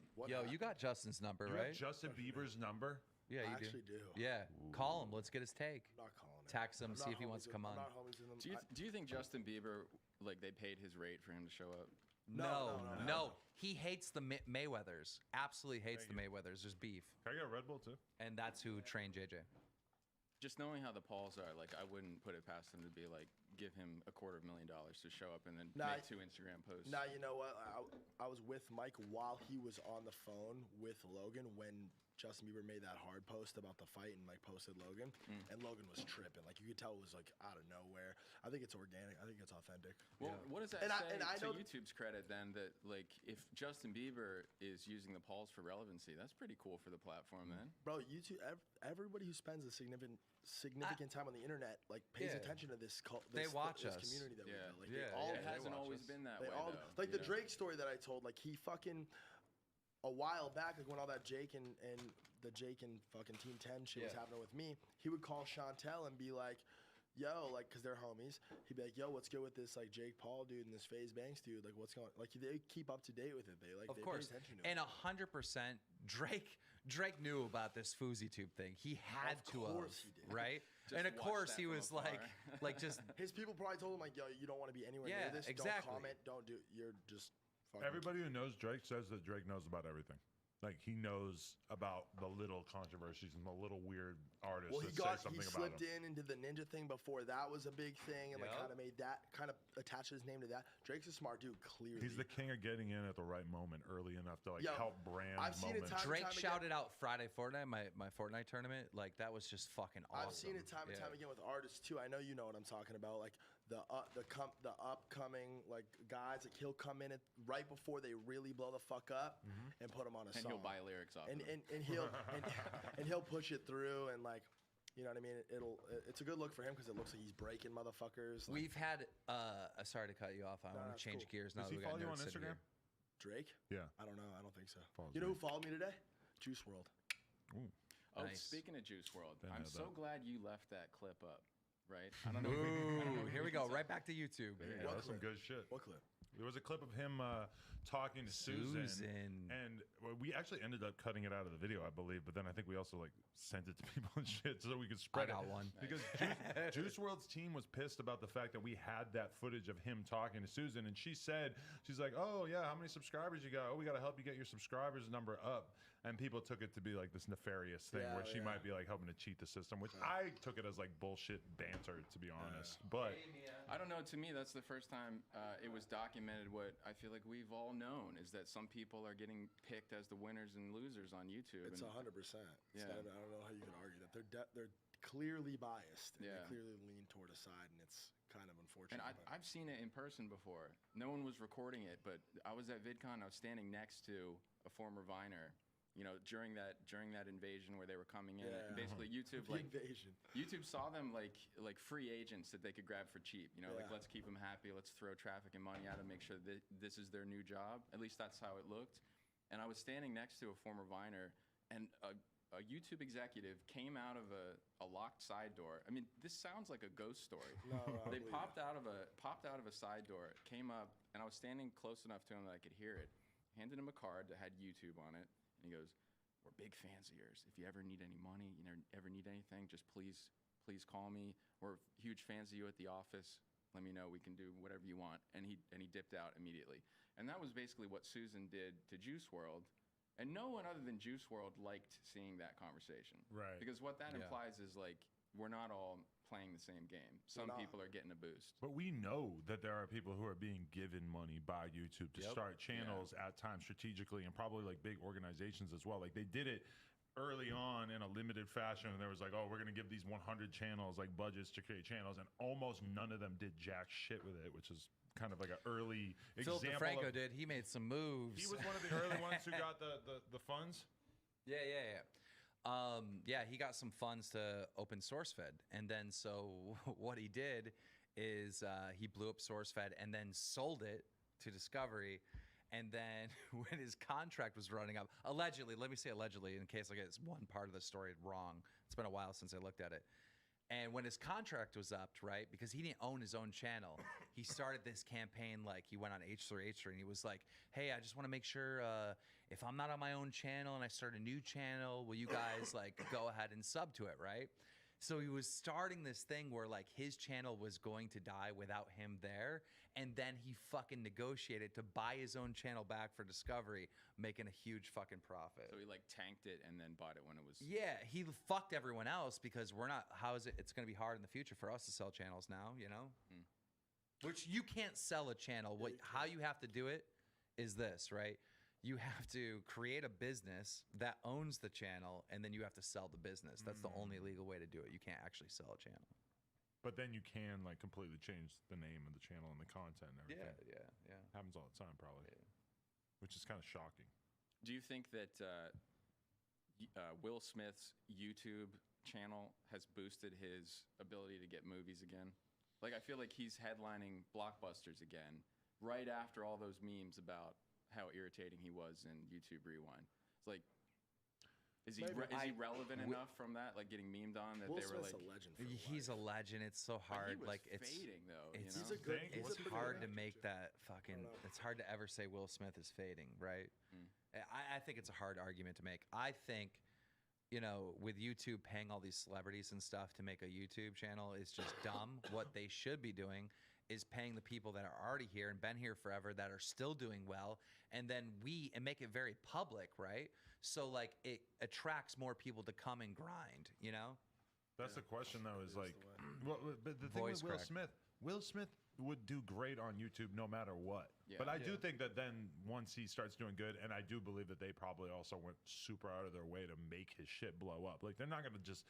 You got Justin's number, You right? have Justin Bieber's number? Yeah, you I actually do. Yeah, call him. Let's get his take. I'm not calling him. Text him, I'm see not if he wants to homies come with- on. I'm not homies with him. Do you think Justin Bieber, like, they paid his rate for him to show up? No. He hates the Mayweathers. Absolutely hates the Mayweathers. There's beef. Can I get a Red Bull too? And that's who trained JJ. Just knowing how the Pauls are, like, I wouldn't put it past him to be like, give him $250,000 to show up and then Nah, make 2 Instagram posts. Nah, you know what? I was with Mike while he was on the phone with Logan when Justin Bieber made that hard post about the fight and like posted Logan, and Logan was tripping. Like you could tell it was like out of nowhere. I think it's organic. I think it's authentic. Well, what does that And say I to know YouTube's credit then that like if Justin Bieber is using the Pauls for relevancy, that's pretty cool for the platform then. Bro, YouTube. Everybody who spends a significant time on the internet like pays Yeah. attention to this They watch this us. community that we Yeah. built. Like, Yeah, they all, it hasn't always been that they way, all, though, like you the know? Drake story that I told. Like he fucking a while back, like when all that Jake and the Jake and fucking Team 10 shit was Yeah. happening with me, he would call Chantel and be like, yo, like, cause they're homies. He'd be like, yo, what's good with this like Jake Paul dude and this FaZe Banks dude? Like, what's going? Like, they keep up to date with it. They like, Of they course. pay attention to it. And 100%, Drake knew about this FouseyTube thing. He had Of to course have, he did. right? Just And of watch course that he from was afar. like just His people probably told him like, yo, you don't want to be anywhere Yeah, near this. exactly. Don't comment. Don't do. You're just. Fucking Everybody who knows Drake says that Drake knows about everything. Like he knows about the little controversies and the little weird artists Well, that he say something about slipped him. into the ninja thing before that was a big thing, and like Yep. kind of made that kind of attach his name to that. Drake's a smart dude, clearly. He's the king of getting in at the right moment, early enough to like Yo, help brand I've seen it moments. time and Drake time again. shouted out Friday Fortnite, my Fortnite tournament. Like that was just fucking awesome. I've seen it time and Yeah. time again with artists too. I know you know what I'm talking about. Like the upcoming like guys, like he'll come in right before they really blow the fuck up and put them on a And song. he'll buy lyrics off and of them. and he'll and he'll push it through and like. You know what I mean? It's a good look for him because it looks like he's breaking motherfuckers. Like, We've had sorry to cut you off. I No, want to that's change cool. gears now. Does he that we got follow you on nerds sitting Instagram? here. Drake? Yeah. I don't know. I don't think so. Follows You know me. who followed me today? Juice World. Ooh. Oh, Nice. speaking of Juice World, Didn't I'm know so that. glad you left that clip up. Right? I don't know. I don't know Ooh, if here we can go. say- Right back to YouTube. Yeah, that's some good shit. What clip? There was a clip of him talking to Susan, and we actually ended up cutting it out of the video, I believe. But then I think we also like sent it to people and shit so we could spread got it. one. Because Juice WRLD's team was pissed about the fact that we had that footage of him talking to Susan, and she's like, "Oh yeah, how many subscribers you got? Oh, we got to help you get your subscribers number up." And people took it to be like this nefarious thing where she might be like helping to cheat the system, which I took it as like bullshit banter, to be honest. But I don't know. To me, that's the first time it was documented. What I feel like we've all known is that some people are getting picked as the winners and losers on YouTube. It's and 100%. Yeah. I don't know how you can argue that. They're clearly biased. And Yeah. They clearly lean toward a side, and it's kind of unfortunate. And but- I've seen it in person before. No one was recording it, but I was at VidCon. I was standing next to a former Viner. You know, during that invasion where they were coming in, Yeah. and basically YouTube The like invasion. YouTube saw them like free agents that they could grab for cheap. You know, like Yeah. let's keep them happy, let's throw traffic and money at them, make sure that this is their new job. At least that's how it looked. And I was standing next to a former Viner, and a YouTube executive came out of a locked side door. I mean, this sounds like a ghost story. No, I they believe popped out of a side door, came up, and I was standing close enough to him that I could hear it. Handed him a card that had YouTube on it. And he goes, "We're big fans of yours. If you ever need any money, ever need anything, just please call me. We're huge fans of you at the office. Let me know. We can do whatever you want." And he dipped out immediately. And that was basically what Susan did to Juice WRLD. And no one other than Juice WRLD liked seeing that conversation. Right. Because what that Yeah. implies is like we're not all playing the same game. Some not. people are getting a boost. But we know that there are people who are being given money by YouTube to Yep. start channels at times strategically, and probably like big organizations as well. Like they did it early on in a limited fashion, and there was like, "Oh, we're going to give these 100 channels like budgets to create channels," and almost none of them did jack shit with it, which is kind of like an early Phil example. DeFranco of, did. He made some moves. He was one of the early ones who got the funds. Yeah. He got some funds to open SourceFed, and then so what he did is he blew up SourceFed and then sold it to Discovery. And then when his contract was running up, allegedly, let me say allegedly in case I get one part of the story wrong. It's been a while since I looked at it. And when his contract was up, right, because he didn't own his own channel, he started this campaign, like he went on H3H3 and he was like, "Hey, I just want to make sure if I'm not on my own channel and I start a new channel, will you guys like go ahead and sub to it, right?" So he was starting this thing where like his channel was going to die without him there. And then he fucking negotiated to buy his own channel back for Discovery, making a huge fucking profit. So he like tanked it and then bought it when it was. Yeah, he fucked everyone else because we're not. How is it? It's going to be hard in the future for us to sell channels now, you know? Which you can't sell a channel. How you have to do it is this, right? You have to create a business that owns the channel, and then you have to sell the business. That's the only legal way to do it. You can't actually sell a channel. But then you can like completely change the name of the channel and the content and everything. Yeah. Happens all the time, probably. Which is kind of shocking. Do you think that Will Smith's YouTube channel has boosted his ability to get movies again? Like, I feel like he's headlining blockbusters again right after all those memes about how irritating he was in YouTube Rewind. It's like, is he relevant enough from that, like getting memed on that Will they were Smith's like? a legend for He's a legend. It's so hard. He was like it's fading though. It's, you know? it's hard to make that fucking. It's hard to ever say Will Smith is fading, right? I think it's a hard argument to make. I think, you know, with YouTube paying all these celebrities and stuff to make a YouTube channel is just dumb. What they should be doing is paying the people that are already here and been here forever that are still doing well, and then make it very public, right? So like it attracts more people to come and grind, you know? That's the question though, is like, well, but the thing Voice with crack. Will Smith would do great on YouTube no matter what. Yeah. But I do think that then once he starts doing good, and I do believe that they probably also went super out of their way to make his shit blow up. Like they're not gonna just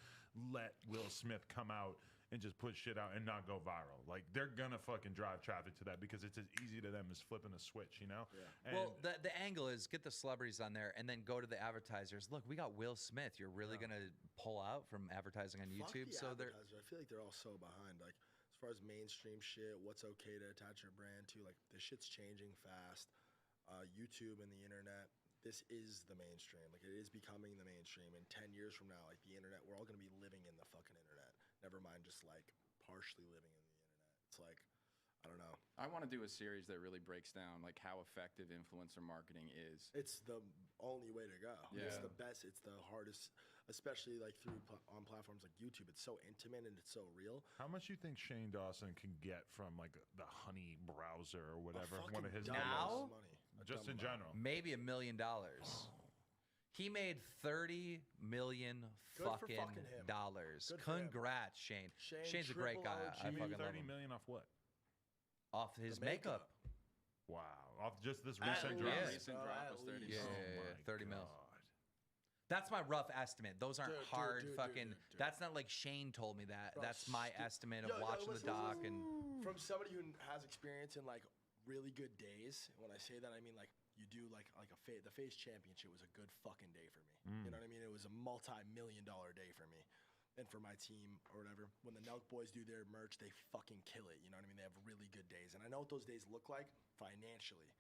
let Will Smith come out and just put shit out and not go viral. Like they're gonna fucking drive traffic to that because it's as easy to them as flipping a switch, you know? And Well, the angle is get the celebrities on there and then go to the advertisers. Look, we got Will Smith. You're really gonna pull out from advertising on Fuck YouTube. the So they're advertiser. I feel like they're all so behind. Like as far as mainstream shit, what's okay to attach your brand to? Like this shit's changing fast. YouTube and the internet. This is the mainstream. Like it is becoming the mainstream. In 10 years from now, like the internet, we're all gonna be living in the fucking internet. Never mind just like partially living in the internet. It's like, I don't know. I want to do a series that really breaks down like how effective influencer marketing is. It's the only way to go. It's Yeah. the best. It's the hardest, especially like on platforms like YouTube. It's so intimate and it's so real. how much you think Shane Dawson can get from like the Honey browser or whatever? One fucking of his dumb Now? amount of money. A just dumb in amount. general. maybe $1 million. He made $30 million Good for fucking fucking him. dollars. Good for him. Congrats, Shane. Shane, Shane's a great triple guy. OG. I He fucking made love 30 him. million off what? Off his The makeup. Wow. Off just this At recent least, drop. Yeah. Recent bro, drop at was 30 least. Yeah, Oh my 30 mils. God. That's my rough estimate. Those aren't Dude, hard dude, fucking. dude. That's not like Shane told me that. Bro, That's my estimate of Yo, watching listen, the doc listen. and. From somebody who has experience in like really good days. When I say that, I mean like you do like the Face Championship was a good fucking day for me. You know what I mean? It was a multi-million-dollar day for me. And for my team or whatever. When the Nelk boys do their merch, they fucking kill it. You know what I mean? They have really good days. And I know what those days look like financially.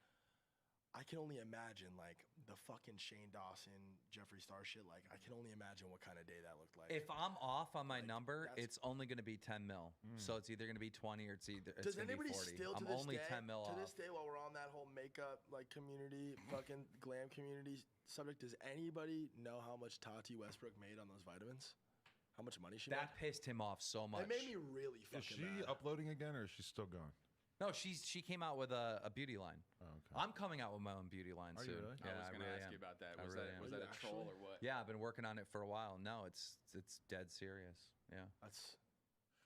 I can only imagine like the fucking Shane Dawson, Jeffree Star shit. Like I can only imagine what kind of day that looked like. If I'm off on my number, it's only going to be 10 mil. So it's either going to be 20 or it's Does going to be anybody 40. still I'm to this only day, 10 mil to off. this day while we're on that whole makeup like community, fucking glam community subject, does anybody know how much Tati Westbrook made on those vitamins? How much money she That pissed him off so made? much. It made me really Is fucking she mad. uploading again or is she still gone? No, she came out with a beauty line. Oh, okay. I'm coming out with my own beauty line Are you soon. really? Yeah, I was going to really ask am. you about that. I Was really that am. was that a troll or what? Yeah, I've been working on it for a while. No, it's dead serious. Yeah. That's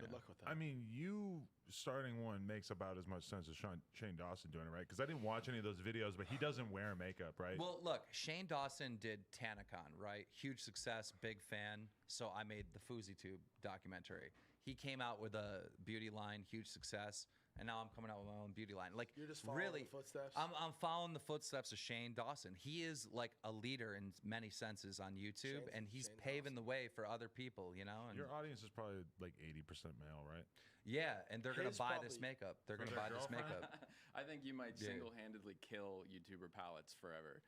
good luck with that. I mean, you starting one makes about as much sense as Shane Dawson doing it, right? Because I didn't watch any of those videos, but he doesn't wear makeup, right? Well, look, Shane Dawson did TanaCon, right? Huge success, big fan. So I made the FouseyTube documentary. He came out with a beauty line, huge success, and now I'm coming out with my own beauty line. Like, You're just following really, the footsteps? I'm following the footsteps of Shane Dawson. He is like a leader in many senses on YouTube, and he's paving the way for other people, you know? And Your audience is probably like 80% male, right? yeah, and they're going to His buy this probably- makeup. They're For going to their buy this girlfriend? makeup. I think you might Yeah. single-handedly kill YouTuber palettes forever.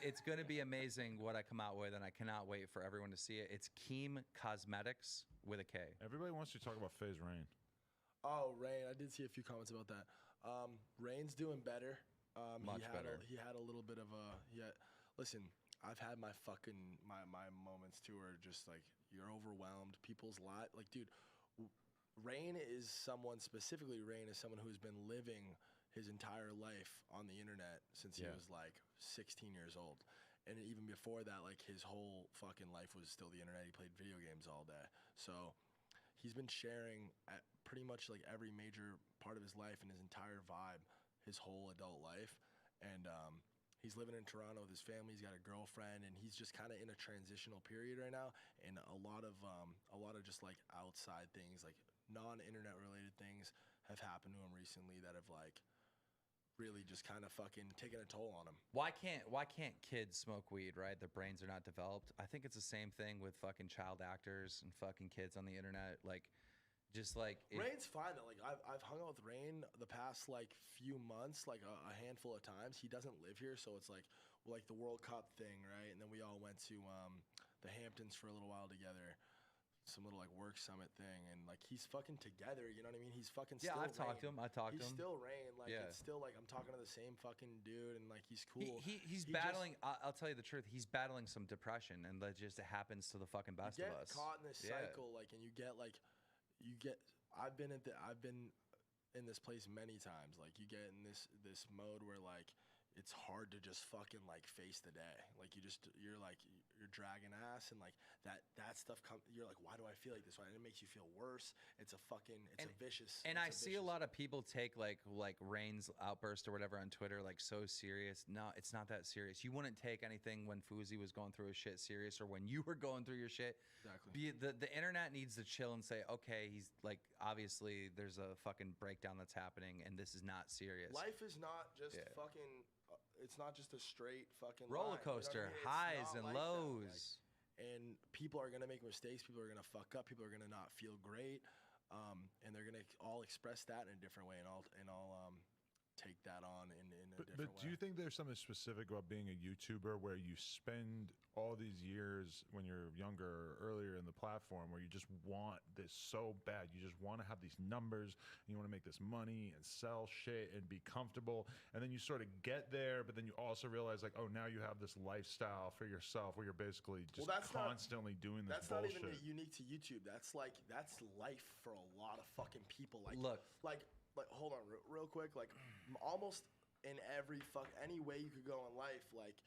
It's going to be amazing what I come out with, and I cannot wait for everyone to see it. It's Keem Cosmetics with a K. Everybody wants you to talk about FaZe Rain. Oh, Rain. I did see a few comments about that. Rain's doing better. Much better. He had a little bit of a. Listen, I've had my fucking my moments too, where just like you're overwhelmed. People's lot, like, dude. Rain is someone specifically. Rain is someone who's been living his entire life on the internet since he Yeah. was like 16 years old. And even before that, like his whole fucking life was still the internet. He played video games all day. So he's been sharing at pretty much like every major part of his life and his entire vibe, his whole adult life. And he's living in Toronto with his family. He's got a girlfriend, and he's just kind of in a transitional period right now. And a lot of just like outside things, like non-internet related things, have happened to him recently that have like really just kind of fucking taken a toll on him. Why can't kids smoke weed, right? Their brains are not developed. I think it's the same thing with fucking child actors and fucking kids on the internet. Like, just like Rain's fine though. Like I've hung out with Rain the past like few months, like a handful of times. He doesn't live here, so it's like the World Cup thing, right? And then we all went to the Hamptons for a little while together. some little like work summit thing, and like he's fucking together. You know what I mean? He's fucking. Yeah, still I've talked to him. I talked to He's him. still Rain. Like Yeah. it's still like I'm talking to the same fucking dude, and like he's cool. He's He battling. I'll tell you the truth. He's battling some depression, and that just happens to the fucking best you of get us. caught in this Yeah. cycle, like, and you get. I've been in this place many times. Like you get in this mode where like it's hard to just fucking like face the day. Like you're dragging ass, and like that stuff you're like, why do I feel like this? And it makes you feel worse. It's a vicious. And I see a lot of people take like Rain's outburst or whatever on Twitter like so serious. No, it's not that serious. You wouldn't take anything when Fousey was going through his shit serious, or when you were going through your shit. Exactly. The internet needs to chill and say, okay, he's like, obviously there's a fucking breakdown that's happening, and this is not serious. Life is not just fucking. It's not just a straight fucking roller line, coaster, you know what I mean? highs It's and not like that. lows. And people are gonna make mistakes. People are gonna fuck up. People are gonna not feel great, and they're gonna all express that in a different way, and I'll take that on in a different way. But do you think there's something specific about being a YouTuber where you spend all these years when you're younger or earlier in the platform where you just want this so bad? You just want to have these numbers, and you want to make this money and sell shit and be comfortable. And then you sort of get there, but then you also realize like, oh, now you have this lifestyle for yourself where you're basically just constantly doing this bullshit. That's not even unique to YouTube. That's life for a lot of fucking people. Like, hold on real quick. Like, almost in any way you could go in life, like,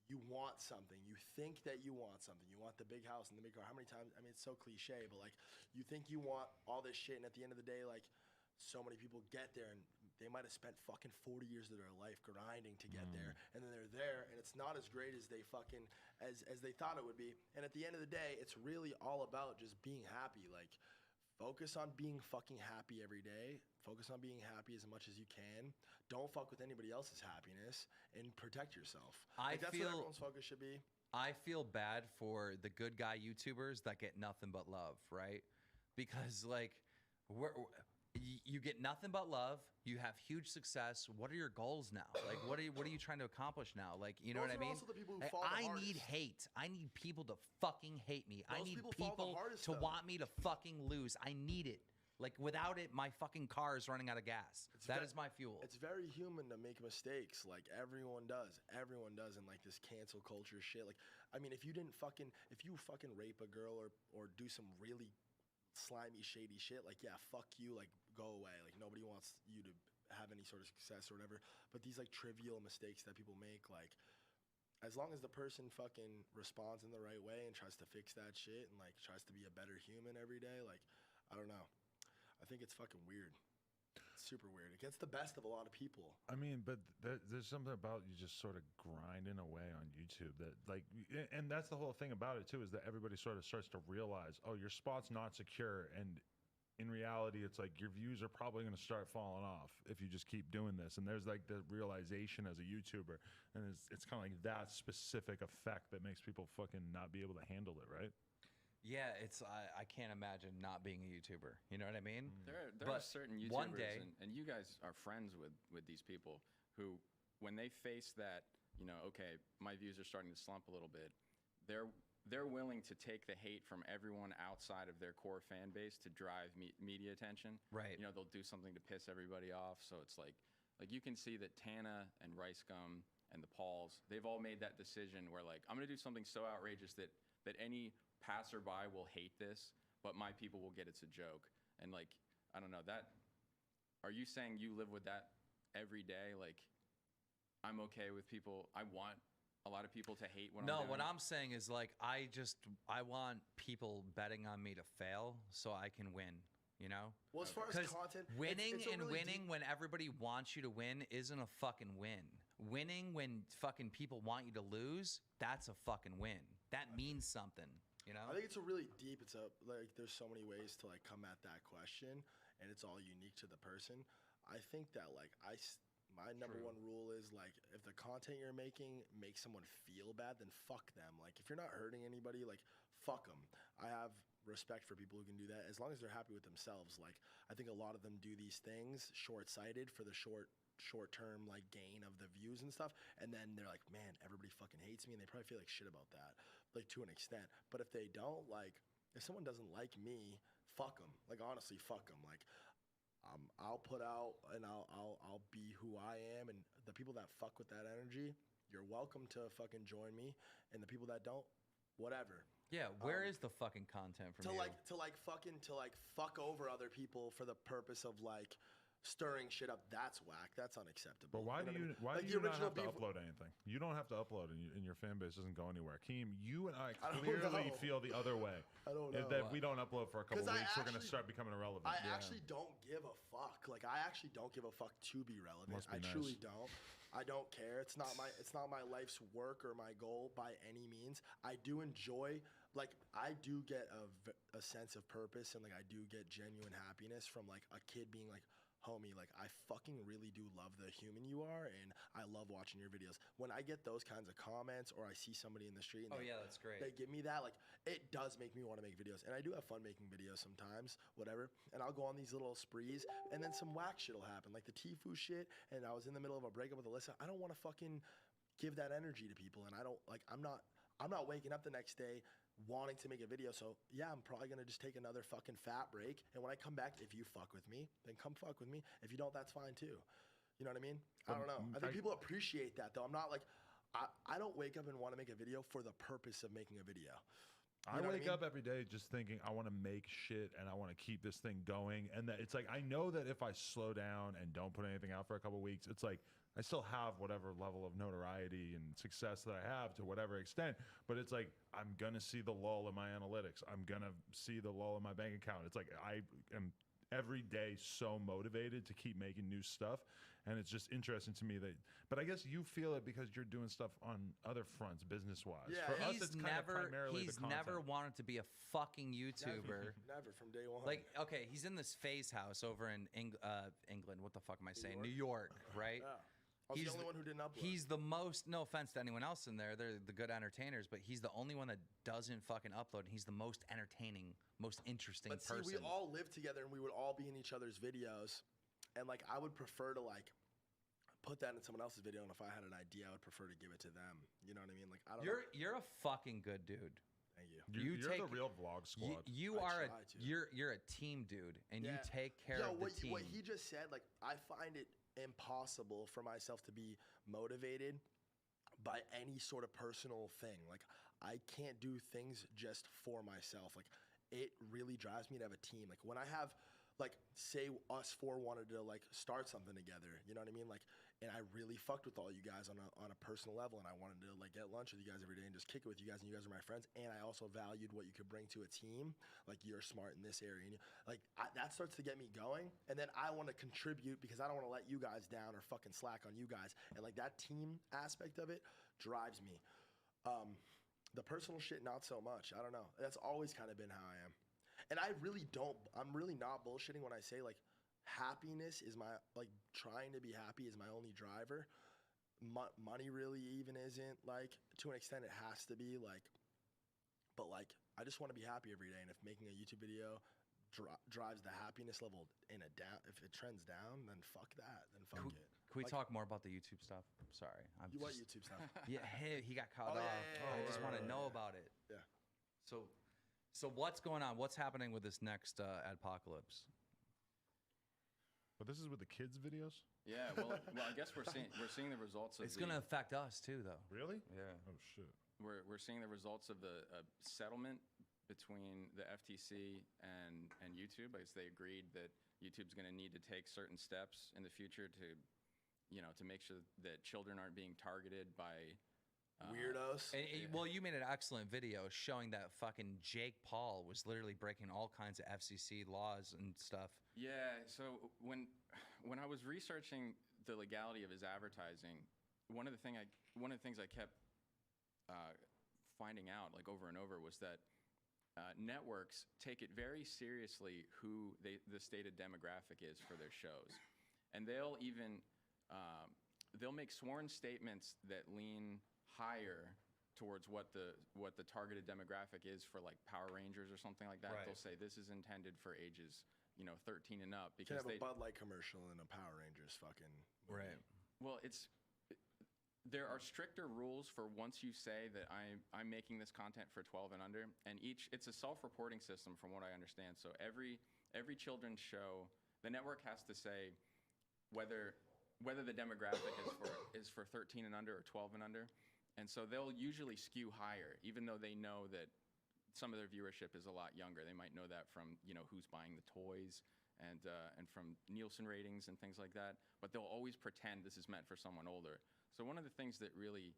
you want something. You think that you want something. You want the big house and the big car. How many times? I mean, it's so cliche, but like, you think you want all this shit, and at the end of the day, like, so many people get there, and they might have spent fucking 40 years of their life grinding to get there, and then they're there, and it's not as great as they fucking as they thought it would be. And at the end of the day, it's really all about just being happy. Like, focus on being fucking happy every day. Focus on being happy as much as you can. Don't fuck with anybody else's happiness, and protect yourself. That's what everyone's focus should be. I feel bad for the good guy YouTubers that get nothing but love, right? Because like, you get nothing but love. You have huge success. What are your goals now? Like, what are you trying to accomplish now? Like, you know what I mean? Those are also the people who Like, fall the I hardest. need hate. I need people to fucking hate me. I Those need people fall the people hardest, to though. want me to fucking lose. I need it. Like, without it, my fucking car is running out of gas. That is my fuel. It's very human to make mistakes. Like, everyone does. Everyone does in like this cancel culture shit. Like, I mean, if you fucking rape a girl or do some really slimy, shady shit, like, yeah, fuck you, like, go away. Like, nobody wants you to have any sort of success or whatever. But these like trivial mistakes that people make, like, as long as the person fucking responds in the right way and tries to fix that shit and like tries to be a better human every day, like, I don't know. I think it's fucking weird. It's super weird. It gets the best of a lot of people. I mean, but there's something about you just sort of grinding away on YouTube that like, and that's the whole thing about it too, is that everybody sort of starts to realize, oh, your spot's not secure. And in reality, it's like your views are probably going to start falling off if you just keep doing this. And there's like the realization as a YouTuber, and it's kind of like that specific effect that makes people fucking not be able to handle it, right? Yeah, I can't imagine not being a YouTuber. You know what I mean? There are certain YouTubers, one day, and you guys are friends with these people who, when they face that, you know, okay, my views are starting to slump a little bit, they're willing to take the hate from everyone outside of their core fan base to drive media attention. Right. You know, they'll do something to piss everybody off. So it's like you can see that Tana and Rice Gum and the Pauls, they've all made that decision where like, I'm going to do something so outrageous that any passerby will hate this, but my people will get it's a joke. And like, I don't know, are you saying you live with that every day? Like, I'm okay with people, I want a lot of people to hate what I'm doing? No, what I'm saying is like, I want people betting on me to fail so I can win, you know? Well, as far as content, winning it's a and really winning when everybody wants you to win isn't a fucking win. Winning when fucking people want you to lose, that's a fucking win. That means something. You know? I think it's a really deep. Like there's so many ways to like come at that question, and it's all unique to the person. I think that like my number one rule is like, if the content you're making makes someone feel bad, then fuck them. Like, if you're not hurting anybody, like, fuck them. I have respect for people who can do that as long as they're happy with themselves. Like, I think a lot of them do these things short-sighted for the short-term like gain of the views and stuff, and then they're like, man, everybody fucking hates me, and they probably feel like shit about that, like, to an extent. But if they don't, like, if someone doesn't like me, fuck them. Like honestly, fuck them. Like I'll put out and I'll be who I am, and the people that fuck with that energy, you're welcome to fucking join me, and the people that don't, whatever. Yeah, where is the fucking content from to you? like fuck over other people for the purpose of like stirring shit up? That's whack. That's unacceptable. But why do you why Like do you the not original have to beef- upload anything? You don't have to upload, and your fan base doesn't go anywhere. Keem, you and I I don't clearly know. feel the other way. I don't If know. that we don't upload for a couple 'Cause I weeks, we're gonna actually- start becoming irrelevant. I actually don't give a fuck. Like I actually don't give a fuck to be relevant. Must be I nice. truly don't. I don't care. It's not my life's work or my goal by any means. I do enjoy, like I do get a sense of purpose, and like I do get genuine happiness from like a kid being like, homie, like I fucking really do love the human you are, and I love watching your videos. When I get those kinds of comments, or I see somebody in the street and Oh, yeah, that's great. they give me that, like it does make me want to make videos. And I do have fun making videos sometimes, whatever. And I'll go on these little sprees, and then some whack shit will happen, like the Tfue shit, and I was in the middle of a breakup with Alyssa. I don't want to fucking give that energy to people, and I don't like I'm not waking up the next day wanting to make a video. So yeah, I'm probably gonna just take another fucking fat break, and when I come back, if you fuck with me, then come fuck with me. If you don't, that's fine too. You know what I mean? I don't know. I think people appreciate that though. I'm not like I don't wake up and want to make a video for the purpose of making a video. I You know what wake mean? up every day just thinking I want to make shit and I want to keep this thing going. And that it's like I know that if I slow down and don't put anything out for a couple weeks, it's like I still have whatever level of notoriety and success that I have to whatever extent. But it's like I'm gonna see the lull in my analytics. I'm gonna see the lull in my bank account. It's like I am every day so motivated to keep making new stuff. And it's just interesting to me that, but I guess you feel it because you're doing stuff on other fronts, business wise. Yeah, For us, He's it's kind of never primarily he's the content. never wanted to be a fucking YouTuber. Never from day one. Like, okay, he's in this phase house over in England. What the fuck am I saying? New York, right? Yeah. I was the only one who didn't upload. He's the most, no offense to anyone else in there, they're the good entertainers, but he's the only one that doesn't fucking upload. And he's the most entertaining, most interesting But see, person. we all lived together, and we would all be in each other's videos, and like I would prefer to like put that in someone else's video, and if I had an idea, I would prefer to give it to them. You know what I mean? Like I don't. You're a fucking good dude. Thank you. You're take the real vlog squad. You I are try to. you're a team dude, and you Yeah. take care of the team. What he just said, like I find it impossible for myself to be motivated by any sort of personal thing. Like I can't do things just for myself. Like it really drives me to have a team. Like when I have like say us four wanted to like start something together, you know what I mean? Like, and I really fucked with all you guys on a personal level, and I wanted to like get lunch with you guys every day and just kick it with you guys, and you guys are my friends. And I also valued what you could bring to a team. Like you're smart in this area, and that starts to get me going. And then I want to contribute because I don't want to let you guys down or fucking slack on you guys. And like that team aspect of it drives me. The personal shit, not so much. I don't know. That's always kind of been how I am. And I'm really not bullshitting when I say like happiness is my, like trying to be happy is my only driver. Money really even isn't, like to an extent it has to be like, but like I just want to be happy every day. And if making a YouTube video drives the happiness level in a down, if it trends down, then fuck that, then fuck it. Can we Like- talk more about the YouTube stuff? Sorry. What YouTube stuff? Yeah, he got Oh, cut yeah, off. yeah, yeah, I just yeah, want to yeah, know yeah. about it. Yeah. So what's going on? What's happening with this next Adpocalypse? But this is with the kids' videos? Yeah, well, I guess we're seeing the results of It's going to affect us too, though. Really? Yeah. Oh, shit. We're seeing the results of the settlement between the FTC and YouTube. I guess they agreed that YouTube's going to need to take certain steps in the future to make sure that children aren't being targeted by weirdos. Well, you made an excellent video showing that fucking Jake Paul was literally breaking all kinds of FCC laws and stuff. Yeah. So when I was researching the legality of his advertising, one of the things I kept finding out like over and over was that networks take it very seriously who the stated demographic is for their shows, and they'll even they'll make sworn statements that lean higher towards what the targeted demographic is for like Power Rangers or something like that. Right. They'll say this is intended for ages 13 and up You can because have a Bud Light commercial and a Power Rangers fucking movie. Right. Well, there are stricter rules for once you say that I'm making this content for 12 and under, and it's a self-reporting system from what I understand. So every children's show, the network has to say whether the demographic is for 13 and under or 12 and under, and so they'll usually skew higher, even though they know that some of their viewership is a lot younger. They might know that from who's buying the toys and from Nielsen ratings and things like that, but they'll always pretend this is meant for someone older. So one of the things that really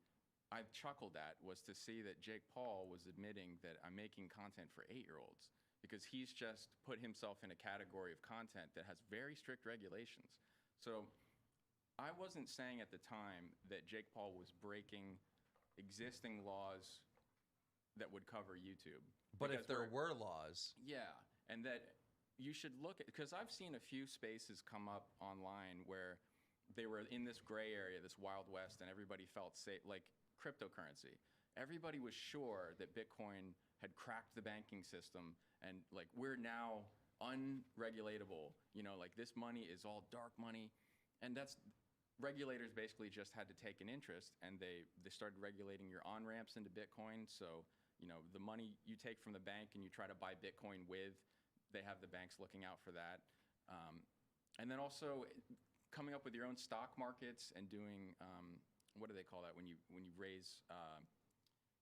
I chuckled at was to see that Jake Paul was admitting that I'm making content for 8-year-olds, because he's just put himself in a category of content that has very strict regulations. So I wasn't saying at the time that Jake Paul was breaking existing laws that would cover YouTube. But if there were laws. Yeah, and that you should look at, because I've seen a few spaces come up online where they were in this gray area, this Wild West, and everybody felt safe, like cryptocurrency. Everybody was sure that Bitcoin had cracked the banking system, and like we're now unregulatable. Like this money is all dark money, and regulators basically just had to take an interest, and they started regulating your on-ramps into Bitcoin. So the money you take from the bank and you try to buy Bitcoin with, they have the banks looking out for that, and then also coming up with your own stock markets and doing what do they call that when you raise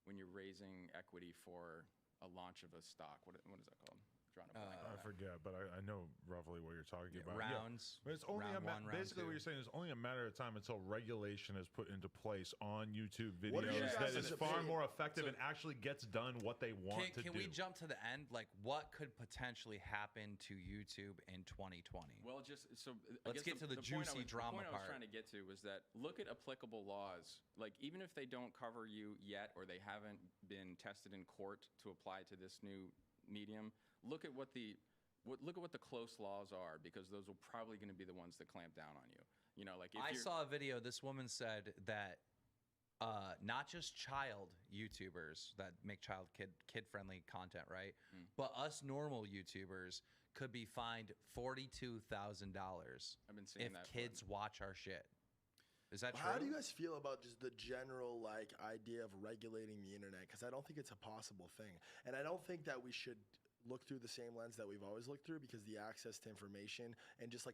when you're raising equity for a launch of a stock? What is that called? Drawing a blank on I that. forget, but I know roughly what you're talking about. Rounds. But it's only round one, round basically two. what you're saying is only a matter of time until regulation is put into place on YouTube What are videos you that guys' is far opinion? more effective and actually gets done what they want to Can do. we jump to the end? Like, what could potentially happen to YouTube in 2020? Well, just so Let's get to the juicy drama The point I was part. trying to get to was that look at applicable laws. Like even if they don't cover you yet, or they haven't been tested in court to apply to this new medium, look at what the close laws are, because those are probably going to be the ones that clamp down on you. Like if I you're- saw a video. This woman said that not just child YouTubers that make kid friendly content, right? But us normal YouTubers could be fined $42,000 I've been seeing if that kids watch our shit. Is that How true? do you guys feel about just the general idea of regulating the internet? Because I don't think it's a possible thing, and I don't think that we should look through the same lens that we've always looked through, because the access to information and just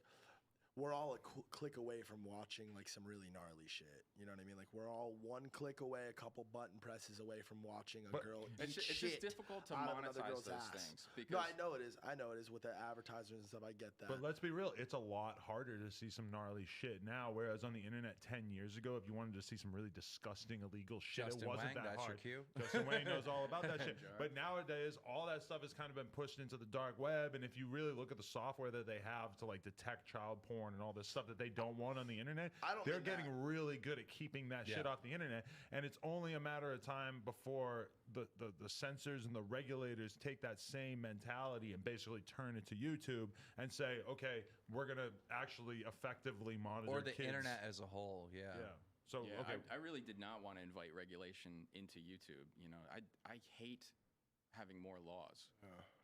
we're all a click away from watching some really gnarly shit. You know what I mean? Like we're all one click away, a couple button presses away from watching a girl eat it's shit just difficult to out of another monetize girl's those ass. things. No, Because I know it is. I know it is with the advertisements and stuff. I get that. But let's be real, it's a lot harder to see some gnarly shit now, whereas on the internet 10 years ago, if you wanted to see some really disgusting illegal shit, Justin it wasn't Wang, that that's hard. your cue. Justin Wang knows all about that shit. Jar. But nowadays, all that stuff has kind of been pushed into the dark web, and if you really look at the software that they have to detect child porn and all this stuff that they don't want on the internet, they're getting really good at keeping that shit off the internet, and it's only a matter of time before the censors and the regulators take that same mentality and basically turn it to YouTube and say, okay, we're gonna actually effectively monitor Or the kids. internet as a whole, yeah. So yeah, okay, I really did not want to invite regulation into YouTube. I hate having more laws,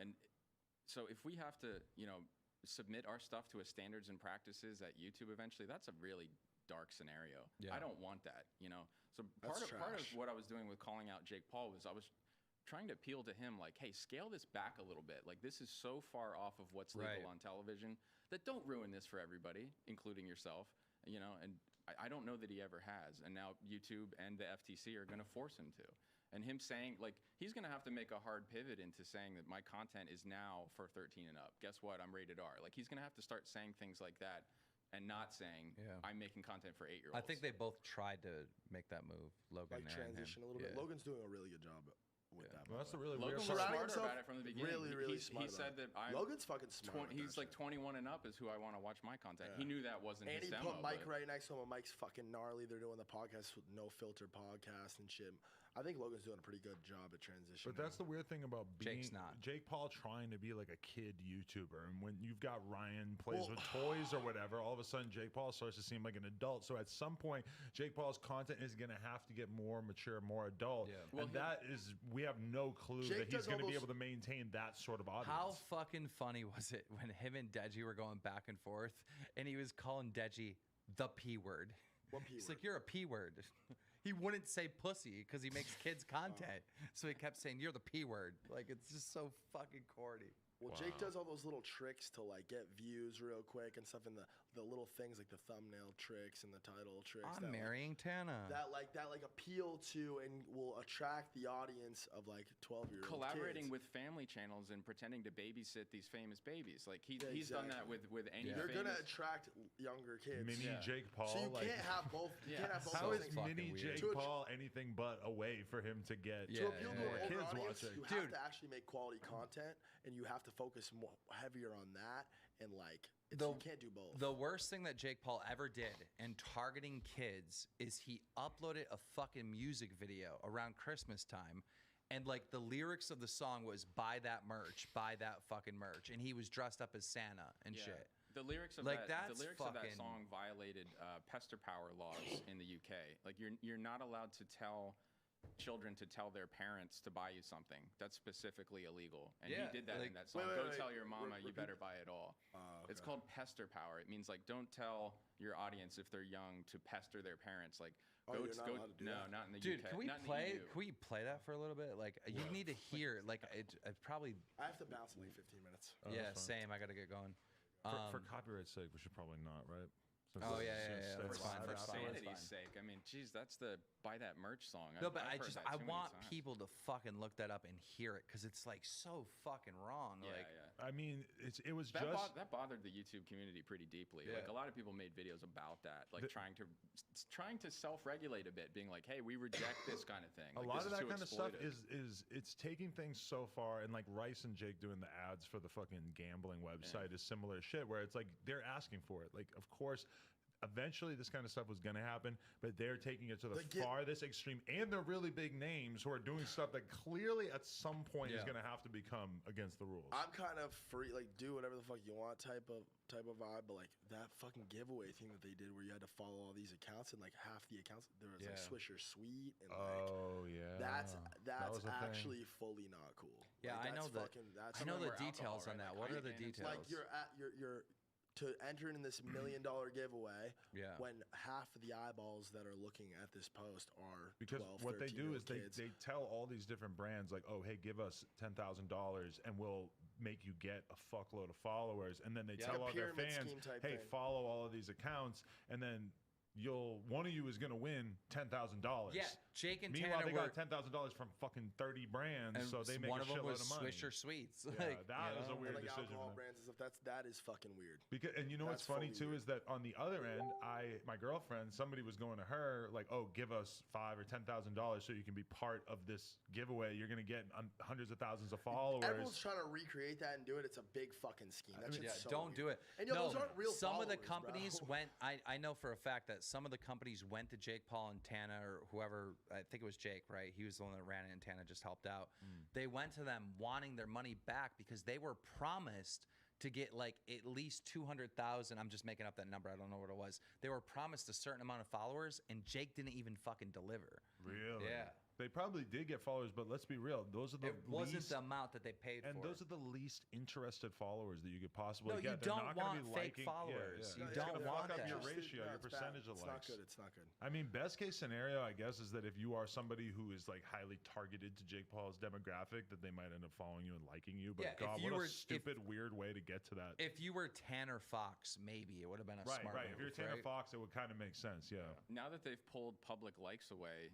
and so if we have to, submit our stuff to a standards and practices at YouTube eventually, that's a really dark scenario. Yeah. I don't want that. So part of what I was doing with calling out Jake Paul was I was trying to appeal to him, like, hey, scale this back a little bit. Like, this is so far off of what's legal Right. on television that don't ruin this for everybody, including yourself. And I don't know that he ever has. And now YouTube and the FTC are going to force him to. And him saying, he's going to have to make a hard pivot into saying that my content is now for 13 and up. Guess what? I'm rated R. He's going to have to start saying things like that and not saying, I'm making content for 8-year-olds. I think they both tried to make that move, Logan and transition him. a little bit. Yeah. Logan's doing a really good job with that. Well, that's the really Logan weird was part. smarter about it from the beginning. Really, really he smart. said that I'm Logan's fucking smart. He's 21 and up is who I want to watch my content. Yeah. He knew that wasn't And his he demo. put Mike but- right next to him. Mike's fucking gnarly. They're doing the podcast with No Filter podcast and shit. I think Logan's doing a pretty good job at transition. But that's the weird thing about being Jake's not. Jake Paul trying to be like a kid YouTuber, and when you've got Ryan plays with toys or whatever, all of a sudden Jake Paul starts to seem like an adult. So at some point, Jake Paul's content is going to have to get more mature, more adult, and that is we have no clue that he's going to be able to maintain that sort of audience. How fucking funny was it when him and Deji were going back and forth, and he was calling Deji the P word? What P He's like, you're a P word. He wouldn't say pussy because he makes kids content. So he kept saying, you're the P word. Like, it's just so fucking corny. Well, Jake does all those little tricks to like get views real quick and stuff, and the little things like the thumbnail tricks and the title tricks. I'm marrying Tana. That appeal to and will attract the audience of like 12-year-old Collaborating kids. with family channels and pretending to babysit these famous babies. Like he's done that with any. You're famous... gonna attract younger kids. Mini Jake Paul. So you like, can't have both. You can't have both. How those is things. Mini Jake Paul anything but a way for him to get To appeal to more an older kids audience, watching? you have to actually make quality content, and you have to focus more heavier on that. And like, you can't do both. The worst thing that Jake Paul ever did in targeting kids is he uploaded a fucking music video around Christmas time. And like the lyrics of the song was buy that merch, buy that fucking merch. And he was dressed up as Santa and shit. The lyrics of like that, the that's lyrics of that fucking- song violated pester power laws in the UK. Like you're not allowed to tell children to tell their parents to buy you something. That's specifically illegal. And he did that in that song. Go tell your mama you better buy it all. It's called pester power. It means like don't tell your audience if they're young to pester their parents. Like you're not allowed to do that. not in the Dude, UK. can we not in the play? EU. Can we play that for a little bit? Like, you need to hear. Like, it probably. I have to bounce in like 15 minutes. Yeah, same. I gotta get going. For copyright's sake, we should probably not, right? Since Oh, it's- yeah, since yeah, it's that's fine, For that's fine. sanity's sake, I mean, geez, that's the buy that merch song. No, I've- but I've I heard just that I too many want times. people to fucking look that up and hear it because it's like so fucking wrong. Yeah, like, yeah. I mean, it was That, just that bothered the YouTube community pretty deeply. Yeah. Like a lot of people made videos about that, like trying to self-regulate a bit, being like, "Hey, we reject this kind of thing." a Like, lot this of is that too kind of stuff exploitive. is it's taking things so far, and like Rice and Jake doing the ads for the fucking gambling website is similar shit, where it's like they're asking for it. Like, of course, eventually this kind of stuff was gonna happen, but they're taking it to the farthest extreme, and they're really big names who are doing stuff that clearly at some point is gonna have to become against the rules. I'm kind of free, like do whatever the fuck you want type of vibe, but like that fucking giveaway thing that they did where you had to follow all these accounts, and like half the accounts there was like Swisher Sweet and that's That was a thing. actually fully not cool. Yeah, Like, I know that's the fucking- that's I know the somewhere details alcohol, on right? that. Like, What how are the you- details? Like you're to enter in this $1 million giveaway when half of the eyeballs that are looking at this post are Because 12, what they do is 13-year-old kids. they tell all these different brands like, oh, hey, give us $10,000 and we'll make you get a fuckload of followers, and then they tell all their Pyramid fans, scheme type hey, thing. follow all of these accounts, and then one of you is gonna win $10,000. Yeah, Jake and Meanwhile, Tanner they were- got $10,000 from fucking 30 brands, And so they make one a of them shitload was of money. Swisher Sweets. Yeah, Like, that you is a know? weird like decision. alcohol for them. brands and stuff. That is fucking weird. Because, and you know what's That's funny fully too is that on the other end, my girlfriend, somebody was going to her like, "Oh, give us $5,000 or $10,000 so you can be part of this giveaway. You're gonna get hundreds of thousands of followers." Everyone's trying to recreate that and do it. It's a big fucking scheme. That shit's so don't do weird. it. And yo, no, those aren't real some of the followers, bro. companies went. I know for a fact that some of the companies went to Jake Paul and Tana or whoever. I think it was Jake, right? He was the one that ran it, and Tana just helped out. They went to them wanting their money back because they were promised to get like at least 200,000. I'm just making up that number. I don't know what it was. They were promised a certain amount of followers, and Jake didn't even fucking deliver. Really? Yeah. They probably did get followers, but let's be real. Those are the It wasn't least, the amount that they paid and for. those are the least interested followers that you could possibly No, you get. They're don't not gonna want be fake liking, followers. Yeah, You It's don't gonna want fuck up that. your It's just- ratio, no, your it's bad. percentage of It's likes. not good. It's not good. I mean, best case scenario, I guess, is that if you are somebody who is like highly targeted to Jake Paul's demographic, that they might end up following you and liking you. But Yeah, if God, you what were- a stupid, weird way to get to that. If you were Tanner Fox, maybe it would have been a Right, smart right. move. If you're Tanner right? Fox, it would kind of make sense. Yeah. Now that they've pulled public likes away,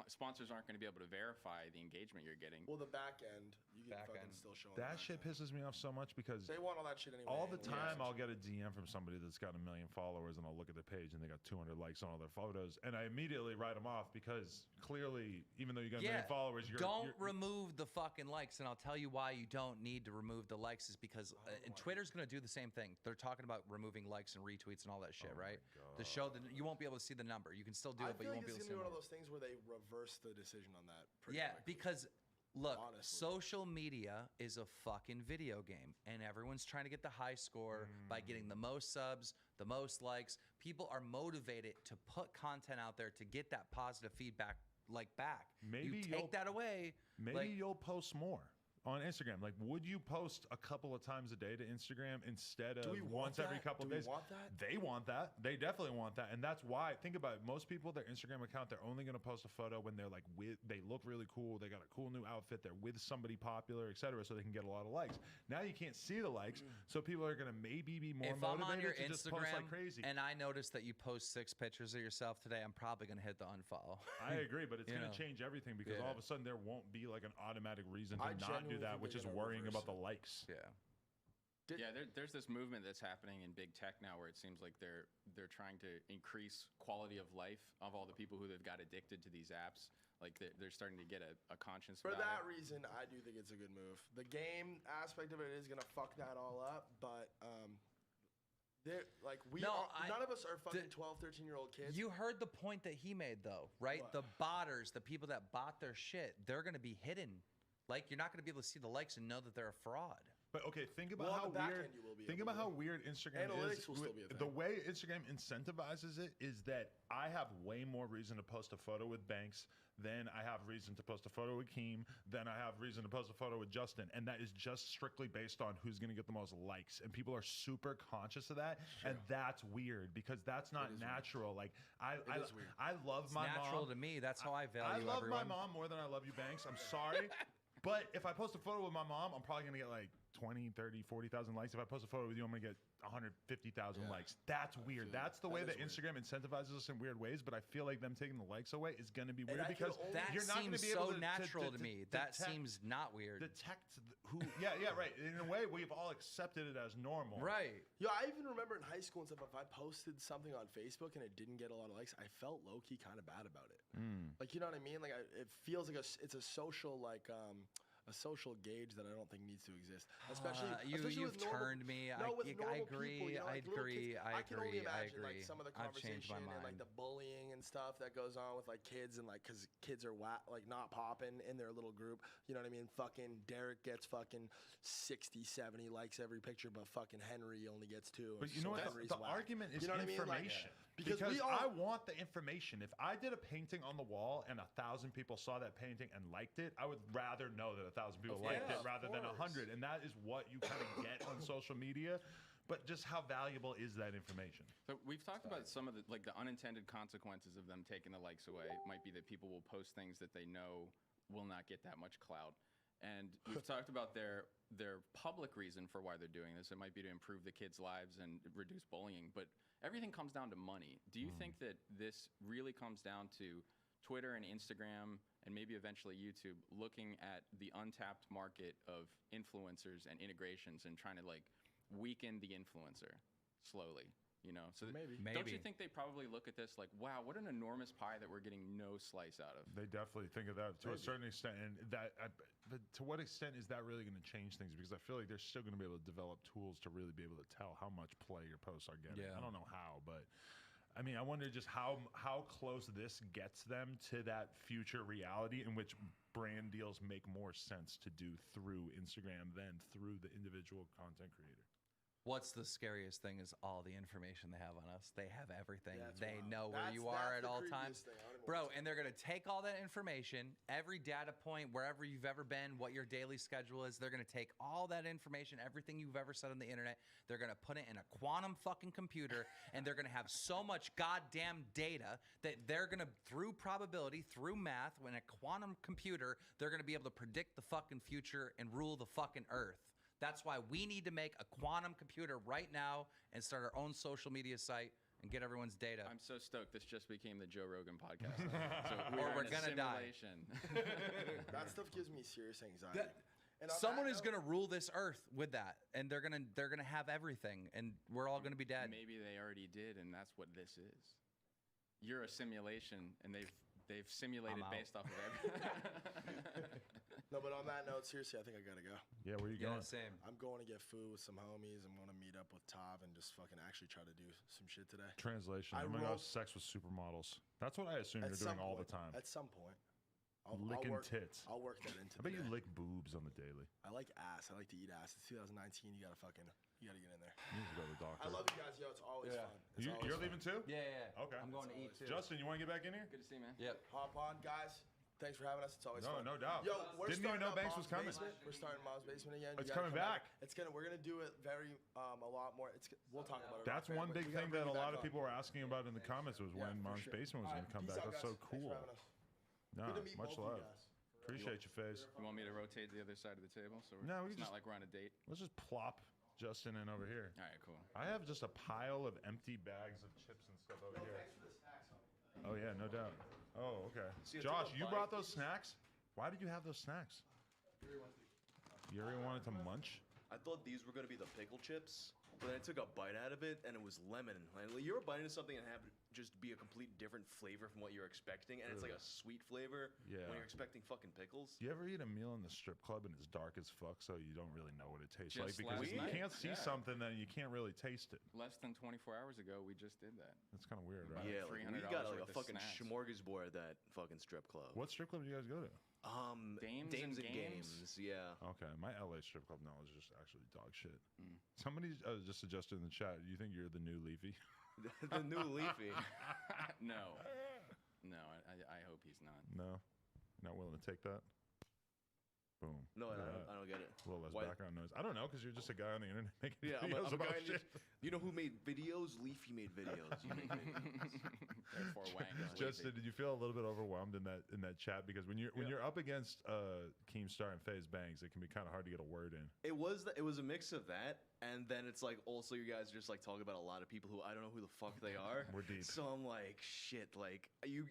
sponsors aren't going to be able to verify the engagement you're getting. Well, the back end, you can Back fucking end. still show That shit pisses me off so much because They want all that shit anyway. all the anyway. time I'll get a DM from somebody that's got 1 million followers, and I'll look at the page and they got 200 likes on all their photos, and I immediately write them off because clearly, even though you got 1 million followers, don't remove the fucking likes, and I'll tell you why you don't need to remove the likes is because and Twitter's going to do the same thing. They're talking about removing likes and retweets and all that shit, right? To show that you won't be able to see the number. You can still do I it, but feel you like won't be it's able to see gonna be the one of number. those things where they reverse the decision on that. pretty Yeah, quickly. because look, Honestly. social media is a fucking video game, and everyone's trying to get the high score by getting the most subs, the most likes. People are motivated to put content out there to get that positive feedback, like back. Maybe you you'll- take that away. Maybe like, you'll post more. on Instagram. Like, would you post a couple of times a day to Instagram instead of Do we want once every that? couple Do of days? we want that? They want that. They definitely want that, and that's why. Think about it. Most people, their Instagram account, they're only going to post a photo when they're like they look really cool. They got a cool new outfit. They're with somebody popular, etc. So they can get a lot of likes. Now you can't see the likes, so people are going to maybe be more If I'm on motivated your to just post Instagram like crazy. and I notice that you post 6 pictures of yourself today, I'm probably gonna hit the unfollow. I agree, but it's You going know. to change everything because Yeah. all of a sudden there won't be like an automatic reason to I not do genuinely that, think which is they're gonna worrying reverse about the it. likes. Yeah. There's this movement that's happening in big tech now where it seems like they're trying to increase quality of life of all the people who have got addicted to these apps. Like they're starting to get a conscience For about that it. reason, I do think it's a good move. The game aspect of it is gonna fuck that all up, but they're like none of us are fucking 12, 13-year-old kids. You heard the point that he made, though, right? What? The botters, the people that bought their shit, they're going to be hidden. Like, you're not going to be able to see the likes and know that they're a fraud. But okay, think about Well, on how the back weird. end you will be Think able about to. how weird Instagram Analytics is. will still be a The thing. way Instagram incentivizes it is that I have way more reason to post a photo with Banks than I have reason to post a photo with Keem, than I have reason to post a photo with Justin, and that is just strictly based on who's going to get the most likes. And people are super conscious of that, and that's weird because that's not natural. Like I love It's my natural mom. to me. That's how I I value love everyone. my mom more than I love you, Banks. I'm sorry. But if I post a photo with my mom, I'm probably going to get like 20, 30, 40,000 likes. If I post a photo with you, I'm going to get 150,000 likes. That's weird. That's the way that Instagram incentivizes us in weird ways, but I feel like them taking the likes away is going to be weird because That you're not going to seems be able so to natural to me. That detect- seems not weird. detect who yeah, right. In a way, we've all accepted it as normal. Right. Yo, I even remember in high school and stuff, if I posted something on Facebook and it didn't get a lot of likes, I felt low key kind of bad about it. Like, you know what I mean? Like, it feels like it's a social a social gauge that I don't think needs to exist. Especially, especially you've with normal, turned me. No, with I normal agree. people, you know, I like little agree. kids. I can only agree. I imagine like agree. some of the I've changed conversation my and like mind. the bullying and stuff that goes on with like kids and like because kids are like not popping in their little group. You know what I mean? Fucking Derek gets fucking 60, 70 likes every picture, but fucking Henry only gets 2. But you know what? Henry's The whack. argument is You know what I mean? Like, information. because we all I want the information. If I did a painting on the wall and 1,000 people saw that painting and liked it, I would rather know that 1,000 people liked it rather than 100. And that is what you kind of get on social media. But just how valuable is that information? So we've talked about some of the like the unintended consequences of them taking the likes away. It might be that people will post things that they know will not get that much clout. And we've talked about their public reason for why they're doing this. It might be to improve the kids' lives and reduce bullying, but everything comes down to money. Do you think that this really comes down to Twitter and Instagram and maybe eventually YouTube looking at the untapped market of influencers and integrations and trying to like weaken the influencer slowly? You know, so maybe. Don't you think they probably look at this like, wow, what an enormous pie that we're getting no slice out of? They definitely think of that to a certain extent, and but to what extent is that really going to change things? Because I feel like they're still going to be able to develop tools to really be able to tell how much play your posts are getting. Yeah. I don't know how, but I mean, I wonder just how close this gets them to that future reality in which brand deals make more sense to do through Instagram than through the individual content creator. What's the scariest thing is all the information they have on us. They have everything. That's They wild. know where you That's are at the all creepiest times. thing. I don't even Bro, wanna and they're going to take all that information, every data point, wherever you've ever been, what your daily schedule is. They're going to take all that information, everything you've ever said on the internet. They're going to put it in a quantum fucking computer, and they're going to have so much goddamn data that they're going to, through probability, through math, when a quantum computer, they're going to be able to predict the fucking future and rule the fucking earth. That's why we need to make a quantum computer right now and start our own social media site and get everyone's data. I'm so stoked. This just became the Joe Rogan podcast. So Or we're in a gonna die. simulation. That stuff gives me serious anxiety. And on Someone that is note- going to rule this earth with that, and they're gonna have everything, and we're all going to be dead. Maybe they already did, and that's what this is. You're a simulation, and they've simulated I'm out. based off of everything. No, but on that note, seriously, I think I gotta go. Yeah, where you Yeah, going? same. I'm going to get food with some homies. I'm going to meet up with Tav and just fucking actually try to do some shit today. Translation. I I'm gonna have wrote- sex with supermodels. That's what I assume At you're doing some all the point- time. At some point. Licking work, tits. I'll work that into I bet the you day. lick boobs on the daily. I like ass. I like to eat ass. It's 2019. You gotta get in there. You need to go to the doctor. I love you guys, yo. It's always Yeah. fun. It's You're always leaving too? Yeah. Okay. I'm going to eat too. Justin, you want to get back in here? Good to see you, man. Yep. Hop on, guys. Thanks for having us. It's always fun. No doubt. Yo, we're Didn't even starting know up Banks was Mom's coming. Basement. We're starting Mom's Basement again. It's You gotta coming come back. We're gonna do it a lot more. We'll talk about it. That's off air, one but big we gotta thing that bring a you lot back of on. people were asking about in the comments was when for Mom's sure. Basement was going to come Peace back. out, That's so guys. Thanks cool. for having us. Nah, Good to meet much both of love. you guys. Appreciate you, FaZe. You want me to rotate to the other side of the table? So No, we it's just- not like we're on a date. Let's just plop Justin in over here. All right, cool. I have just a pile of empty bags of chips and stuff over here. Oh yeah, no doubt. Oh, okay. See, I Josh, took a you bite. brought those snacks? Why did you have those snacks? Yuri wanted to munch? I thought these were gonna be the pickle chips, but then I took a bite out of it and it was lemon. Like, you ever bite into something and have it just be a complete different flavor from what you're expecting, and it's like a sweet flavor Yeah. when you're expecting fucking pickles? Do you ever eat a meal in the strip club and it's dark as fuck, so you don't really know what it tastes like? Just Because last if you night. can't see Yeah. something, then you can't really taste it. Less than 24 hours ago, we just did that. That's kind of weird, About right? Yeah, like, we $300 got like a worth of fucking snacks. smorgasbord at that fucking strip club. What strip club do you guys go to? Dames and and games. Yeah. Okay, my LA strip club knowledge is just actually dog shit. Mm. Somebody just suggested in the chat, you think you're the new Leafy? The new Leafy. No. No, I hope he's not. No? Not willing to take that? Boom. No, Look at that. I don't get it. A little less Why- background noise. I don't know, because you're just a guy on the internet making Yeah, I'm videos a about guy shit. you know who made videos? Leafy made videos. You make videos. Therefore, Wang is Justin, Leafy. did you feel a little bit overwhelmed in that chat? Because when you're up against Keemstar and FaZe Banks, it can be kind of hard to get a word in. It was a mix of that, and then it's like also you guys are just like talking about a lot of people who I don't know who the fuck they are. We're deep. So I'm like, shit. Like you're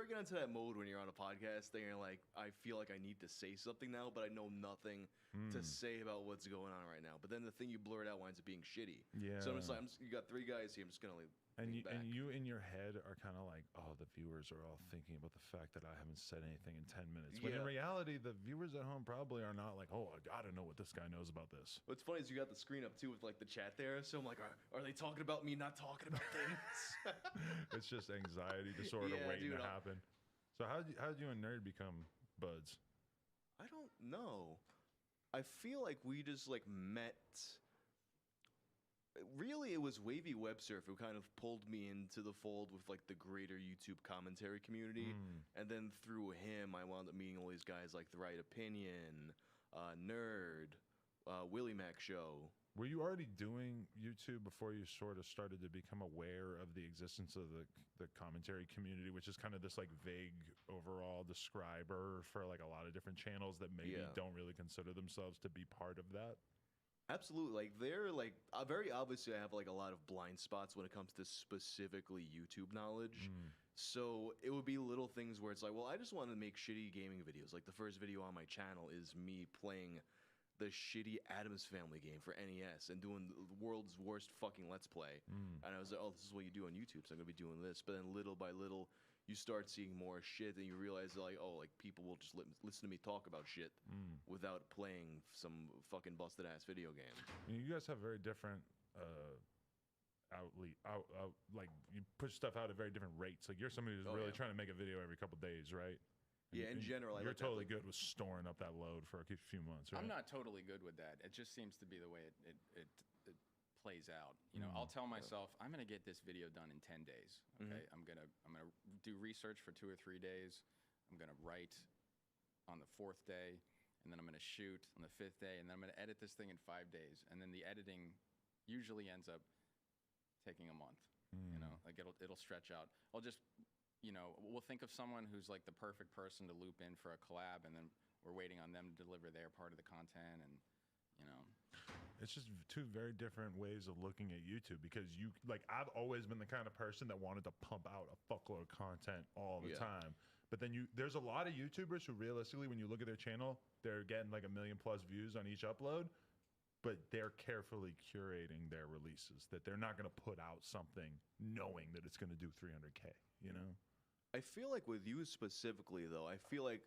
getting into that mode when you're on a podcast, and you're like, I feel like I need to say something now, but I know nothing to say about what's going on right now. But then the thing you blurt out winds up being shitty. Yeah. So I'm just like, you got three guys here. I'm just gonna like. And lean back. you in your head are kind of like, oh, the viewers are all thinking about the fact that I haven't said anything in 10 minutes. When in Yeah. reality, the viewers at home probably are not like, oh, I gotta know what this guy knows about this. What's funny is you got the screen up too with like the chat there, so I'm like, are they talking about me not talking about things? It's just anxiety disorder Yeah, waiting dude, to happen. So how did you and Nerd become buds? I don't know. I feel like we just like met. Really, it was Wavy Websurf who kind of pulled me into the fold with like the greater YouTube commentary community, and then through him, I wound up meeting all these guys like The Right Opinion, Nerd, Willie Mac Show. Were you already doing YouTube before you sort of started to become aware of the existence of the commentary community, which is kind of this like vague overall describer for like a lot of different channels that maybe Yeah. don't really consider themselves to be part of that? Absolutely, like they're like very obviously. I have like a lot of blind spots when it comes to specifically YouTube knowledge. So it would be little things where it's like, well, I just want to make shitty gaming videos. Like the first video on my channel is me playing the shitty Addams Family game for NES and doing the world's worst fucking Let's Play. And I was like, oh, this is what you do on YouTube, so I'm gonna be doing this. But then little by little, you start seeing more shit, and you realize like, oh, like people will just listen to me talk about shit without playing some fucking busted ass video game. I mean, you guys have very different like you push stuff out at very different rates. Like you're somebody who's Oh, really yeah. trying to make a video every couple days, right? Yeah, in general, I you're like that, totally like- good with storing up that load for a few months, right? I'm not totally good with that. It just seems to be the way it plays out. You know, I'll tell myself I'm gonna get this video done in 10 days. Okay, I'm gonna do research for 2 or 3 days. I'm gonna write on the 4th day, and then I'm gonna shoot on the 5th day, and then I'm gonna edit this thing in 5 days. And then the editing usually ends up taking a month. You know, like it'll stretch out. I'll just, you know, we'll think of someone who's like the perfect person to loop in for a collab, and then we're waiting on them to deliver their part of the content, and you know. It's just two very different ways of looking at YouTube, because you like I've always been the kind of person that wanted to pump out a fuckload of content all the Yeah. time. But then there's a lot of YouTubers who realistically, when you look at their channel, they're getting like 1 million plus views on each upload, but they're carefully curating their releases, that they're not going to put out something knowing that it's going to do 300K, you know? I feel like with you specifically, though, I feel like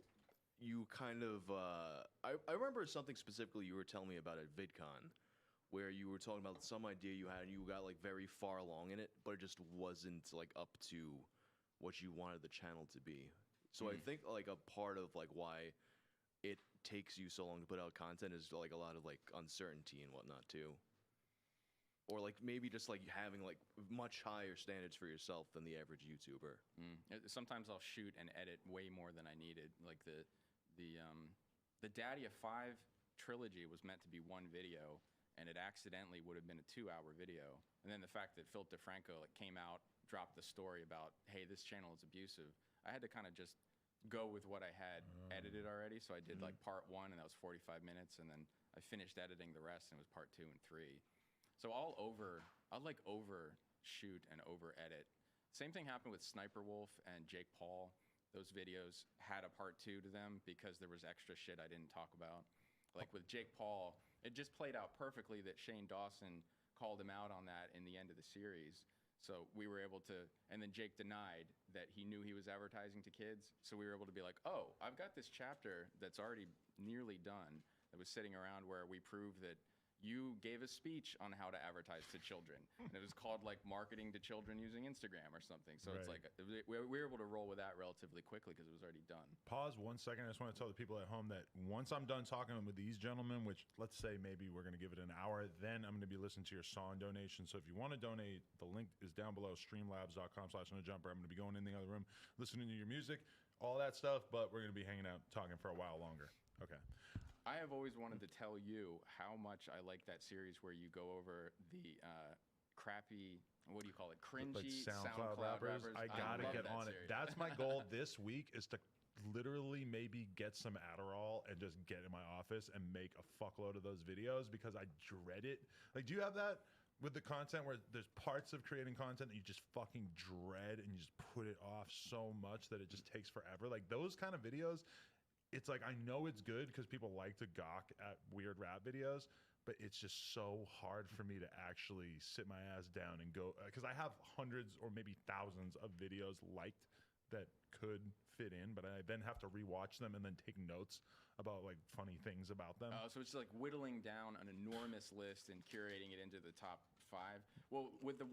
you kind of. I remember something specifically you were telling me about at VidCon, where you were talking about some idea you had and you got like very far along in it, but it just wasn't like up to what you wanted the channel to be. So I think like a part of like why it takes you so long to put out content is like a lot of like uncertainty and whatnot too. or like maybe just like having like much higher standards for yourself than the average YouTuber? Sometimes I'll shoot and edit way more than I needed. Like the Daddy of Five trilogy was meant to be one video, and it accidentally would have been a 2-hour video. And then the fact that Philip DeFranco like came out, dropped the story about, hey, this channel is abusive. I had to kind of just go with what I had edited already. So I did like part 1, and that was 45 minutes, and then I finished editing the rest, and it was part 2 and 3. So I'll like overshoot and over edit. Same thing happened with Sniper Wolf and Jake Paul. Those videos had a part 2 to them because there was extra shit I didn't talk about. Like with Jake Paul, it just played out perfectly that Shane Dawson called him out on that in the end of the series. So we were able to, and then Jake denied that he knew he was advertising to kids. So we were able to be like, oh, I've got this chapter that's already nearly done that was sitting around where we proved that you gave a speech on how to advertise to children. And it was called like marketing to children using Instagram or something. So it's like, we were able to roll with that relatively quickly because it was already done. Pause 1 second. I just want to tell the people at home that once I'm done talking with these gentlemen, which let's say maybe we're going to give it an hour, then I'm going to be listening to your song donation. So if you want to donate, the link is down below, streamlabs.com/NoJumper. I'm going to be going in the other room, listening to your music, all that stuff, but we're going to be hanging out, talking for a while longer. Okay. I have always wanted to tell you how much I like that series where you go over the crappy, what do you call it, cringy like SoundCloud rappers. I gotta get on it. That's my goal this week, is to literally maybe get some Adderall and just get in my office and make a fuckload of those videos, because I dread it. Like, do you have that with the content where there's parts of creating content that you just fucking dread and you just put it off so much that it just takes forever? Like those kind of videos, it's like, I know it's good because people like to gawk at weird rap videos, but it's just so hard for me to actually sit my ass down and go, because I have hundreds or maybe thousands of videos liked that could fit in, but I then have to rewatch them and then take notes about like funny things about them. So it's like whittling down an enormous list and curating it into the top 5. Well, with the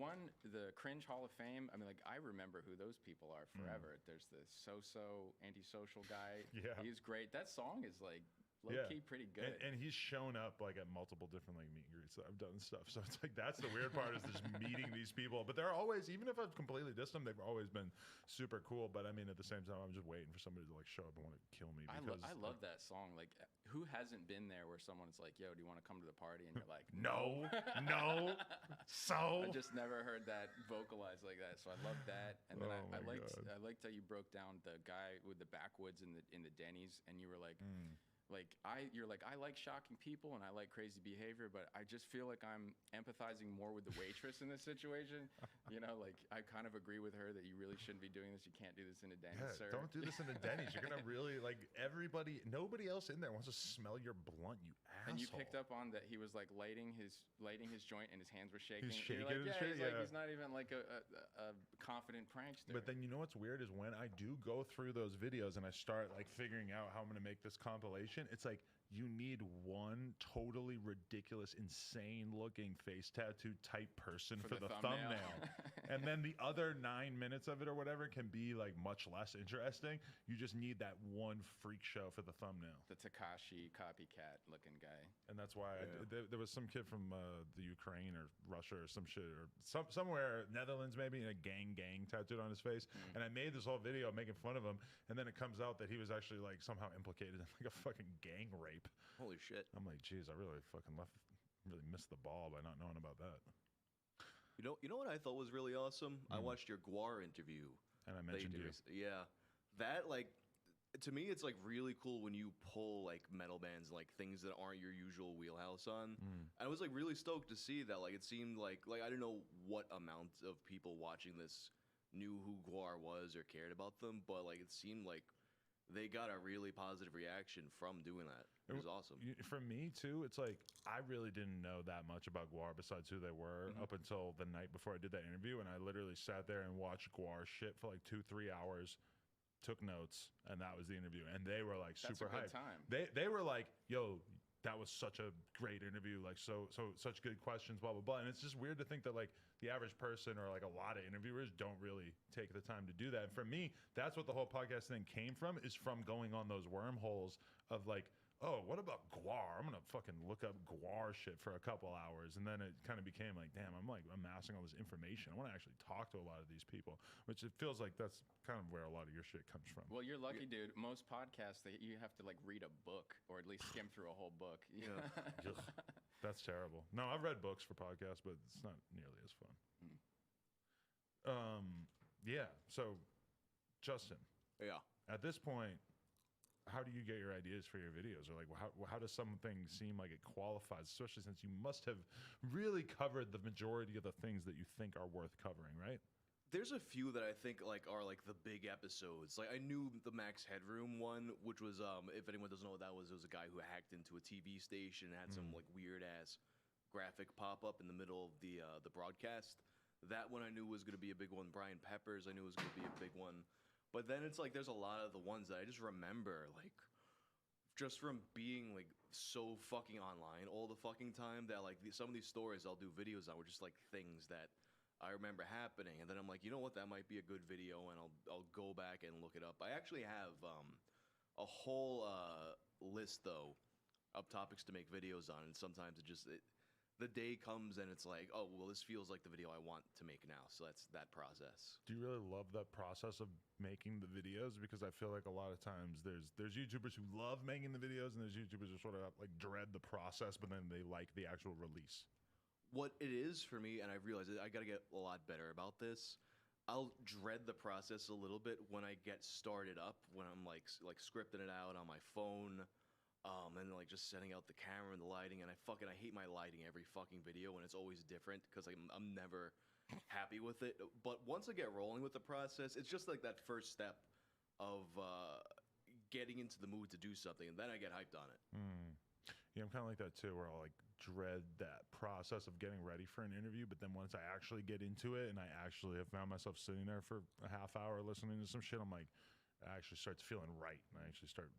Cringe Hall of Fame, I mean, like, I remember who those people are forever. There's the So-So antisocial guy. Yeah. He's great. That song is like low-key pretty good. And he's shown up like at multiple different like meet and greets that I've done and stuff. So it's like, that's the weird part, is just meeting these people. But they're always, even if I've completely dissed them, they've always been super cool. But I mean, at the same time, I'm just waiting for somebody to like show up and want to kill me. Because I love that song. Like, who hasn't been there where someone's like, yo, do you want to come to the party? And you're like, no. So I just never heard that vocalized like that. So I love that. And then I liked how you broke down the guy with the backwoods in the Denny's, and you were like, you're like, I like shocking people and I like crazy behavior, but I just feel like I'm empathizing more with the waitress in this situation. You know, like, I kind of agree with her that you really shouldn't be doing this. You can't do this in a Denny's, sir. Don't do this in a Denny's. You're gonna really, like, nobody else in there wants to smell your blunt, you asshole. And you picked up on that he was like lighting his joint and his hands were shaking. He's shaking like, and shit. He's not even like a confident prankster. But then you know what's weird is when I do go through those videos and I start like figuring out how I'm gonna make this compilation, it's like, you need one totally ridiculous, insane looking face tattoo type person for the thumbnail. And then the other 9 minutes of it or whatever can be like much less interesting. You just need that one freak show for the thumbnail. The Takashi copycat looking guy. And that's why there was some kid from the Ukraine or Russia or some shit, or somewhere, Netherlands maybe, and a gang tattooed on his face. And I made this whole video making fun of him, and then it comes out that he was actually like somehow implicated in like a fucking gang rape. Holy shit. I'm like, geez, I really missed the ball by not knowing about that. You know what I thought was really awesome? I watched your Guar interview. And I mentioned you. Yeah. That, like, to me, it's like really cool when you pull like metal bands, like things that aren't your usual wheelhouse on. I was like really stoked to see that. Like, it seemed like I didn't know what amount of people watching this knew who Guar was or cared about them, but like it seemed like they got a really positive reaction from doing that. It was awesome. For me, too, it's like I really didn't know that much about Guar besides who they were up until the night before I did that interview, and I literally sat there and watched Guar shit for like 2-3 hours, took notes, and that was the interview. And they were like super hyped. They were like, yo, that was such a great interview, like such good questions, blah, blah, blah. And it's just weird to think that like the average person or like a lot of interviewers don't really take the time to do that. And for me, that's what the whole podcast thing came from, is from going on those wormholes of like, oh, what about Guar? I'm gonna fucking look up Guar shit for a couple hours, and then it kind of became like, damn, I'm like amassing all this information. I want to actually talk to a lot of these people, which it feels like that's kind of where a lot of your shit comes from. Well, you're lucky, dude. Most podcasts, you have to like read a book or at least skim through a whole book. Yeah. Ugh, that's terrible. No, I've read books for podcasts, but it's not nearly as fun. Yeah. So, Justin. Yeah. At this point, how do you get your ideas for your videos? Or like, how does something seem like it qualifies, especially since you must have really covered the majority of the things that you think are worth covering, right? There's a few that I think like are like the big episodes. Like I knew the Max Headroom one, which was if anyone doesn't know what that was, it was a guy who hacked into a TV station and had some like weird ass graphic pop up in the middle of the broadcast. That one I knew was going to be a big one. Brian Peppers I knew was going to be a big one. But then it's like there's a lot of the ones that I just remember, like, just from being, like, so fucking online all the fucking time that, like, some of these stories I'll do videos on were just, like, things that I remember happening. And then I'm like, you know what, that might be a good video, and I'll go back and look it up. I actually have a whole list, though, of topics to make videos on, and sometimes the day comes and it's like, oh, well, this feels like the video I want to make now. So that's that process. Do you really love that process of making the videos? Because I feel like a lot of times there's YouTubers who love making the videos, and there's YouTubers who sort of like dread the process, but then they like the actual release. What it is for me, and I realize I got to get a lot better about this. I'll dread the process a little bit when I get started up, when I'm like scripting it out on my phone. And like just setting out the camera and the lighting, and I hate my lighting every fucking video, and it's always different because I'm never happy with it. But once I get rolling with the process, it's just like that first step of getting into the mood to do something, and then I get hyped on it. Yeah, I'm kind of like that too, where I'll like dread that process of getting ready for an interview, but then once I actually get into it and I actually have found myself sitting there for a half hour listening to some shit, I'm like, it actually starts feeling right, and I actually start,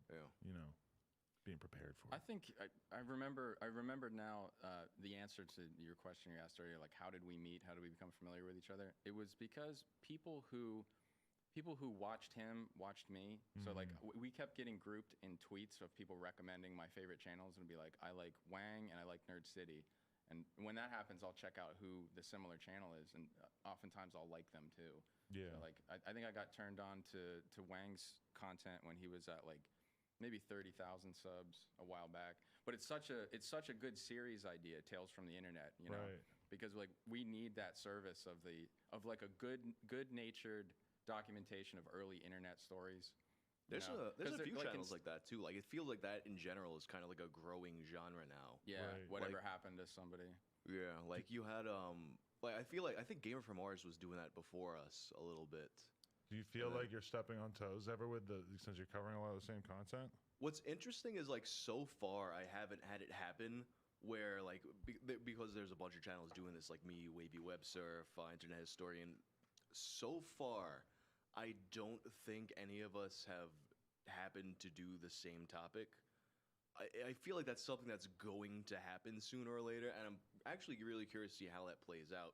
being prepared for it. I think I remember now the answer to your question you asked earlier, like how did we meet? How did we become familiar with each other? It was because people who watched him watched me. So like we kept getting grouped in tweets of people recommending my favorite channels, and be like, I like Wang and I like Nerd City. And when that happens, I'll check out who the similar channel is, and oftentimes I'll like them too. Yeah. So like I think I got turned on to Wang's content when he was at like maybe 30,000 subs a while back. But it's such a good series idea, Tales from the Internet, you know, because like we need that service of like a good-natured documentation of early internet stories. There's a few channels like that too. Like it feels like that in general is kind of like a growing genre now. Yeah, whatever happened to somebody. Yeah, like you had like I think Gamer from Mars was doing that before us a little bit. Do you feel like you're stepping on toes ever since you're covering a lot of the same content? What's interesting is like so far I haven't had it happen where like because there's a bunch of channels doing this, like me, Wavy Web Surf, Internet Historian. So far, I don't think any of us have happened to do the same topic. I feel like that's something that's going to happen sooner or later, and I'm actually really curious to see how that plays out.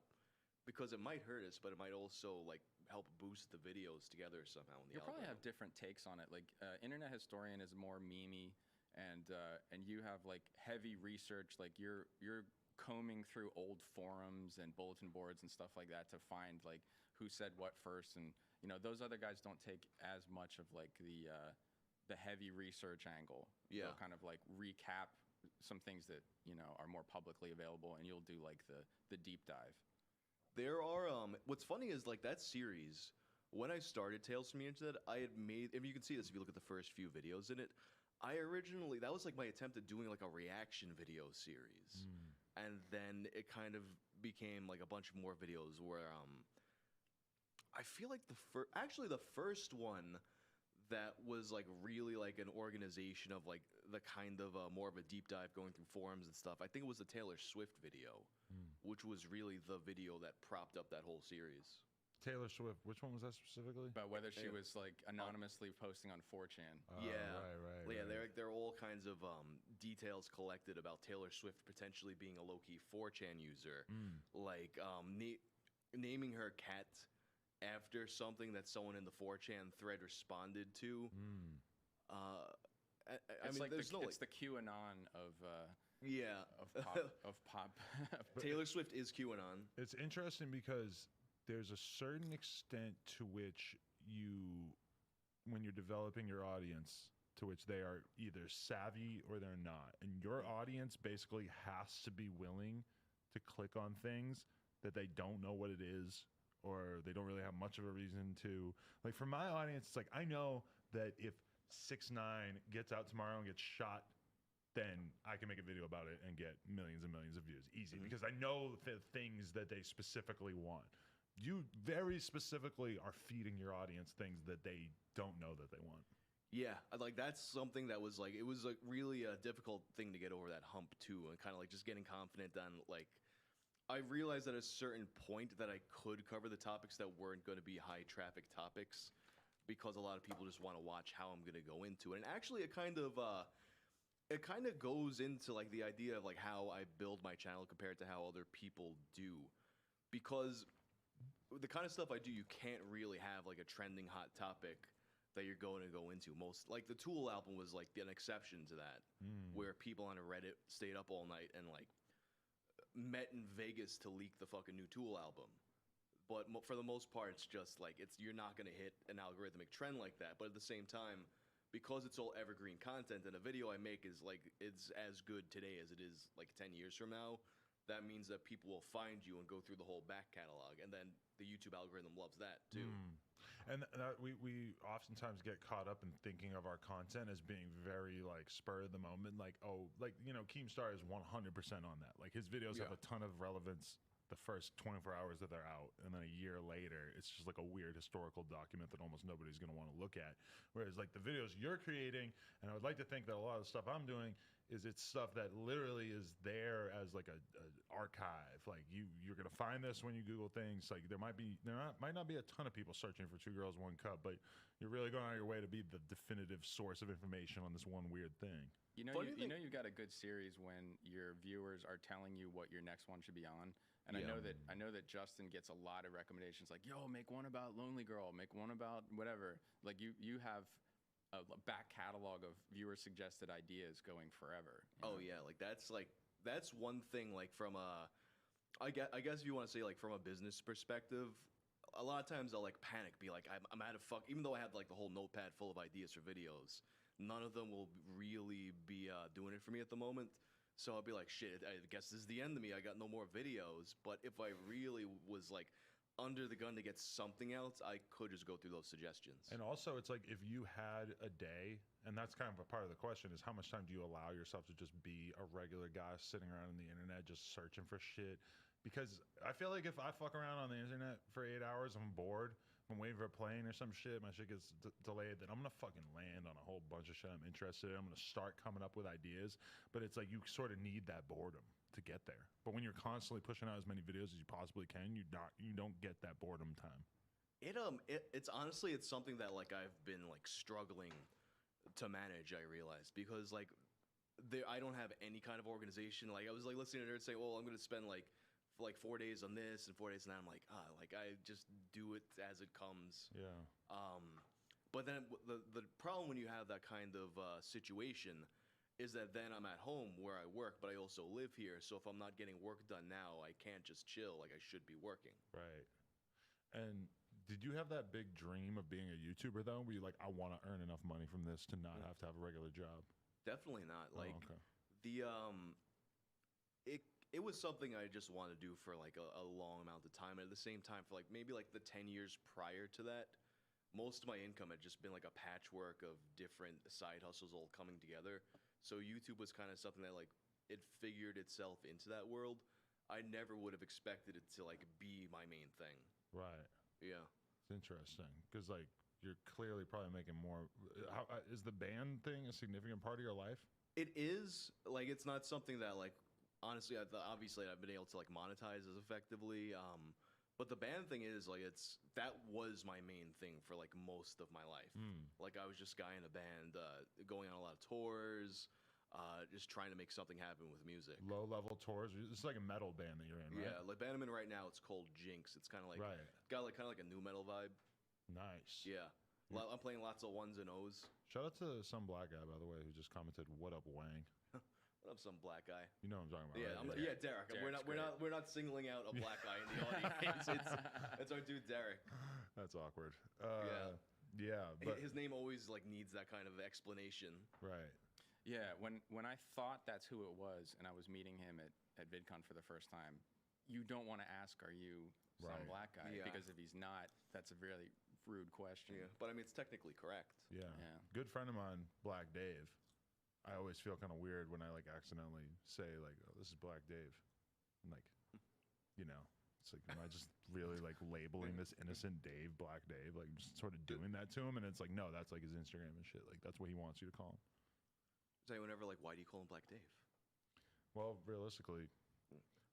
Because it might hurt us, but it might also like help boost the videos together somehow. You'll probably have different takes on it. Like Internet Historian is more memey, and you have like heavy research. Like you're combing through old forums and bulletin boards and stuff like that to find like who said what first. And you know those other guys don't take as much of like the heavy research angle. Yeah, they'll kind of like recap some things that are more publicly available, and you'll do like the deep dive. There are what's funny is like that series, when I started Tales from the Internet, I had made, and you can see this if you look at the first few videos in it, that was like my attempt at doing like a reaction video series. And then it kind of became like a bunch more videos where I feel like the first one that was like really like an organization of like the kind of more of a deep dive going through forums and stuff. I think it was the Taylor Swift video, which was really the video that propped up that whole series. Taylor Swift, which one was that specifically? About whether she was like anonymously posting on 4chan. Yeah, right. Yeah, there are all kinds of details collected about Taylor Swift potentially being a low-key 4chan user, like naming her cat after something that someone in the 4chan thread responded to. It's mean, like there's no it's the QAnon of yeah of pop. Taylor Swift is QAnon. It's interesting because there's a certain extent to which when you're developing your audience, to which they are either savvy or they're not. And your audience basically has to be willing to click on things that they don't know what it is, or they don't really have much of a reason to. Like for my audience, it's like, I know that if 6ix9ine gets out tomorrow and gets shot, then I can make a video about it and get millions and millions of views. Easy. Because I know the things that they specifically want. You very specifically are feeding your audience things that they don't know that they want. Yeah, like that's something that was like, it was like really a difficult thing to get over that hump too, and kind of like just getting confident on like, I realized at a certain point that I could cover the topics that weren't going to be high traffic topics, because a lot of people just want to watch how I'm going to go into it. And actually it kind of goes into like the idea of like how I build my channel compared to how other people do, because the kind of stuff I do, you can't really have like a trending hot topic that you're going to go into. Most like the Tool album was like an exception to that, where people on a Reddit stayed up all night and like met in Vegas to leak the fucking new Tool album. But for the most part, it's just like you're not going to hit an algorithmic trend like that. But at the same time, because it's all evergreen content, and a video I make is like it's as good today as it is like 10 years from now, that means that people will find you and go through the whole back catalog, and then the YouTube algorithm loves that too. And we oftentimes get caught up in thinking of our content as being very like spur of the moment, like, oh, like, you know, Keemstar is 100% on that. Like his videos have a ton of relevance the first 24 hours that they're out, and then a year later it's just like a weird historical document that almost nobody's going to want to look at. Whereas like the videos you're creating, and I would like to think that a lot of the stuff I'm doing is it's stuff that literally is there as like a archive. Like you're gonna find this when you Google things. Like might not be a ton of people searching for 2 Girls 1 Cup, but you're really going out of your way to be the definitive source of information on this one weird thing. You know, you got a good series when your viewers are telling you what your next one should be on. And I know that Justin gets a lot of recommendations, like, yo, make one about Lonely Girl, make one about whatever. Like you have a back catalog of viewer suggested ideas going forever. Oh yeah, like that's one thing, like from I guess if you want to say like from a business perspective, a lot of times I'll like panic, be like, I'm out of even though I have like the whole notepad full of ideas for videos, none of them will really be doing it for me at the moment. So I'll be like, shit, I guess this is the end of me. I got no more videos. But if I really was like under the gun to get something else, I could just go through those suggestions. And also, it's like if you had a day, and that's kind of a part of the question, is how much time do you allow yourself to just be a regular guy sitting around on the internet just searching for shit? Because I feel like if I fuck around on the internet for 8 hours, I'm bored, I'm waiting for a plane or some shit, my shit gets delayed, then I'm gonna fucking land on a whole bunch of shit I'm interested in. I'm gonna start coming up with ideas, but it's like you sort of need that boredom to get there. But when you're constantly pushing out as many videos as you possibly can, you don't get that boredom time. It's honestly, it's something that like I've been like struggling to manage, I realized, because like I don't have any kind of organization. Like I was like listening to Nerd say, well, I'm gonna spend like 4 days on this and 4 days on that. I'm like, like I just do it as it comes. Yeah. But then the problem when you have that kind of situation is that then I'm at home where I work, but I also live here. So if I'm not getting work done now, I can't just chill like I should be working. Right. And did you have that big dream of being a YouTuber though? Where you like, I want to earn enough money from this to not have to have a regular job? Definitely not. Like okay. It was something I just wanted to do for like a long amount of time. And at the same time, for like maybe like the 10 years prior to that, most of my income had just been like a patchwork of different side hustles all coming together. So YouTube was kind of something that like it figured itself into that world. I never would have expected it to like be my main thing. Right. Yeah. It's interesting because like you're clearly probably making more. How is the band thing a significant part of your life? It is. Like it's not something that like honestly, obviously I've been able to like monetize as effectively. But the band thing is like that was my main thing for like most of my life. Like I was just a guy in a band, going on a lot of tours, just trying to make something happen with music. Low level tours. It's like a metal band that you're in, right? Yeah, like band I'm in right now. It's called Jinx. It's kind of like got like kind of like a new metal vibe. Nice. Yeah. I'm playing lots of ones and O's. Shout out to some black guy, by the way, who just commented, "What up, Wang?" What up, some black guy? You know what I'm talking about, Yeah, right? yeah, Derek. We're not singling out a black guy in the audience. It's our dude Derek. That's awkward. Yeah, but his name always like needs that kind of explanation. Right. Yeah, when I thought that's who it was, and I was meeting him at VidCon for the first time, you don't want to ask, "Are you some Right. black guy?" Yeah. Because if he's not, that's a really rude question. Yeah, but I mean it's technically correct. Yeah. Good friend of mine, Black Dave. I always feel kind of weird when I like accidentally say like, "Oh, this is Black Dave," and like, you know, it's like, am I just really like labeling this innocent Dave Black Dave? Like, just sort of doing that to him, and it's like, no, that's like his Instagram and shit. Like, that's what he wants you to call him. Is anyone ever like, why do you call him Black Dave? Well, realistically,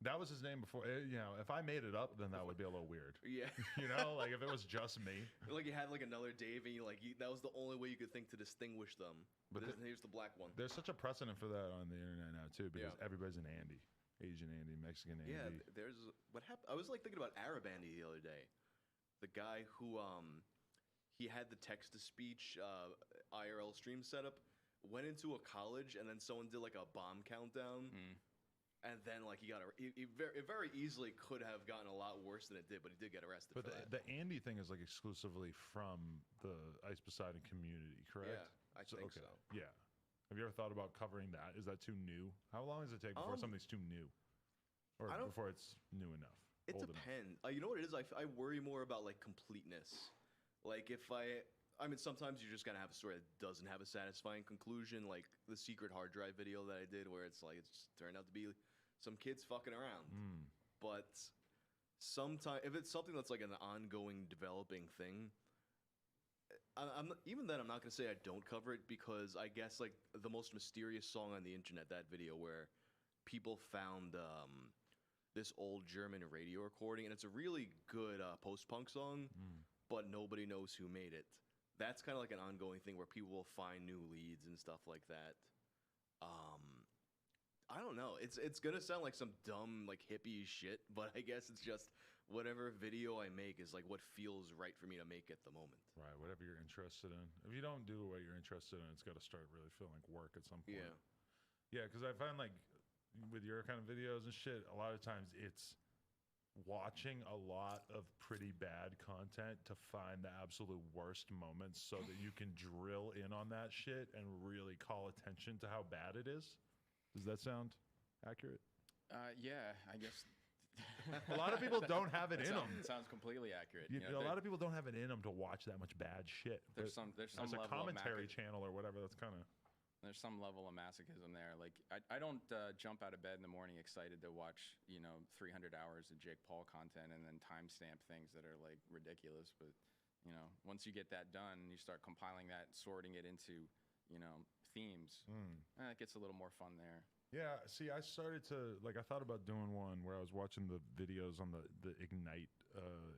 that was his name before. You know, if I made it up, then that would be a little weird. Yeah. You know, like if it was just me. Like you had like another Dave, and that was the only way you could think to distinguish them. But here's the black one. There's such a precedent for that on the internet now too, because everybody's an Andy, Asian Andy, Mexican Andy. Yeah, there's what happened. I was like thinking about Arab Andy the other day, the guy who he had the text to speech IRL stream setup, went into a college, and then someone did like a bomb countdown. And then, like, he very easily could have gotten a lot worse than it did, but he did get arrested But for that. the Andy thing is like exclusively from the Ice Poseidon community, correct? Yeah, I think so. Yeah. Have you ever thought about covering that? Is that too new? How long does it take before something's too new, or before it's new enough? It depends. You know what it is? I worry more about like completeness. Like if I mean, sometimes you're just gonna have a story that doesn't have a satisfying conclusion, like the secret hard drive video that I did, where it's like it's just turned out to be some kids fucking around. But sometimes, if it's something that's like an ongoing, developing thing, I'm not, even then I'm not gonna say I don't cover it, because I guess like the most mysterious song on the internet, that video where people found this old German radio recording, and it's a really good post-punk song, but nobody knows who made it. That's kind of like an ongoing thing where people will find new leads and stuff like that. I don't know. It's gonna sound like some dumb like hippie shit, but I guess it's just whatever video I make is like what feels right for me to make at the moment. Right, whatever you're interested in. If you don't do what you're interested in, it's got to start really feeling like work at some point. Yeah, because I find like with your kind of videos and shit, a lot of times it's watching a lot of pretty bad content to find the absolute worst moments so that you can drill in on that shit and really call attention to how bad it is. Does that sound accurate? Yeah, I guess. A lot of people don't have it in them. Sounds completely accurate. A lot of people don't have it in them to watch that much bad shit. There's some as a level of commentary channel or whatever. That's kind of. There's some level of masochism there. Like I don't jump out of bed in the morning excited to watch 300 hours of Jake Paul content and then timestamp things that are like ridiculous. But once you get that done and you start compiling that, sorting it into themes, it gets a little more fun there. Yeah, see, I started to, I thought about doing one where I was watching the videos on the Ignite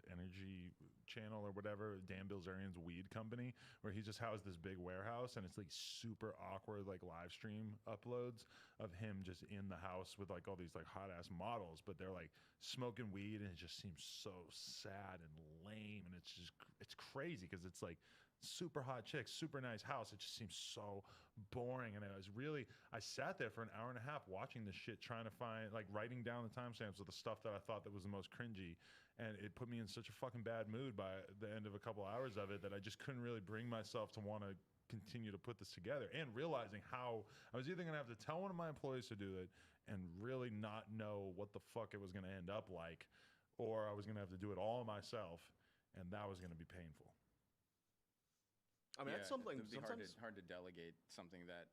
energy channel or whatever, Dan Bilzerian's weed company, where he just has this big warehouse, and it's like super awkward, like live stream uploads of him just in the house with like all these like hot ass models, but they're like smoking weed, and it just seems so sad and lame, and it's crazy because it's like super hot chicks, super nice house. It just seems so boring. And I sat there for an hour and a half watching this shit, trying to find, like, writing down the timestamps of the stuff that I thought that was the most cringy. And it put me in such a fucking bad mood by the end of a couple hours of it that I just couldn't really bring myself to want to continue to put this together. And realizing how I was either going to have to tell one of my employees to do it and really not know what the fuck it was going to end up like, or I was going to have to do it all myself, and that was going to be painful. I mean, that's something. It'd be sometimes hard to delegate something that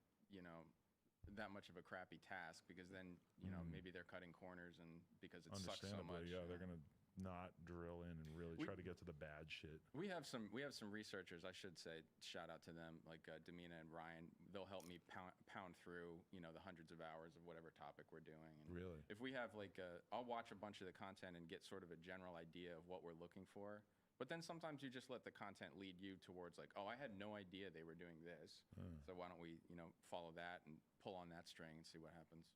that much of a crappy task, because then maybe they're cutting corners, and because it sucks so much. Yeah, they're gonna not drill in and really try to get to the bad shit. We have some researchers, I should say, shout out to them, like Demina and Ryan. They'll help me pound through the hundreds of hours of whatever topic we're doing. And really, if we have I'll watch a bunch of the content and get sort of a general idea of what we're looking for. But then sometimes you just let the content lead you towards like, oh, I had no idea they were doing this. So why don't we, follow that and pull on that string and see what happens.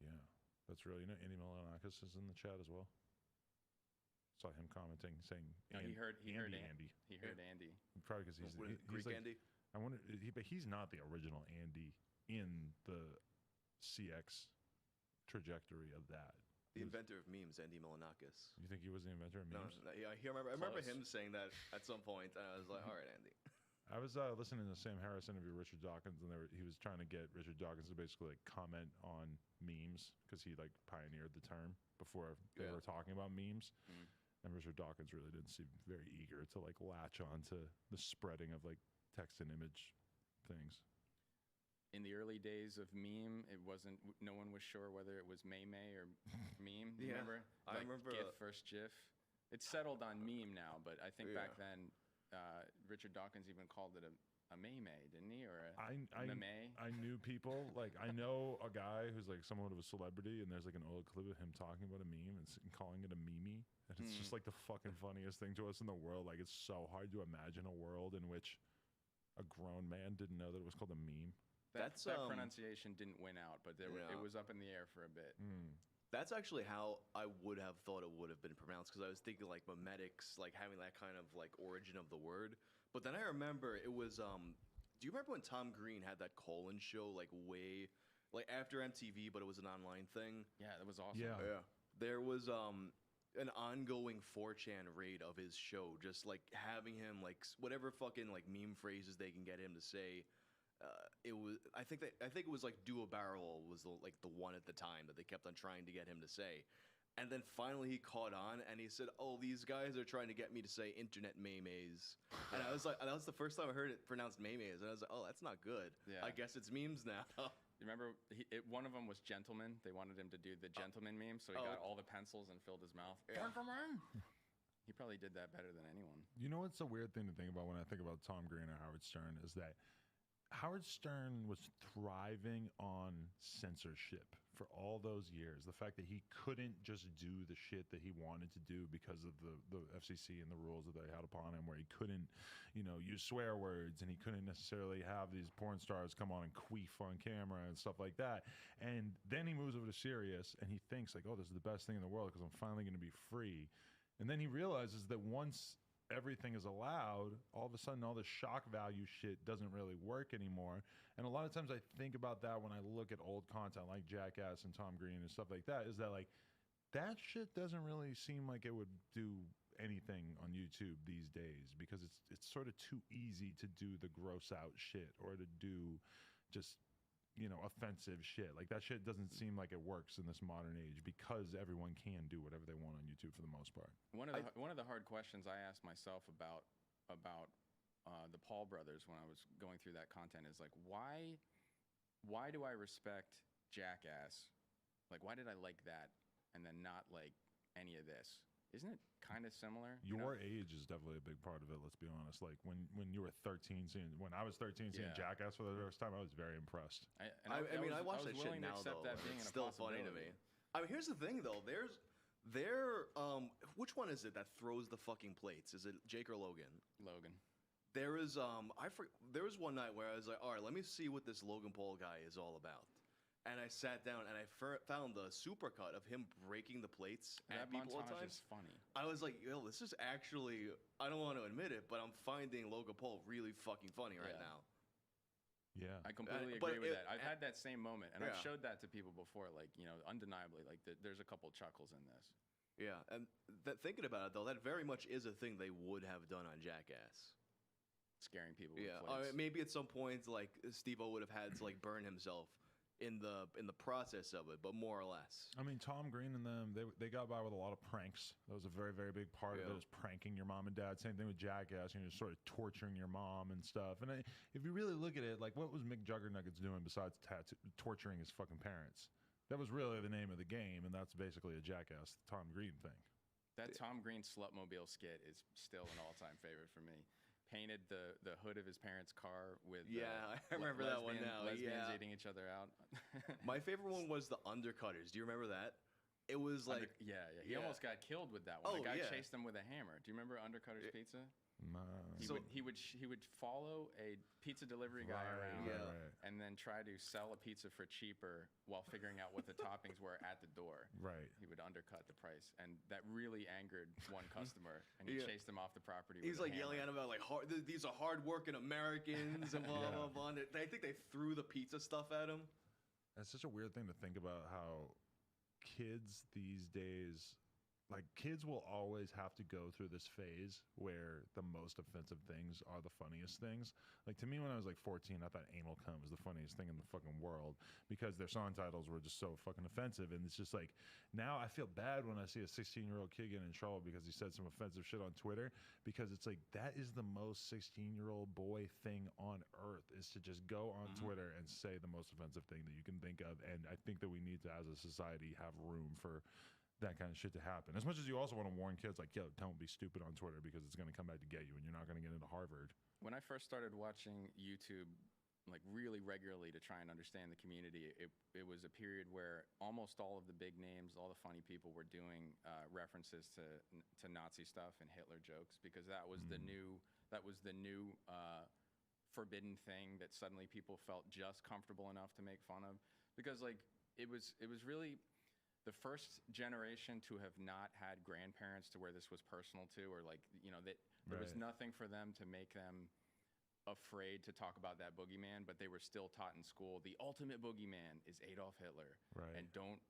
Yeah, that's really, Andy Milanakis is in the chat as well. saw him commenting saying No, he heard Andy. He heard Andy. Probably because he's Greek like, Andy. I wonder, but he's not the original Andy in the CX trajectory of that. The inventor of memes, Andy Milonakis. You think he was the inventor of memes? No, yeah, I remember him saying that at some point, and I was like, all right, Andy. I was listening to Sam Harris interview Richard Dawkins, and he was trying to get Richard Dawkins to basically like comment on memes because he like pioneered the term before they were talking about memes. And Richard Dawkins really didn't seem very eager to like latch on to the spreading of like text and image things. In the early days of meme, it wasn't. No one was sure whether it was May or meme. Yeah, Remember? I remember GIF versus GIF. It's settled on meme now, but I think back then, Richard Dawkins even called it a May, didn't he? Or a May? I knew people like I know a guy who's like somewhat of a celebrity, and there's like an old clip of him talking about a meme and calling it a meme, and it's just like the fucking funniest thing to us in the world. Like it's so hard to imagine a world in which a grown man didn't know that it was called a meme. That pronunciation didn't win out, but it was up in the air for a bit. That's actually how I would have thought it would have been pronounced, because I was thinking like memetics, like having that kind of like origin of the word. But then I remember it was do you remember when Tom Green had that call-in show like way like after MTV, but it was an online thing? Yeah, that was awesome. Yeah. There was an ongoing 4chan raid of his show, just like having him like whatever fucking like meme phrases they can get him to say. It was. I think it was like "do a barrel" was the one at the time that they kept on trying to get him to say, and then finally he caught on and he said, "Oh, these guys are trying to get me to say internet memes," and I was like, that was the first time I heard it pronounced memes, and I was like, "Oh, that's not good." Yeah. I guess it's memes now. You remember one of them was gentleman. They wanted him to do the gentleman meme, so he got all the pencils and filled his mouth. Gentleman. He probably did that better than anyone. You know what's a weird thing to think about when I think about Tom Green or Howard Stern is that Howard Stern was thriving on censorship for all those years. The fact that he couldn't just do the shit that he wanted to do because of the FCC and the rules that they had upon him, where he couldn't, use swear words, and he couldn't necessarily have these porn stars come on and queef on camera and stuff like that. And then he moves over to Sirius, and he thinks like, oh, this is the best thing in the world because I'm finally going to be free. And then he realizes that once everything is allowed, all of a sudden all the shock value shit doesn't really work anymore. And a lot of times I think about that when I look at old content like Jackass and Tom Green and stuff like that, is that like that shit doesn't really seem like it would do anything on YouTube these days, because it's sort of too easy to do the gross out shit or to do just offensive shit. Like that shit doesn't seem like it works in this modern age because everyone can do whatever they want on YouTube for the most part. One of the hard questions I asked myself about the Paul brothers when I was going through that content is like, why do I respect Jackass? Like, why did I like that and then not like any of this? Isn't it kind of similar? Your age is definitely a big part of it, let's be honest. Like when you were 13 when I was 13 seeing Jackass for the first time, I was very impressed. I watch that shit now though. It's still funny to me. I mean, here's the thing though. Which one is it that throws the fucking plates? Is it Jake or Logan? Logan. There is there was one night where I was like, all right, let me see what this Logan Paul guy is all about. And I sat down and I found the supercut of him breaking the plates at people all the time. Is funny. I was like, yo, this is actually, I don't want to admit it, but I'm finding Logan Paul really fucking funny right now. Yeah. I completely agree with that. I've had that same moment, and I've showed that to people before, like, undeniably, like, there's a couple chuckles in this. Yeah, and thinking about it, though, that very much is a thing they would have done on Jackass. Scaring people with plates. I mean, maybe at some point, like, Steve-O would have had to, like, burn himself in the process of it, but more or less. I mean, Tom Green and them, they got by with a lot of pranks. That was a very, very big part of it, was pranking your mom and dad. Same thing with Jackass, you're sort of torturing your mom and stuff. And if you really look at it, like, what was Mick Juggernuggets doing besides torturing his fucking parents? That was really the name of the game, and that's basically a Jackass Tom Green thing. That Tom Green Slutmobile skit is still an all-time favorite for me. Painted the hood of his parents' car with I remember that one now. Lesbians eating each other out. My favorite one was the Undercutters. Do you remember that? It was like He almost got killed with that one. The guy chased him with a hammer. Do you remember Undercutters Pizza? No. He would follow a pizza delivery guy around and then try to sell a pizza for cheaper while figuring out what the toppings were at the door. Right. He would undercut the price, and that really angered one customer, and he Yeah. chased him off the property. He's with a like yelling at hammer. him about like these are hardworking Americans and blah Yeah. blah blah. And I think they threw the pizza stuff at him. That's such a weird thing to think about how kids these days, like kids will always have to go through this phase where the most offensive things are the funniest things. Like to me, when I was like 14, I thought anal cum was the funniest thing in the fucking world because their song titles were just so fucking offensive. And it's just like, now I feel bad when I see a 16-year-old kid get in trouble because he said some offensive shit on Twitter, because it's like, that is the most 16-year-old boy thing on earth, is to just go on Twitter and say the most offensive thing that you can think of. And I think that we need to, as a society, have room for that kind of shit to happen. As much as you also want to warn kids, like, yo, don't be stupid on Twitter because it's going to come back to get you and you're not going to get into Harvard. When I first started watching YouTube, like really regularly to try and understand the community, it was a period where almost all of the big names, all the funny people were doing references to Nazi stuff and Hitler jokes, because that was the new forbidden thing that suddenly people felt just comfortable enough to make fun of, because like it was really the first generation to have not had grandparents to where this was personal to, or like, you know, that there was Right. nothing for them to make them afraid to talk about that boogeyman, but they were still taught in school the ultimate boogeyman is Adolf Hitler. Right. And don't,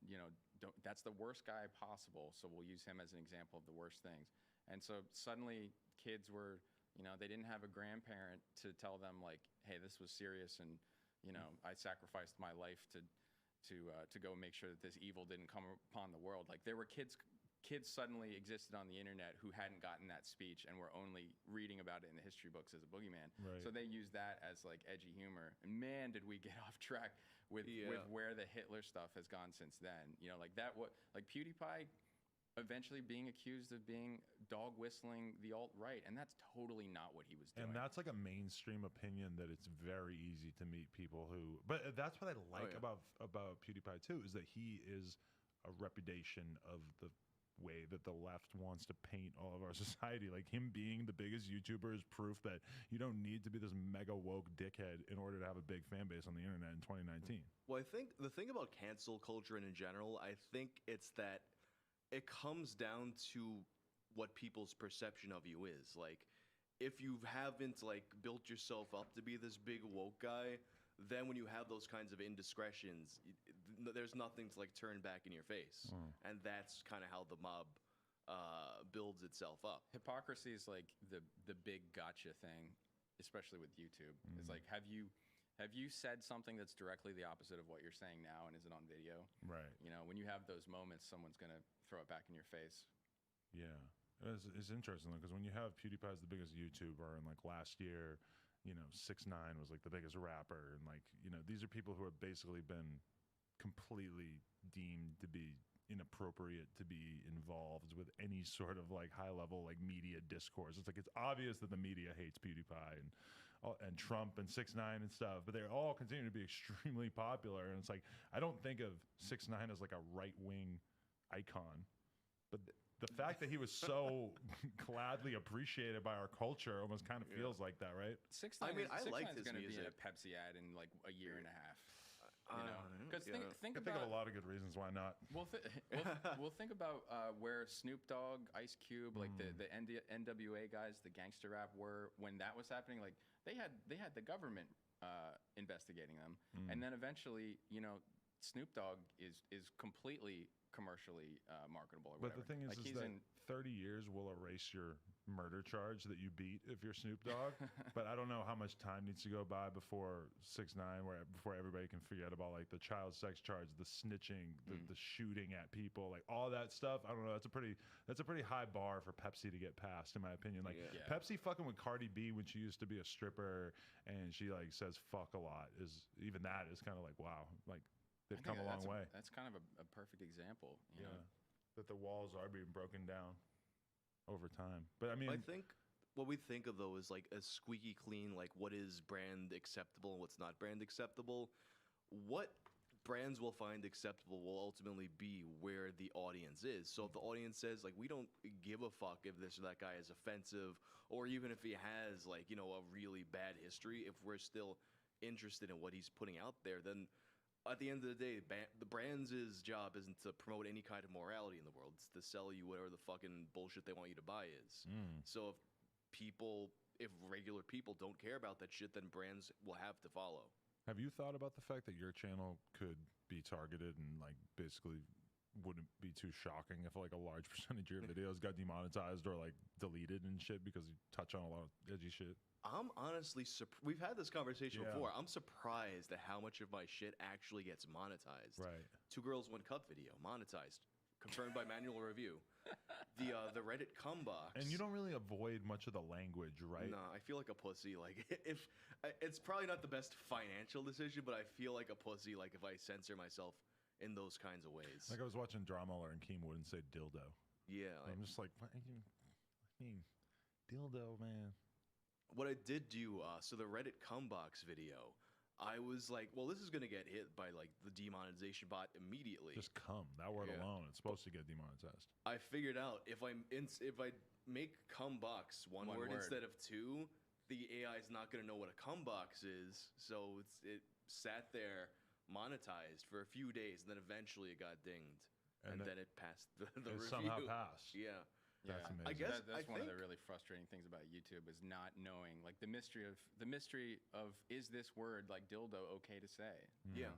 that's the worst guy possible, so we'll use him as an example of the worst things. And so suddenly kids were, they didn't have a grandparent to tell them like, hey, this was serious, and I sacrificed my life to go make sure that this evil didn't come upon the world. Like there were kids suddenly existed on the internet who hadn't gotten that speech and were only reading about it in the history books as a boogeyman. Right. So they used that as like edgy humor. And man, did we get off track with where the Hitler stuff has gone since then. Like PewDiePie eventually being accused of being dog whistling the alt-right, and that's totally not what he was doing. And that's like a mainstream opinion that it's very easy to meet people who, but that's what I like about PewDiePie too, is that he is a repudiation of the way that the left wants to paint all of our society. Like him being the biggest YouTuber is proof that you don't need to be this mega woke dickhead in order to have a big fan base on the internet in 2019. Well, I think the thing about cancel culture and in general, I think it's that it comes down to what people's perception of you is. Like, if you haven't like built yourself up to be this big woke guy, then when you have those kinds of indiscretions, there's nothing to like turn back in your face, and that's kind of how the mob builds itself up. Hypocrisy is like the big gotcha thing, especially with YouTube. It's like, have you said something that's directly the opposite of what you're saying now, and is it on video? Right. When you have those moments, someone's gonna throw it back in your face. Yeah. It's interesting though, because when you have PewDiePie as the biggest YouTuber, and like last year, 6ix9ine was like the biggest rapper, and like, these are people who have basically been completely deemed to be inappropriate to be involved with any sort of like high level like media discourse. It's like, it's obvious that the media hates PewDiePie and Trump and 6ix9ine and stuff, but they all continue to be extremely popular. And it's like, I don't think of 6ix9ine as like a right-wing icon, but the fact that he was so gladly appreciated by our culture almost kind of feels like that, right? 6ix9ine, I mean, I like his going to be in music. a Pepsi ad in like a year and a half. Because I think can think of a lot of good reasons why not. Well, think about where Snoop Dogg, Ice Cube, like the NWA guys, the gangster rap were when that was happening. Like they had the government investigating them, and then eventually, Snoop Dogg is completely commercially marketable. Or But whatever. the thing is, like is he's that in 30 years will erase your murder charge that you beat if you're Snoop Dogg. But I don't know how much time needs to go by before 6ix9ine, before everybody can forget about like the child sex charge, the snitching, the shooting at people, like all that stuff. I don't know. That's a pretty high bar for Pepsi to get past, in my opinion. Like Pepsi fucking with Cardi B when she used to be a stripper and she like says fuck a lot, is even that is kind of like, wow, like they've come a long way. That's kind of a perfect example. You know? That the walls are being broken down over time. But I mean, I think what we think of though is like a squeaky clean, like what is brand acceptable and what's not brand acceptable. What brands will find acceptable will ultimately be where the audience is. So if the audience says like, we don't give a fuck if this or that guy is offensive, or even if he has like, a really bad history, if we're still interested in what he's putting out there, then at the end of the day, the brand's job isn't to promote any kind of morality in the world. It's to sell you whatever the fucking bullshit they want you to buy is. So if regular people don't care about that shit, then brands will have to follow. Have you thought about the fact that your channel could be targeted and like basically wouldn't be too shocking if like a large percentage of your videos got demonetized or like deleted and shit because you touch on a lot of edgy shit? I'm honestly we've had this conversation Yeah. before. I'm surprised at how much of my shit actually gets monetized. Right. 2 Girls 1 Cup video monetized, confirmed by Manual Review. The Reddit cum box. And you don't really avoid much of the language, right? No, I feel like a pussy. Like if it's probably not the best financial decision, but I feel like a pussy. Like if I censor myself in those kinds of ways. Like I was watching Drama and Keem wouldn't say dildo. Yeah, I'm just like, what, I mean, dildo, man. What I did do, so the Reddit cum box video, I was like, well, this is gonna get hit by like the demonetization bot immediately. Just cum. That word Yeah. alone, it's supposed to get demonetized. I figured out if I make cum box one word instead of 2, the AI is not gonna know what a cum box is. So it sat there monetized for a few days, and then eventually it got dinged, and then it passed the it review. somehow passed. Yeah. Yeah, That's amazing. I guess that's one of the think- really frustrating things about YouTube is not knowing, like the mystery of is this word like dildo okay to say? Yeah.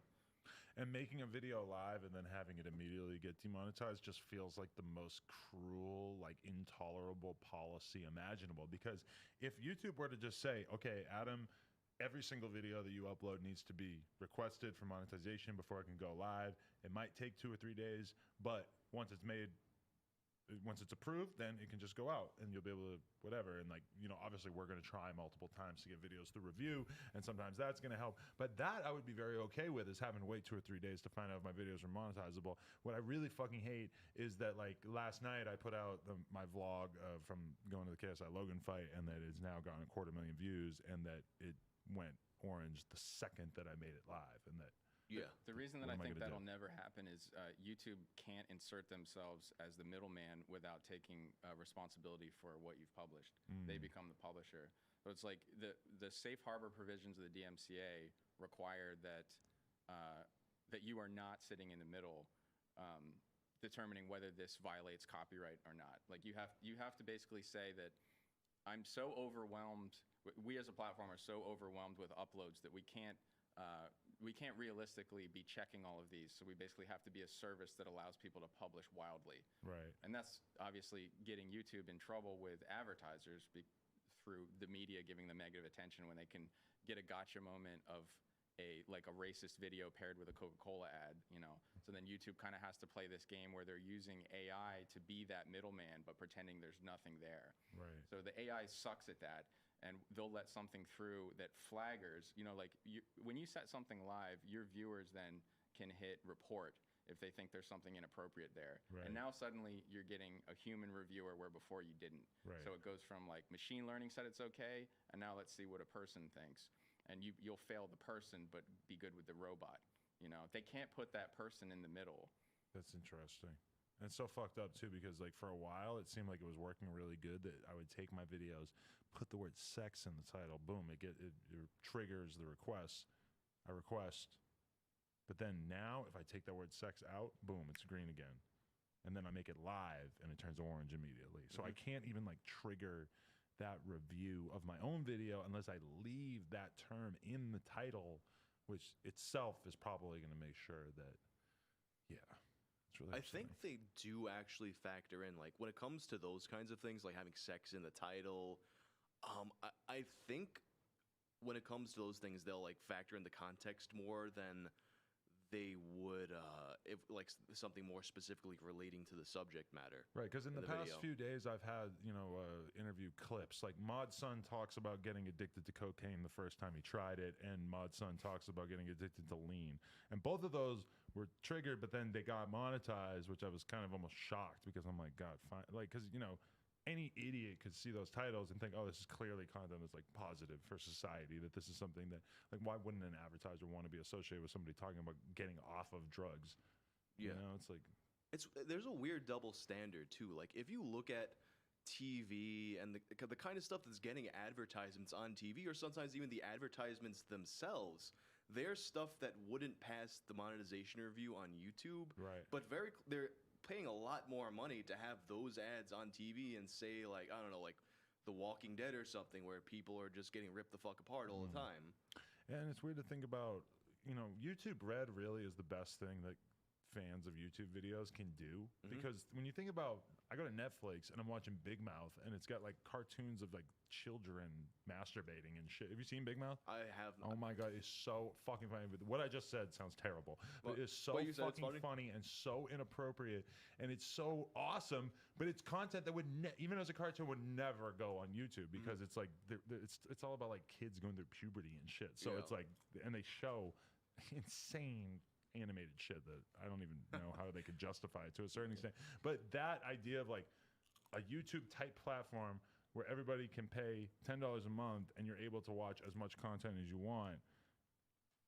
And making a video live and then having it immediately get demonetized just feels like the most cruel, like intolerable policy imaginable. Because if YouTube were to just say, okay, Adam, every single video that you upload needs to be requested for monetization before it can go live. It might take 2 or 3 days, but once it's approved, then it can just go out and you'll be able to whatever. And like, obviously we're going to try multiple times to get videos through review, and sometimes that's going to help. But that I would be very okay with, is having to wait 2 or 3 days to find out if my videos are monetizable. What I really fucking hate is that like last night I put out my vlog from going to the KSI Logan fight, and that it's now gotten 250,000 views, and that it went orange the second that I made it live, and that The reason that what I am think gonna that'll do? never happen is YouTube can't insert themselves as the middleman without taking responsibility for what you've published. They become the publisher. So it's like the safe harbor provisions of the DMCA require that that you are not sitting in the middle, determining whether this violates copyright or not. Like you have to basically say that I'm so overwhelmed. We as a platform are so overwhelmed with uploads that we can't realistically be checking all of these. So we basically have to be a service that allows people to publish wildly. Right. And that's obviously getting YouTube in trouble with advertisers through the media giving them negative attention when they can get a gotcha moment of a racist video paired with a Coca-Cola ad, So then YouTube kind of has to play this game where they're using AI to be that middleman, but pretending there's nothing there. Right. So the AI sucks at that, and they'll let something through that flaggers, when you set something live, your viewers then can hit report if they think there's something inappropriate there. Right. And now suddenly you're getting a human reviewer where before you didn't. Right. So it goes from like machine learning said it's okay, and now let's see what a person thinks. And you'll fail the person, but be good with the robot. They can't put that person in the middle. That's interesting. And it's so fucked up too, because like for a while it seemed like it was working really good, that I would take my videos, put the word sex in the title, boom, it triggers the request. I request. But then now if I take that word sex out, boom, it's green again. And then I make it live and it turns orange immediately. So I can't even like trigger that review of my own video unless I leave that term in the title, which itself is probably going to make sure that, it's really I think they do actually factor in, like when it comes to those kinds of things, like having sex in the title. I think when it comes to those things, they'll like factor in the context more than they would if like something more specifically relating to the subject matter. Right, because in the past video. few days I've had, interview clips. Like Mod Sun talks about getting addicted to cocaine the first time he tried it, and Mod Sun talks about getting addicted to lean. And both of those were triggered, but then they got monetized, which I was kind of almost shocked, because I'm like, God, fine. Like, because, any idiot could see those titles and think, oh, this is clearly content that's like positive for society, that this is something that, like, why wouldn't an advertiser want to be associated with somebody talking about getting off of drugs? Yeah. It's like, there's a weird double standard too. Like if you look at TV and the kind of stuff that's getting advertisements on TV, or sometimes even the advertisements themselves, there's stuff that wouldn't pass the monetization review on YouTube. Right. But they're paying a lot more money to have those ads on TV and say, like, I don't know, like The Walking Dead or something, where people are just getting ripped the fuck apart all the time. And it's weird to think about, YouTube Red really is the best thing that fans of YouTube videos can do. Because when you think about, I go to Netflix and I'm watching Big Mouth and it's got like cartoons of like children masturbating and shit. Have you seen Big Mouth? I have not. Oh my God, it's so fucking funny. But what I just said sounds terrible. But it's so what you said, fucking it's funny? and so inappropriate. And it's so awesome. But it's content that would, even as a cartoon, would never go on YouTube because it's like, it's all about like kids going through puberty and shit. So it's like, and they show insane animated shit that I don't even know how they could justify it to a certain extent. But that idea of like a YouTube type platform where everybody can pay $10 a month and you're able to watch as much content as you want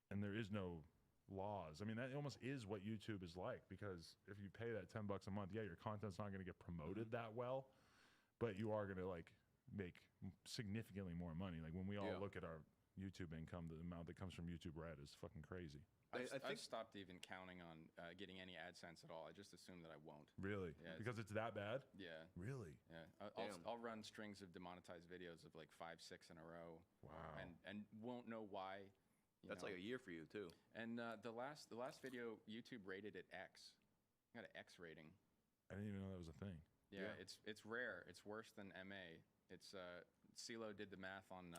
and there is no laws. I mean, that almost is what YouTube is like, because if you pay that $10 a month, your content's not going to get promoted that well, but you are going to like make significantly more money. Like when we all look at our YouTube income, the amount that comes from YouTube Red is fucking crazy. I've stopped even counting on getting any AdSense at all. I just assume that I won't. Really? Yeah, because it's that bad? Yeah. Really? Yeah. I'll run strings of demonetized videos of like 5, 6 in a row. Wow. And won't know why. That's like a year for you too. And the last video, YouTube rated it X. Got an X rating. I didn't even know that was a thing. Yeah. It's rare. It's worse than MA. It's CeeLo did the math on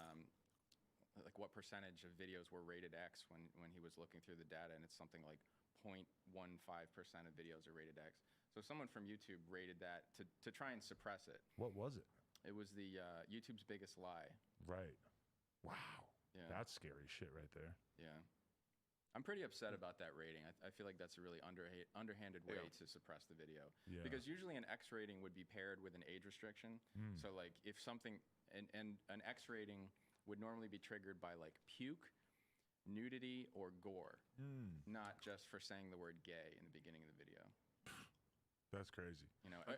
like what percentage of videos were rated X when he was looking through the data, and it's something like 0.15% of videos are rated X. So someone from YouTube rated that to try and suppress it. What was it? It was the YouTube's biggest lie. Right. Wow. Yeah. That's scary shit right there. Yeah. I'm pretty upset about that rating. I feel like that's a really underhanded way to suppress the video. Yeah. Because usually an X rating would be paired with an age restriction. So like if something, and an X rating would normally be triggered by like puke, nudity, or gore, not just for saying the word gay in the beginning of the video. That's crazy.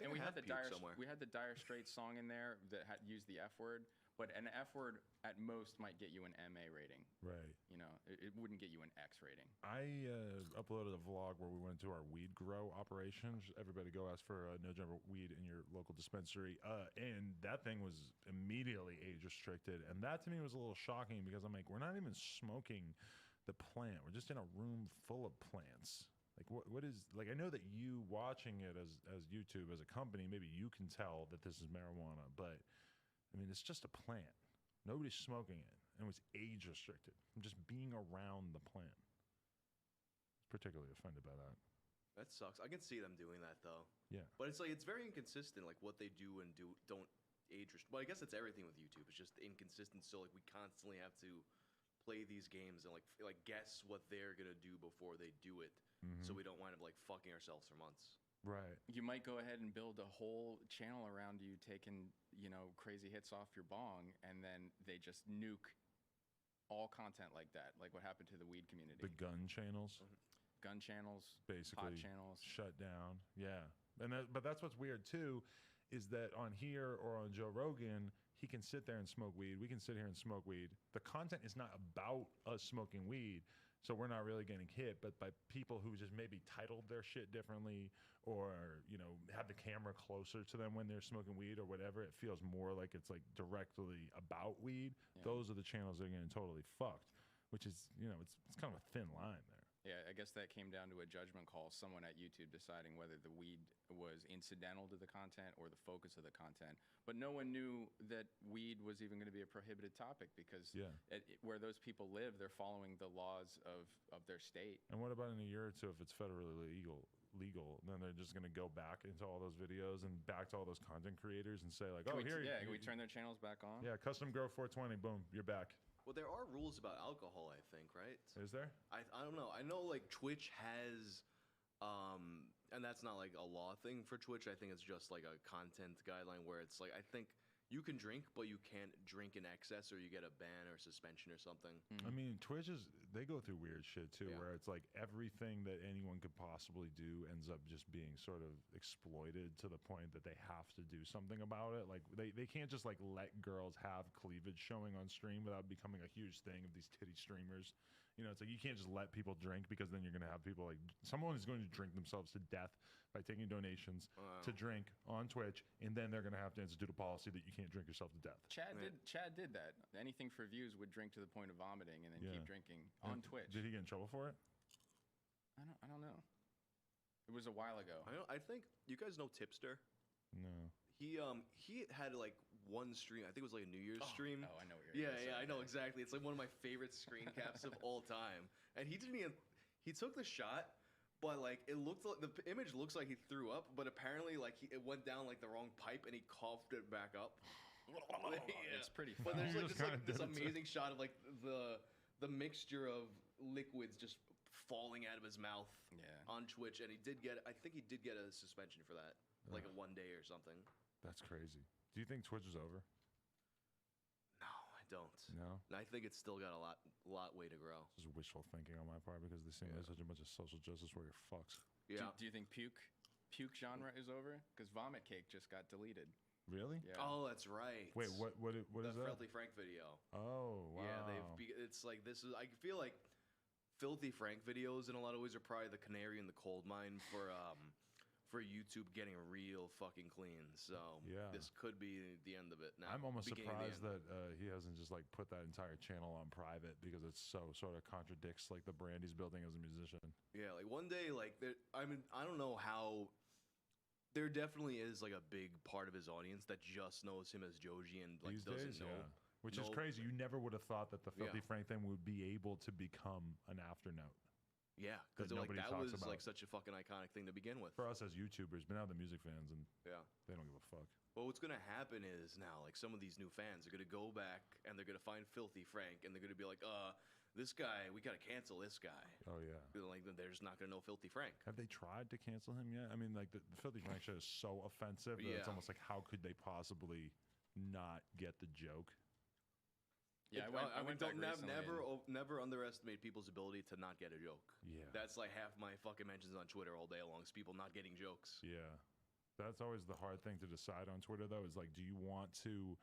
And we had the Dire Straits song in there that had used the F word, but an F word at most might get you an MA rating. Right. It wouldn't get you an X rating. I uploaded a vlog where we went to our weed grow operations. Everybody go ask for no jumper weed in your local dispensary. And that thing was immediately age restricted. And that to me was a little shocking because I'm like, we're not even smoking the plant. We're just in a room full of plants. Like what is, like, I know that you watching it as YouTube, as a company, maybe you can tell that this is marijuana, but I mean, it's just a plant. Nobody's smoking it. And it was age restricted from just being around the plant. I was particularly offended by that. That sucks. I can see them doing that though. Yeah. But it's like, it's very inconsistent, like what they do and don't age restrict. Well, I guess that's everything with YouTube. It's just inconsistent. So like we constantly have to play these games and like guess what they're gonna do before they do it, so we don't wind up like fucking ourselves for months. Right. You might go ahead and build a whole channel around you taking, crazy hits off your bong, and then they just nuke all content like that, like what happened to the weed community. The gun channels. Gun channels, basically pot channels, shut down. Yeah, but that's what's weird too, is that on here or on Joe Rogan, he can sit there and smoke weed. We can sit here and smoke weed. The content is not about us smoking weed, so we're not really getting hit, but by people who just maybe titled their shit differently, or have the camera closer to them when they're smoking weed or whatever, it feels more like it's like directly about weed. Yeah. Those are the channels that are getting totally fucked, which is, it's kind of a thin line there. Yeah, I guess that came down to a judgment call, someone at YouTube deciding whether the weed was incidental to the content or the focus of the content. But no one knew that weed was even going to be a prohibited topic, because where those people live, they're following the laws of their state. And what about in a year or two if it's federally legal, then they're just going to go back into all those videos and back to all those content creators and say like, can we turn their channels back on? Yeah, Custom Grow 420, boom, you're back. Well, there are rules about alcohol, I think, right? Is there? I don't know. I know like Twitch has, and that's not like a law thing for Twitch. I think it's just like a content guideline where it's like, I think you can drink, but you can't drink in excess, or you get a ban or suspension or something. I mean, Twitch they go through weird shit too, where it's like everything that anyone could possibly do ends up just being sort of exploited to the point that they have to do something about it. Like they can't just like let girls have cleavage showing on stream without becoming a huge thing of these titty streamers, You know, it's like you can't just let people drink because then you're going to have people like someone is going to drink themselves to death by taking donations to drink on Twitch, and then they're going to have to institute a policy that you can't drink yourself to death. Chad did that. Anything for views would drink to the point of vomiting and then keep drinking on Twitch. Did he get in trouble for it? I don't know. It was a while ago. I think you guys know Tipster. No. He had like one stream. I think it was like a New Year's stream. Oh, I know what you're gonna say. I know exactly. It's like one of my favorite screen caps of all time. And he didn't even. He took the shot, but like it looked like the image looks like he threw up, but apparently like it went down like the wrong pipe and he coughed it back up. It's pretty But funny. there's like this amazing shot of like the mixture of liquids just falling out of his mouth on Twitch, and I think he did get a suspension for that, like a 1 day or something. That's crazy. Do you think Twitch is over? No, I don't. No? I think it's still got a lot way to grow. This is wishful thinking on my part because they seem like such a bunch of social justice warrior fucks. Yeah. Do you think puke genre is over? Because Vomit Cake just got deleted. Really? Yeah. Oh, that's right. Wait, what is that? The Filthy Frank video. Oh, wow. Yeah, it's like this is. I feel like Filthy Frank videos in a lot of ways are probably the canary in the coal mine for YouTube getting real fucking clean. So this could be the end of it. Now, I'm almost surprised that he hasn't just like put that entire channel on private because it so sort of contradicts like the brand he's building as a musician. Yeah, like one day, like I don't know how. There definitely is like a big part of his audience that just knows him as Joji and like doesn't know. Which is crazy. You never would have thought that the Filthy Frank thing would be able to become an afternote. Yeah, because like that was like such a fucking iconic thing to begin with. For us as YouTubers, but now the music fans, and they don't give a fuck. Well, what's gonna happen is now, like some of these new fans are gonna go back and they're gonna find Filthy Frank and they're gonna be like, this guy, we gotta cancel this guy. Oh yeah. Like they're just not gonna know Filthy Frank. Have they tried to cancel him yet? I mean, like the Filthy Frank show is so offensive that it's almost like how could they possibly not get the joke? Yeah, I went back recently. Never underestimate people's ability to not get a joke. Yeah. That's like half my fucking mentions on Twitter all day long is people not getting jokes. Yeah. That's always the hard thing to decide on Twitter, though, is like, do you want to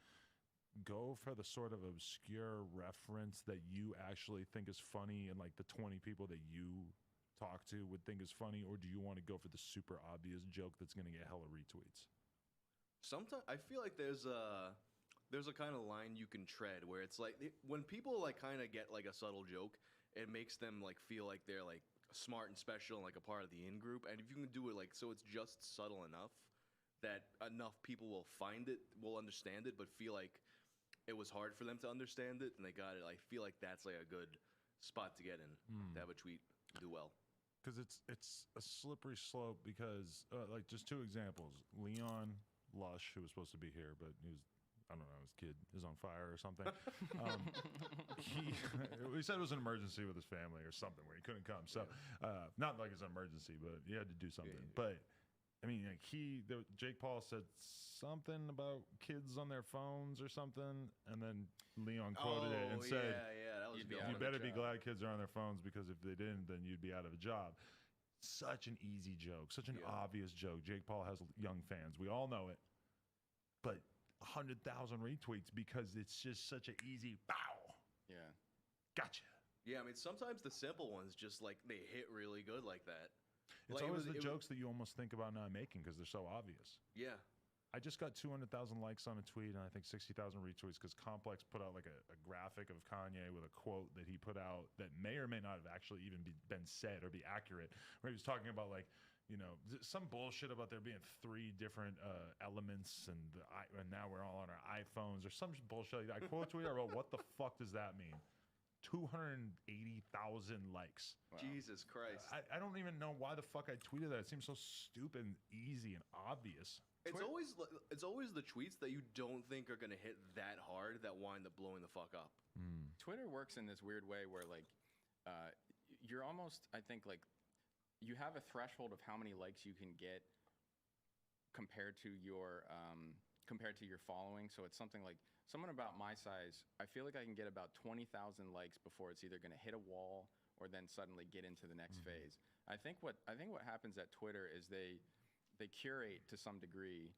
go for the sort of obscure reference that you actually think is funny and like the 20 people that you talk to would think is funny, or do you want to go for the super obvious joke that's going to get hella retweets? Sometimes I feel like there's a kind of line you can tread where it's like when people like kind of get like a subtle joke, it makes them like feel like they're like smart and special and like a part of the in group. And if you can do it like so it's just subtle enough that enough people will find it, will understand it, but feel like it was hard for them to understand it and they got it. I feel like that's like a good spot to get in to have a tweet do well. Because it's a slippery slope because like just two examples. Leon Lush, who was supposed to be here, but he was, I don't know, his kid is on fire or something. He said it was an emergency with his family or something where he couldn't come. So not like it's an emergency, but he had to do something. But I mean, like Jake Paul said something about kids on their phones or something, and then Leon quoted it and said, that was "You better be glad kids are on their phones because if they didn't, then you'd be out of a job." Such an easy joke, such an obvious joke. Jake Paul has young fans. We all know it. But 100,000 retweets because it's just such an easy bow. Yeah. Gotcha. Yeah, I mean, sometimes the simple ones just like they hit really good like that. It's like, always the jokes that you almost think about not making because they're so obvious. Yeah. I just got 200,000 likes on a tweet and I think 60,000 retweets because Complex put out like a graphic of Kanye with a quote that he put out that may or may not have actually even been said or be accurate, where he was talking about like, you know, some bullshit about there being 3 different elements and now we're all on our iPhones or some bullshit. I quote tweet, I wrote, what the fuck does that mean? 280,000 likes. Wow. Jesus Christ. I don't even know why the fuck I tweeted that. It seems so stupid and easy and obvious. It's always the tweets that you don't think are gonna hit that hard that wind up blowing the fuck up. Twitter works in this weird way where like you're almost, I think, like you have a threshold of how many likes you can get compared to your following. So it's something like someone about my size, I feel like I can get about 20,000 likes before it's either gonna hit a wall or then suddenly get into the next phase. I think what happens at Twitter is they curate to some degree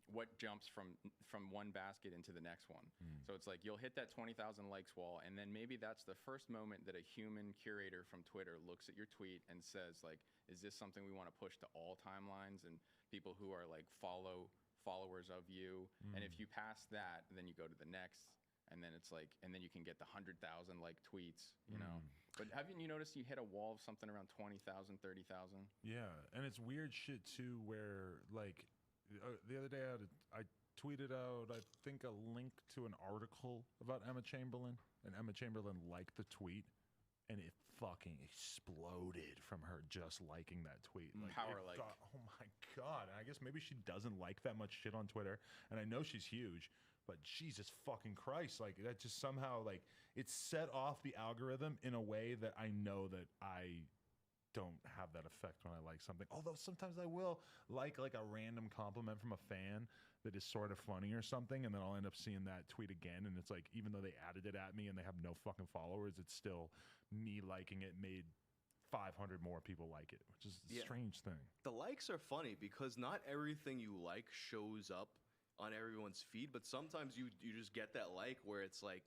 what jumps from one basket into the next one. So it's like you'll hit that 20,000 likes wall, and then maybe that's the first moment that a human curator from Twitter looks at your tweet and says, like, is this something we want to push to all timelines and people who are like followers of you? And if you pass that, then you go to the next, and then it's like, and then you can get the 100,000 like tweets, you know. But haven't you noticed you hit a wall of something around 20,000, 30,000? Yeah, and it's weird shit too, where like the other day I tweeted out, I think, a link to an article about Emma Chamberlain, and Emma Chamberlain liked the tweet, and it fucking exploded from her just liking that tweet. Like, Power like. Oh my God. And I guess maybe she doesn't like that much shit on Twitter, and I know she's huge, but Jesus fucking Christ, like that just somehow, like, it set off the algorithm in a way that I know that I don't have that effect when I like something. Although sometimes I will like a random compliment from a fan that is sort of funny or something, and then I'll end up seeing that tweet again, and it's like, even though they added it at me and they have no fucking followers, it's still me liking it made 500 more people like it, which is a strange thing. The likes are funny because not everything you like shows up on everyone's feed, but sometimes you just get that like where it's like,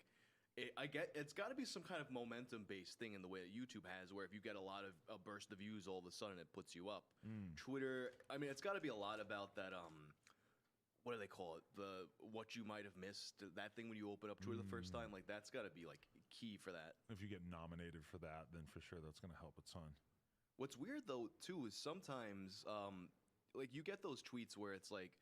it's got to be some kind of momentum-based thing in the way that YouTube has, where if you get a lot of a burst of views, all of a sudden it puts you up. Twitter, I mean, it's got to be a lot about that. What do they call it? What you might have missed. That thing when you open up Twitter the first time, like that's got to be like key for that. If you get nominated for that, then for sure that's going to help a ton. What's weird though too is sometimes, like you get those tweets where it's like,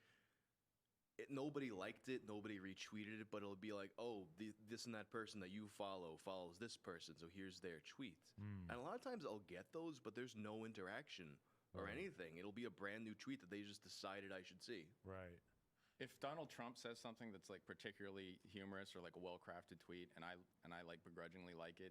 nobody liked it, nobody retweeted it, but it'll be like, oh, this and that person that you follows this person, so here's their tweet. And a lot of times I'll get those, but there's no interaction or anything. It'll be a brand new tweet that they just decided I should see. Right. If Donald Trump says something that's like particularly humorous or like a well-crafted tweet, and I like begrudgingly like it,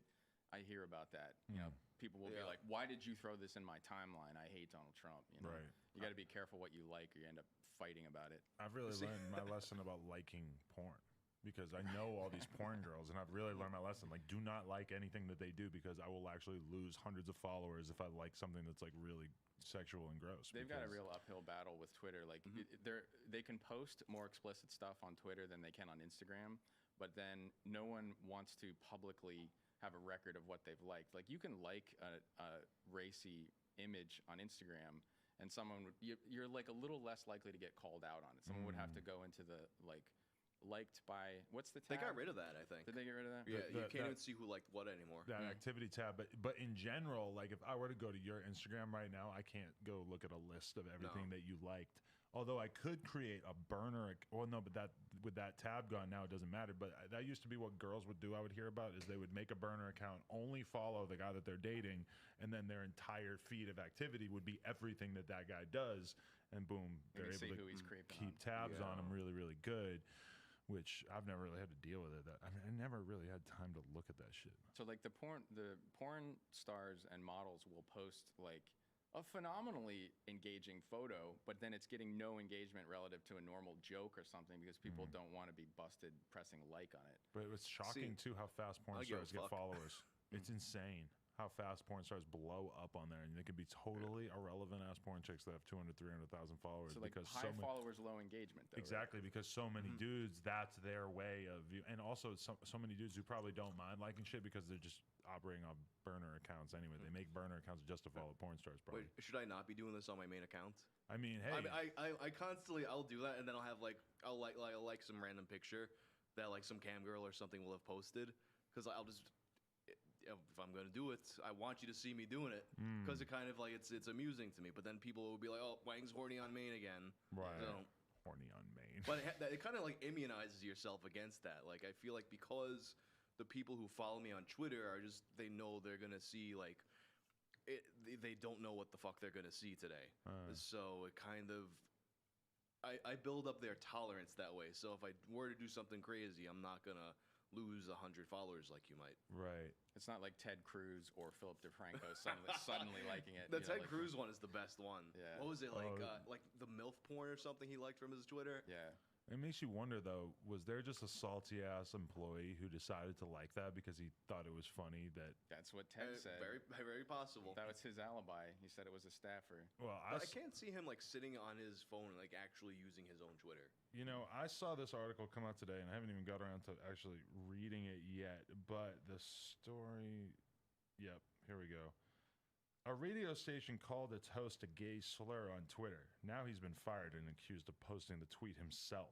I hear about that. You know, people will be like, "Why did you throw this in my timeline? I hate Donald Trump." You know, you got to be careful what you like, or you end up fighting about it. I've really learned my lesson about liking porn, because I know all these porn girls, and I've really learned my lesson. Like, do not like anything that they do, because I will actually lose hundreds of followers if I like something that's like really sexual and gross. They've got a real uphill battle with Twitter. Like, they can post more explicit stuff on Twitter than they can on Instagram, but then no one wants to publicly have a record of what they've liked. Like, you can like a racy image on Instagram, and you're like a little less likely to get called out on it. Someone would have to go into the like liked by, what's the tab? They got rid of that, I think. Did they get rid of that? Yeah, you can't even see who liked what anymore. That activity tab, but in general, like if I were to go to your Instagram right now, I can't go look at a list of everything that you liked. Although I could create a burner, but that with that tab gone now, it doesn't matter. But that used to be what girls would do. I would hear about is they would make a burner account, only follow the guy that they're dating, and then their entire feed of activity would be everything that guy does, and boom, they're able to keep tabs on him really, really good. Which I've never really had to deal with it. I never really had time to look at that shit. So like the porn stars and models will post like a phenomenally engaging photo, but then it's getting no engagement relative to a normal joke or something because people don't want to be busted pressing like on it. But it's shocking too how fast porn stars get followers. It's insane how fast porn stars blow up on there, and they can be totally irrelevant ass porn chicks that have 200, 300,000 followers. So like because high followers, low engagement. Though, exactly, right? Because so many dudes, that's their way of view, and also so many dudes who probably don't mind liking shit because they're just operating on burner accounts anyway. They make burner accounts just to follow porn stars. Probably. Wait, should I not be doing this on my main account? I mean, hey, I constantly I'll do that, and then I'll have I'll like some random picture that like some cam girl or something will have posted, because I'll just. If I'm gonna do it, I want you to see me doing it, because it kind of like it's amusing to me. But then people will be like, "Oh, Wang's horny on main again." Right. So, horny on main. But it kind of like immunizes yourself against that. Like I feel like because the people who follow me on Twitter are just they know they're gonna see like they don't know what the fuck they're gonna see today. So it kind of I build up their tolerance that way. So if I were to do something crazy, I'm not gonna lose 100 followers like you might. Right. It's not like Ted Cruz or Philip DeFranco suddenly liking it. The Ted Cruz one is the best one. Yeah. What was it like? Like the MILF porn or something he liked from his Twitter. Yeah. It makes you wonder, though, was there just a salty-ass employee who decided to like that because he thought it was funny that... That's what Ted said. Very possible. That was his alibi. He said it was a staffer. Well, I can't see him, like, sitting on his phone and, like, actually using his own Twitter. You know, I saw this article come out today, and I haven't even got around to actually reading it yet, but the story... Yep, here we go. A radio station called its host a gay slur on Twitter. Now he's been fired and accused of posting the tweet himself.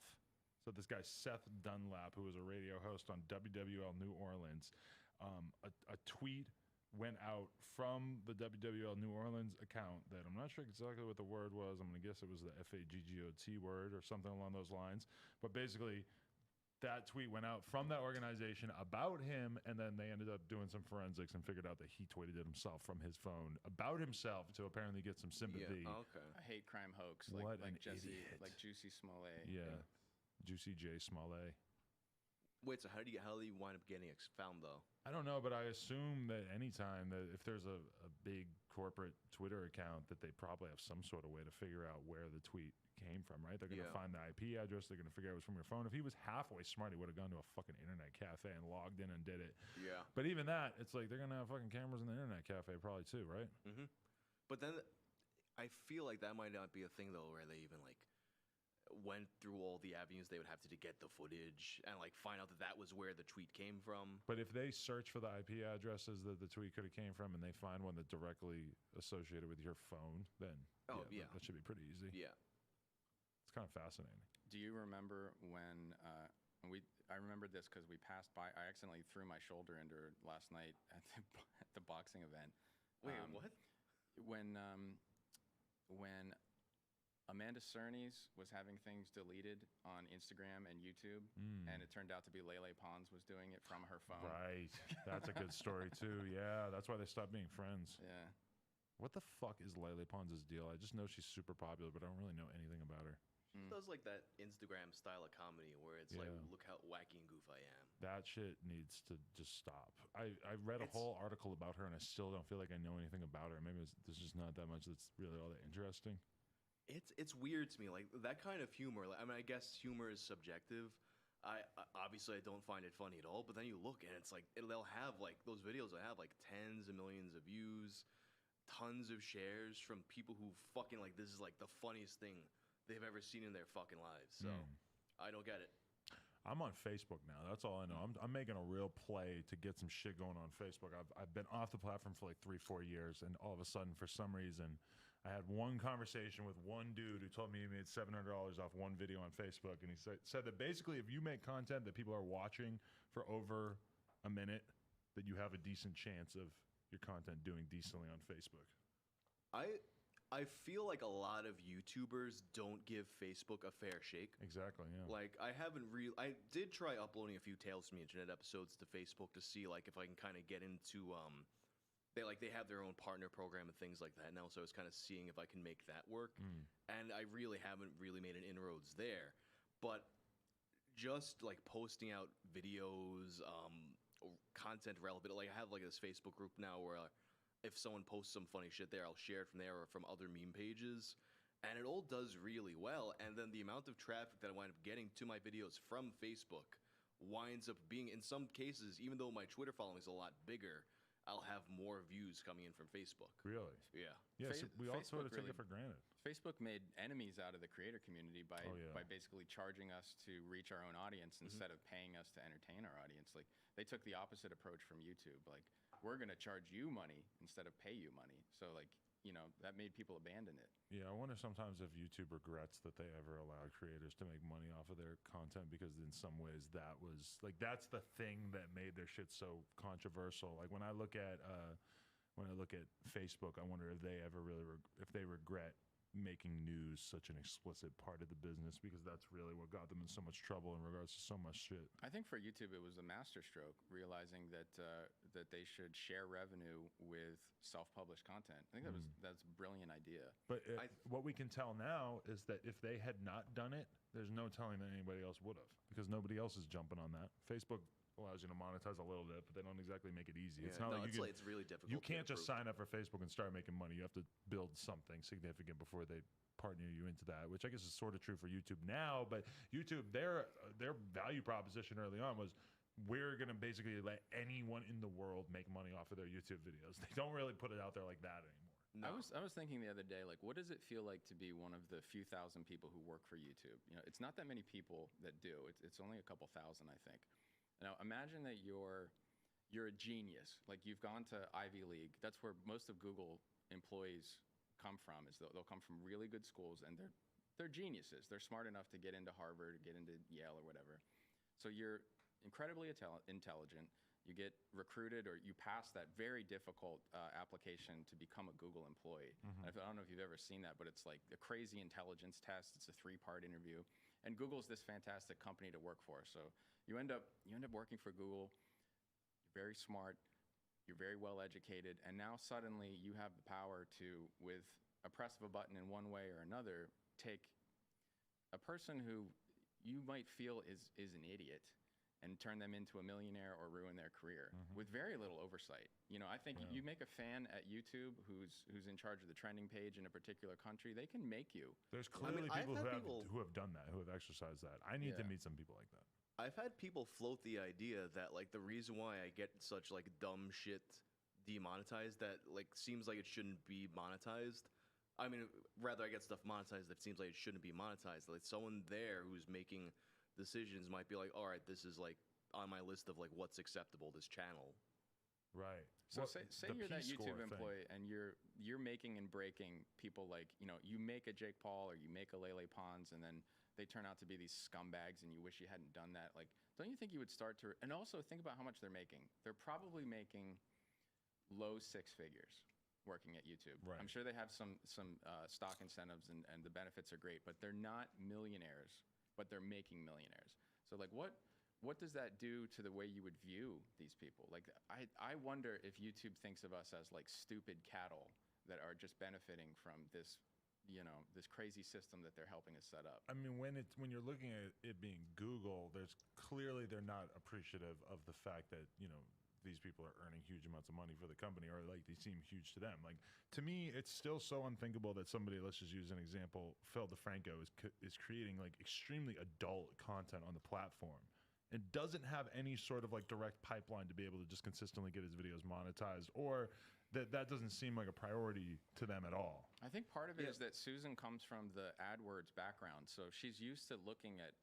So this guy, Seth Dunlap, who was a radio host on WWL New Orleans, a tweet went out from the WWL New Orleans account that I'm not sure exactly what the word was. I'm going to guess it was the FAGGOT word or something along those lines. But basically, that tweet went out from that organization about him, and then they ended up doing some forensics and figured out that he tweeted it himself from his phone about himself to apparently get some sympathy. Yeah, okay. A hate crime hoax, What like an Jesse, idiot. like Juicy Smollett. Yeah. Juicy J. Smollett. Wait, so how do you wind up getting found, though? I don't know, but I assume that anytime that if there's a big corporate Twitter account, that they probably have some sort of way to figure out where the tweet came from, right? They're going to find the IP address. They're going to figure out it was from your phone. If he was halfway smart, he would have gone to a fucking internet cafe and logged in and did it. Yeah. But even that, it's like they're going to have fucking cameras in the internet cafe probably too, right? Mm-hmm. But then I feel like that might not be a thing, though, where they even, like, went through all the avenues they would have to get the footage and, like, find out that that was where the tweet came from. But if they search for the IP addresses that the tweet could have came from and they find one that directly associated with your phone, then that should be pretty easy. Yeah. It's kind of fascinating. Do you remember when I remembered this because we passed by. I accidentally threw my shoulder into her last night at the boxing event. Wait, what? When Amanda Cerny's was having things deleted on Instagram and YouTube, and it turned out to be Lele Pons was doing it from her phone. Right. That's a good story, too. Yeah, that's why they stopped being friends. Yeah. What the fuck is Lele Pons' deal? I just know she's super popular, but I don't really know anything about her. She does, like, that Instagram style of comedy where it's like, look how wacky and goof I am. That shit needs to just stop. I read a whole article about her, and I still don't feel like I know anything about her. Maybe there's just not that much that's really all that interesting. It's weird to me, like that kind of humor. Like, I mean, I guess humor is subjective. I obviously I don't find it funny at all. But then you look and it's like they'll have like those videos that have like tens of millions of views, tons of shares from people who fucking like this is like the funniest thing they've ever seen in their fucking lives. So I don't get it. I'm on Facebook now. That's all I know. I'm making a real play to get some shit going on Facebook. I've been off the platform for like 3-4 years, and all of a sudden, for some reason, I had one conversation with one dude who told me he made $700 off one video on Facebook, and he said that basically if you make content that people are watching for over a minute, that you have a decent chance of your content doing decently on Facebook. I feel like a lot of YouTubers don't give Facebook a fair shake. Exactly, yeah. Like, I did try uploading a few Tales from the Internet episodes to Facebook to see, like, if I can kind of get into, they have their own partner program and things like that now, so I was kind of seeing if I can make that work. And I really haven't really made an inroads there. But just, like, posting out videos, content relevant, like, I have, like, this Facebook group now where if someone posts some funny shit there, I'll share it from there or from other meme pages. And it all does really well. And then the amount of traffic that I wind up getting to my videos from Facebook winds up being, in some cases, even though my Twitter following is a lot bigger, I'll have more views coming in from Facebook. Really? Yeah. Yeah, so we all sort of take really- it for granted. Facebook made enemies out of the creator community by basically charging us to reach our own audience instead of paying us to entertain our audience. Like, they took the opposite approach from YouTube. Like, we're going to charge you money instead of pay you money. So, like, you know, that made people abandon it. Yeah, I wonder sometimes if YouTube regrets that they ever allowed creators to make money off of their content, because in some ways that was like that's the thing that made their shit so controversial. Like when I look at Facebook, I wonder if they ever really if they regret making news such an explicit part of the business, because that's really what got them in so much trouble in regards to so much shit. I think for YouTube it was a masterstroke, realizing that that they should share revenue with self-published content. I think that's a brilliant idea. But what we can tell now is that if they had not done it, there's no telling that anybody else would have, because nobody else is jumping on that. Facebook allows you to monetize a little bit, but they don't exactly make it easy. It's Yeah, not no, like it's really difficult. You to can't get just approved. sign up for Facebook and start making money. You have to build something significant before they partner you into that, which I guess is sort of true for YouTube now. But YouTube, their value proposition early on was, we're going to basically let anyone in the world make money off of their YouTube videos. They don't really put it out there like that anymore. I was thinking the other day, like, what does it feel like to be one of the few thousand people who work for YouTube? You know, it's not that many people that do. It's only a couple thousand, I think. Now, imagine that you're a genius. Like, you've gone to Ivy League. That's where most of Google employees come from. Is they'll come from really good schools, and they're geniuses. They're smart enough to get into Harvard, get into Yale, or whatever. So you're incredibly intelligent. You get recruited, or you pass that very difficult application to become a Google employee. Mhm. I don't know if you've ever seen that, but it's like a crazy intelligence test. It's a 3-part interview, and Google's this fantastic company to work for. So you end up working for Google. You're very smart. You're very well educated, and now suddenly you have the power to, with a press of a button in one way or another, take a person who you might feel is an idiot and turn them into a millionaire or ruin their career with very little oversight. You know, I think you make a fan at YouTube who's in charge of the trending page in a particular country, they can make you. There's clearly people who have done that, who have exercised that. I need to Yeah. meet some people like that. I've had people float the idea that like the reason why I get such like dumb shit demonetized that like seems like it shouldn't be monetized. I mean, rather I get stuff monetized that seems like it shouldn't be monetized. Like someone there who's making decisions might be like, all right, this is like on my list of like what's acceptable, this channel. Right. So Well, say the you're that Peace YouTube Corps thing. employee and you're making and breaking people, like, you know, you make a Jake Paul or you make a Lele Pons, and then they turn out to be these scumbags and you wish you hadn't done that. Like, don't you think you would start to, and also think about how much they're making. They're probably making low 6 figures working at YouTube. Right. I'm sure they have some stock incentives and the benefits are great, but they're not millionaires, but they're making millionaires. So like what does that do to the way you would view these people? Like I wonder if YouTube thinks of us as like stupid cattle that are just benefiting from this, you know, this crazy system that they're helping us set up. I mean, when you're looking at it being Google, there's clearly they're not appreciative of the fact that, you know, these people are earning huge amounts of money for the company, or like they seem huge to them. Like, to me, it's still so unthinkable that somebody, let's just use an example, Phil DeFranco is creating like extremely adult content on the platform and doesn't have any sort of like direct pipeline to be able to just consistently get his videos monetized, or that doesn't seem like a priority to them at all. I think part of it is that Susan comes from the AdWords background, so she's used to looking at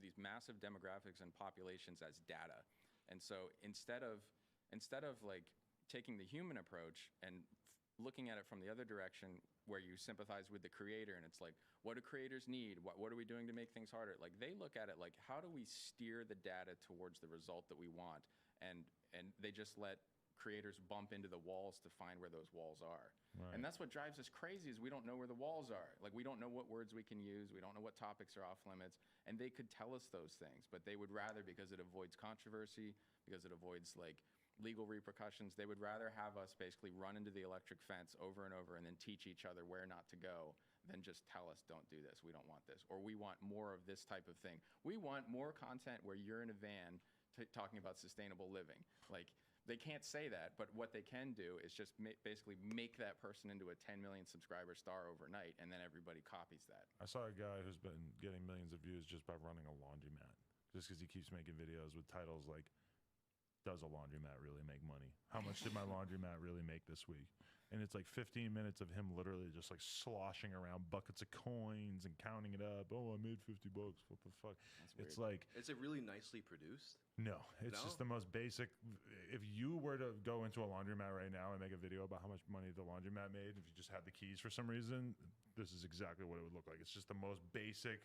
these massive demographics and populations as data. And so instead of like taking the human approach and looking at it from the other direction, where you sympathize with the creator and it's like, what do creators need? What are we doing to make things harder? Like, they look at it like, how do we steer the data towards the result that we want? And they just let creators bump into the walls to find where those walls are. Right. And that's what drives us crazy, is we don't know where the walls are. Like, we don't know what words we can use. We don't know what topics are off limits. And they could tell us those things, but they would rather, because it avoids controversy, because it avoids like legal repercussions, they would rather have us basically run into the electric fence over and over and then teach each other where not to go than just tell us, don't do this, we don't want this, or we want more of this type of thing. We want more content where you're in a van talking about sustainable living. Like, they can't say that, but what they can do is just basically make that person into a 10 million subscriber star overnight, and then everybody copies that. I saw a guy who's been getting millions of views just by running a laundromat, just because he keeps making videos with titles like, does a laundromat really make money? How much did my laundromat really make this week? And it's like 15 minutes of him literally just like sloshing around buckets of coins and counting it up. Oh, I made $50. What the fuck? It's like, Is it really nicely produced? no, it's No? just the most basic. If you were to go into a laundromat right now and make a video about how much money the laundromat made, if you just had the keys for some reason, this is exactly what it would look like. It's just the most basic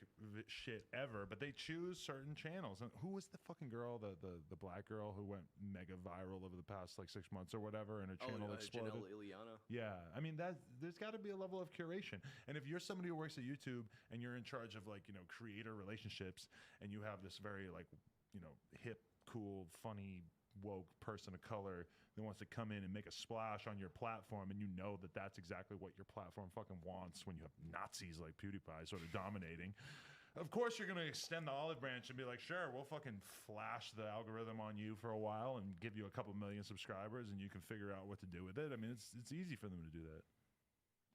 shit ever. But they choose certain channels. And who was the fucking girl, the black girl who went mega viral over the past like 6 months or whatever, and her channel exploded? Janelle Iliana. Yeah, I mean there's got to be a level of curation. And if you're somebody who works at YouTube and you're in charge of like, you know, creator relationships, and you have this very like, you know, hip, cool, funny, woke person of color that wants to come in and make a splash on your platform, and you know that that's exactly what your platform fucking wants when you have Nazis like PewDiePie sort of dominating, Of course, you're going to extend the olive branch and be like, sure, we'll fucking flash the algorithm on you for a while and give you a couple million subscribers, and you can figure out what to do with it. I mean, it's easy for them to do that.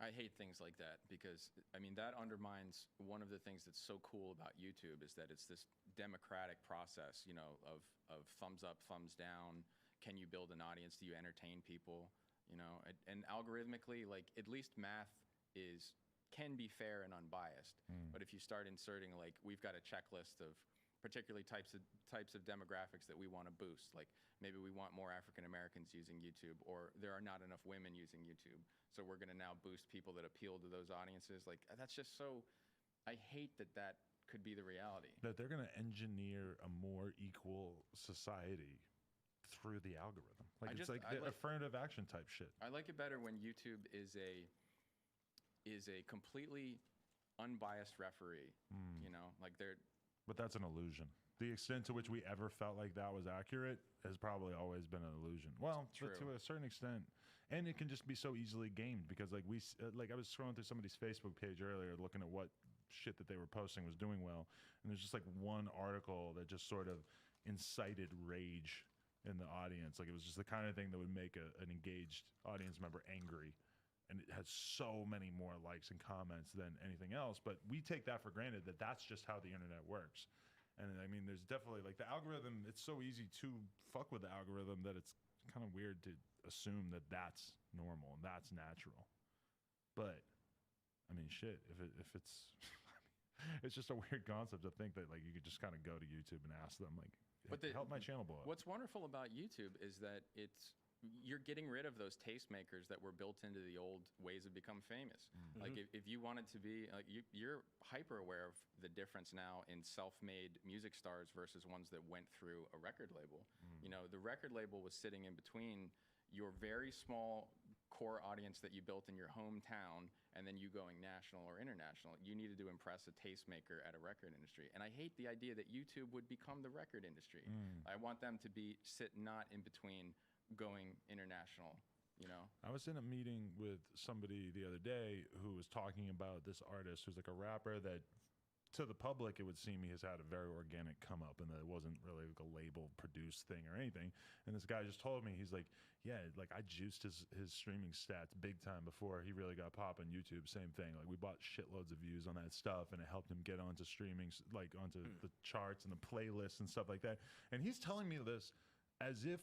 I hate things like that because, I mean, that undermines one of the things that's so cool about YouTube is that it's this democratic process, you know, of thumbs up, thumbs down. Can you build an audience? Do you entertain people? You know, and algorithmically, like, at least math can be fair and unbiased. But if you start inserting, like, we've got a checklist of particularly types of demographics that we want to boost, like maybe we want more African Americans using YouTube, or there are not enough women using YouTube, so we're going to now boost people that appeal to those audiences. Like, that's just so, I hate that could be the reality. That they're going to engineer a more equal society through the algorithm. Like, it's like the affirmative action type shit. I like it better when YouTube is a completely unbiased referee. You know, like they're. But that's an illusion. The extent to which we ever felt like that was accurate has probably always been an illusion. Well, to a certain extent, and it can just be so easily gamed because, like, I was scrolling through somebody's Facebook page earlier, looking at what shit that they were posting was doing well, and there's just like one article that just sort of incited rage in the audience. Like, it was just the kind of thing that would make an engaged audience member angry. And it has so many more likes and comments than anything else. But we take that for granted that that's just how the internet works. And I mean, there's definitely, like, the algorithm, it's so easy to fuck with the algorithm that it's kind of weird to assume that that's normal and that's natural. But, I mean, shit, if it's, it's just a weird concept to think that, like, you could just kind of go to YouTube and ask them, like, help my channel blow up. What's wonderful about YouTube is that you're getting rid of those tastemakers that were built into the old ways of become famous. Like, if you wanted to be, like, you're hyper aware of the difference now in self-made music stars versus ones that went through a record label. You know, the record label was sitting in between your very small core audience that you built in your hometown and then you going national or international. You needed to impress a tastemaker at a record industry. And I hate the idea that YouTube would become the record industry. I want them to sit not in between going international, you know? I was in a meeting with somebody the other day who was talking about this artist who's like a rapper that, to the public, it would seem he has had a very organic come up and that it wasn't really like a label produced thing or anything. And this guy just told me, he's like, yeah, like, I juiced his streaming stats big time before he really got pop on YouTube. Same thing. Like, we bought shitloads of views on that stuff and it helped him get onto streaming, like onto the charts and the playlists and stuff like that. And he's telling me this as if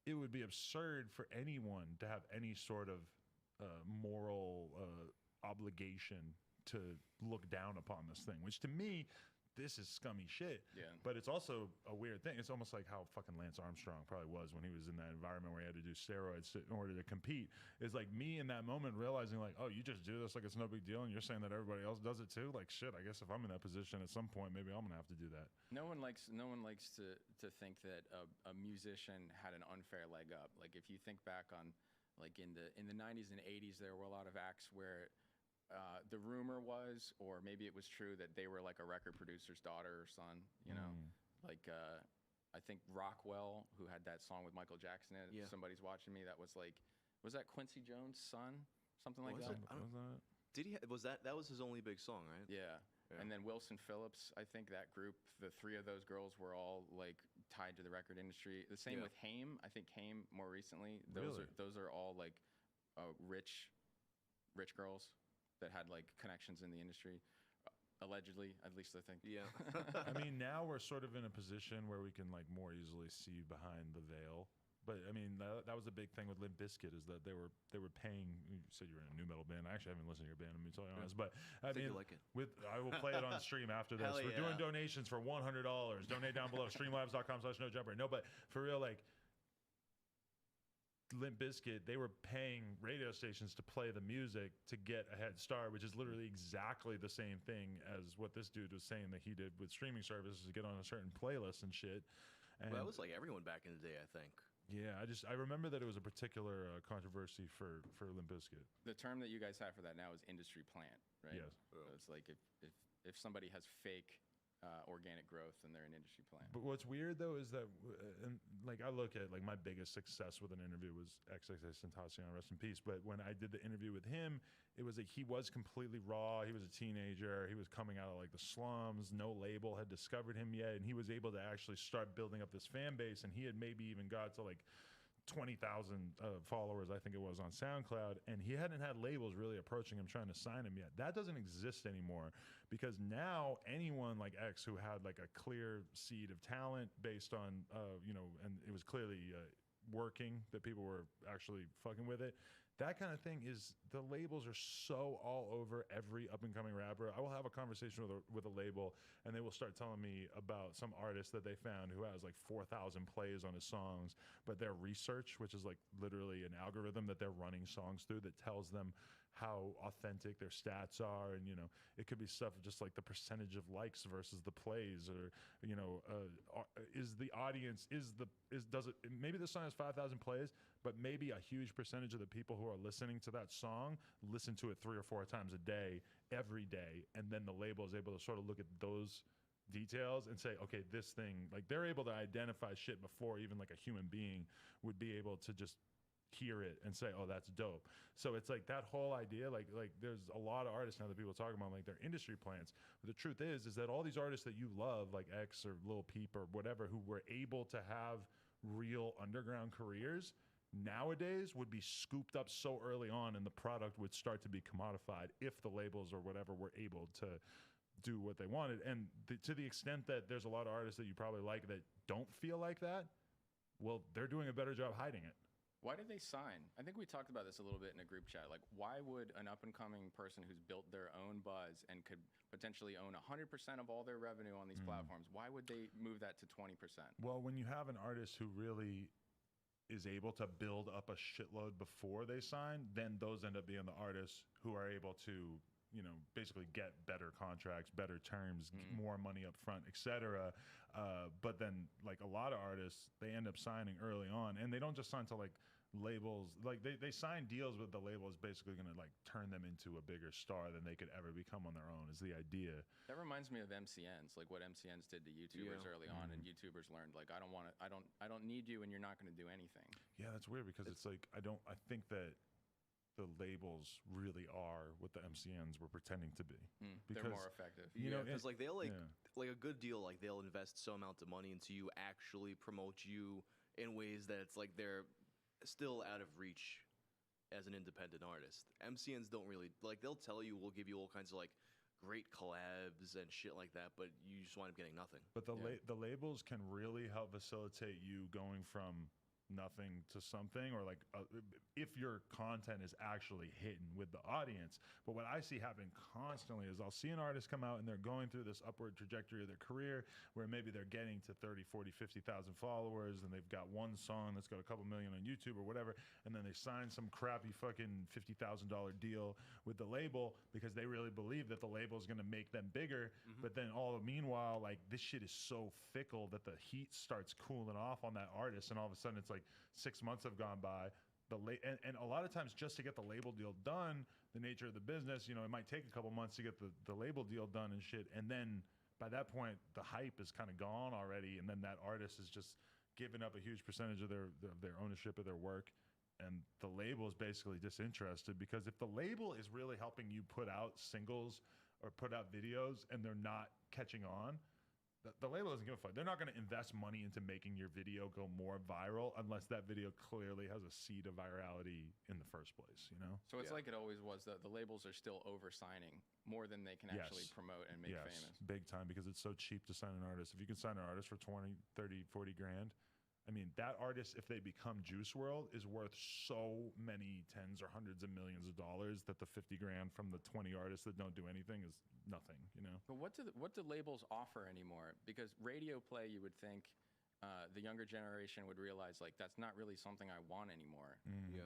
it would be absurd for anyone to have any sort of moral obligation to look down upon this thing, which to me, this is scummy shit. Yeah. But it's also a weird thing. It's almost like how fucking Lance Armstrong probably was when he was in that environment where he had to do steroids in order to compete. It's like me in that moment realizing, like, oh, you just do this like it's no big deal, and you're saying that everybody else does it too. Like, shit, I guess if I'm in that position at some point, maybe I'm gonna have to do that. No one likes to think that a musician had an unfair leg up. Like, if you think back on, like, in the 90s and 80s, there were a lot of acts where the rumor was, or maybe it was true, that they were like a record producer's daughter or son, you know? Like, I think Rockwell, who had that song with Michael Jackson in it, Somebody's Watching Me, that was like, was that Quincy Jones' son? Something like that? Did he? That was his only big song, right? Yeah. And then Wilson Phillips, I think that group, the three of those girls were all like tied to the record industry. The same with Haim. I think Haim more recently. Those are all like rich girls that had like connections in the industry, allegedly, at least I think. Yeah. I mean, now we're sort of in a position where we can like more easily see behind the veil. But I mean, that was a big thing with Limp Bizkit, is that they were paying. You said you were in a new metal band. I actually haven't listened to your band, I'm totally honest. But I mean, like it. I will play it on stream after this. We're doing donations for $100. Donate down below. Streamlabs.com/nojumper. No, but for real, like, Limp Bizkit, they were paying radio stations to play the music to get a head start, which is literally exactly the same thing as what this dude was saying that he did with streaming services to get on a certain playlist and shit. And well, that was like everyone back in the day, I think. Yeah, I remember that it was a particular controversy for Limp Bizkit. The term that you guys have for that now is industry plant, right? Yes. So it's like if somebody has fake organic growth and they're an industry plan. But what's weird though is that, and like I look at like my biggest success with an interview was XXXTentacion, rest in peace. But when I did the interview with him, it was like he was completely raw. He was a teenager. He was coming out of like the slums. No label had discovered him yet, and he was able to actually start building up this fan base. And he had maybe even got to like 20,000 followers, I think it was, on SoundCloud, and he hadn't had labels really approaching him trying to sign him yet. That doesn't exist anymore, because now anyone like X who had like a clear seed of talent based on and it was clearly working, that people were actually fucking with it, that kind of thing, is the labels are so all over every up and coming rapper. I will have a conversation with a label, and they will start telling me about some artist that they found who has like 4,000 plays on his songs, but their research, which is like literally an algorithm that they're running songs through that tells them how authentic their stats are, and it could be stuff just like the percentage of likes versus the plays, or is the audience does it, maybe the song has 5,000 plays, but maybe a huge percentage of the people who are listening to that song listen to it 3 or 4 times a day, every day, and then the label is able to sort of look at those details and say, okay, this thing, like they're able to identify shit before even like a human being would be able to just hear it and say, oh, that's dope. So it's like that whole idea, like there's a lot of artists now that people talk about like their industry plans. But the truth is that all these artists that you love, like X or Lil Peep or whatever, who were able to have real underground careers, nowadays would be scooped up so early on, and the product would start to be commodified if the labels or whatever were able to do what they wanted. And to the extent that there's a lot of artists that you probably like that don't feel like that, well, they're doing a better job hiding it. Why did they sign? I think we talked about this a little bit in a group chat. Like, why would an up-and-coming person who's built their own buzz and could potentially own 100% of all their revenue on these platforms, why would they move that to 20%? Well, when you have an artist who really is able to build up a shitload before they sign, then those end up being the artists who are able to, basically get better contracts, better terms, more money up front, etc. But then, like a lot of artists, they end up signing early on, and they don't just sign to like labels. Like they sign deals with the labels, basically going to like turn them into a bigger star than they could ever become on their own, is the idea. That reminds me of MCNs, like what MCNs did to YouTubers early on, and YouTubers learned like, I don't need you, and you're not going to do anything. Yeah, that's weird, because it's like I think that the labels really are what the MCNs were pretending to be. They're more effective. Because like they'll like a good deal, like they'll invest some amount of money into you, actually promote you in ways that it's like they're still out of reach as an independent artist. MCNs don't really, like, they'll tell you, we'll give you all kinds of like great collabs and shit like that, but you just wind up getting nothing. But the labels can really help facilitate you going from nothing to something, or like if your content is actually hitting with the audience. But what I see happening constantly is I'll see an artist come out and they're going through this upward trajectory of their career where maybe they're getting to 30, 40, 50,000 followers, and they've got one song that's got a couple million on YouTube or whatever, and then they sign some crappy fucking $50,000 deal with the label because they really believe that the label is going to make them bigger. But then meanwhile, like, this shit is so fickle that the heat starts cooling off on that artist, and all of a sudden it's like 6 months have gone by. And a lot of times, just to get the label deal done, the nature of the business, it might take a couple months to get the label deal done and shit. And then by that point, the hype is kind of gone already. And then that artist is just giving up a huge percentage of their ownership of their work. And the label is basically disinterested, because if the label is really helping you put out singles or put out videos and they're not catching on, the label doesn't give a fuck. They're not going to invest money into making your video go more viral unless that video clearly has a seed of virality in the first place, So it's like it always was, that the labels are still over-signing more than they can actually promote and make famous. Big time, because it's so cheap to sign an artist. If you can sign an artist for 20, 30, 40 grand, I mean, that artist, if they become Juice WRLD, is worth so many tens or hundreds of millions of dollars that the 50 grand from the 20 artists that don't do anything is nothing, But what do labels offer anymore? Because radio play, you would think the younger generation would realize, like, that's not really something I want anymore.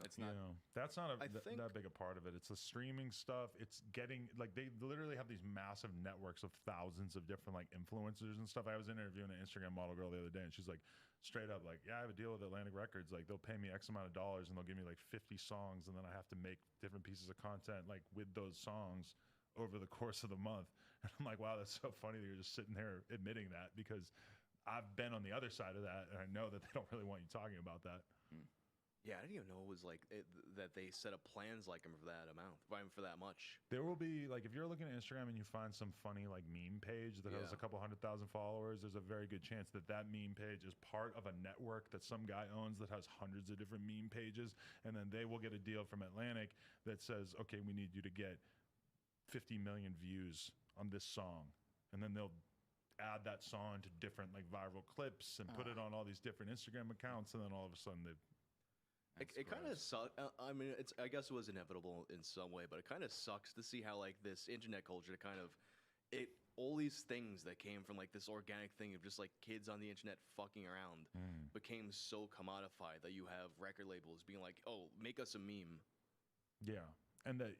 It's not. That's not that big a part of it. It's the streaming stuff. It's getting, like, they literally have these massive networks of thousands of different, like, influencers and stuff. I was interviewing an Instagram model girl the other day, and she's like, straight up, like, yeah, I have a deal with Atlantic Records. Like, they'll pay me X amount of dollars, and they'll give me like 50 songs, and then I have to make different pieces of content like with those songs over the course of the month. And I'm like, wow, that's so funny that you're just sitting there admitting that, because I've been on the other side of that, and I know that they don't really want you talking about that. Yeah, I didn't even know it was like that they set up plans like him for that amount, for that much. There will be, like, if you're looking at Instagram and you find some funny, like, meme page that has a couple 100,000 followers, there's a very good chance that that meme page is part of a network that some guy owns that has hundreds of different meme pages, and then they will get a deal from Atlantic that says, okay, we need you to get 50 million views on this song, and then they'll add that song to different, like, viral clips and put it on all these different Instagram accounts, and then all of a sudden they... It kind of sucks. I mean, I guess it was inevitable in some way, but it kind of sucks to see how like this internet culture all these things that came from like this organic thing of just like kids on the internet fucking around became so commodified that you have record labels being like, oh, make us a meme. Yeah. And that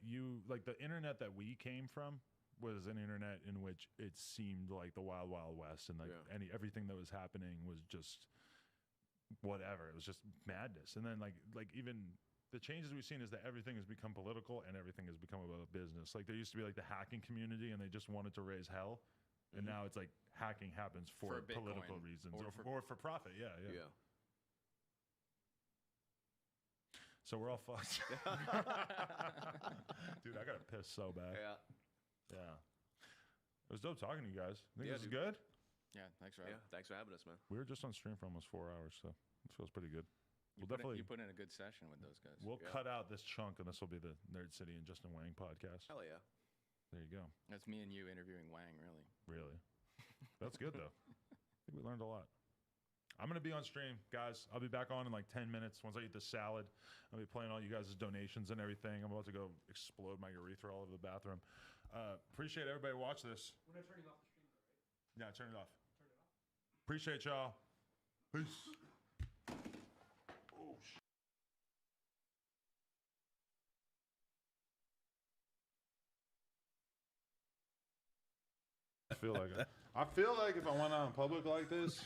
like the internet that we came from was an internet in which it seemed like the wild, wild west, and like everything that was happening was just whatever. It was just madness. And then like even the changes we've seen is that everything has become political and everything has become about business. Like there used to be like the hacking community and they just wanted to raise hell, and now it's like hacking happens for political reasons or for profit. Yeah. So we're all fucked. Dude, I gotta piss so bad. Yeah. It was dope talking to you guys. Think this is good? Yeah, thanks for having us, man. We were just on stream for almost 4 hours, so it feels pretty good. You put in a good session with those guys. We'll cut out this chunk, and this will be the Nerd City and Justin Wang podcast. Hell yeah. There you go. That's me and you interviewing Wang, really. Really? That's good, though. I think we learned a lot. I'm going to be on stream, guys. I'll be back on in like 10 minutes. Once I eat this salad, I'll be playing all you guys' donations and everything. I'm about to go explode my urethra all over the bathroom. Appreciate everybody watch this. We're not turning off the stream, though, right? Yeah, turn it off. Appreciate y'all. Peace. Oh, shit. I feel like if I went out in public like this.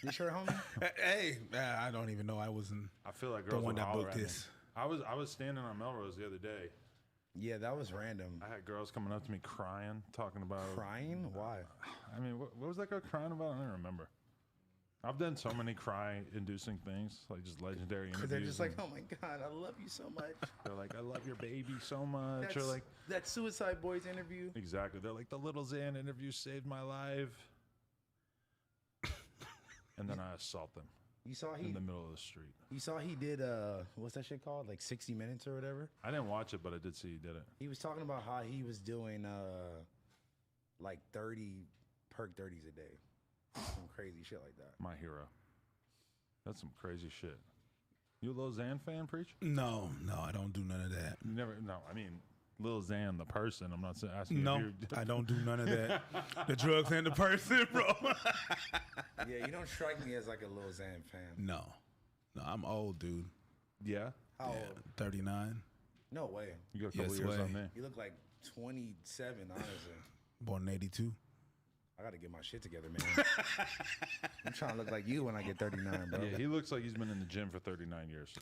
You sure, homie? Hey, I don't even know. I wasn't. I feel like the girls one would that holler booked at me. this. I was standing on Melrose the other day. Yeah, that was random. I had girls coming up to me crying, talking about crying. Why? I mean, what was that girl crying about? I don't remember. I've done so many cry-inducing things, like just legendary interviews. Because they're just like, oh my god, I love you so much. They're like, I love your baby so much. Or like that Suicide Boys interview. Exactly. They're like, the Little Xan interview saved my life. And then I assault them. You saw in the middle of the street. You saw he did what's that shit called? Like 60 Minutes or whatever? I didn't watch it, but I did see he did it. He was talking about how he was doing like 30 perk 30s a day. Some crazy shit like that. My hero. That's some crazy shit. You a Lil Xan fan, Preach? No, I don't do none of that. You never? No, I mean Lil Xan the person. I'm not asking. No, you I don't do none of that. The drugs and the person, bro. Yeah, you don't strike me as like a Lil Xan fan. No, I'm old, dude. Yeah. How old? 39. No way. You got a couple years on me. You look like 27, honestly. Born in 82. I gotta get my shit together, man. I'm trying to look like you when I get 39, bro. Yeah, he looks like he's been in the gym for 39 years.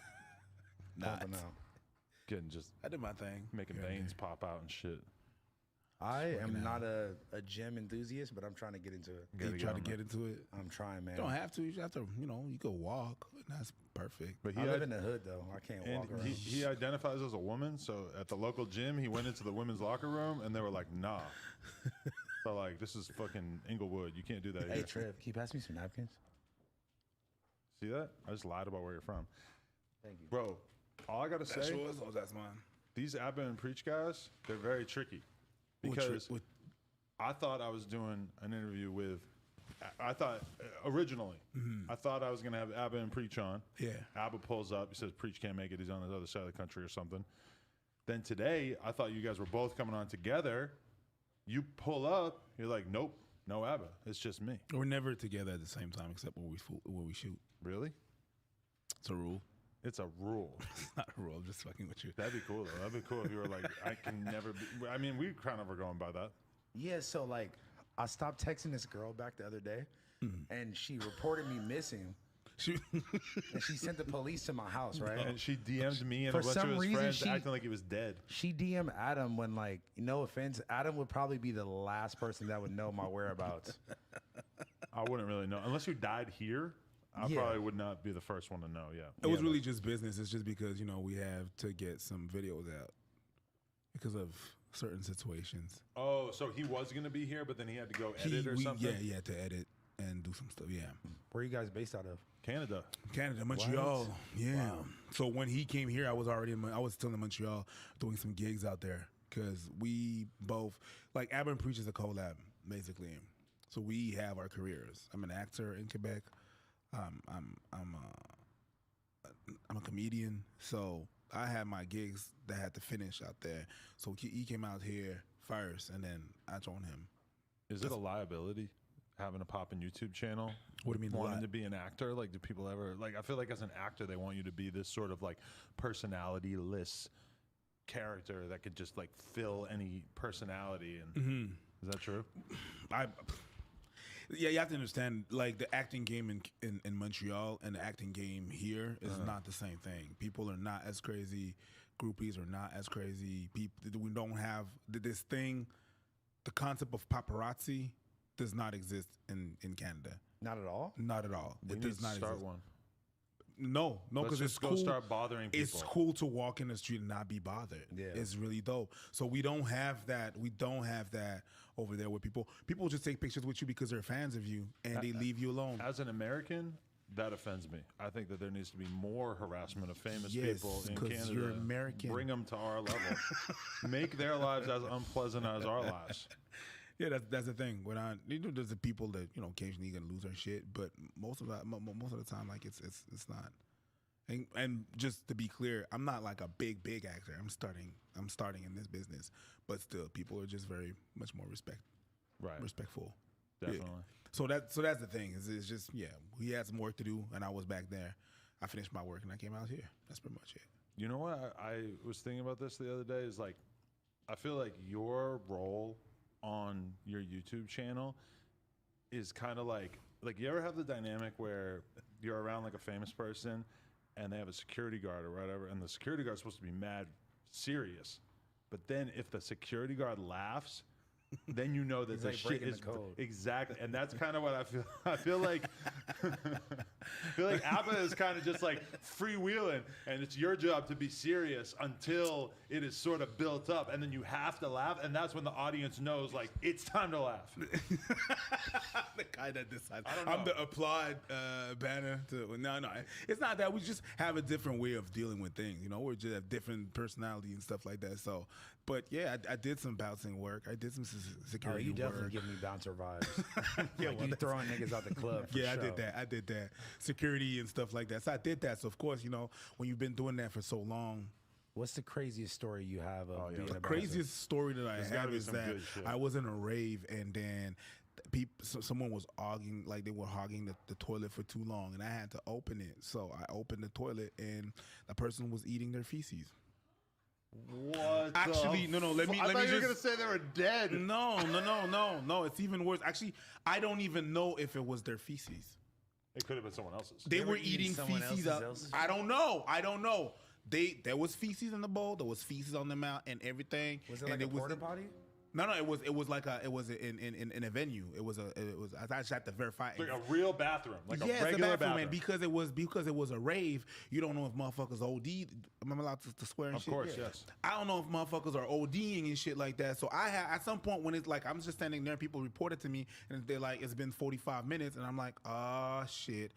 Pumping out. Getting just. I did my thing. Making veins pop out and shit. I am not a gym enthusiast, but I'm trying to get into it. You trying to get into it? I'm trying, man. You don't have to. You just have to, you could walk. And that's perfect. But I live in the hood, though. I can't walk around. He identifies as a woman, so at the local gym, he went into the women's locker room, and they were like, nah. So, like, this is fucking Inglewood. You can't do that Hey, here. Trev, can you pass me some napkins? See that? I just lied about where you're from. Thank you. Bro, all I got to say. That's yours or that's mine? These Abba and Preach guys, they're very tricky. Because I thought I was doing an interview with, I thought originally, I thought I was going to have Abba and Preach on. Yeah. Abba pulls up. He says, Preach can't make it. He's on the other side of the country or something. Then today, I thought you guys were both coming on together. You pull up. You're like, nope, no Abba. It's just me. We're never together at the same time except when we shoot. Really? It's a rule. It's a rule. It's not a rule. I'm just fucking with you. That'd be cool, though. That'd be cool if you were like, I can never be. I mean, we kind of were going by that. Yeah, so like, I stopped texting this girl back the other day, and she reported me missing. And she sent the police to my house, right? And she DM'd me and For a bunch some of his reason, friends she- acting like he was dead. She DM Adam when, like, no offense, Adam would probably be the last person that would know my whereabouts. I wouldn't really know unless you died here. I Yeah. probably would not be the first one to know. Yeah, It was really just business. It's just because, you know, we have to get some videos out because of certain situations. Oh, so he was gonna be here, but then he had to go edit or something. Yeah, he had to edit and do some stuff. Yeah. Where are you guys based out of? Canada. Canada, Montreal. What? Yeah. Wow. So when he came here, I was already I was still in Montreal doing some gigs out there because we both, like, Abin Preach is a collab, basically. So we have our careers. I'm an actor in Quebec. I'm a comedian. So I had my gigs that had to finish out there. So he came out here first, and then I joined him. Is it a liability having a poppin' YouTube channel? What do you mean, Wanting li- to be an actor? Like, do people ever like? I feel like as an actor, they want you to be this sort of like personality-less character that could just like fill any personality. And Mhm. is that true? Yeah, you have to understand, like, the acting game in Montreal and the acting game here is not the same thing. People are not as crazy. Groupies are not as crazy. People, we don't have this thing. The concept of paparazzi does not exist in Canada. Not at all? Not at all. We It need does to not start exist. one. No, Let's because just it's go cool. start bothering It's people. cool to walk in the street and not be bothered. Yeah. It's really dope. So we don't have that. We don't have that over there with people. People just take pictures with you because they're fans of you and they leave you alone. As an American, that offends me. I think that there needs to be more harassment of famous Yes, people in 'cause Canada. you're American. Bring them to our level. Make their lives as unpleasant as our lives. Yeah, that's the thing. When there's the people that, you know, occasionally gonna lose their shit, but most of the time, like, it's not. And just to be clear, I'm not like a big actor. I'm starting in this business, but still, people are just very much more respectful. Definitely. Yeah. So that's the thing. It's just, yeah, we had some work to do, and I was back there. I finished my work and I came out here. That's pretty much it. You know what? I was thinking about this the other day. Is like, I feel like your role on your YouTube channel is kind of like you ever have the dynamic where you're around like a famous person and they have a security guard or whatever, and the security guard's supposed to be mad serious, but then if the security guard laughs, then you know that He's the like shit breaking is the code. exactly, and that's kind of what I feel. I feel like Abba is kind of just like freewheeling, and it's your job to be serious until it is sort of built up, and then you have to laugh, and that's when the audience knows like it's time to laugh. The guy that decides. I don't know. I'm the applaud banner. No, it's not that. We just have a different way of dealing with things. You know, we just have different personality and stuff like that. So, but yeah, I did some bouncing work. I did some Oh, security you definitely work. give me bouncer vibes. Yeah, Like well, you that's- throwing niggas out the club. For Yeah, sure. I did that. Security and stuff like that. So I did that. So of course, you know, when you've been doing that for so long. What's the craziest story you have of being The a craziest story that I There's gotta have be is some that good shit. I was in a rave and then someone was arguing, like they were hogging the toilet for too long, and I had to open it. So I opened the toilet and the person was eating their feces. What? Actually, no. Let me. I let thought me you were just- gonna say they were dead. No. It's even worse. Actually, I don't even know if it was their feces. It could have been someone else's. They were eating feces out. I don't know. There was feces in the bowl. There was feces on the mouth and everything. Was it like and a porta potty? No. It was in a venue. It was. I just had to verify. Like a real bathroom, like yeah, a it's regular a bathroom, bathroom. and because it was a rave, you don't know if motherfuckers OD. Am I allowed to swear and Of shit? course, Yeah. yes. I don't know if motherfuckers are ODing and shit like that. So I had at some point when it's like I'm just standing there, people report it to me, and they're like, it's been 45 minutes, and I'm like, oh shit.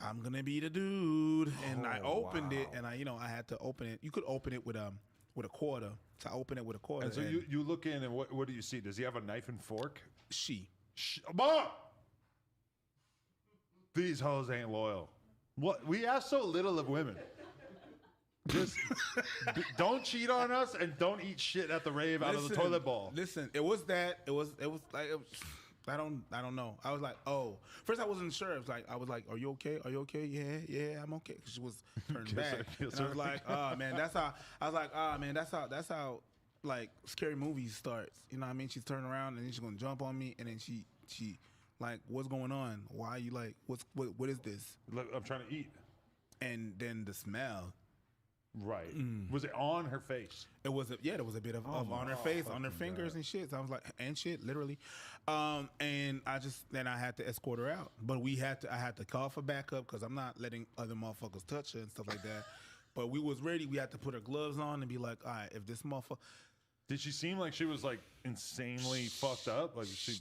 I'm gonna be the dude, and I opened it, and I had to open it. You could open it with a quarter. So I opened it with a quarter. And so you look in, and what do you see? Does he have a knife and fork? Mom! These hoes ain't loyal. What? We ask so little of women. Just don't cheat on us, and don't eat shit at the rave out of the Listen, toilet bowl. Listen, it was like I don't know. I was like, oh. First, I wasn't sure. I was like, are you okay? Are you okay? Yeah, I'm okay. 'Cause she was turned Kiss back, her, kiss and I was her. like, oh man, that's how. I was like, oh man, that's how like scary movies starts. You know what I mean? She's turning around and then she's gonna jump on me, and then she Like, what's going on? Why are you like, what is this? Look, I'm trying to eat. And then the smell. Right. Was it on her face? It was there was a bit of on her face, on her fingers and shit. So I was like, and shit, literally. And I had to escort her out. But I had to call for backup because I'm not letting other motherfuckers touch her and stuff like that. But we was ready. We had to put her gloves on and be like, all right, if this motherfucker. Did she seem like she was like insanely fucked up? Like she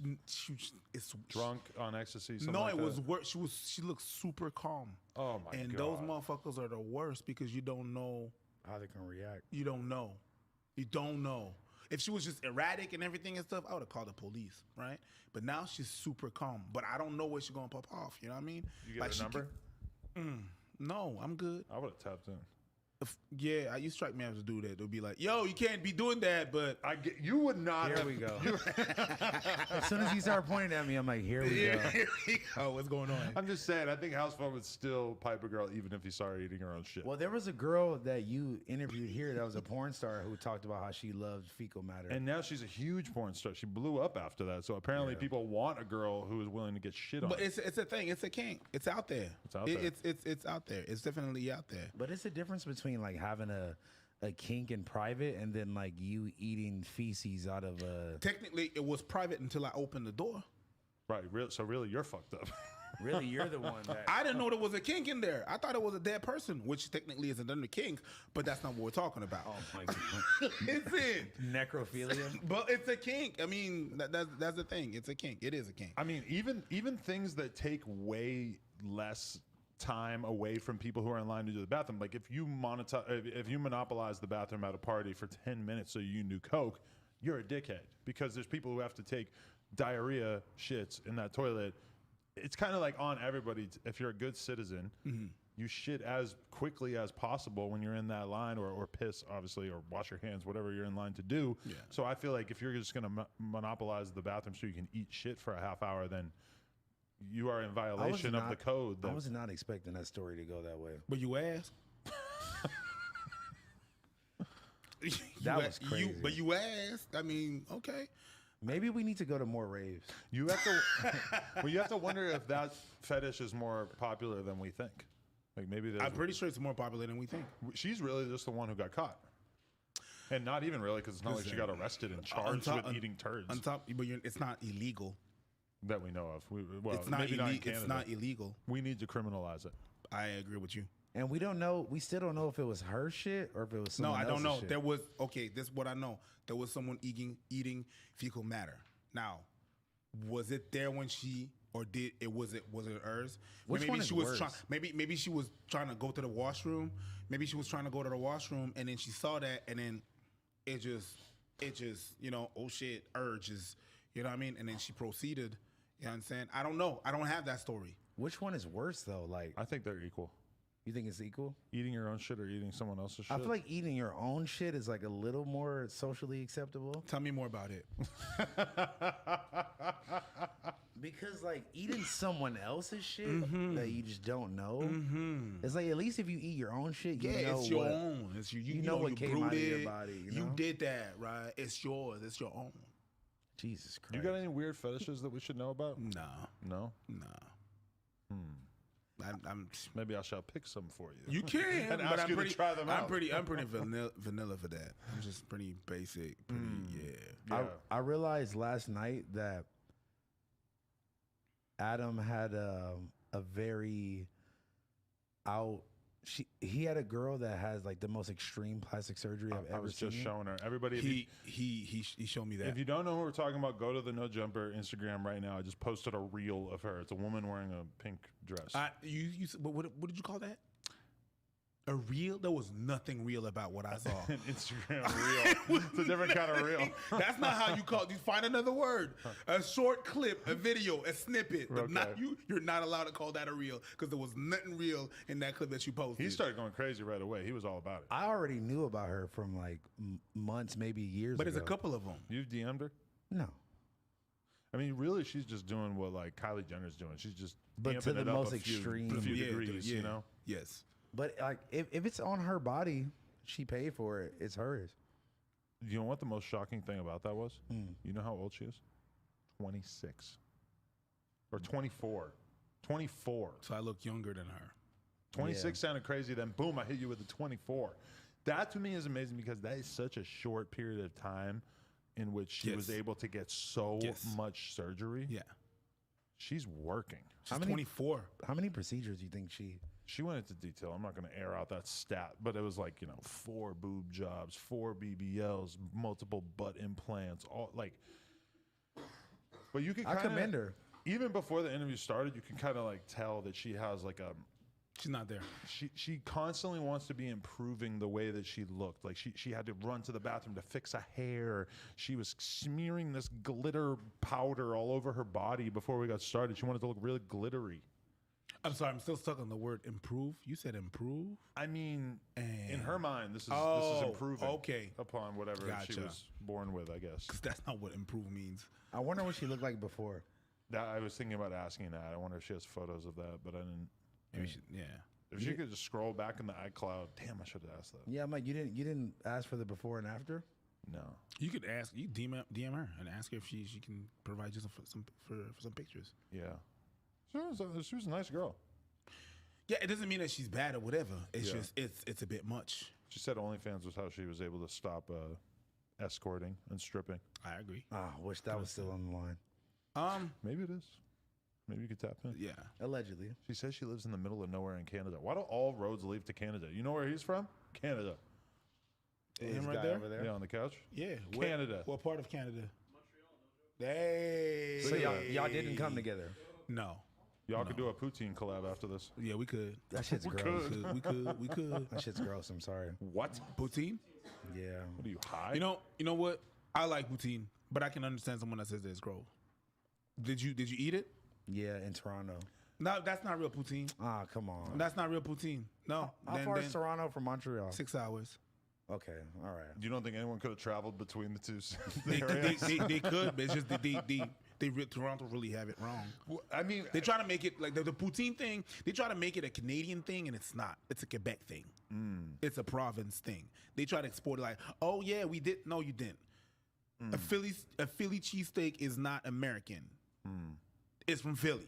it's drunk on ecstasy? No, like it that? was worse. She looked super calm. Oh my god! And those motherfuckers are the worst because you don't know how they can react. You don't know. You don't know. If she was just erratic and everything and stuff, I would have called the police, right? But now she's super calm. But I don't know where she's gonna pop off. You know what I mean? You get her number? No, I'm good. I would have tapped in. Yeah, you strike me as a dude that would be like, "Yo, you can't be doing that." But you would not. Here we go. As soon as he started pointing at me, I'm like, "Here we go." Here we go. What's going on? I'm just saying. I think House Phone would still pipe a girl even if he saw her eating her own shit. Well, there was a girl that you interviewed here that was a porn star who talked about how she loved fecal matter. And now she's a huge porn star. She blew up after that. So apparently people want a girl who is willing to get shit on. But it's a thing. It's a kink. It's out there. It's out there. It's out there. It's definitely out there. But it's a difference between like having a kink in private and then like you eating feces out of a. Technically, it was private until I opened the door. Right. So really, you're fucked up. Really, you're the one that. I didn't know there was a kink in there. I thought it was a dead person, which technically isn't under kink, but that's not what we're talking about. Oh my god. It's in necrophilia. But it's a kink. I mean, that's the thing. It's a kink. It is a kink. I mean, even things that take way less time away from people who are in line to do the bathroom. Like if you monopolize the bathroom at a party for 10 minutes so you can do coke, you're a dickhead because there's people who have to take diarrhea shits in that toilet. It's kind of like on everybody. If you're a good citizen, you shit as quickly as possible when you're in that line, or piss, obviously, or wash your hands, whatever you're in line to do. Yeah. So I feel like if you're just going to monopolize the bathroom so you can eat shit for a half hour, then you are in violation of the code. I was not expecting that story to go that way. But you asked. That was crazy. But you asked. I mean, okay. Maybe we need to go to more raves. You have to. Well, you have to wonder if that fetish is more popular than we think. Like maybe I'm pretty sure it's more popular than we think. She's really just the one who got caught, and not even really because it's not like she got arrested and charged with eating turds. On top, but it's not illegal that we know of. Well, it's not maybe not in It's Canada. not illegal. We need to criminalize it. I agree with you. And we don't know. We still don't know if it was her shit or if it was someone No, I don't know. else's shit. There was this is what I know. There was someone eating fecal matter. Now, was it there when she was it hers? Which maybe one is she was worse? maybe she was trying to go to the washroom. Maybe she was trying to go to the washroom and then she saw that and then it just oh shit, urges, you know what I mean? And then she proceeded. You know what I'm saying? I don't know. I don't have that story. Which one is worse though? Like I think they're equal. You think it's equal? Eating your own shit or eating someone else's shit? I feel like eating your own shit is like a little more socially acceptable. Tell me more about it. Because like eating someone else's shit Mhm. that you just don't know, Mhm. it's like at least if you eat your own shit, you Yeah, know it's your what, own. It's you know what you came brewed out of your it. body. You know? did that, right? It's yours. It's your own. Jesus Christ. You got any weird fetishes that we should know about? No. No? No. Maybe I shall pick some for you. You can, and but ask I'm you pretty, to try them out. I'm pretty vanilla for that. I'm just pretty basic. Yeah. I realized last night that Adam had a very he had a girl that has like the most extreme plastic surgery I've I ever was seen. just showing her. Everybody, if He showed me that. If you don't know who we're talking about, go to the No Jumper Instagram right now. I just posted a reel of her. It's a woman wearing a pink dress. What did you call that? A reel? There was nothing real about what I saw. An Instagram reel. It's a different kind of reel. That's not how you call it. You find another word. A short clip, a video, a snippet. But Okay. you're not allowed to call that a reel because there was nothing real in that clip that you posted. He started going crazy right away. He was all about it. I already knew about her from like months, maybe years But ago. there's a couple of them. You've DM'd her? No. I mean, really, she's just doing what like Kylie Jenner's doing. She's just But amping to the it up most a few extreme. degrees, you know? Yes. But like, if it's on her body, she paid for it. It's hers. You know what the most shocking thing about that was? You know how old she is? 26. or 24. 24. So I look younger than her. 26 sounded crazy. Then boom, I hit you with the 24. That to me is amazing because that is such a short period of time in which she was able to get so much surgery. Yeah. She's working. She's 24. How many procedures do you think She went into detail. I'm not going to air out that stat, but it was like, 4 boob jobs, 4 BBLs, multiple butt implants, all like. But you can I commend her. Even before the interview started, you can kind of like tell that she has like a. She's not there. She constantly wants to be improving the way that she looked. Like she had to run to the bathroom to fix a hair. She was smearing this glitter powder all over her body before we got started. She wanted to look really glittery. I'm sorry, I'm still stuck on the word improve. You said improve? I mean, in her mind, this is improving upon whatever she was born with, I guess. Because that's not what improve means. I wonder what she looked like before. I was thinking about asking that. I wonder if she has photos of that, but I didn't. Maybe If she could just scroll back in the iCloud, damn, I should have asked that. Yeah, I'm like, you didn't ask for the before and after? No. You could ask, you DM her and ask her if she can provide you some pictures. Yeah. She was a nice girl. Yeah, it doesn't mean that she's bad or whatever. It's just it's a bit much. She said OnlyFans was how she was able to stop escorting and stripping. I agree. I wish that was still on the line. Maybe it is. Maybe you could tap in. Yeah. Allegedly. She says she lives in the middle of nowhere in Canada. Why do all roads lead to Canada? You know where he's from? Canada. Him right there? Over there? Yeah, on the couch? Yeah. Canada. What part of Canada? Montreal. Hey. So y'all didn't come together? No. Y'all could do a poutine collab after this. Yeah, we could. That shit's gross. We could. That shit's gross. I'm sorry. What? Poutine? Yeah. What are you, high? You know what? I like poutine, but I can understand someone that says that it's gross. Did you eat it? Yeah, in Toronto. No, that's not real poutine. Ah, come on. That's not real poutine. No. How far is Toronto from Montreal? 6 hours. Okay, all right. You don't think anyone could have traveled between the two? They could, but it's just Toronto really have it wrong. Well, I mean, they try to make it like the poutine thing. They try to make it a Canadian thing, and it's not. It's a Quebec thing. It's a province thing. They try to export it like, oh yeah, we did. No, you didn't. A Philly cheesesteak is not American. It's from Philly.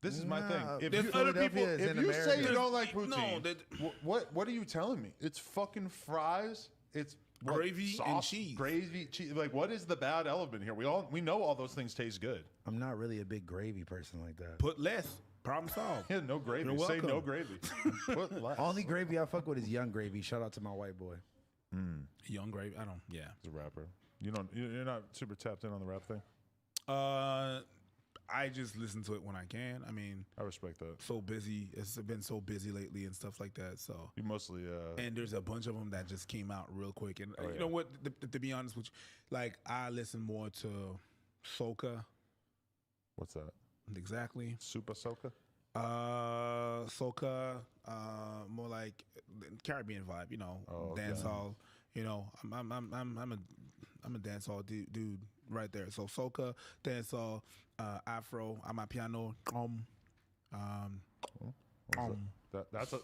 This is my thing. If There's other people. If you say you don't like poutine, no, what are you telling me? It's fucking fries. It's gravy sauce, and cheese. Gravy, cheese. Like, what is the bad element here? We know all those things taste good. I'm not really a big gravy person like that. Put less. Problem solved. Yeah, no gravy. You're Say welcome. no gravy. Put less. Only gravy I fuck with is Young Gravy. Shout out to my white boy. Young Gravy. I don't. Yeah. He's a rapper. You're not super tapped in on the rap thing. I just listen to it when I can. I mean, I respect that. So busy. It's been so busy lately and stuff like that. So you mostly. And there's a bunch of them that just came out real quick. And you know what? To be honest with you, like I listen more to soca. What's that? Exactly. Super soca. Soca. More like Caribbean vibe. You know, dancehall. You know, I'm a dancehall dude right there. So soca, dancehall, Afro, Amapiano, that's a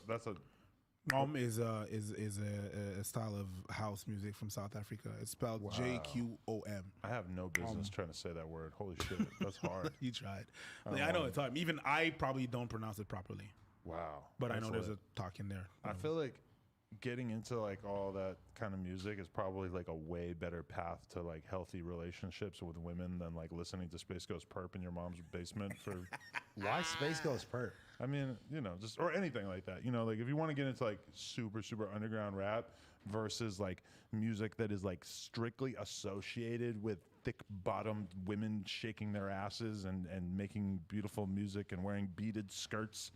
is a style of house music from South Africa. It's spelled JQOM. I have no business trying to say that word. Holy shit, that's hard. You tried. I know it's hard. Even I probably don't pronounce it properly. Wow. But I know there's a talk in there. I feel like getting into like all that kind of music is probably like a way better path to like healthy relationships with women than like listening to Space Ghost Perp in your mom's basement for why Space Ghost Perp? I mean, just or anything like that. Like if you want to get into like super underground rap versus like music that is like strictly associated with thick bottomed women shaking their asses and making beautiful music and wearing beaded skirts.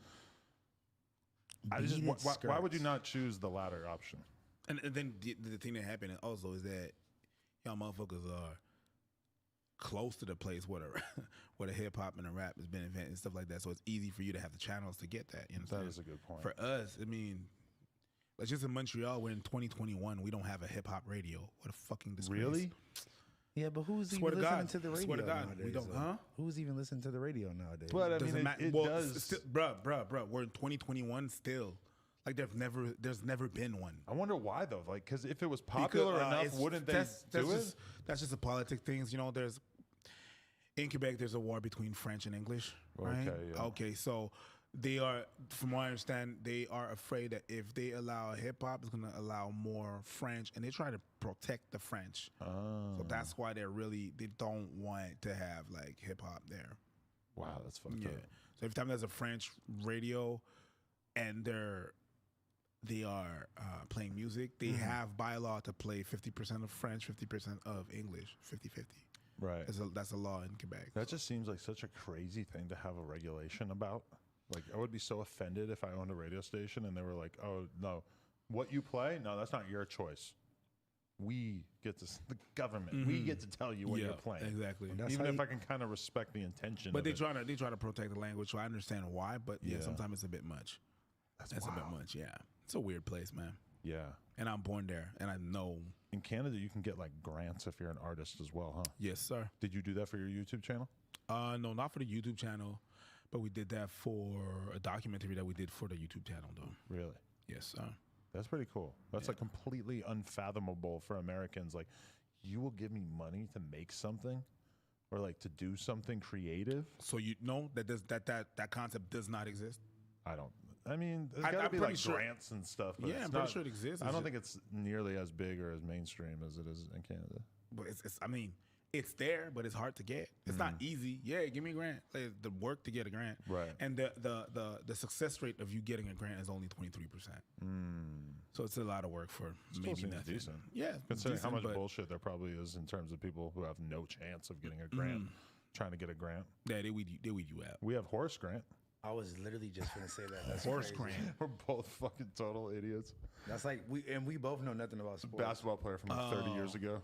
Why would you not choose the latter option? And then the thing that happened also is that y'all motherfuckers are close to the place where the hip hop and the rap has been invented and stuff like that. So it's easy for you to have the channels to get that. You know, that is a good point. For us, I mean, like just in Montreal, we're in 2021. We don't have a hip hop radio. What a fucking disgrace. Really? Yeah, but who's even listening to the radio Swear to God, nowadays? we don't, huh? Who's even listening to the radio nowadays? But I mean, it does. Still, bruh, we're in 2021 still. Like there's never been one. I wonder why though. Like, because if it was popular enough, wouldn't they do it? That's just the politic things. You know, In Quebec, there's a war between French and English, right? Okay, yeah. Okay, so they are, from what I understand, they are afraid that if they allow hip hop, it's gonna allow more French, and they try to protect the French. So that's why they don't want to have like hip hop there. Wow, that's fucked Yeah. up. So every time there's a French radio, and they are playing music, they have by law to play 50% of French, 50% of English, 50-50. Right. That's a law in Quebec. That just seems like such a crazy thing to have a regulation about. Like, I would be so offended if I owned a radio station and they were like, oh, no, what you play? No, that's not your choice. We get to, the government, we get to tell you what you're playing. Exactly. Even if I can kind of respect the intention But of they it. try to protect the language, so I understand why, but yeah, Yeah. sometimes it's a bit much. That's a bit much, yeah. It's a weird place, man. Yeah. And I'm born there, and I know. In Canada, you can get like grants if you're an artist as well, huh? Yes, sir. Did you do that for your YouTube channel? No, not for the YouTube channel, but we did that for a documentary that we did for the YouTube channel, though. Really? Yes, sir. That's pretty cool. That's like completely unfathomable for Americans. Like, you will give me money to make something or like to do something creative? So you know that concept does not exist? I don't. I mean, there's I'm got to be pretty like sure- grants and stuff. But Yeah, it's I'm pretty not- sure it exists. I It's don't ju- think it's nearly as big or as mainstream as it is in Canada. But it's I mean, it's there, but it's hard to get. It's not easy. Yeah, give me a grant. Like, the work to get a grant. Right. And the success rate of you getting a grant is only 23%. So it's a lot of work for Still maybe seems nothing. decent. Yeah, it's Considering how decent, much but- bullshit there probably is in terms of people who have no chance of getting a grant, trying to get a grant. Yeah, they weed you out. We have Horse Grant. I was literally just gonna say that. That's Horse crazy. grant. We're both fucking total idiots. That's like we both know nothing about sports. Basketball player from like 30 years ago.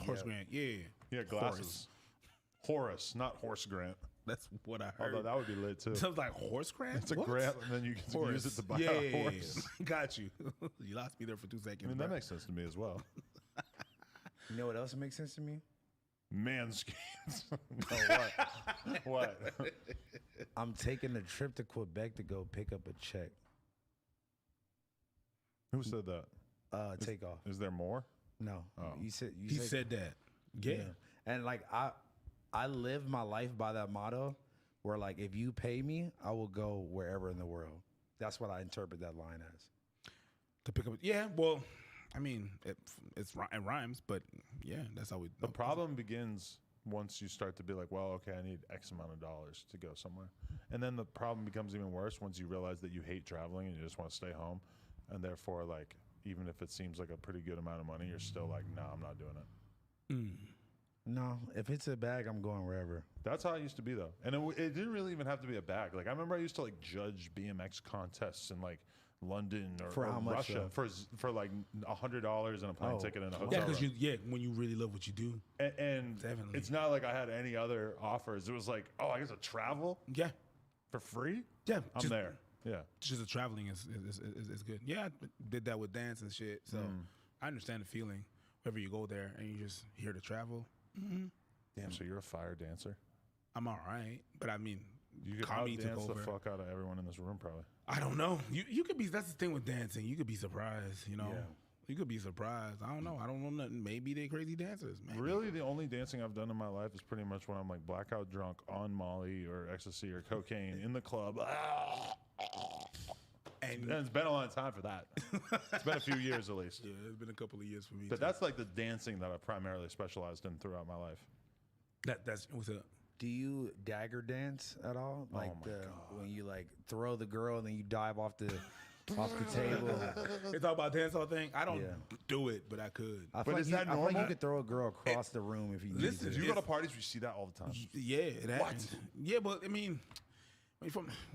Horse grant. Yeah. Yeah, glasses. Horace, not Horse Grant. That's what I heard. Although that would be lit too. Sounds like horse grant. It's a What? grant, and then you can use it to buy yeah, a horse. Got you. You lost me there for 2 seconds. I mean, bro. that makes sense to me as well. You know what else makes sense to me? Manscaped. No, what? What? I'm taking a trip to Quebec to go pick up a check. Who said that? Takeoff. Is there more? No. Oh. You said He said that. Yeah. And like I live my life by that motto where like if you pay me, I will go wherever in the world. That's what I interpret that line as. To pick up. Yeah. Well, I mean, it rhymes, but yeah, that's how we. The problem begins once you start to be like, well, okay, I need X amount of dollars to go somewhere. And then the problem becomes even worse once you realize that you hate traveling and you just want to stay home. And therefore, like, even if it seems like a pretty good amount of money, you're still like, no, I'm not doing it. No, if it's a bag, I'm going wherever. That's how I used to be, though. And it didn't really even have to be a bag. Like, I remember I used to, like, judge BMX contests in, like, London or, For or how much, Russia though? for like $100 and a plane ticket and a hotel Yeah, because room. when you really love what you do. And Definitely. it's not like I had any other offers. It was like, oh, I get to travel Yeah. for free? Yeah. I'm there. Yeah. Just the traveling is good. Yeah, I did that with dance and shit. So I understand the feeling. Wherever you go there and you're just here to travel. Damn, so you're a fire dancer? I'm all right, but I mean, You could comedy took dance the over. fuck out of everyone in this room, probably. I don't know. You could be. That's the thing with dancing. You could be surprised. You know. Yeah. You could be surprised. I don't know. I don't know nothing. Maybe they're crazy dancers, man. Really, the only dancing I've done in my life is pretty much when I'm like blackout drunk on Molly or ecstasy or cocaine in the club. And it's been a long time for that. It's been a few years at least. Yeah, it's been a couple of years for me. But too. that's like the dancing that I primarily specialized in throughout my life. That's what's up. Do you dagger dance at all? Like my when you like throw the girl and then you dive off the table. It's all about dance all thing. I don't Yeah. do it, but I could. I feel like you, I feel like you could throw a girl across the room if you need Listen, to. You go to parties where you see that all the time. Yeah, that, What? Yeah, but I mean,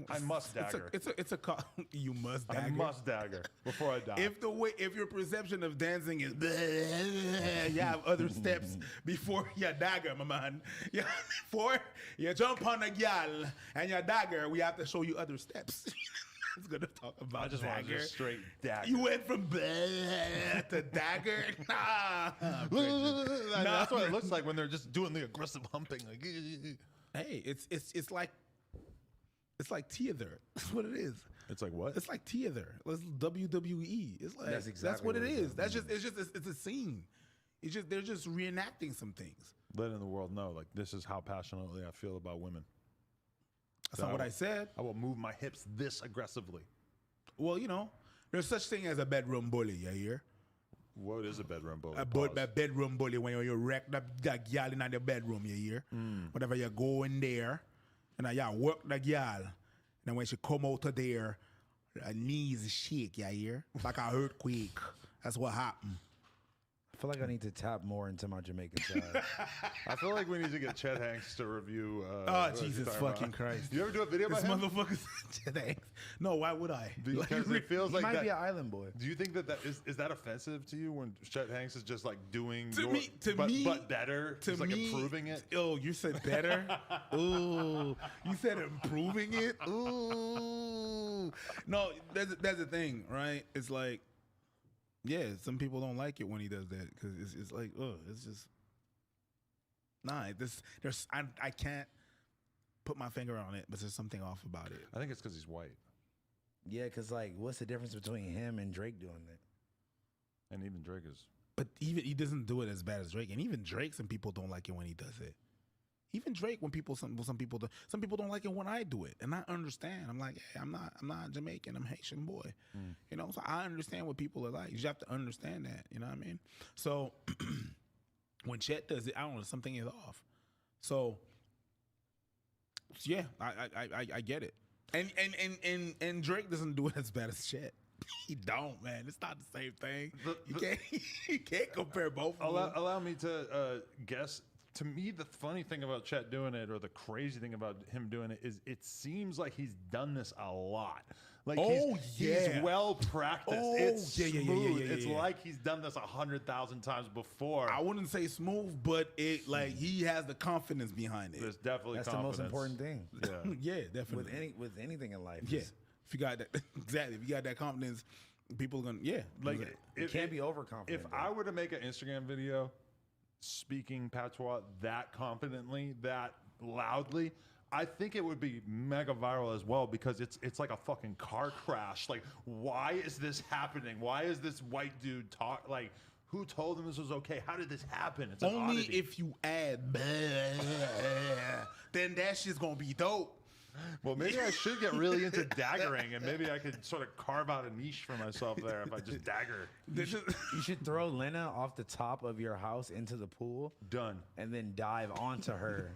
I must dagger. It's a you must dagger. I must dagger before I die. If your perception of dancing is you have other steps before you dagger, my man. Yeah, before you jump on a gal and you dagger, we have to show you other steps. It's gonna talk about I just dagger. want to just straight dagger. You went from to dagger. Nah, That's what it looks like when they're just doing the aggressive humping. Like, hey, it's like theater. That's what it is. it's like what? It's like theater. It's WWE. It's like That's exactly what it what it is. is. It's a scene. It's just they're just reenacting some things. letting the world know, like, this is how passionately I feel about women. That's not what I said. I will move my hips this aggressively. Well, you know, there's such thing as a bedroom bully, you hear? What is a bedroom bully? A bedroom bully when you wreck that girl in the bedroom, you hear? Whenever you go in there, and you work the girl, and when she come out of there, her knees shake, you hear? Like a earthquake. That's what happened. I feel like I need to tap more into my Jamaican side. I feel like we need to get Chet Hanks to review. Oh, Jesus fucking Christ. You ever do a video about this him? motherfucker Chet Hanks. No, why would I? Because it feels He like might that. be an island boy. Do you think that is that offensive to you when Chet Hanks is just like doing but better? To He's like me, improving it. Oh, you said better? Ooh, you said improving it? Ooh. No, that's the thing, right? It's like, yeah, some people don't like it when he does that because it's like, it's just I can't put my finger on it, but there's something off about it. I think it's because he's white. Yeah, because like, what's the difference between him and Drake doing it? And even Drake is. But even he doesn't do it as bad as Drake, and even Drake, some people don't like it when he does it. Even Drake, when some people don't like it when I do it, and I understand. I'm like, hey, I'm not Jamaican. I'm Haitian boy, you know. So I understand what people are like. You just have to understand that. You know what I mean? So when Chet does it, I don't know, something is off. So yeah, I get it. And Drake doesn't do it as bad as Chet. He don't, man. It's not the same thing. You can't compare both. Allow me to guess. To me, the funny thing about Chet doing it, or the crazy thing about him doing it, is it seems like he's done this a lot. Like he's well practiced. It's smooth. It's like he's done this 100,000 times before. I wouldn't say smooth, but it like he has the confidence behind it. There's definitely That's confidence. the most important thing. Yeah, yeah, definitely. With anything in life. Yeah, if you got that exactly, if you got that confidence, people are gonna like you can't be overconfident. If I were to make an Instagram video speaking patois that confidently, that loudly, I think it would be mega viral as well, because it's like a fucking car crash. Like, why is this happening? Why is this white dude talk like? Who told him this was okay? How did this happen? It's an only oddity. if you add, then that shit's gonna be dope. Well, maybe I should get really into daggering, and maybe I could sort of carve out a niche for myself there if I just dagger. You should throw Lena off the top of your house into the pool. Done. And then dive onto her.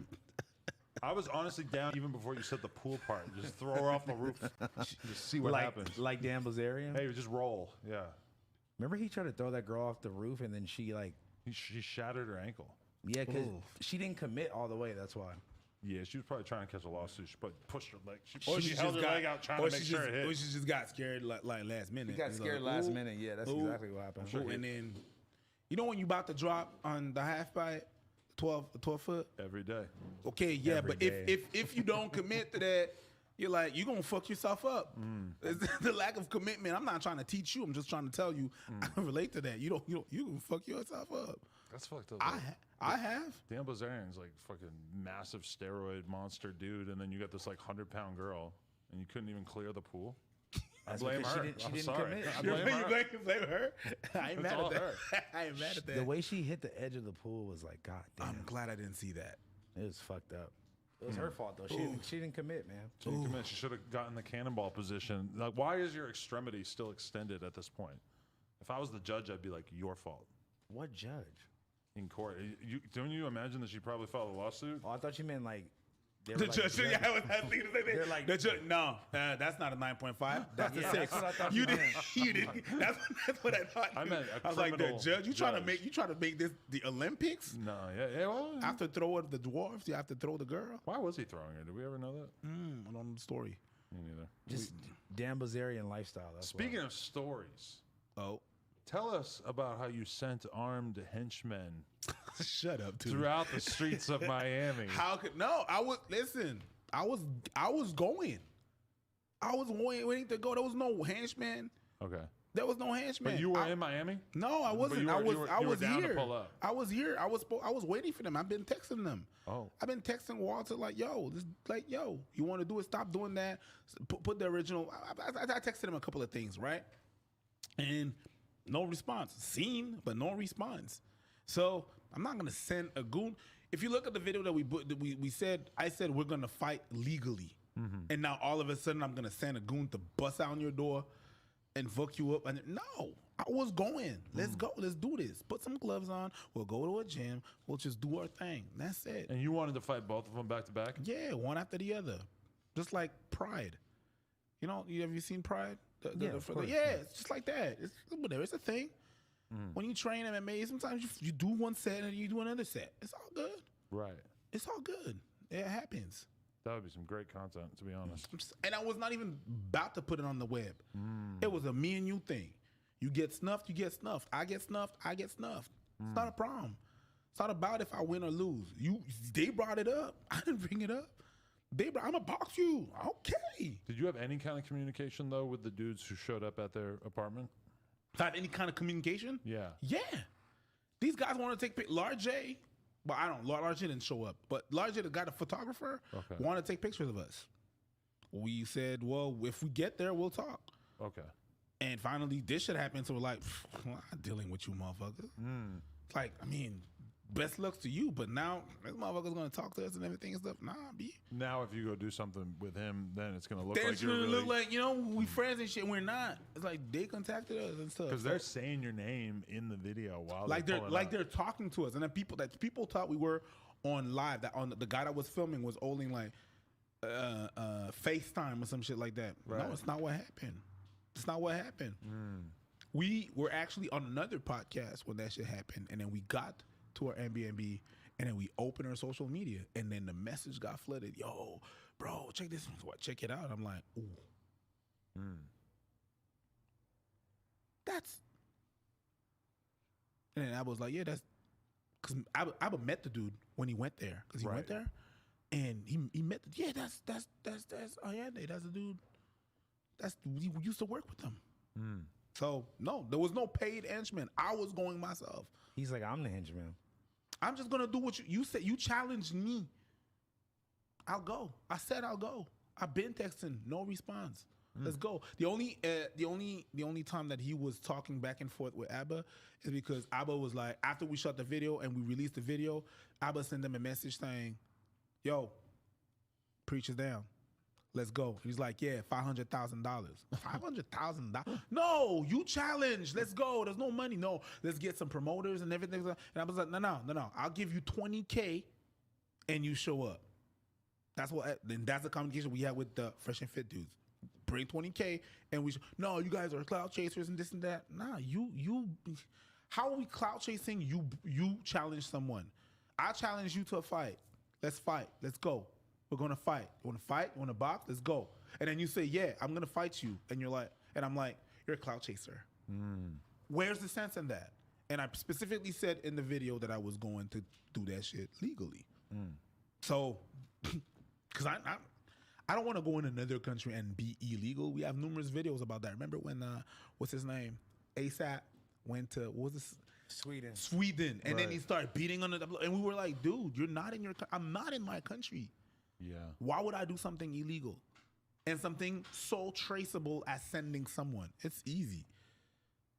I was honestly down even before you said the pool part. Just throw her off the roof. Just see what happens. Like Dan Bilzerian? Hey, just roll. Yeah. Remember he tried to throw that girl off the roof, and then she shattered her ankle. Yeah, because she didn't commit all the way. That's why. Yeah, she was probably trying to catch a lawsuit. She probably pushed her leg. She held her leg out trying to make sure it hit. Or she just got scared like last minute. She got scared last minute. Yeah, that's exactly what happened. And then, you know when you about to drop on the half pipe, 12 foot? Every day. Okay, yeah, Every but day. if you don't commit to that, you're like, you're going to fuck yourself up. It's the lack of commitment. I'm not trying to teach you. I'm just trying to tell you. I can relate to that. You can fuck yourself up. That's fucked up. I have. Dan Bilzerian's like fucking massive steroid monster dude, and then you got this like 100-pound girl, and you couldn't even clear the pool. I blame her. She didn't sorry. commit. You blame her? I ain't It's mad all at that. her. I ain't mad at that. The way she hit the edge of the pool was like, God damn. I'm glad I didn't see that. It was fucked up. It was her fault, though. She didn't commit, man. She didn't commit. She should have gotten the cannonball position. Like, why is your extremity still extended at this point? If I was the judge, I'd be like, your fault. What judge? In court. Don't you imagine that she probably filed a lawsuit? Oh, I thought you meant like... The judge, yeah, I was thinking the same thing. They're like, the judge, no, that's not a 9.5. That's a 6. That's what I thought You you didn't. meant. You didn't. That's what I thought. I meant a I was like, the criminal judge. You trying to judge. make this the Olympics? No, yeah. Well, After throwing the dwarfs, you have to throw the girl. why was he throwing her? Did we ever know that? I don't know the story. Me neither. Just Dan Bilzerian lifestyle. That's why. Speaking of stories, Oh, tell us about how you sent armed henchmen shut up, dude. throughout the streets of Miami. How could no? I was listen. I was going. I was waiting to go. There was no henchman. Okay. There was no henchman. But you were in Miami? No, I wasn't. you I were- was. I you were was down to here. pull up. I was here. I was waiting for them. I've been texting them. Oh. I've been texting Walter like, yo, you want to do it? Stop doing that. Put the original. I texted him a couple of things, right? And no response. Seen, but no response. So I'm not gonna send a goon. if you look at the video that we said, I said we're gonna fight legally, and now all of a sudden I'm gonna send a goon to bust out your door and fuck you up. And no, I was going. Let's go. Let's do this. Put some gloves on. We'll go to a gym. We'll just do our thing. That's it. And you wanted to fight both of them back to back? Yeah, one after the other, just like Pride. You know, have you seen Pride? Of course. It's just like that. It's whatever. It's a thing. When you train MMA, sometimes you do one set and you do another set. It's all good. Right. It's all good. It happens. That would be some great content, to be honest. And I was not even about to put it on the web. It was a me and you thing. You get snuffed, you get snuffed. I get snuffed, I get snuffed. It's not a problem. It's not about if I win or lose. They brought it up. I didn't bring it up. I'm gonna box you. Okay. Did you have any kind of communication though with the dudes who showed up at their apartment? Had any kind of communication? Yeah. Yeah. These guys want to take pictures. Large J, well, Large J didn't show up, but Large J, the guy, the photographer, wanted to take pictures of us. We said, well, if we get there, we'll talk. Okay. And finally, this shit happened, so we're like, I'm not dealing with you, motherfuckers. It's like, I mean, best looks to you, but now this motherfucker's gonna talk to us and everything and stuff. Nah, B. Now, if you go do something with him, then it's gonna look Then like it's you're gonna really... look like, we friends and shit. We're not. It's like they contacted us and stuff. Because they're saying your name in the video while they're talking to us, and then people thought we were on live. That on the guy that was filming was holding like FaceTime or some shit like that. Right. No, it's not what happened. It's not what happened. We were actually on another podcast when that shit happened, and then we got to our Airbnb, and then we opened our social media, and then the message got flooded. Yo, bro, check this. Check it out. I'm like, ooh. That's. And then I was like, yeah, that's. Because I met the dude when he went there. Because he went there, and he met. That's Ayande. That's the dude. We used to work with him. So no, there was no paid henchman. I was going myself. He's like, I'm the henchman. I'm just gonna do what you said. You challenged me. I'll go. I said I'll go. I've been texting, no response. Let's go. The only time that he was talking back and forth with Abba is because Abba was like, after we shot the video and we released the video, Abba sent them a message saying, "Yo, preach is down. Let's go." He's like, yeah, $500,000. $500,000? No, you challenge. Let's go. There's no money. No, let's get some promoters and everything. And I was like, no. I'll give you $20K and you show up. Then that's the communication we had with the Fresh and Fit dudes. Bring $20K and no, you guys are cloud chasers and this and that. Nah, how are we cloud chasing? You challenge someone. I challenge you to a fight. Let's fight. Let's go. We're gonna fight. You wanna fight? You wanna box? Let's go. And then you say, yeah, I'm gonna fight you. And I'm like, you're a clout chaser. Where's the sense in that? And I specifically said in the video that I was going to do that shit legally. So, because I don't want to go in another country and be illegal. We have numerous videos about that. Remember when what's his name? ASAP went to what was this? Sweden, and then he started beating on the, and we were like, dude, you're not in I'm not in my country. Yeah. Why would I do something illegal? And something so traceable as sending someone. It's easy.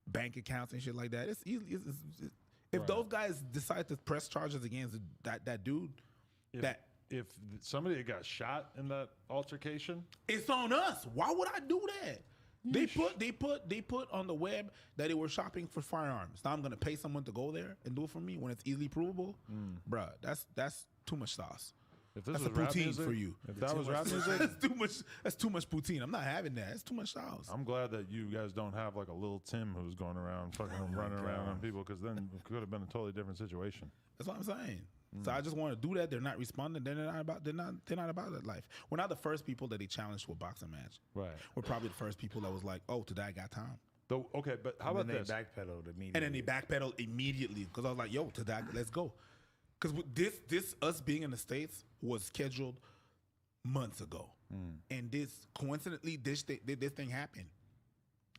Bank accounts and shit like that. It's easy. If those guys decide to press charges against that dude, if somebody had got shot in that altercation, it's on us. Why would I do that? They put on the web that they were shopping for firearms. Now I'm gonna pay someone to go there and do it for me when it's easily provable. Bruh, that's too much sauce. If this that's was a rap poutine music, for you. If that was rap music, that's too much poutine. I'm not having that. It's too much sauce. I'm glad that you guys don't have like a little Tim who's going around fucking running around on people, because then it could have been a totally different situation. That's what I'm saying. So I just want to do that. They're not responding. They're not about that life. We're not the first people that they challenged to a boxing match. Right. We're probably the first people that was like, oh, today I got time. Okay, but how about this? They backpedaled immediately. And then they backpedaled immediately because I was like, yo, today let's go. Because this us being in the States was scheduled months ago, and coincidentally this thing happened.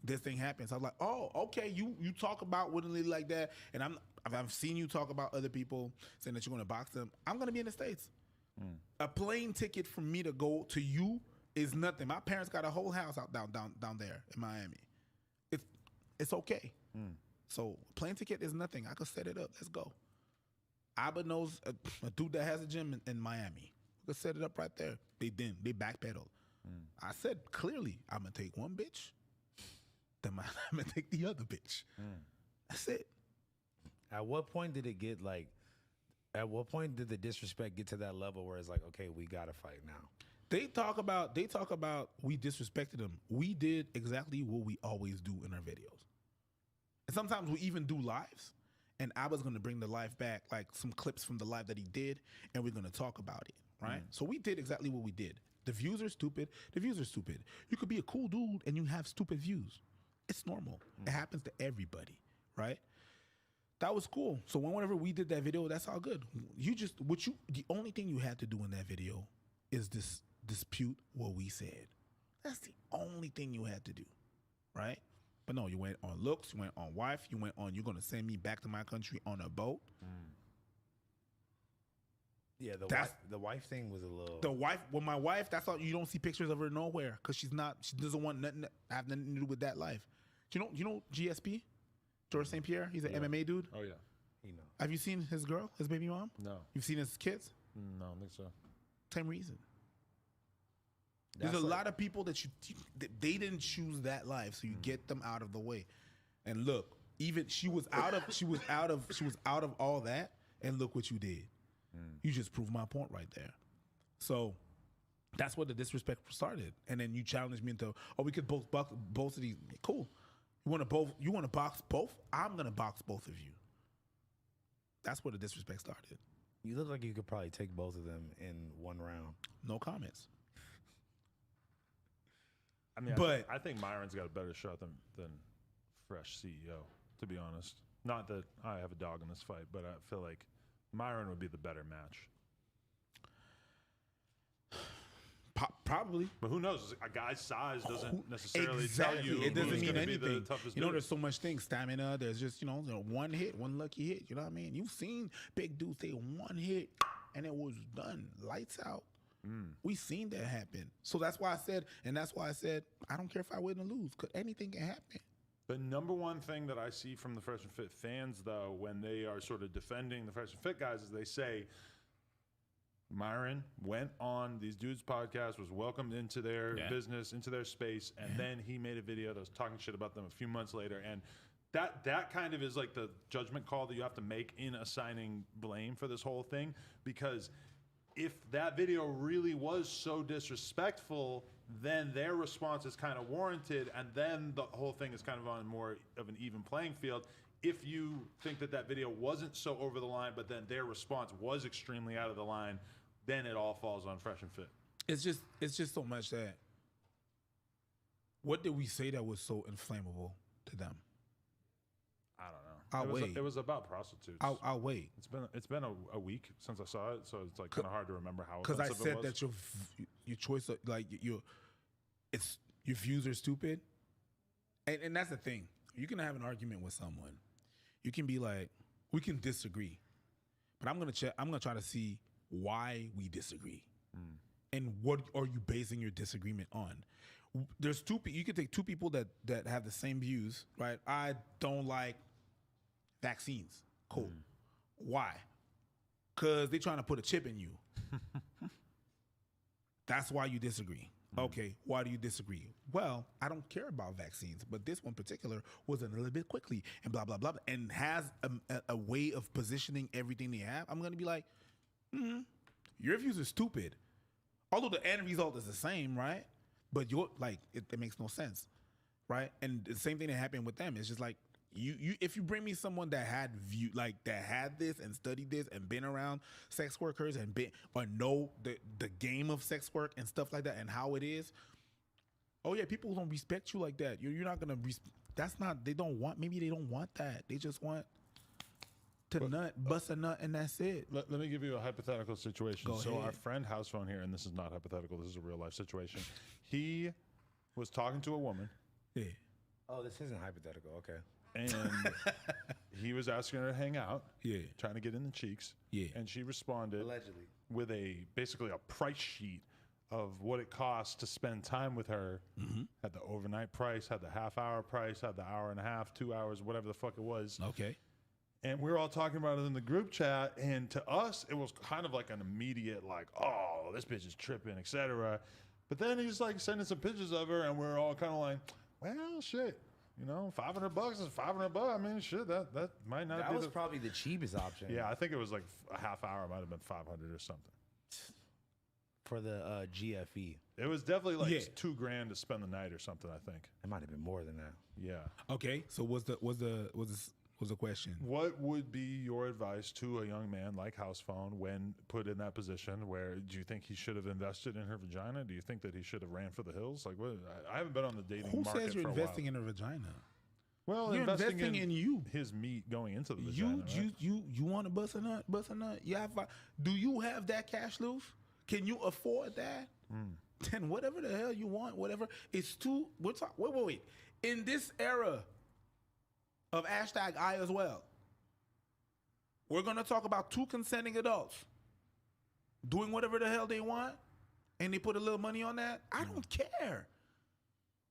This thing happened. So I was like, oh, okay, you talk about willingly like that, and I've seen you talk about other people saying that you're going to box them. I'm going to be in the States. A plane ticket for me to go to you is nothing. My parents got a whole house out down there in Miami. It's okay. So plane ticket is nothing. I could set it up. Let's go. Abba knows a dude that has a gym in Miami. We could set it up right there. They didn't. They backpedaled. I said clearly, I'm gonna take one bitch. Then I'm gonna take the other bitch. That's it. At what point did it get like? At what point did the disrespect get to that level where it's like, okay, we gotta fight now? They talk about we disrespected them. We did exactly what we always do in our videos. And sometimes we even do lives. And Abba's gonna bring the live back, like some clips from the live that he did, and we're gonna talk about it, right? So we did exactly what we did. The views are stupid. The views are stupid. You could be a cool dude and you have stupid views. It's normal. It happens to everybody, right? That was cool. So whenever we did that video, that's all good. The only thing you had to do in that video is dispute what we said. That's the only thing you had to do, right? But no, you went on looks, you went on wife, you went on, you're gonna send me back to my country on a boat. Yeah, the wife thing was a little. The wife, well, my wife, that's all. You don't see pictures of her nowhere because she doesn't want nothing to have nothing to do with that life. You know GSP, George St. Pierre. He's an MMA dude. Oh yeah, he know. Have you seen his girl, his baby mom? No. You've seen his kids? No, I don't think so. Same reason. There's a lot of people that they didn't choose that life, so you get them out of the way. And look, even she was out of all that, and look what you did. You just proved my point right there. So that's where the disrespect started. And then you challenged me into, we could both of these. Cool. You want to box both? I'm gonna box both of you. That's where the disrespect started. You look like you could probably take both of them in one round. No comments. I mean, but I think Myron's got a better shot than Fresh CEO, to be honest. Not that I have a dog in this fight, but I feel like Myron would be the better match. Probably. But who knows? A guy's size doesn't necessarily tell you it doesn't who's mean gonna be the anything. toughest You know, dude. there's so much things. Stamina. There's just, one hit, one lucky hit. You know what I mean? You've seen big dudes say one hit and it was done. Lights out. We seen that happen. So that's why I said, I don't care if I win or lose, because anything can happen. The number one thing that I see from the Fresh and Fit fans, though, when they are sort of defending the Fresh and Fit guys, is they say, Myron went on these dudes' podcast, was welcomed into their business, into their space, and then he made a video that was talking shit about them a few months later. And that kind of is like the judgment call that you have to make in assigning blame for this whole thing, because if that video really was so disrespectful, then their response is kind of warranted, and then the whole thing is kind of on more of an even playing field. If you think that video wasn't so over the line, but then their response was extremely out of the line, then it all falls on Fresh and Fit. It's just so much that, what did we say that was so inflammable to them? I don't know. It was about prostitutes. I'll wait. It's been a week since I saw it, so it's like kind of hard to remember how. Because I offensive said it was. that your choice of, like your views are stupid, and that's the thing. You can have an argument with someone. You can be like, we can disagree, but I'm gonna try to see why we disagree, and what are you basing your disagreement on. There's you could take two people that have the same views, right? I don't like vaccines. Cool. Why? Because they're trying to put a chip in you. That's why you disagree. Okay, why do you disagree? Well, I don't care about vaccines, but this one particular was a little bit quickly and blah, blah, blah, and has a way of positioning everything they have. I'm going to be like, your views are stupid. Although the end result is the same, right? But it makes no sense, right? And the same thing that happened with them. It's just like, if you bring me someone that had this and studied this and been around sex workers and know the game of sex work and stuff like that and how it is, oh yeah, people don't respect you like that. You're not gonna. They don't want that. They just want to bust a nut, and that's it. Let me give you a hypothetical situation. Go So ahead. our friend House Phone here, and this is not hypothetical. This is a real life situation. He was talking to a woman. Yeah. Oh, this isn't hypothetical. Okay. And he was asking her to hang out. Yeah. Trying to get in the cheeks. Yeah. And she responded Allegedly. with basically a price sheet of what it costs to spend time with her. Had the overnight price, had the half hour price, had the hour and a half, 2 hours, whatever the fuck it was. Okay. And we were all talking about it in the group chat, and to us, it was kind of like an immediate, like, oh, this bitch is tripping, etc. But then he's like sending some pictures of her, and we're all kind of like, well, shit, you know, $500 is $500. I mean, shit, that might not. That be was probably the cheapest option. Yeah, I think it was like a half hour, might have been 500 or something. For the GFE, it was definitely like $2,000 to spend the night or something. I think it might have been more than that. Yeah. Okay, so was the question? What would be your advice to a young man like House Phone when put in that position? Where do you think he should have invested in her vagina? Do you think that he should have ran for the hills? Like, what? I haven't been on the dating Who market says you're for a investing while. in her vagina? Well, you're investing in you. His meat going into the vagina. You want to bust a nut? Bust a nut. Do you have that cash loose? Can you afford that? Then whatever the hell you want, whatever. It's too. We're talking. Wait. In this era of hashtag I as well, we're gonna talk about two consenting adults doing whatever the hell they want, and they put a little money on that. I don't care.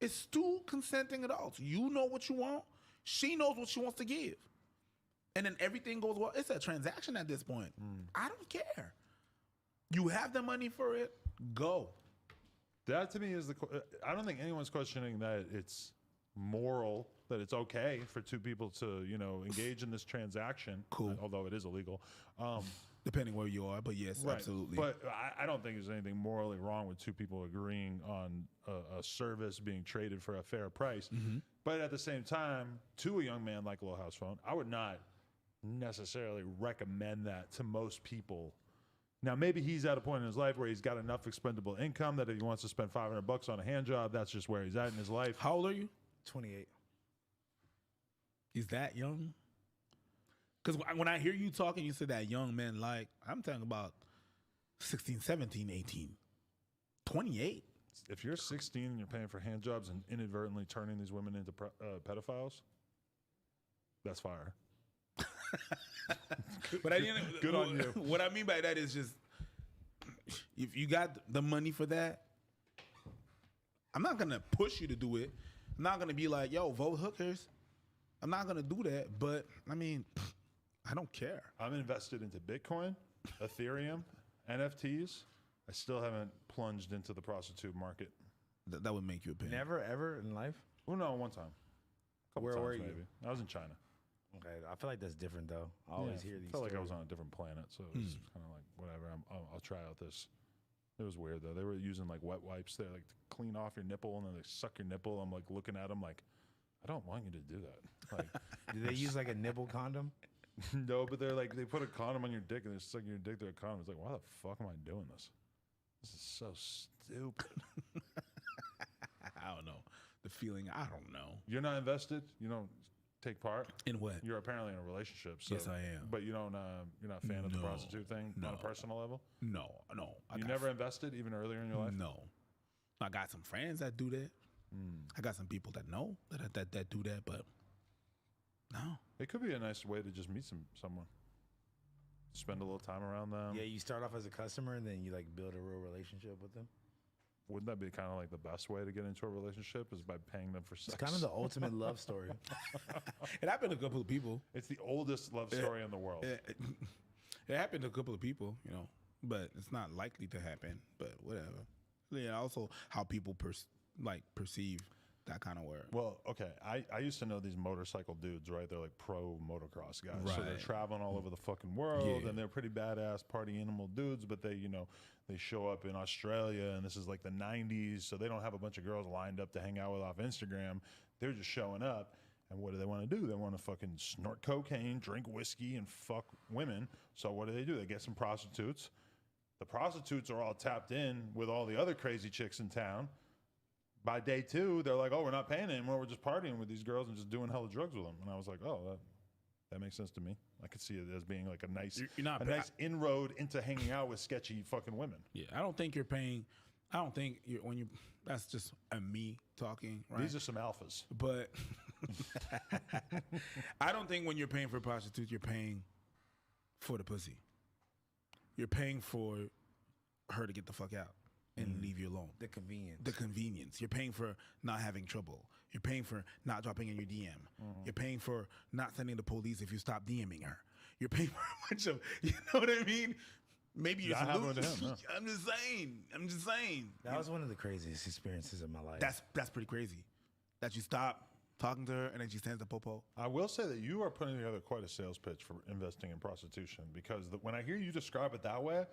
It's two consenting adults. You know what you want. She knows what she wants to give, and then everything goes well. It's a transaction at this point. I don't care. You have the money for it. Go. That to me is I don't think anyone's questioning that it's moral, that it's okay for two people to, you know, engage in this transaction. Cool. Although it is illegal. Depending where you are, but yes, right. absolutely. But I don't think there's anything morally wrong with two people agreeing on a service being traded for a fair price. But at the same time, to a young man like Lil House Phone, I would not necessarily recommend that to most people. Now, maybe he's at a point in his life where he's got enough expendable income that if he wants to spend $500 on a hand job, that's just where he's at in his life. How old are you? 28. Is that young? Because when I hear you talking, you say that young men like, I'm talking about 16, 17, 18, 28. If you're 16 and you're paying for hand jobs and inadvertently turning these women into pedophiles, that's fire. But I didn't. Good on you. What I mean by that is just, if you got the money for that, I'm not gonna push you to do it. I'm not gonna be like, yo, vote hookers. I'm not gonna do that. But I mean, I don't care. I'm invested into Bitcoin, Ethereum, NFTs. I still haven't plunged into the prostitute market. That would make you a pain. Never ever in life. Well, no, one time. Where were you? Maybe. I was in China. Okay, I feel like that's different though. I always hear these. I felt like I stories. was on a different planet, so it was kind of like whatever. I'll try out this. It was weird though. They were using like wet wipes there, like to clean off your nipple, and then they suck your nipple. I'm like looking at them like, I don't want you to do that. Like, do they use like a nipple condom? No, but they're like they put a condom on your dick and they're sucking your dick through a condom. It's like, why the fuck am I doing this? This is so stupid. I don't know. The feeling, I don't know. You're not invested. You don't take part in what? You're apparently in a relationship. So, yes, I am. But you don't. You're not a fan of the prostitute thing on a personal level. No. You never invested even earlier in your life. No. I got some friends that do that. I got some people that know that do that, but no. It could be a nice way to just meet someone. Spend a little time around them. Yeah, you start off as a customer and then you like build a real relationship with them. Wouldn't that be kind of like the best way to get into a relationship is by paying them for sex? It's kind of the ultimate love story. It happened to a couple of people. It's the oldest love story in the world. It happened to a couple of people, you know, but it's not likely to happen. But whatever. Yeah. Also, how people perceive that kind of word. Well, okay. I used to know these motorcycle dudes, right? They're like pro motocross guys. Right. So they're traveling all over the fucking world, and they're pretty badass party animal dudes. But they, you know, they show up in Australia, and this is like the 90s, so they don't have a bunch of girls lined up to hang out with off Instagram. They're just showing up, and what do they want to do? They want to fucking snort cocaine, drink whiskey, and fuck women. So what do? They get some prostitutes. The prostitutes are all tapped in with all the other crazy chicks in town. By day 2, they're like, oh, we're not paying anymore. We're just partying with these girls and just doing hella drugs with them. And I was like, oh, that makes sense to me. I could see it as being like a nice, nice inroad into hanging out with sketchy fucking women. Yeah, I don't think you're paying. I don't think that's just a me talking. Right? These are some alphas. But I don't think when you're paying for a prostitute, you're paying for the pussy. You're paying for her to get the fuck out. and leave you alone. The convenience. The convenience. You're paying for not having trouble. You're paying for not dropping in your DM. You're paying for not sending the police if you stop DMing her. You're paying for a bunch of, you know what I mean? Maybe you're That happened to him, yeah. I'm just saying. That was one of the craziest experiences of my life. That's pretty crazy. That you stop talking to her and then she sends the popo. I will say that you are putting together quite a sales pitch for investing in prostitution, because when I hear you describe it that way,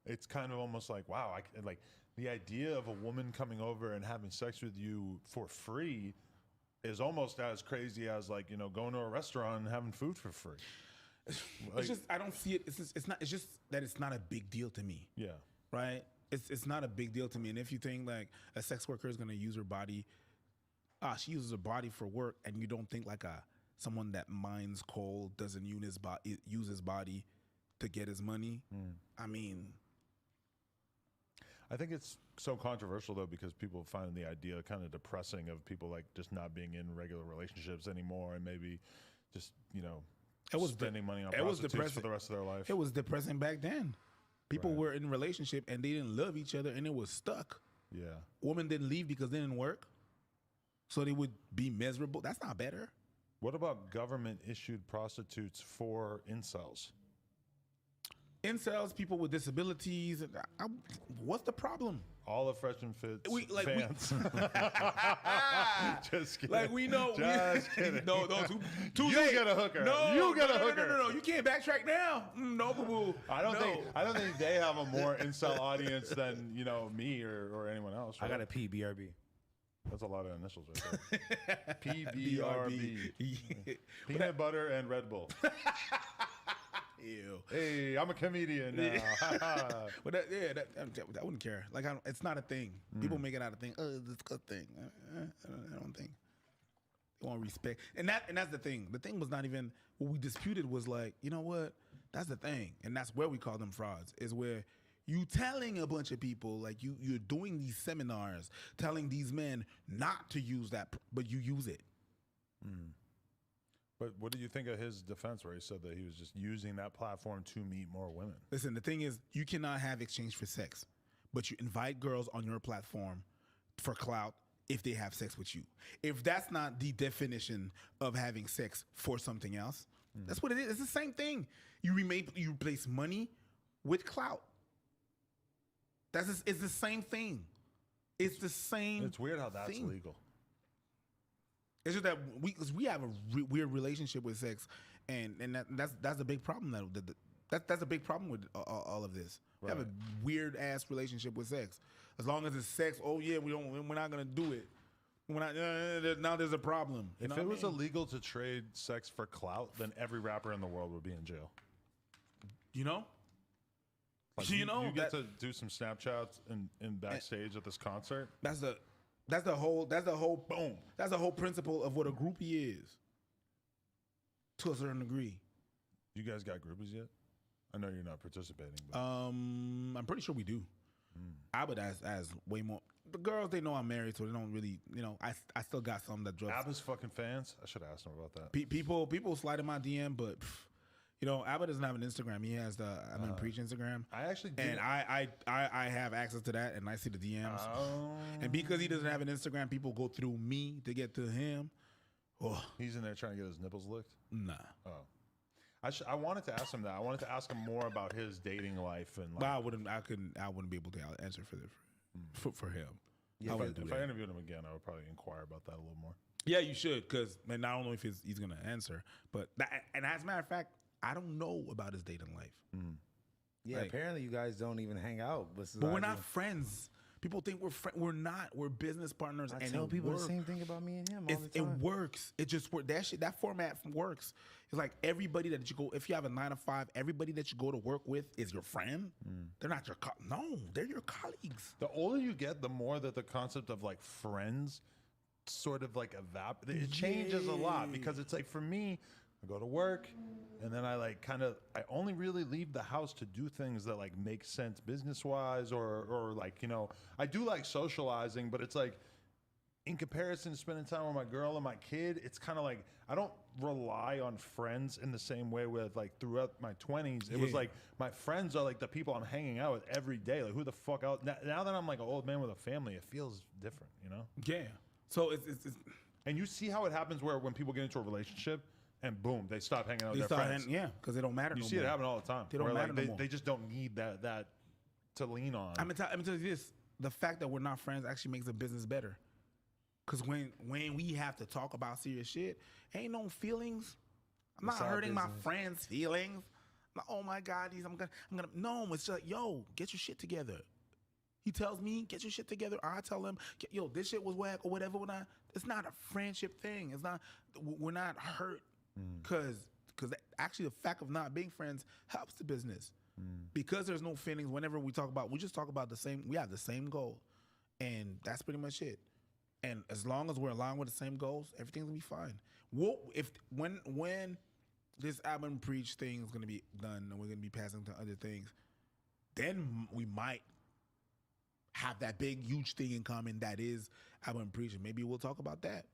it's kind of almost like, wow, like the idea of a woman coming over and having sex with you for free is almost as crazy as, like, you know, going to a restaurant and having food for free. It's just, I don't see it. It's just that it's not a big deal to me. Yeah. Right? It's not a big deal to me. And if you think like a sex worker is going to use her body, she uses her body for work, and you don't think like someone that mines coal doesn't use his body to get his money. I mean, I think it's so controversial though, because people find the idea kind of depressing of people like just not being in regular relationships anymore, and maybe just, you know, spending money on prostitutes for the rest of their life. It was depressing back then. People were in a relationship and they didn't love each other, and it was stuck. Yeah. Women didn't leave because they didn't work, so they would be miserable. That's not better. What about government issued prostitutes for incels? Incels, people with disabilities. What's the problem? All the Freshman Fits fans. Just kidding. Like, we know. Just kidding. No, those too You late. get a hooker. No, You get a hooker. No. You can't backtrack now. No, boo-boo. I don't think they have a more incel audience than, you know, me or anyone else. I right? got a PBRB. That's a lot of initials right there. PBRB. Peanut butter and Red Bull. Ew. Hey, I'm a comedian now. But I wouldn't care. Like, it's not a thing. People make it out of thing. Oh, it's a good thing. I don't think they want respect. And that's the thing. The thing was not even what we disputed. Was like, you know what? That's the thing, and that's where we call them frauds. Is where you telling a bunch of people, like, you're doing these seminars telling these men not to use that, but you use it. But what do you think of his defense, where he said that he was just using that platform to meet more women? Listen, the thing is, you cannot have exchange for sex, but you invite girls on your platform for clout if they have sex with you. If that's not the definition of having sex for something else, that's what it is. It's the same thing. You replace money with clout. It's the same thing. It's the same. It's weird how that's thing. legal. It's just that we have a weird relationship with sex, and that's a big problem. That's a big problem with all of this. We have a weird ass relationship with sex. As long as it's sex, oh yeah, we're not gonna do it. We're not. Now there's a problem. If it was illegal to trade sex for clout, then every rapper in the world would be in jail. You know. Like, you get to do some Snapchats in backstage at this concert. That's the whole principle of what a groupie is. To a certain degree. You guys got groupies yet? I know you're not participating. But. I'm pretty sure we do. Abbott has way more. The girls, they know I'm married, so they don't really, you know. I still got some that drugs. Abba's fucking fans. I should have asked him about that. People slide in my DM, but. You know, Abbott doesn't have an Instagram. He has the Preach Instagram. I actually do. And I have access to that, and I see the DMs. And because he doesn't have an Instagram, people go through me to get to him. Oh. He's in there trying to get his nipples licked? Nah. Oh. I wanted to ask him that. I wanted to ask him more about his dating life and. Like, but I wouldn't be able to answer for him. Yeah, if I interviewed him again, I would probably inquire about that a little more. Yeah, you should, because I don't know if he's gonna answer. But and as a matter of fact, I don't know about his dating life. Yeah, like, apparently you guys don't even hang out. But we're not friends. People think we're friends. We're not. We're business partners. I tell people the same thing about me and him all the time. It works. It just works. That format works. It's like everybody that you go, if you have a 9 to 5, everybody that you go to work with is your friend. They're not your no, they're your colleagues. The older you get, the more that the concept of like friends sort of like evaporates. It changes a lot, because it's like, for me, I go to work, and then I I only really leave the house to do things that like make sense business wise, or like, you know, I do like socializing, but it's like in comparison to spending time with my girl and my kid, it's kind of like I don't rely on friends in the same way with like throughout my 20s. It was Yeah. like my friends are like the people I'm hanging out with every day. Like who the fuck else? Now that I'm like an old man with a family, it feels different, you know? Yeah. So it's and you see how it happens where when people get into a relationship and boom, they stop hanging out with their friends. yeah, because they don't matter. You no see more. it happen all the time. They don't where, matter like, no more. they just don't need that to lean on. I'm gonna tell you this: the fact that we're not friends actually makes the business better. Cause when we have to talk about serious shit, ain't no feelings. I'm It's not all hurting my business. friends' feelings. Like, oh my God, I'm gonna. No, it's just like, yo, get your shit together. He tells me, get your shit together. Or I tell him, yo, this shit was whack or whatever. It's not a friendship thing. It's not. We're not hurt because actually the fact of not being friends helps the business. Because there's no feelings. Whenever we just talk about the same. We have the same goal, and that's pretty much it. And as long as we're aligned with the same goals, everything's gonna be fine. When this album preach thing is gonna be done and we're gonna be passing to other things, then we might have that big, huge thing in common that is album preach, and maybe we'll talk about that.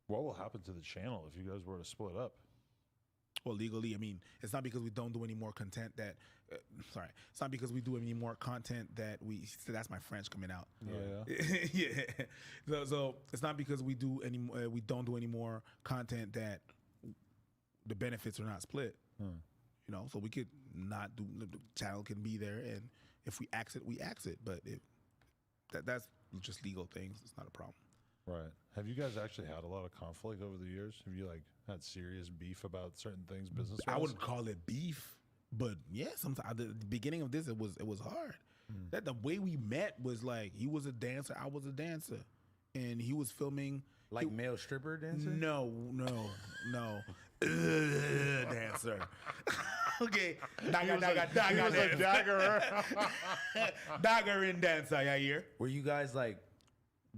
What will happen to the channel if you guys were to split up? Well, legally, I mean, it's not because we don't do any more content that. It's not because we do any more content that we. So that's my French coming out. Yeah. So it's not because we do we don't do any more content that the benefits are not split. You know, so we could not do. The channel can be there, and if we axe it, we axe it. But that's just legal things. It's not a problem. Right. Have you guys actually had a lot of conflict over the years? Have you like had serious beef about certain things business? I wouldn't call it beef, but yeah, sometimes at the beginning of this it was hard. That the way we met was like he was a dancer, I was a dancer, and he was filming like male stripper dancer. No. Dancer. Okay, daggering dancer. Yeah, here. Were you guys like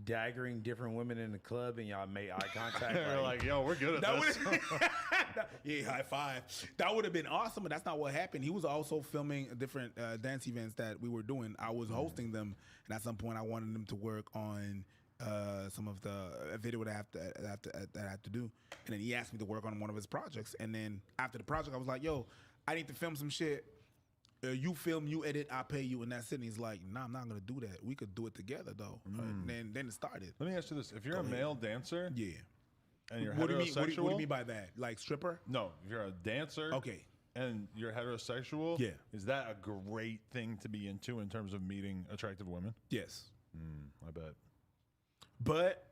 daggering different women in the club and y'all made eye contact? They're like, yo, we're good at That this. Yeah, high five. That would have been awesome, but that's not what happened. He was also filming different dance events that we were doing. I was hosting them, and at some point, I wanted them to work on some of the video that I have to do. And then he asked me to work on one of his projects. And then after the project, I was like, yo, I need to film some shit. You film, you edit, I pay you, and that's it. And he's like, nah, I'm not gonna do that. We could do it together though. And then it started. Let me ask you this: if you're a male dancer, yeah, and you're what do heterosexual, you mean by that? Like stripper? No, if you're a dancer, okay, and you're heterosexual, yeah, is that a great thing to be into in terms of meeting attractive women? Yes, I bet. But,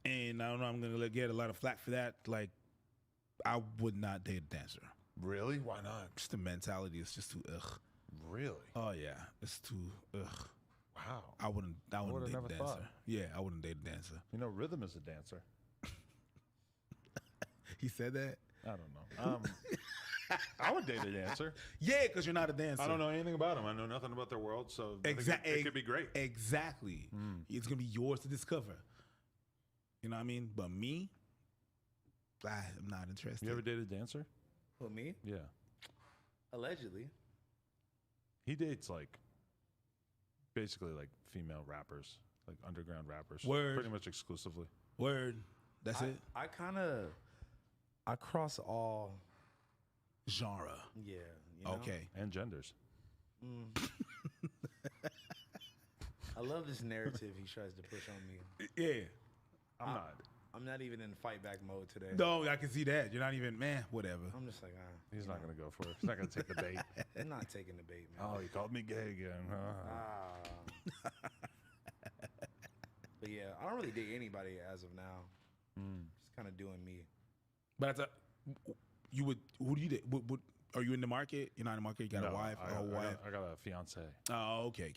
and I don't know, I'm gonna get a lot of flack for that. Like, I would not date a dancer. Really? Why not? Just the mentality is just too ugh. Really? Oh yeah, it's too ugh. Wow. I wouldn't date a never dancer. thought. Yeah, I wouldn't date a dancer. You know, Rhythm is a dancer. He said that? I don't know. I would date a dancer. Yeah, because you're not a dancer. I don't know anything about them. I know nothing about their world, so Exactly. it could be great. Exactly. It's gonna be yours to discover. You know what I mean? But me, I'm not interested. You ever dated a dancer? Who, me? Yeah. Allegedly. He dates like basically like female rappers, like underground rappers. Word. Pretty much exclusively. Word. That's it. I cross all genre. Yeah. You know? Okay. And genders. I love this narrative he tries to push on me. Yeah. I'm not even in fight back mode today. No, I can see that. You're not even, man, whatever. I'm just like, He's not going to go for it. He's not going to take the bait. I'm not taking the bait, man. Oh, he called me gay again. Huh? But yeah, I don't really date anybody as of now. Just kind of doing me. But you would, who do you date? Are you in the market? You're not in the market? You got a wife? I got a fiance. Oh, okay.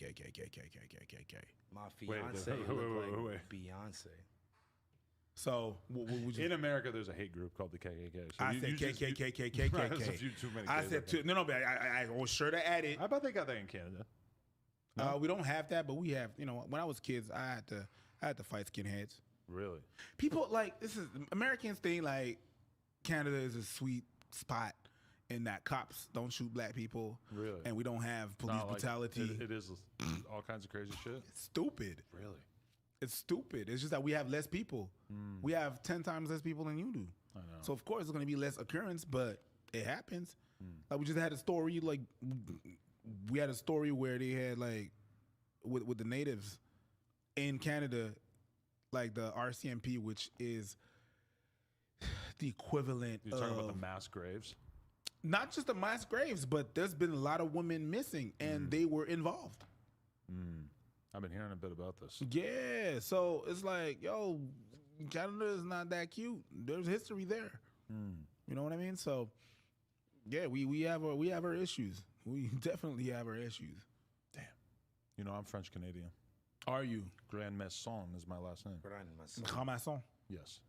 My fiance look like Beyonce. So, in America, there's a hate group called the KKK. So I said KKK. There's a few too many. I said two. No, but I was sure to add it. I bet they got that in Canada. No? We don't have that, but we have. You know, when I was kids, I had to fight skinheads. Really? People like this is Americans think like Canada is a sweet spot, and that cops don't shoot black people. Really? And we don't have police brutality. It is all kinds of crazy shit. It's stupid. Really? It's stupid. It's just that we have less people. We have 10 times less people than you do. I know. So of course it's gonna be less occurrence, but it happens. Like we just had a story. Like we had a story where they had like with the natives in Canada, like the RCMP, which is the equivalent. You're talking of, about the mass graves. not just the mass graves, but there's been a lot of women missing, and they were involved. I've been hearing a bit about this. Yeah, so it's like, yo, Canada is not that cute. There's history there. You know what I mean? So, yeah, we have our issues. We definitely have our issues. You know, I'm French Canadian. Are you? Grand Maison is my last name. Grand Maison. Yes,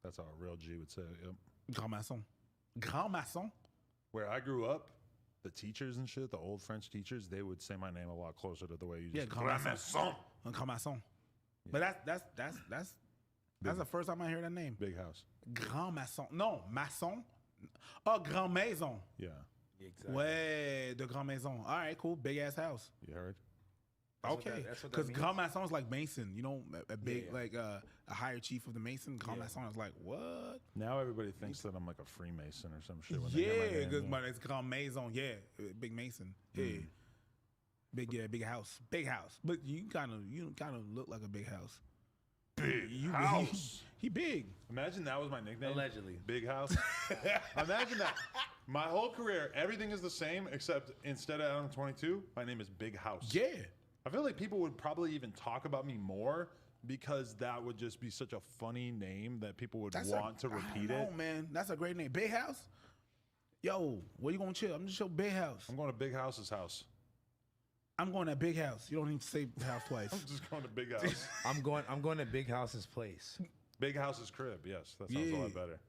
that's how a real G would say it. Yep. Grand Maison. Grand Maison. Where I grew up, the teachers and shit, the old French teachers, they would say my name a lot closer to the way you just. Yeah, Grand Maison. Grand Maison. But that's the first time I hear that name. Big house. Grand Maison. No, Maison. Oh, Grand Maison. Yeah. Exactly. Ouais, de Grand Maison. All right, cool. Big ass house. You heard? Okay. Because Grand Maison is like Mason, you know, a big, like a higher chief of the Mason. Grand Maison is like, what? Now everybody thinks that I'm like a Freemason or some shit. When they hear my Yeah, name, because it's Grand Maison. Yeah, big Mason. Yeah. Big house. Big house. But you kind of look like a big house. Big house. He big. Imagine that was my nickname. Allegedly. Big house. Imagine that. My whole career, everything is the same except instead of Adam 22, my name is Big House. Yeah. I feel like people would probably even talk about me more because that would just be such a funny name that people would want to repeat it. Oh man, that's a great name. Big House. Yo, where you gonna chill? I'm just your Big House. I'm going to Big House's house. I'm going to Big House. You don't need to say house twice. I'm just going to Big House. I'm going to Big House's place. Big House's crib. Yes, that sounds a lot better.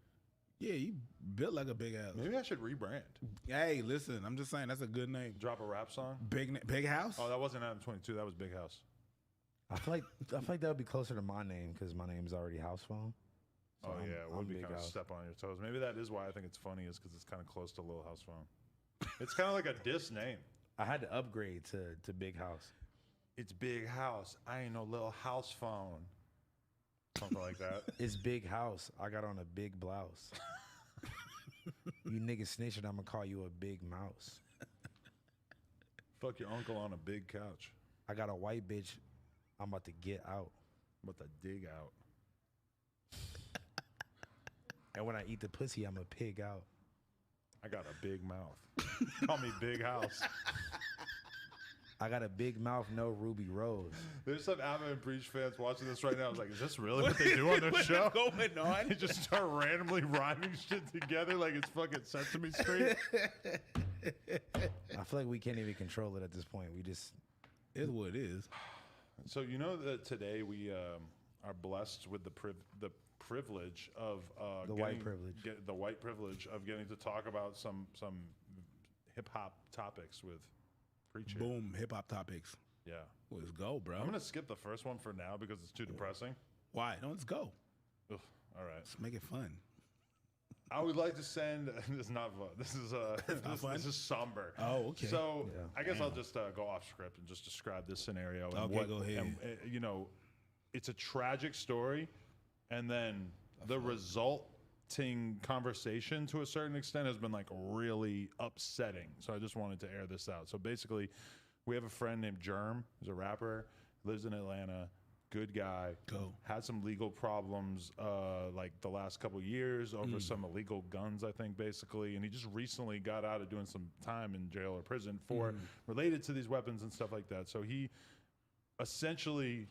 Yeah, you built like a big house. Maybe I should rebrand. Hey, listen, I'm just saying that's a good name. Drop a rap song. Big House. Oh, that wasn't Adam 22. That was Big House. I feel like that would be closer to my name because my name's already House Phone. So Oh yeah, it would be Big kind of House. step on your toes. Maybe that is why I think it's funny, is because it's kind of close to Lil House Phone. It's kind of like a diss name. I had to upgrade to Big House. It's Big House. I ain't no Lil House Phone. Something like that. It's Big House. I got on a big blouse. You niggas snitching, I'm gonna call you a big mouse. Fuck your uncle on a big couch. I got a white bitch. I'm about to get out. I'm about to dig out. And when I eat the pussy, I'm a pig out. I got a big mouth. Call me Big House. I got a big mouth, no Ruby Rose. There's some Alvin and Preach fans watching this right now. I was like, is this really what they do on their show? What's going on? They just start randomly rhyming shit together like it's fucking Sesame Street. I feel like we can't even control it at this point. We just is what it is. So you know that today we are blessed with the privilege of The white privilege. the white privilege of getting to talk about some hip hop topics with Preacher. Boom, hip hop topics. Yeah. Let's go, bro. I'm gonna skip the first one for now because it's too depressing. Why? No, let's go. Ugh, all right. Let's make it fun. I would like to send. This is not fun. This is this is somber. Oh, okay. So Yeah. I guess I'll just go off script and just describe this scenario. And Okay, go ahead. And, you know, it's a tragic story, and then the resulting conversation, to a certain extent, has been like really upsetting. So I just wanted to air this out. So basically, we have a friend named Germ. He's a rapper, lives in Atlanta. Good guy. Had some legal problems like the last couple years over some illegal guns, I think, basically. And he just recently got out of doing some time in jail or prison for related to these weapons and stuff like that. So he essentially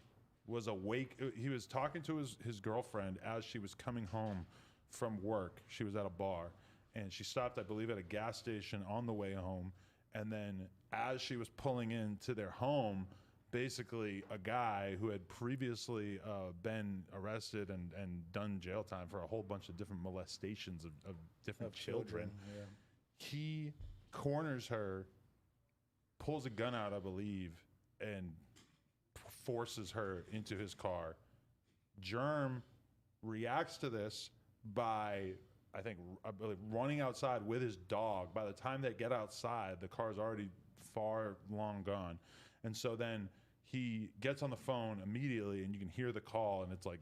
was awake. He was talking to his girlfriend as she was coming home from work. She was at a bar and she stopped, I believe, at a gas station on the way home. And then as she was pulling into their home, basically a guy who had previously been arrested and done jail time for a whole bunch of different molestations of different children. Yeah. He corners her, pulls a gun out, I believe, and forces her into his car. Germ reacts to this by, I think, running outside with his dog. By the time they get outside, the car's already far long gone. And so then he gets on the phone immediately, and you can hear the call, and it's like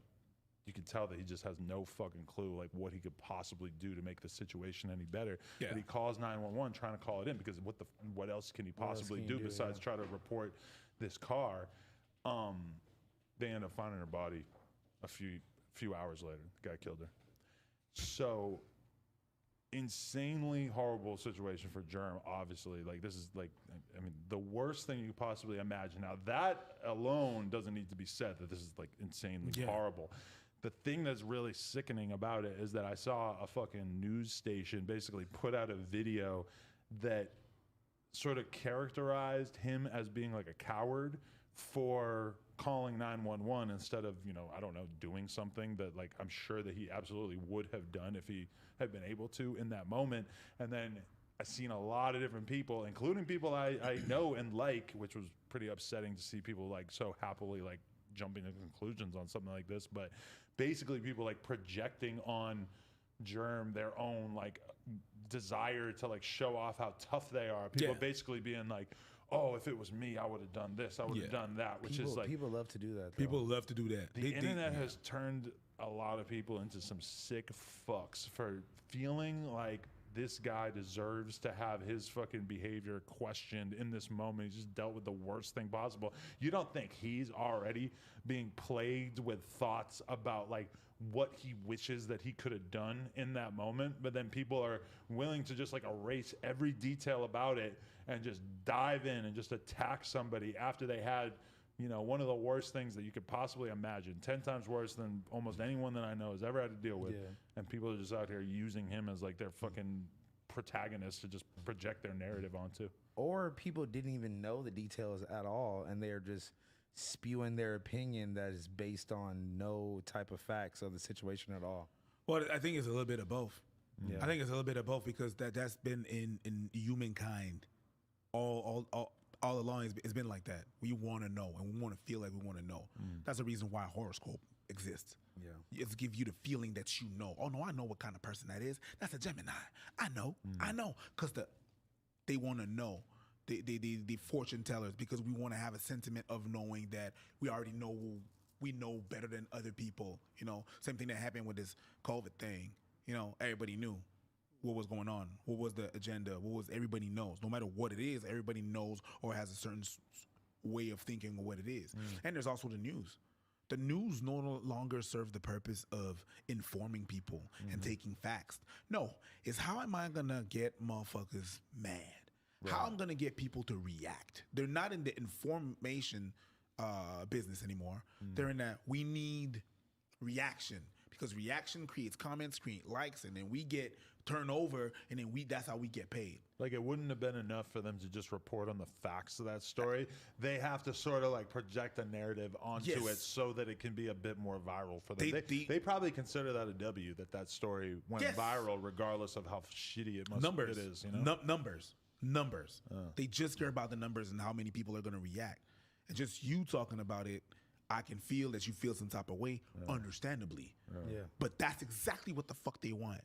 you can tell that he just has no fucking clue like what he could possibly do to make the situation any better. Yeah. But he calls 911 trying to call it in because what else can he possibly do besides try to report this car? They end up finding her body a few hours later. The guy killed her. So insanely horrible situation for Germ, obviously. Like, this is like, I mean, the worst thing you could possibly imagine. Now, that alone doesn't need to be said, that this is like insanely horrible. The thing that's really sickening about it is that I saw a fucking news station basically put out a video that sort of characterized him as being like a coward for calling 911 instead of, you know, I don't know, doing something that like I'm sure that he absolutely would have done if he had been able to in that moment. And then I've seen a lot of different people, including people I know and like, which was pretty upsetting to see people like so happily like jumping to conclusions on something like this. But basically people like projecting on Germ their own like desire to like show off how tough they are. People basically being like, oh, if it was me, I would have done this, I would have done that, which is like... People love to do that, though. People love to do that. The internet has turned a lot of people into some sick fucks for feeling like this guy deserves to have his fucking behavior questioned in this moment. He just dealt with the worst thing possible. You don't think he's already being plagued with thoughts about like what he wishes that he could have done in that moment, but then people are willing to just like erase every detail about it and just dive in and just attack somebody after they had, you know, one of the worst things that you could possibly imagine, 10 times worse than almost anyone that I know has ever had to deal with. And people are just out here using him as like their fucking protagonist to just project their narrative onto. Or people didn't even know the details at all, and they're just spewing their opinion that is based on no type of facts of the situation at all. Well, I think it's a little bit of both. Yeah. I think it's a little bit of both because that's been in humankind all along. It's been like that. We want to know, and we want to feel like we want to know. That's the reason why horoscope exists. Yeah, it's to give you the feeling that you know. Oh no, I know what kind of person that is. That's a Gemini. I know, because they want to know. The fortune tellers, because we want to have a sentiment of knowing that we already know. We know better than other people. You know, same thing that happened with this COVID thing. You know, everybody knew what was going on, what was the agenda, what was everybody knows. No matter what it is, everybody knows or has a certain way of thinking of what it is. And there's also the news. The news no longer serve the purpose of informing people and taking facts. No, it's how am I gonna get motherfuckers mad? Right. How I'm gonna get people to react. They're not in the information business anymore. They're in that we need reaction. Because reaction creates comments, create likes, and then we get turned over, and then that's how we get paid. Like, it wouldn't have been enough for them to just report on the facts of that story. They have to sort of like project a narrative onto it so that it can be a bit more viral for them. They probably consider that a W, that story went viral, regardless of how shitty it is. You know? Numbers. They just care about the numbers and how many people are going to react. And just you talking about it, I can feel that you feel some type of way, understandably. Yeah. But that's exactly what the fuck they want.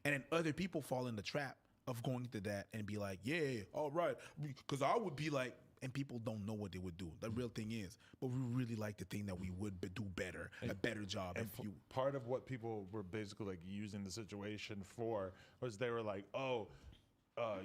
And then other people fall in the trap of going to that and be like, yeah, all right. Because I would be like, and people don't know what they would do. The real thing is, but we really like to think that we would do better, a better job. And part of what people were basically like using the situation for was they were like, oh,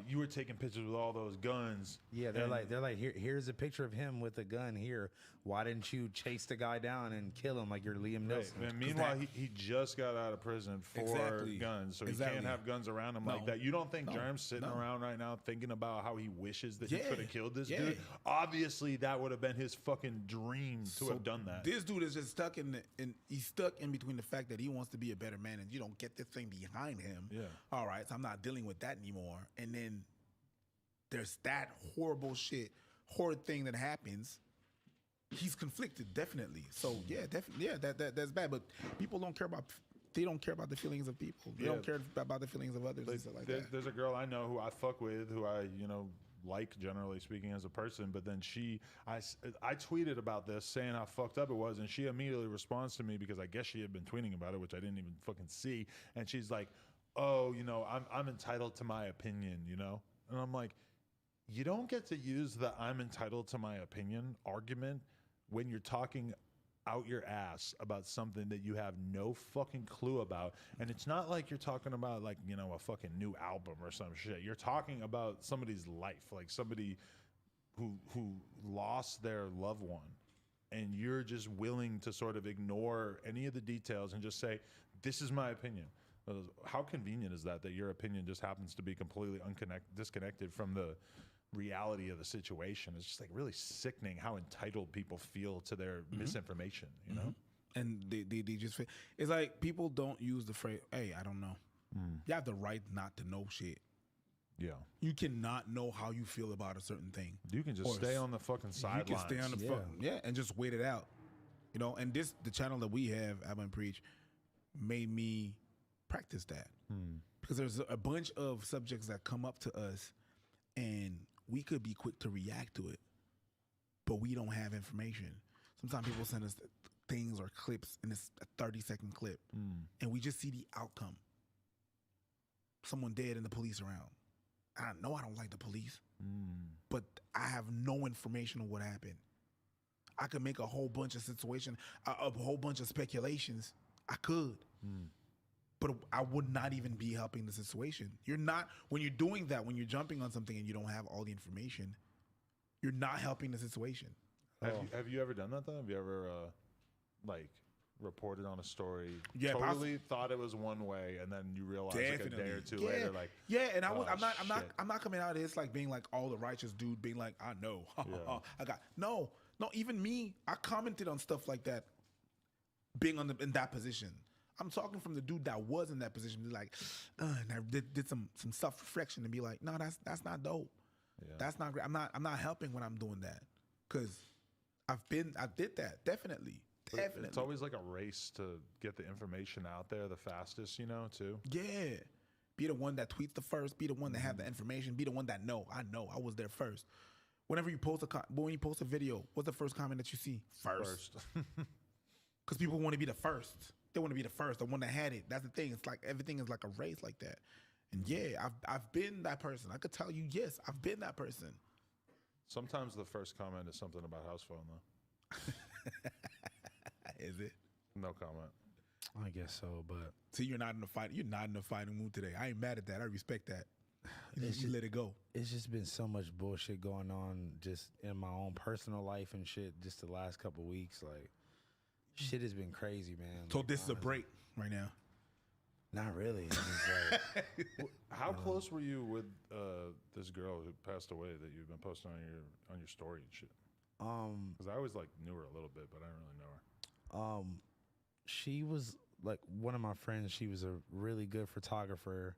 you were taking pictures with all those guns. Yeah, they're like, here's a picture of him with a gun here. Why didn't you chase the guy down and kill him like you're Liam Neeson? And meanwhile, he just got out of prison for guns, so he can't have guns around him like that. You don't think Germ's sitting around right now thinking about how he wishes that he could have killed this dude? Obviously, that would have been his fucking dream to have done that. This dude is just stuck he's stuck in between the fact that he wants to be a better man and you don't get this thing behind him. Yeah. All right, so I'm not dealing with that anymore. And then there's that horrible thing that happens. He's conflicted, definitely. So that's bad. But people don't care about. They don't care about the feelings of people. They don't care about the feelings of others and stuff like that. There's a girl I know who I fuck with, who I like, generally speaking, as a person. But then I tweeted about this, saying how fucked up it was, and she immediately responds to me because I guess she had been tweeting about it, which I didn't even fucking see. And she's like, "Oh, I'm entitled to my opinion, And I'm like, you don't get to use the "I'm entitled to my opinion" argument when you're talking out your ass about something that you have no fucking clue about. And it's not like you're talking about like, you know, a fucking new album or some shit. You're talking about somebody's life, like somebody who lost their loved one. And you're just willing to sort of ignore any of the details and just say, this is my opinion. How convenient is that your opinion just happens to be completely disconnected from the reality of the situation? It's just like really sickening how entitled people feel to their misinformation, you know? And they just, it's like people don't use the phrase, hey, I don't know. You have the right not to know shit. Yeah. You cannot know how you feel about a certain thing. You can just stay on the fucking sidelines. You can stay on the and just wait it out. You know, and the channel that we have, Abba and Preach, made me practice that. Because there's a bunch of subjects that come up to us and we could be quick to react to it, but we don't have information. Sometimes people send us things or clips and it's a 30-second clip and we just see the outcome. Someone dead and the police around. I know I don't like the police, but I have no information on what happened. I could make a whole bunch of a whole bunch of speculations. I could, but I would not even be helping the situation. You're not, when you're doing that, when you're jumping on something and you don't have all the information, you're not helping the situation. Have you ever done that though? Have you ever like reported on a story, Yeah, totally thought it was one way, and then you realize like a day or two later, like, and oh, I'm not coming out of this like being like all the righteous dude being like, I know, I got no, even me, I commented on stuff like that, being in that position. I'm talking from the dude that was in that position, be like, and I did some self reflection and be like, no, that's not dope. That's not great. I'm not helping when I'm doing that, because I did that definitely. Definitely. It's always like a race to get the information out there the fastest, you know, too. Yeah. Be the one that tweets the first, be the one that have the information, be the one that I was there first. Whenever you post when you post a video, what's the first comment that you see? First. Because people want to be the first. They want to be the first, the one that had it. That's the thing. It's like everything is like a race like that. And yeah, I've been that person. I could tell you, yes, I've been that person. Sometimes the first comment is something about house phone, though. Is it? No comment. I guess so, but see, you're not in the fight. You're not in the fighting mood today. I ain't mad at that. I respect that. You let it go. It's just been so much bullshit going on just in my own personal life and shit. Just the last couple weeks, like shit has been crazy, man. So like, this is a break right now. Not really. I mean, like, how close were you with this girl who passed away that you've been posting on your story and shit? Because I always like knew her a little bit, but I didn't really know her. She was like one of my friends. She was a really good photographer.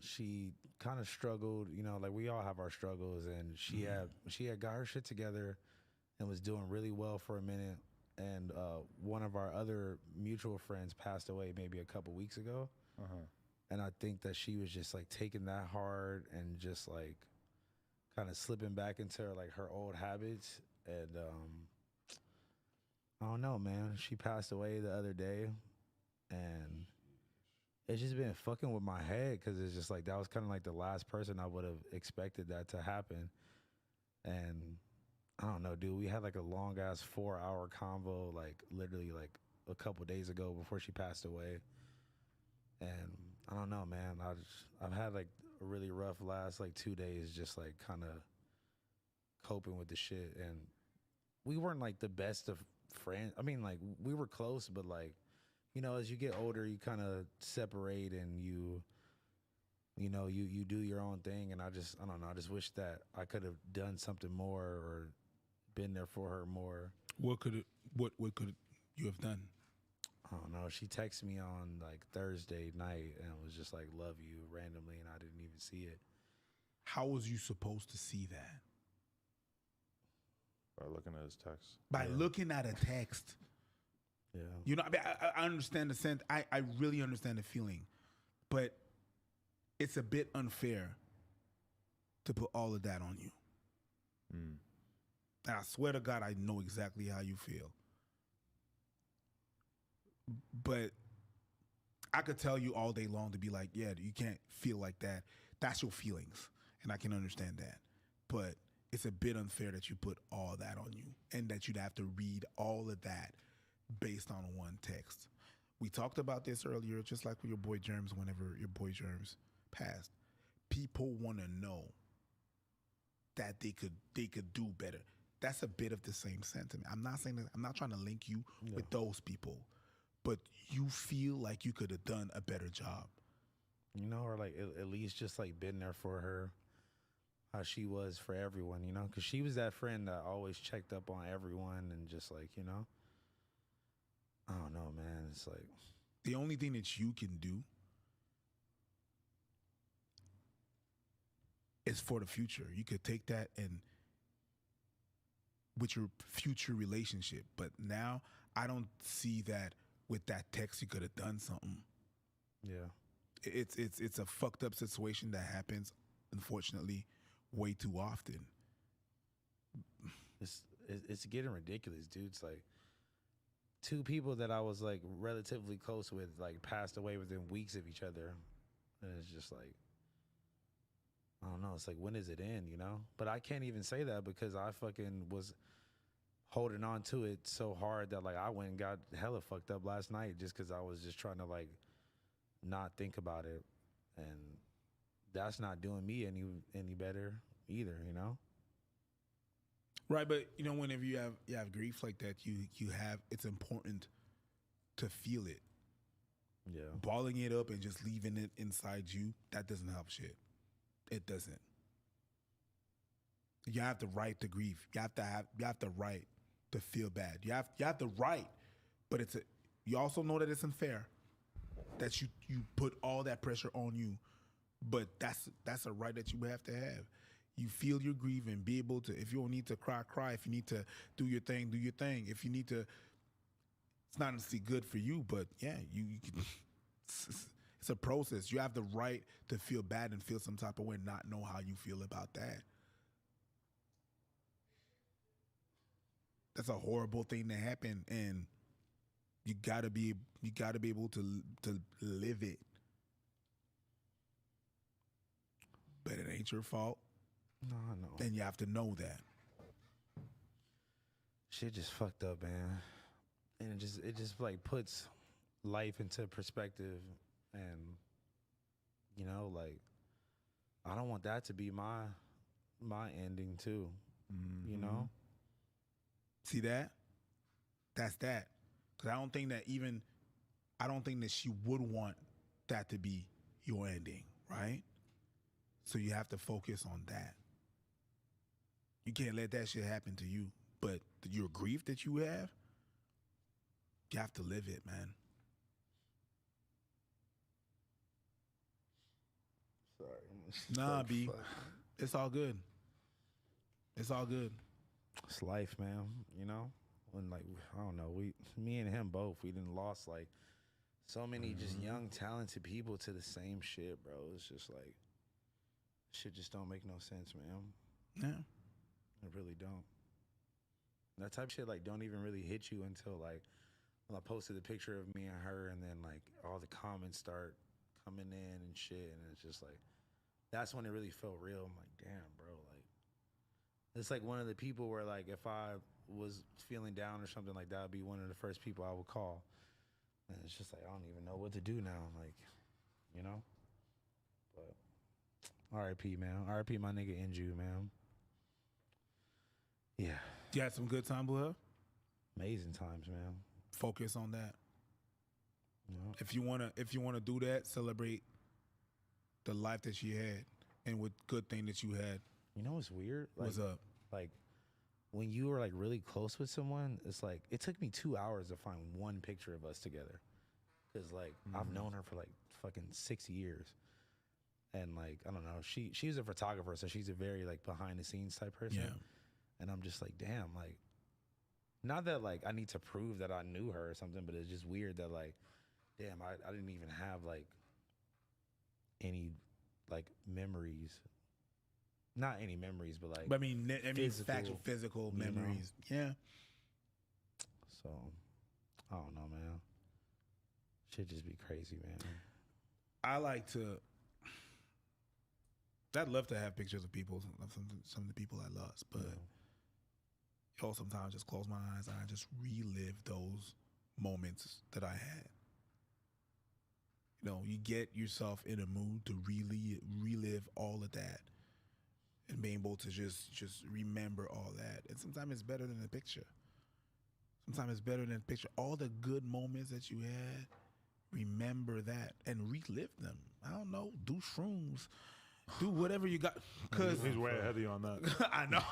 She kind of struggled, you know, like we all have our struggles, and she had got her shit together and was doing really well for a minute. And one of our other mutual friends passed away maybe a couple weeks ago. And I think that she was just like taking that hard and just like kind of slipping back into like her old habits. And I don't know, man. She passed away the other day, and it's just been fucking with my head, because it's just like that was kind of like the last person I would have expected that to happen. And I don't know, dude. We had like a long ass 4-hour convo, like literally like a couple days ago before she passed away. And I don't know, man. I've had like a really rough last like 2 days, just like kind of coping with the shit. And we weren't like the best of friends. I mean, like we were close, but like, you know, as you get older, you kind of separate, and you do your own thing. And I don't know. I just wish that I could have done something more or been there for her more. What could you have done? I don't know. She texted me on like Thursday night and was just like, love you, randomly, and I didn't even see it. How was you supposed to see that? By looking at his text. By looking at a text. Yeah. You know, I mean, I understand the sense. I really understand the feeling. But it's a bit unfair to put all of that on you. And I swear to God, I know exactly how you feel. But I could tell you all day long to be like, yeah, you can't feel like that. That's your feelings. And I can understand that. But it's a bit unfair that you put all that on you. and that you'd have to read all of that based on one text. We talked about this earlier, just like with your boy Germs. Whenever your boy Germs passed, people want to know that they could do better. That's a bit of the same sentiment. I'm not saying that, I'm not trying to link you with those people, but you feel like you could have done a better job. You know, or like at least just like been there for her, how she was for everyone, you know? Because she was that friend that always checked up on everyone and just like, you know? I don't know, man. It's like... The only thing that you can do is for the future. You could take that and with your future relationship. But now I don't see that with that text you could have done something. Yeah. It's a fucked up situation that happens, unfortunately, way too often. It's getting ridiculous, dude. It's like two people that I was like relatively close with like passed away within weeks of each other. And it's just like, I don't know. It's like, when does it end, you know? But I can't even say that because I fucking was holding on to it so hard that like I went and got hella fucked up last night just because I was just trying to like not think about it. And that's not doing me any better either, you know? Right, but you know, whenever you have grief like that, you have, it's important to feel it. Yeah. Balling it up and just leaving it inside you, that doesn't help shit. It doesn't. You have the right to grieve. You have the right to feel bad. You have the right, but you also know that it's unfair that you put all that pressure on you. But that's a right that you have to have. You feel your grief and be able to, if you don't need to cry, cry. If you need to do your thing, do your thing. If you need to, it's not necessarily good for you, but yeah, you can, it's a process. You have the right to feel bad and feel some type of way and not know how you feel about that. That's a horrible thing to happen, and you gotta be able to live it. But it ain't your fault. No, I know. And you have to know that. Shit just fucked up, man. And it just like puts life into perspective, and you know, like I don't want that to be my ending too. Mm-hmm. You know? See that? That's that. Cause I don't think that she would want that to be your ending, right? So you have to focus on that. You can't let that shit happen to you. But your grief that you have to live it, man. Sorry. Nah, B. It's all good. It's all good. It's life, man. You know? When like, I don't know, me and him both, we done lost like so many just young, talented people to the same shit, bro. It's just like, shit just don't make no sense, man. Yeah. It really don't. That type of shit like don't even really hit you until like when I posted the picture of me and her, and then like all the comments start coming in and shit, and it's just like that's when it really felt real. I'm like, damn, bro, like it's like one of the people where like if I was feeling down or something like that, would be one of the first people I would call. And it's just like I don't even know what to do now, like, you know. But R.I.P. man, R.I.P. my nigga Inju, man. Yeah. You had some good time with her? Amazing times, man. Focus on that. Yeah. If you wanna do that, celebrate the life that she had and what good thing that you had. You know what's weird? Like, What's up? Like when you were like really close with someone, it's like it took me 2 hours to find one picture of us together. Cause like I've known her for like fucking 6 years. And like, I don't know, she's a photographer, so she's a very like behind the scenes type person. Yeah. And I'm just like, damn, like, not that like I need to prove that I knew her or something, but it's just weird that like, damn, I didn't even have like any like memories. Not any memories, but like, But I mean physical memories. Know? Yeah. So, I don't know, man. Should just be crazy, man. I'd love to have pictures of people, some of the people I lost, but yo, sometimes just close my eyes and I just relive those moments that I had. You know, you get yourself in a mood to really relive all of that and being able to just remember all that. And sometimes it's better than the picture. Sometimes it's better than the picture. All the good moments that you had, remember that and relive them. I don't know, do shrooms. Do whatever you got. Cause he's way ahead of you on that. I know.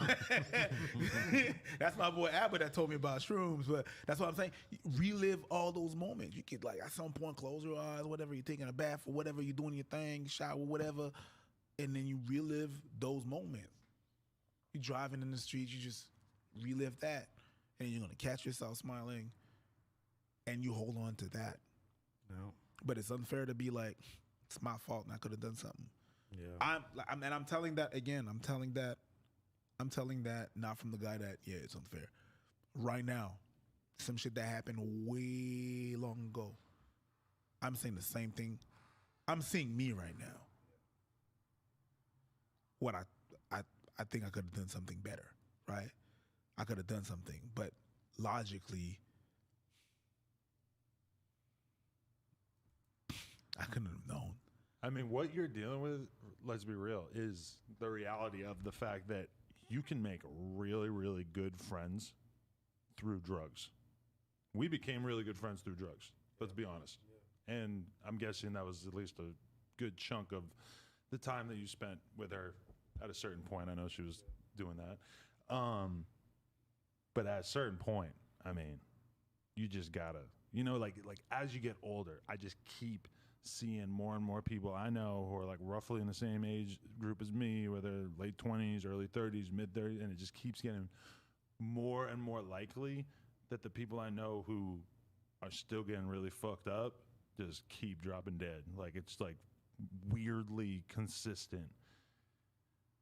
That's my boy Albert that told me about shrooms. But that's what I'm saying. Relive all those moments. You could, like, at some point close your eyes, whatever, you're taking a bath or whatever, you're doing your thing, shower, whatever, and then you relive those moments. You're driving in the streets, you just relive that, and you're gonna catch yourself smiling, and you hold on to that. No. But it's unfair to be like, it's my fault and I could have done something. Yeah. I'm telling that again. I'm telling that not from the guy that, yeah, it's unfair. Right now, some shit that happened way long ago. I'm saying the same thing. I'm seeing me right now. What I think I could have done something better, right? I could have done something, but logically, I couldn't have known. I mean, what you're dealing with, let's be real, is the reality of the fact that you can make really, really good friends through drugs. We became really good friends through drugs, let's be honest. And I'm guessing that was at least a good chunk of the time that you spent with her at a certain point. I know she was doing that. But at a certain point, I mean, you just gotta, you know, like as you get older, I just keep seeing more and more people I know who are like roughly in the same age group as me, whether late 20s, early 30s, mid 30s, and it just keeps getting more and more likely that the people I know who are still getting really fucked up just keep dropping dead. Like, it's like weirdly consistent.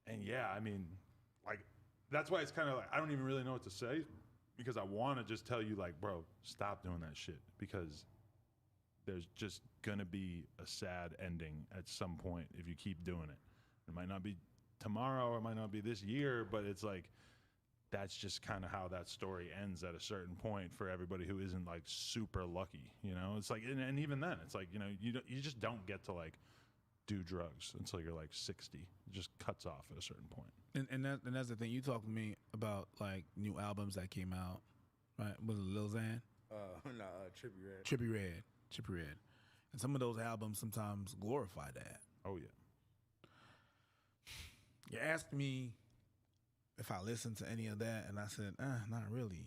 And yeah, I mean, like, that's why it's kind of like, I don't even really know what to say, because I want to just tell you, like, bro, stop doing that shit, because there's just gonna be a sad ending at some point if you keep doing it. It might not be tomorrow, or it might not be this year, but it's like, that's just kind of how that story ends at a certain point for everybody who isn't like super lucky, you know? It's like, and even then, it's like, you know, you just don't get to like do drugs until you're like 60. It just cuts off at a certain point. And that's the thing. You talked to me about like new albums that came out, right? Was it Lil Xan? No, Trippie Redd. Trippie Redd. And some of those albums sometimes glorify that. Oh, yeah. You asked me if I listened to any of that, and I said, not really.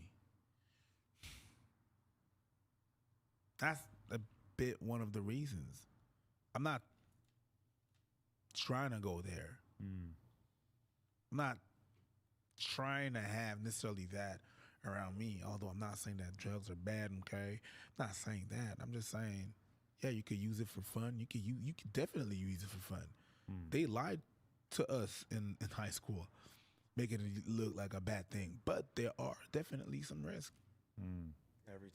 That's a bit one of the reasons. I'm not trying to go there. I'm not trying to have necessarily that around me, although I'm not saying that drugs are bad, okay? I'm not saying that. I'm just saying, yeah, you could use it for fun. You could definitely use it for fun. They lied to us in high school, making it look like a bad thing, but there are definitely some risk. Every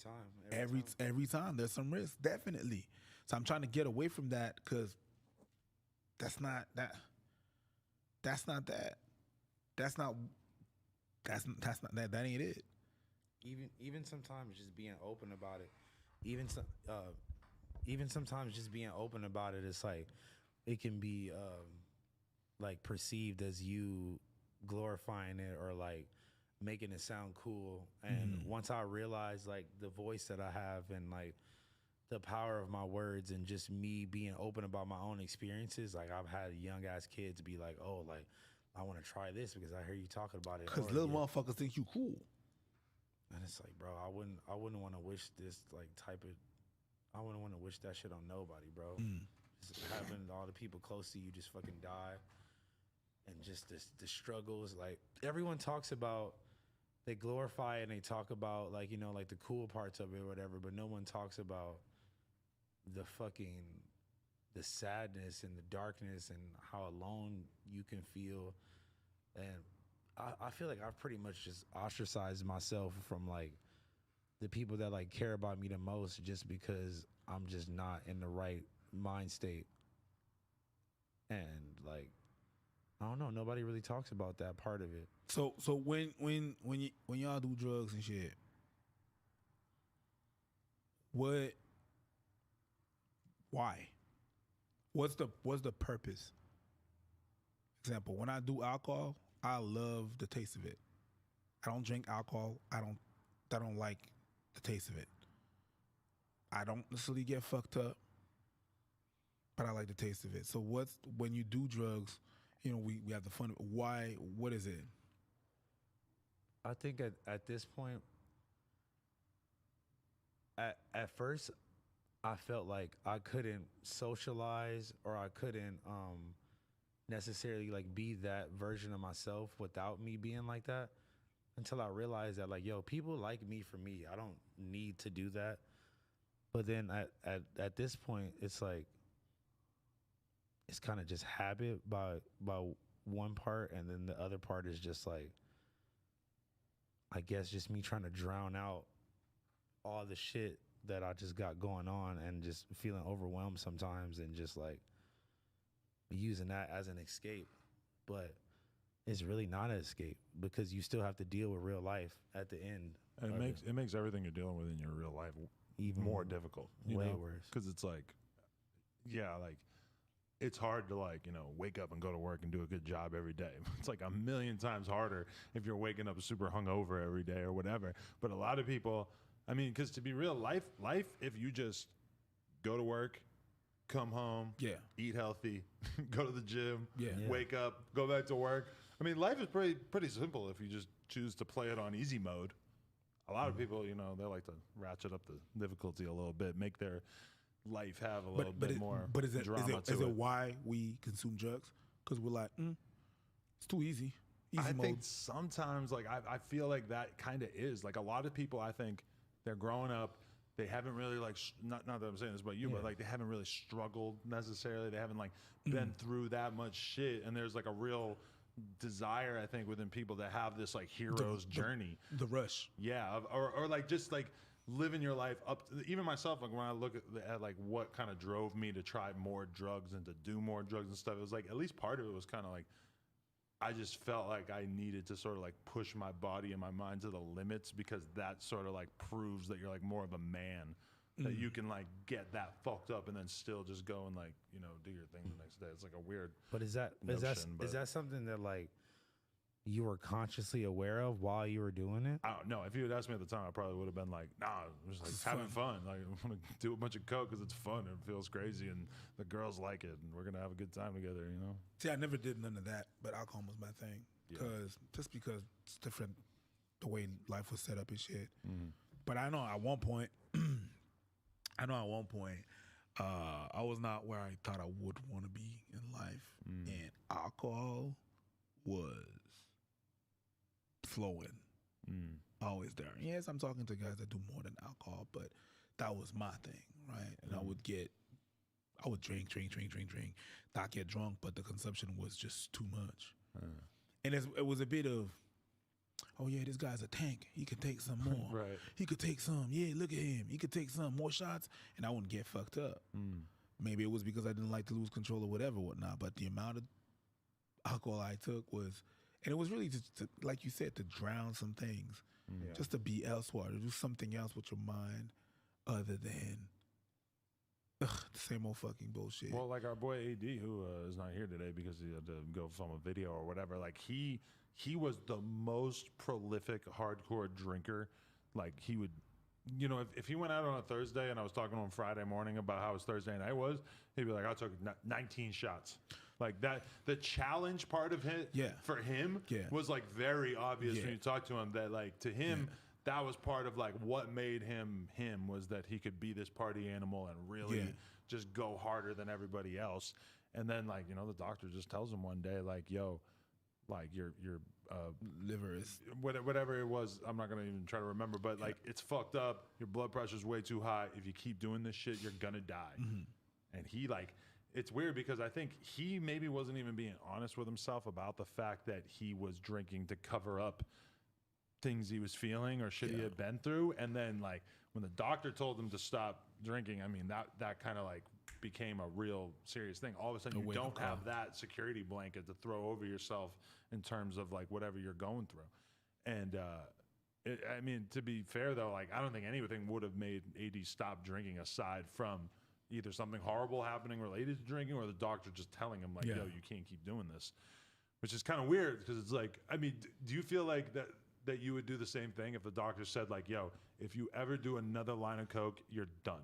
time there's some risk, definitely. So I'm trying to get away from that, because that ain't it. Even sometimes just being open about it, even sometimes just being open about it, it's like it can be like perceived as you glorifying it or like making it sound cool. And once I realized like the voice that I have and like the power of my words and just me being open about my own experiences, like I've had young ass kids be like, oh, like I want to try this because I hear you talking about it. Because little motherfuckers think you cool. And it's like, bro, I wouldn't want to wish this I wouldn't want to wish that shit on nobody, bro. Just having all the people close to you just fucking die. And just the struggles, like everyone talks about, they glorify it and they talk about like, you know, like the cool parts of it or whatever, but no one talks about the sadness and the darkness and how alone you can feel. And I feel like I've pretty much just ostracized myself from like the people that like care about me the most, just because I'm just not in the right mind state. And like, I don't know. Nobody really talks about that part of it. So when y'all do drugs and shit, why? What's the purpose? Example, when I do alcohol, I love the taste of it. I don't drink alcohol. I don't like the taste of it. I don't necessarily get fucked up, but I like the taste of it. So when you do drugs, you know, we have the fun. Why? What is it? I think at this point, at first, I felt like I couldn't socialize or I couldn't necessarily like be that version of myself without me being like that, until I realized that, like, yo, people like me for me. I don't need to do that. But then at this point, it's like, it's kind of just habit by one part, and then the other part is just like, I guess just me trying to drown out all the shit that I just got going on and just feeling overwhelmed sometimes, and just like using that as an escape. But it's really not an escape, because you still have to deal with real life at the end. And it makes everything you're dealing with in your real life even more difficult. Way worse. Because it's like, yeah, like, it's hard to, like, you know, wake up and go to work and do a good job every day. It's like a million times harder if you're waking up super hungover every day or whatever. But a lot of people, I mean, because to be real, life, if you just go to work, come home, eat healthy, go to the gym, wake up, go back to work. I mean, life is pretty simple if you just choose to play it on easy mode. A lot of people, you know, they like to ratchet up the difficulty a little bit, make their life have a little bit more But is it it why we consume drugs? Because we're like, it's too easy. I think sometimes, like, I feel like that kind of is. Like, a lot of people, I think, they're growing up, they haven't really, like, not that I'm saying this about you, but, like, they haven't really struggled necessarily. They haven't, like, been through that much shit. And there's, like, a real desire, I think, within people to have this, like, hero's journey. The rush. Yeah. Or like, just, like, living your life up to, even myself, like, when I look at like what kind of drove me to try more drugs and to do more drugs and stuff, it was like, at least part of it was kind of like, I just felt like I needed to sort of like push my body and my mind to the limits, because that sort of like proves that you're like more of a man, that you can like get that fucked up and then still just go and, like, you know, do your thing the next day. It's like a weird But is that something that, like, you were consciously aware of while you were doing it? I don't know. If you had asked me at the time, I probably would have been like, nah, just like having fun. Like, I want to do a bunch of coke because it's fun and it feels crazy and the girls like it and we're going to have a good time together, you know? See, I never did none of that, but alcohol was my thing. Just because it's different, the way life was set up and shit. But I know at one point, I was not where I thought I would want to be in life. And alcohol was flowing, always there. Yes, I'm talking to guys that do more than alcohol, but that was my thing, right? And I would drink, not get drunk, but the consumption was just too much. And it was a bit of, oh yeah, this guy's a tank. He could take some more. Right. He could take some. Yeah, look at him. He could take some more shots, and I wouldn't get fucked up. Maybe it was because I didn't like to lose control or whatnot. But the amount of alcohol I took was, and it was really just to, like you said, to drown some things, just to be elsewhere, to do something else with your mind other than the same old fucking bullshit. Well, like our boy AD, who is not here today because he had to go film a video or whatever, like he was the most prolific hardcore drinker. Like, he would, you know, if he went out on a Thursday and I was talking to him Friday morning about how his Thursday night was, he'd be like, I took 19 shots. Like that, the challenge part of it for him was like very obvious when you talk to him, that like to him, that was part of like what made him was that he could be this party animal and really just go harder than everybody else. And then, like, you know, the doctor just tells him one day, like, yo, like your liver is whatever it was, I'm not gonna even try to remember, but like, it's fucked up. Your blood pressure's way too high. If you keep doing this shit, you're gonna die. And he, like, it's weird because I think he maybe wasn't even being honest with himself about the fact that he was drinking to cover up things he was feeling or shit he had been through. And then, like, when the doctor told him to stop drinking, I mean, that kind of like became a real serious thing. All of a sudden, you don't have that security blanket to throw over yourself in terms of like whatever you're going through. And I mean, to be fair though, like I don't think anything would have made AD stop drinking aside from either something horrible happening related to drinking or the doctor just telling him like, yo, you can't keep doing this, which is kind of weird because it's like, I mean, do you feel like that you would do the same thing if the doctor said like, yo, if you ever do another line of coke, you're done?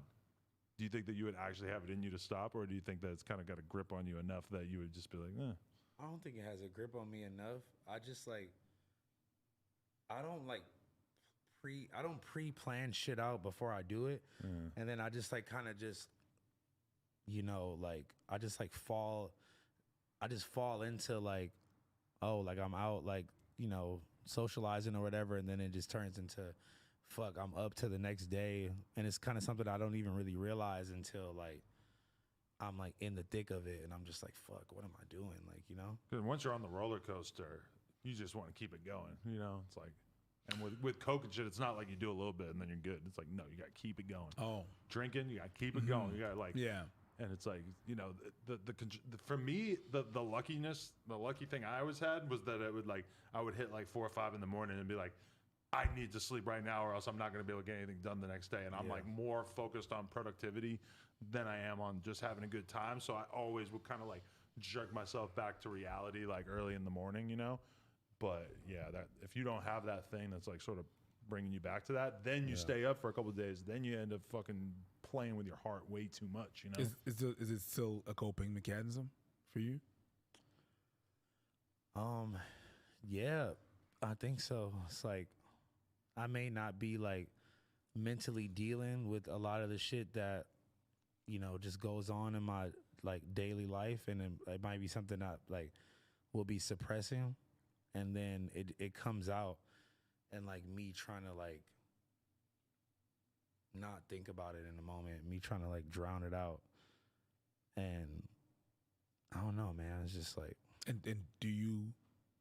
Do you think that you would actually have it in you to stop, or do you think that it's kind of got a grip on you enough that you would just be like, eh? I don't think it has a grip on me enough. I just like, I don't pre-plan shit out before I do it. And then I just like kind of just, you know, like I just fall into like, oh, like I'm out like, you know, socializing or whatever. And then it just turns into, fuck, I'm up to the next day. And it's kind of something I don't even really realize until like, I'm like in the thick of it. And I'm just like, fuck, what am I doing? Like, you know? Because once you're on the roller coaster, you just want to keep it going, you know? It's like, and with coke and shit, it's not like you do a little bit and then you're good. It's like, no, you got to keep it going. Oh. Drinking, you got to keep it going. You got to like, yeah. And it's like, you know, the for me, the lucky thing I always had was that it would like, I would hit like 4 or 5 in the morning and be like, I need to sleep right now or else I'm not going to be able to get anything done the next day. And I'm like more focused on productivity than I am on just having a good time. So I always would kind of like jerk myself back to reality like early in the morning, you know? But yeah, that if you don't have that thing that's like sort of bringing you back to that, then you stay up for a couple of days, then you end up fucking playing with your heart way too much, you know? Is it still a coping mechanism for you? Yeah, I think so. It's like, I may not be like mentally dealing with a lot of the shit that, you know, just goes on in my like daily life. And it might be something that like will be suppressing. And then it comes out and like me trying to like not think about it in the moment, me trying to like drown it out. And I don't know, man. It's just like. And do you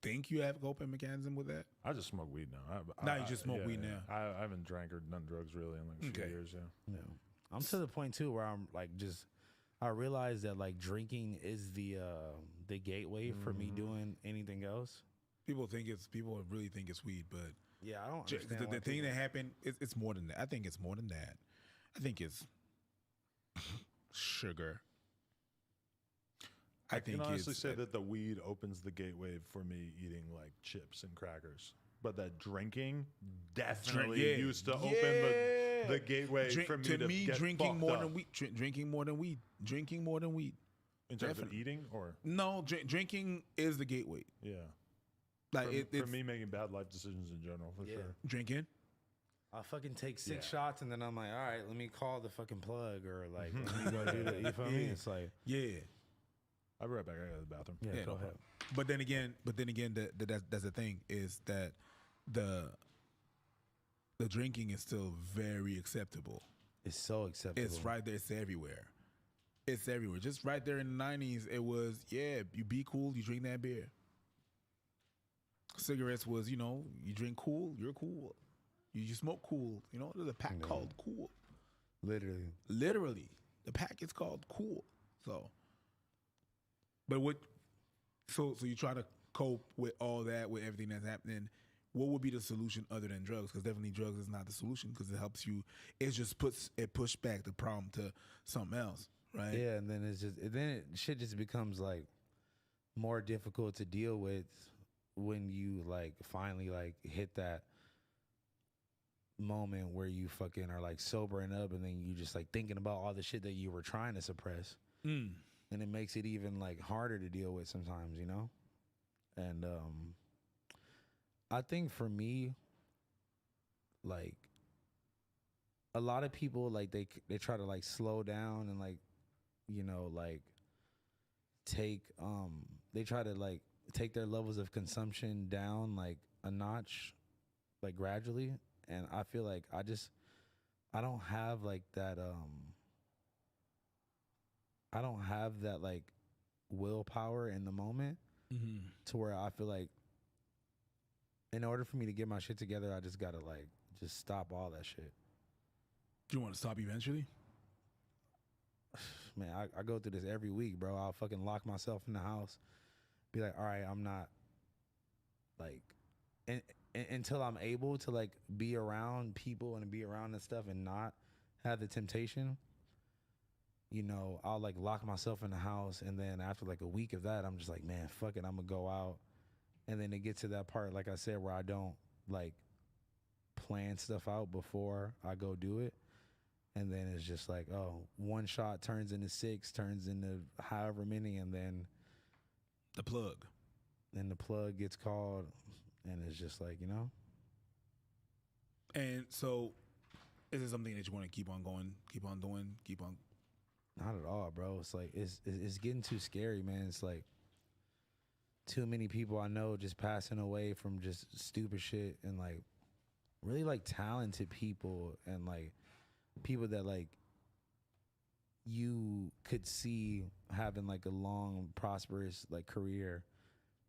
think you have a coping mechanism with that? I just smoke weed now. Now you just smoke weed now. I haven't drank or done drugs really in like a few years, Yeah. I'm to the point too where I'm like I realize that like drinking is the gateway for me doing anything else. People really think it's weed, but yeah, I don't understand the thing that happened. It's more than that. I think it's more than that. I think it's sugar. I can honestly say that the weed opens the gateway for me eating like chips and crackers, but that drinking definitely used to open the gateway for me to get drinking more up. than weed. Drinking more than weed. Drinking more than weed. In terms of eating, or no, drinking is the gateway. Yeah. Like for me making bad life decisions in general, for sure. Drinking. I'll fucking take 6 shots and then I'm like, all right, let me call the fucking plug or like, let me go do that. You feel me? It's like, I'll be right back. I got to the bathroom. Yeah, go ahead. But then again, that's the thing is that the drinking is still very acceptable. It's so acceptable. It's right there. It's everywhere. It's everywhere. Just right there in the 90s, it was, you be cool, you drink that beer. Cigarettes was, you know, you drink cool, you're cool. You smoke cool. You know, there's a pack called Cool. Literally. The pack is called Cool. So, but so you try to cope with all that, with everything that's happening. What would be the solution other than drugs? Because definitely drugs is not the solution because it helps you. It just push back the problem to something else, right? Yeah, and then shit just becomes like more difficult to deal with when you like finally like hit that moment where you fucking are like sobering up and then you just like thinking about all the shit that you were trying to suppress. And it makes it even like harder to deal with sometimes, you know? And I think for me, like a lot of people like they try to like slow down and like, you know, like they try to like take their levels of consumption down like a notch, like gradually. And I feel like I don't have like that, I don't have that like willpower in the moment to where I feel like in order for me to get my shit together, I just gotta like just stop all that shit. Do you want to stop eventually? man, I go through this every week, bro. I'll fucking lock myself in the house, be like, all right, I'm not like, until I'm able to like be around people and be around and stuff and not have the temptation. You know, I'll like lock myself in the house, and then after like a week of that, I'm just like, man, fuck it, I'm gonna go out. And then it gets to that part, like I said, where I don't like plan stuff out before I go do it. And then it's just like, oh, one shot turns into 6, turns into however many, and then the plug. Then the plug gets called, and it's just like, you know. And so, is it something that you want to keep on going, keep on doing, keep on? Not at all, bro. It's like it's getting too scary, man. It's like too many people I know just passing away from just stupid shit, and like really like talented people, and like people that like you could see having like a long, prosperous like career,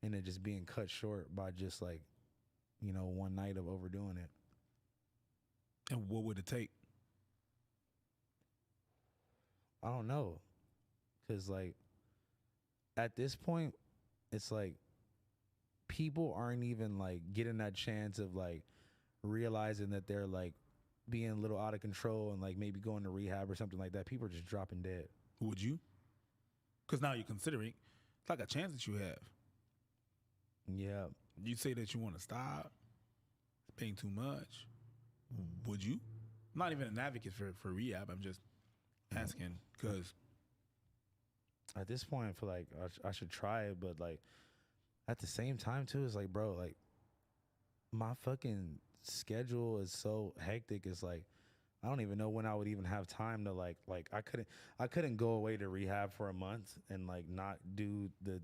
and it just being cut short by just like, you know, one night of overdoing it. And what would it take? I don't know. Cause like at this point, it's like people aren't even like getting that chance of like realizing that they're like being a little out of control and like maybe going to rehab or something like that. People are just dropping dead. Would you? Because now you're considering it's like a chance that you have. Yeah. You say that you want to stop. It's paying too much. Would you? I'm not even an advocate for rehab. I'm just asking because at this point I feel like I should try it, but like at the same time too, it's like, bro, like my fucking schedule is so hectic. It's like I don't even know when I would even have time to like I couldn't go away to rehab for a month and like not do the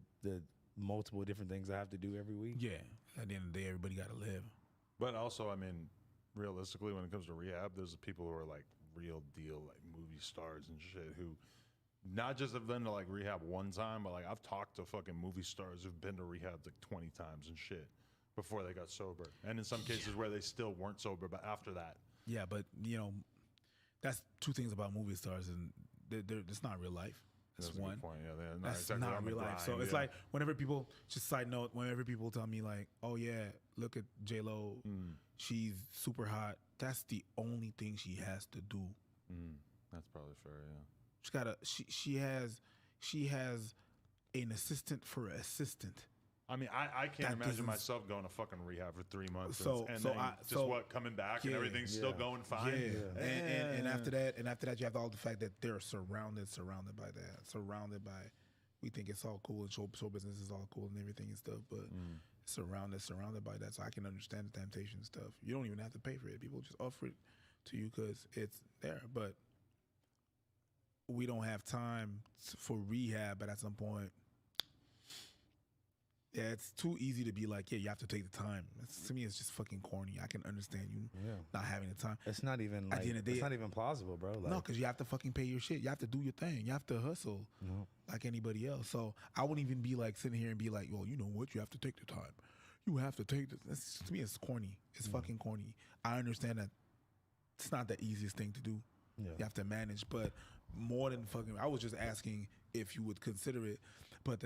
multiple different things I have to do every week. Yeah, at the end of the day, everybody got to live. But also, I mean, realistically, when it comes to rehab, there's people who are like real deal, like movie stars and shit, who not just have been to like rehab one time, but like I've talked to fucking movie stars who've been to rehab like 20 times and shit before they got sober, and in some cases where they still weren't sober, but after that. Yeah, but you know, that's two things about movie stars, and it's not real life. That's one. Point. Yeah, that's exactly not real life. So it's like whenever people, just side note, whenever people tell me like, oh yeah, look at J-Lo, she's super hot. That's the only thing she has to do. That's probably fair. Yeah. She got she has an assistant for an assistant. I mean, I can't imagine myself going to fucking rehab for 3 months coming back and everything's still going fine. Yeah. And after that, you have all the fact that they're surrounded by that, surrounded by. We think it's all cool and show business is all cool and everything and stuff, but surrounded by that. So I can understand the temptation and stuff. You don't even have to pay for it. People just offer it to you because it's there. But we don't have time for rehab. But at some point. Yeah, it's too easy to be like, yeah, you have to take the time. To me, it's just fucking corny. I can understand you not having the time. It's not even like, at the end of the day, it's not even plausible, bro. Like, no, because you have to fucking pay your shit. You have to do your thing. You have to hustle like anybody else. So I wouldn't even be like sitting here and be like, well, you know what? You have to take the time. You have to take this. To me, it's corny. It's fucking corny. I understand that it's not the easiest thing to do. Yeah. You have to manage, but more than fucking, I was just asking if you would consider it, but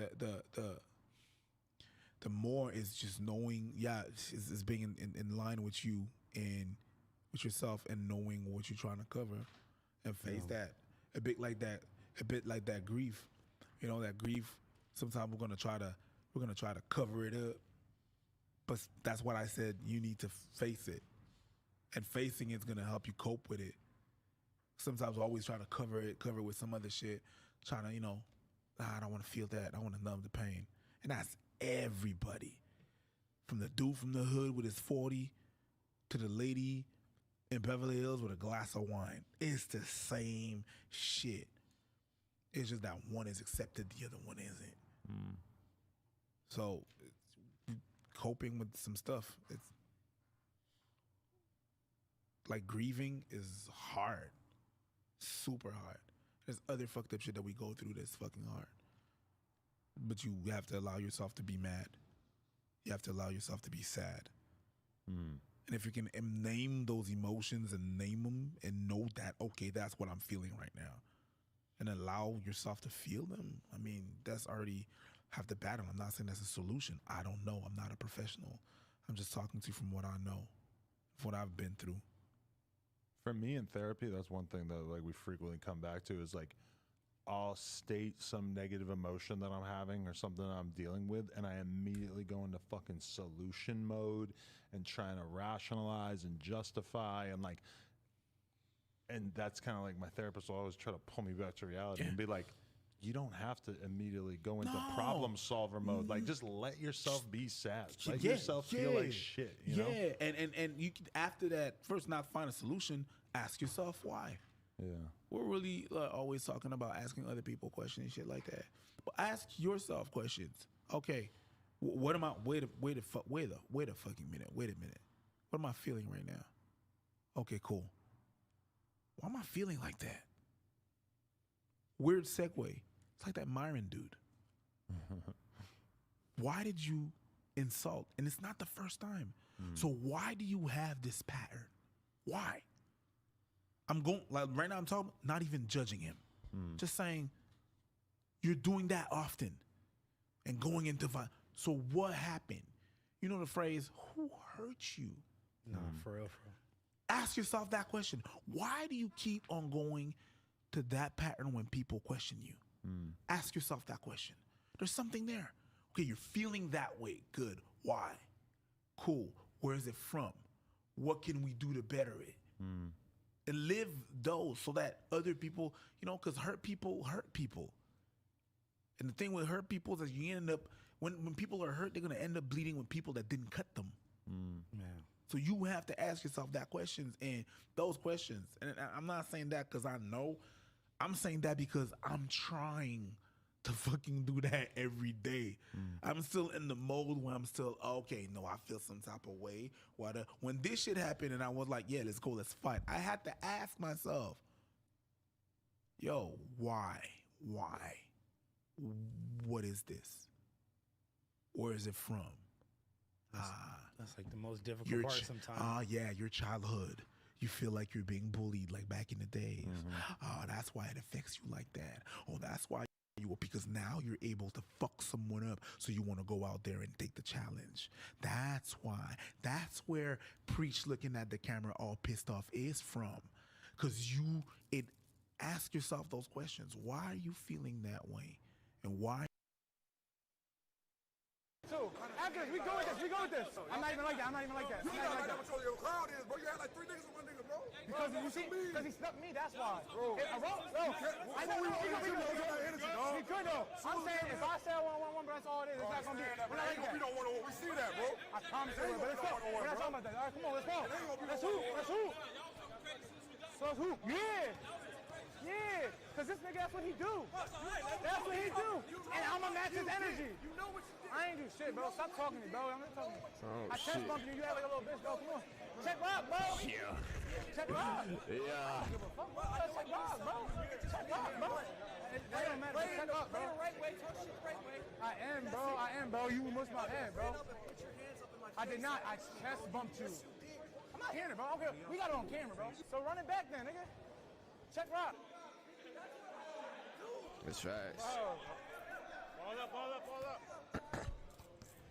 the more is just knowing, is being in line with you and with yourself and knowing what you're trying to cover and face that. A bit like that grief. You know, that grief, sometimes we're gonna try to cover it up. But that's what I said, you need to face it. And facing it's gonna help you cope with it. Sometimes we're always trying to cover it with some other shit, trying to, I don't wanna feel that. I wanna numb the pain. And that's everybody, from the dude from the hood with his 40 to the lady in Beverly Hills with a glass of wine. It's the same shit. It's just that one is accepted, the other one isn't. So coping with some stuff, it's like grieving is hard, super hard. There's other fucked up shit that we go through that's fucking hard. But you have to allow yourself to be mad. You have to allow yourself to be sad. And if you can name those emotions and name them and know that, okay, that's what I'm feeling right now. and allow yourself to feel them, I mean, that's already half the battle. I'm not saying that's a solution. I don't know. I'm not a professional. I'm just talking to you from what I know, what I've been through. For me in therapy, that's one thing that like we frequently come back to is like I'll state some negative emotion that I'm having or something I'm dealing with, and I immediately go into fucking solution mode and trying to rationalize and justify and that's kind of like my therapist will always try to pull me back to reality and be like, you don't have to immediately go into problem solver mode. Like, just let yourself be sad. Let yourself feel like shit. You know? And you can, after that, first not find a solution, ask yourself why. Yeah. We're really always talking about asking other people questions and shit like that. But ask yourself questions. Okay, what am I? Wait a fucking minute. Wait a minute. What am I feeling right now? Okay, cool. Why am I feeling like that? Weird segue. It's like that Myron dude. Why did you insult? And it's not the first time. So why do you have this pattern? Why? I'm going, like right now I'm talking, not even judging him. Just saying, you're doing that often and going into violence. So what happened? You know the phrase, who hurt you? Nah, for real. Ask yourself that question. Why do you keep on going to that pattern when people question you? Ask yourself that question. There's something there. Okay, you're feeling that way. Good. Why? Cool. Where is it from? What can we do to better it? And live those so that other people, you know, because hurt people. And the thing with hurt people is that you end up, when people are hurt, they're going to end up bleeding with people that didn't cut them. Man. So you have to ask yourself that questions and those questions. And I'm not saying that because I know. I'm saying that because I'm trying to fucking do that every day. I'm still in the mode where I'm still, okay, no, I feel some type of way. When this shit happened and I was like, yeah, let's go, let's fight. I had to ask myself, yo, why? What is this? Where is it from? That's like the most difficult part sometimes. Your childhood. You feel like you're being bullied like back in the days. That's why it affects you like that. Oh, that's why because now you're able to fuck someone up, so you want to go out there and take the challenge. That's why. That's where Preach looking at the camera all pissed off is from. Because ask yourself those questions. Why are you feeling that way? And why? So, after we go with this. I'm not even like that. You got like that what your crowd is, bro. You had like 3 niggas and 1 nigga, bro. Because he stuck me, that's why. Bro. I know we could though. I'm saying if I say 1-1-1, but that's all it is. It's not gonna be. We're not like that. We don't want to. We see that, bro. I promise you, but let's go. We're not talking about that. All right, come on, let's go. Let's hoop. So let's hoop. Yeah, because this nigga, that's what he do. And I'm gonna match his energy. I ain't do shit, bro. Stop talking to me, bro. I'm not talking to you. I chest bumped you. You act like a little bitch, bro. Come on. Check rock, bro. Yeah. Check rock. Yeah. Check rock, bro. Check rock, bro. That don't matter. Check rock, bro. I am, bro. You mushed my head, bro. I did not. I chest bumped you. I'm not hearing it, bro. Okay, we got it on camera, bro. So run it back then, nigga. Check rock. That's facts. Ball up.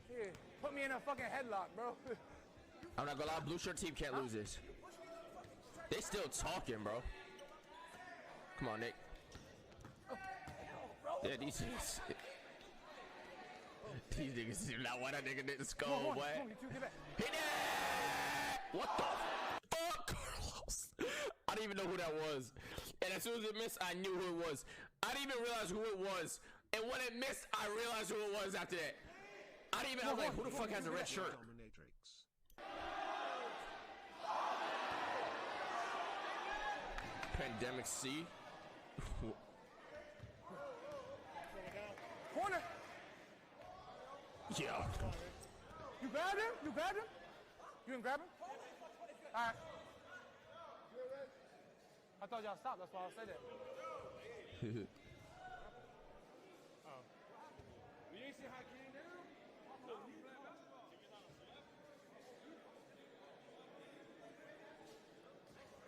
Here, put me in a fucking headlock, bro. I'm not gonna lie, blue shirt team can't lose this. They still talking, bro. Come on, Nick. Yeah, these niggas do not want that nigga in the skull, boy. Hit it! What the fuck, Carlos? I didn't even know who that was. And as soon as it missed, I knew who it was. I didn't even realize who it was. And when it missed, I realized who it was after that. I was like, who the fuck has a red shirt? Pandemic C. Corner. Yeah. You grabbed him? You didn't grab him? All right. I thought y'all stopped. That's why I said that. You ain't see how it came down?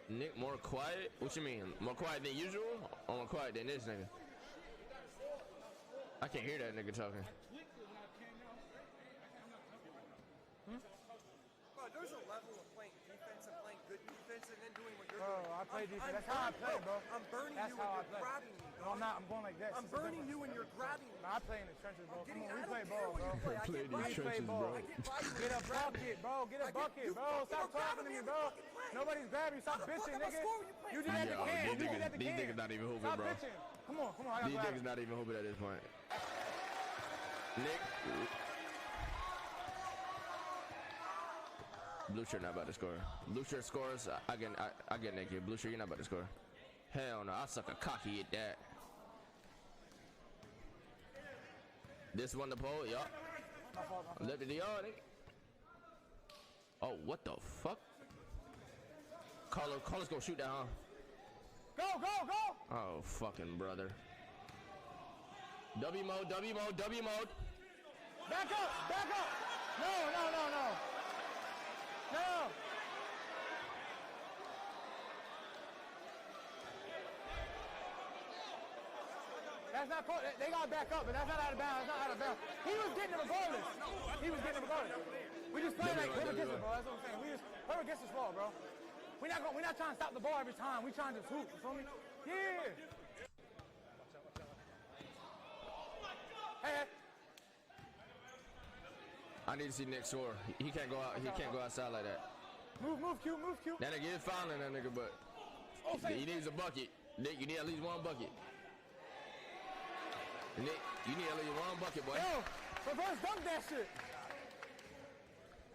Nick, more quiet? What you mean? More quiet than usual? Or more quiet than this nigga? I can't hear that nigga talking. Bro, there's a level of playing defense and playing good defense and then doing what you're Bro, doing. I play defense. That's how I play, bro. I'm burning That's you how and I you're play. grabbing me. No, I'm not. I'm going like this. I'm burning you and you're grabbing me. No, I play in the trenches, bro. Come on, we play I ball, don't bro. care what you play. I We get play by ball. you. I get by you. Get a bucket, bro. Get a bucket, bro. Stop talking to me, bro. Nobody's grabbing you. Stop bitching, nigga. You did that to Cam. You did that to These Cam. niggas not even hooping, Stop bro. bitching. Come on, come on. I got These grab niggas it. not even hooping at this point. Nick. Blue shirt not about to score. Blue shirt scores. I get naked. Blue shirt, you're not about to score. Hell no. I suck a cocky at that. This one the pole, yup. Left it to y'all, nigga. Oh, what the fuck? Carlos gonna shoot that, huh? Go, go, go. Oh, fucking brother. W mode, W mode, W mode. Back up, back up. No, no, no, no. No. That's not called. They got to back up, but that's not out of bounds. That's not out of bounds. He was getting it regardless. He was getting it regardless. We just play like whoever gets it, bro. That's what I'm saying. We just whoever gets this ball, bro. We're not trying to stop the ball every time. We trying to just hoop. You feel me? Yeah. Hey. I need to see Nick score. He can't go out. He can't go outside like that. Move, Q, move, Q. That nigga is fouling that nigga, but he needs a bucket. Nick, you need at least one bucket. Nick, you need at least one bucket, boy. Yo, reverse dunk that shit.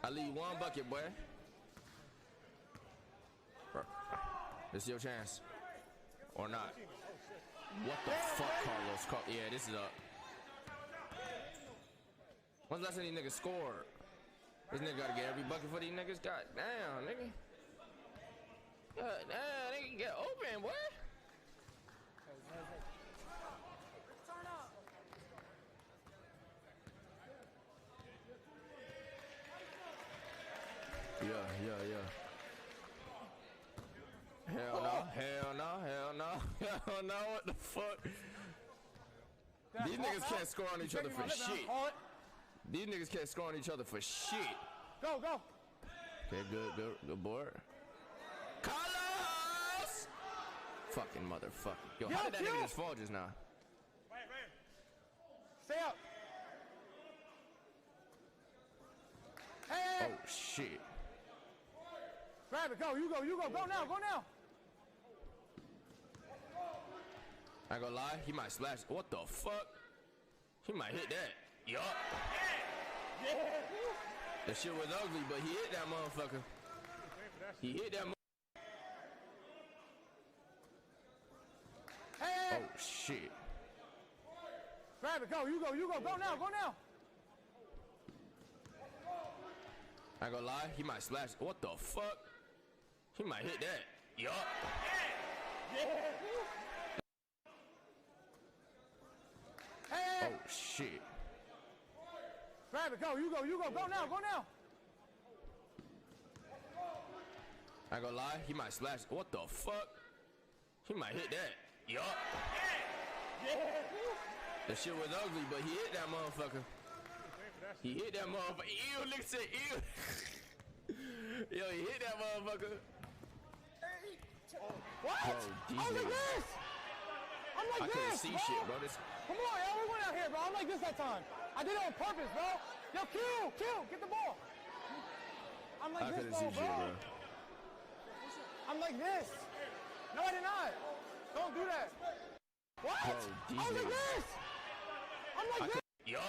I leave one bucket, boy. This is your chance. Or not. What the fuck, Carlos? Yeah, this is up. When's the last time these niggas scored? This nigga gotta get every bucket for these niggas. God damn, nigga. God damn, nigga, get open, boy. Yeah. Hell no, hell no, hell no, hell no, what the fuck? These niggas can't score on each other for shit. These niggas can't score on each other for shit. Go, go. Okay, good board. Carlos! Fucking motherfucker. Yo, how did that nigga just fall just now? Stay up. Hey. Oh, shit. Grab it, go, you go now, go now. I ain't gonna lie, he might splash. What the fuck? He might hit that. Yup. Yeah. The shit was ugly, but he hit that motherfucker. He hit that Hey. Oh, shit. Grab it, go, you go now, go now. I ain't gonna lie, he might splash. What the fuck? He might hit that. Yup. Yeah. Hey. Oh, shit. Grab it, go, you go now, go now. I ain't gonna lie, he might splash. What the fuck? He might hit that. Yup. Yeah. The shit was ugly, but he hit that motherfucker. He hit that motherfucker. Ew, nigga said ew. Yo, he hit that motherfucker. What? Bro, I'm like this. I'm like I this, couldn't see bro. shit, bro. This. Come on, yo, we went out here, bro. I'm like this that time. I did it on purpose, bro. Yo, Q, get the ball. I'm like I this, couldn't see bro. shit, bro. I'm like this. No, I did not. Don't do that. What? Bro, I was like this. I'm like this. Yup.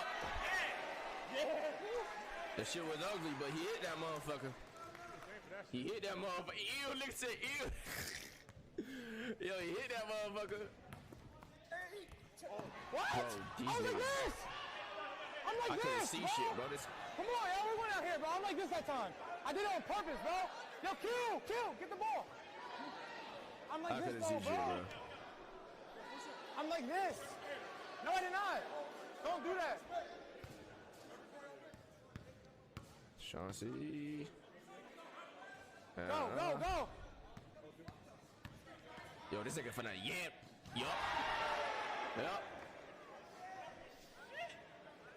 Yeah. The shit was ugly, but he hit that motherfucker. He hit that motherfucker. Ew, nigga said ew. Yo, he hit that motherfucker. What? Bro, I was like this. I'm like I this, couldn't see bro. shit, bro. This. Come on, yo, we went out here, bro. I'm like this that time. I did it on purpose, bro. Yo, Q, get the ball. I'm like I this, couldn't see bro. shit, bro. I'm like this. No, I did not. Don't do that. Chauncey. Go. Yo, this nigga finna yip. Yup.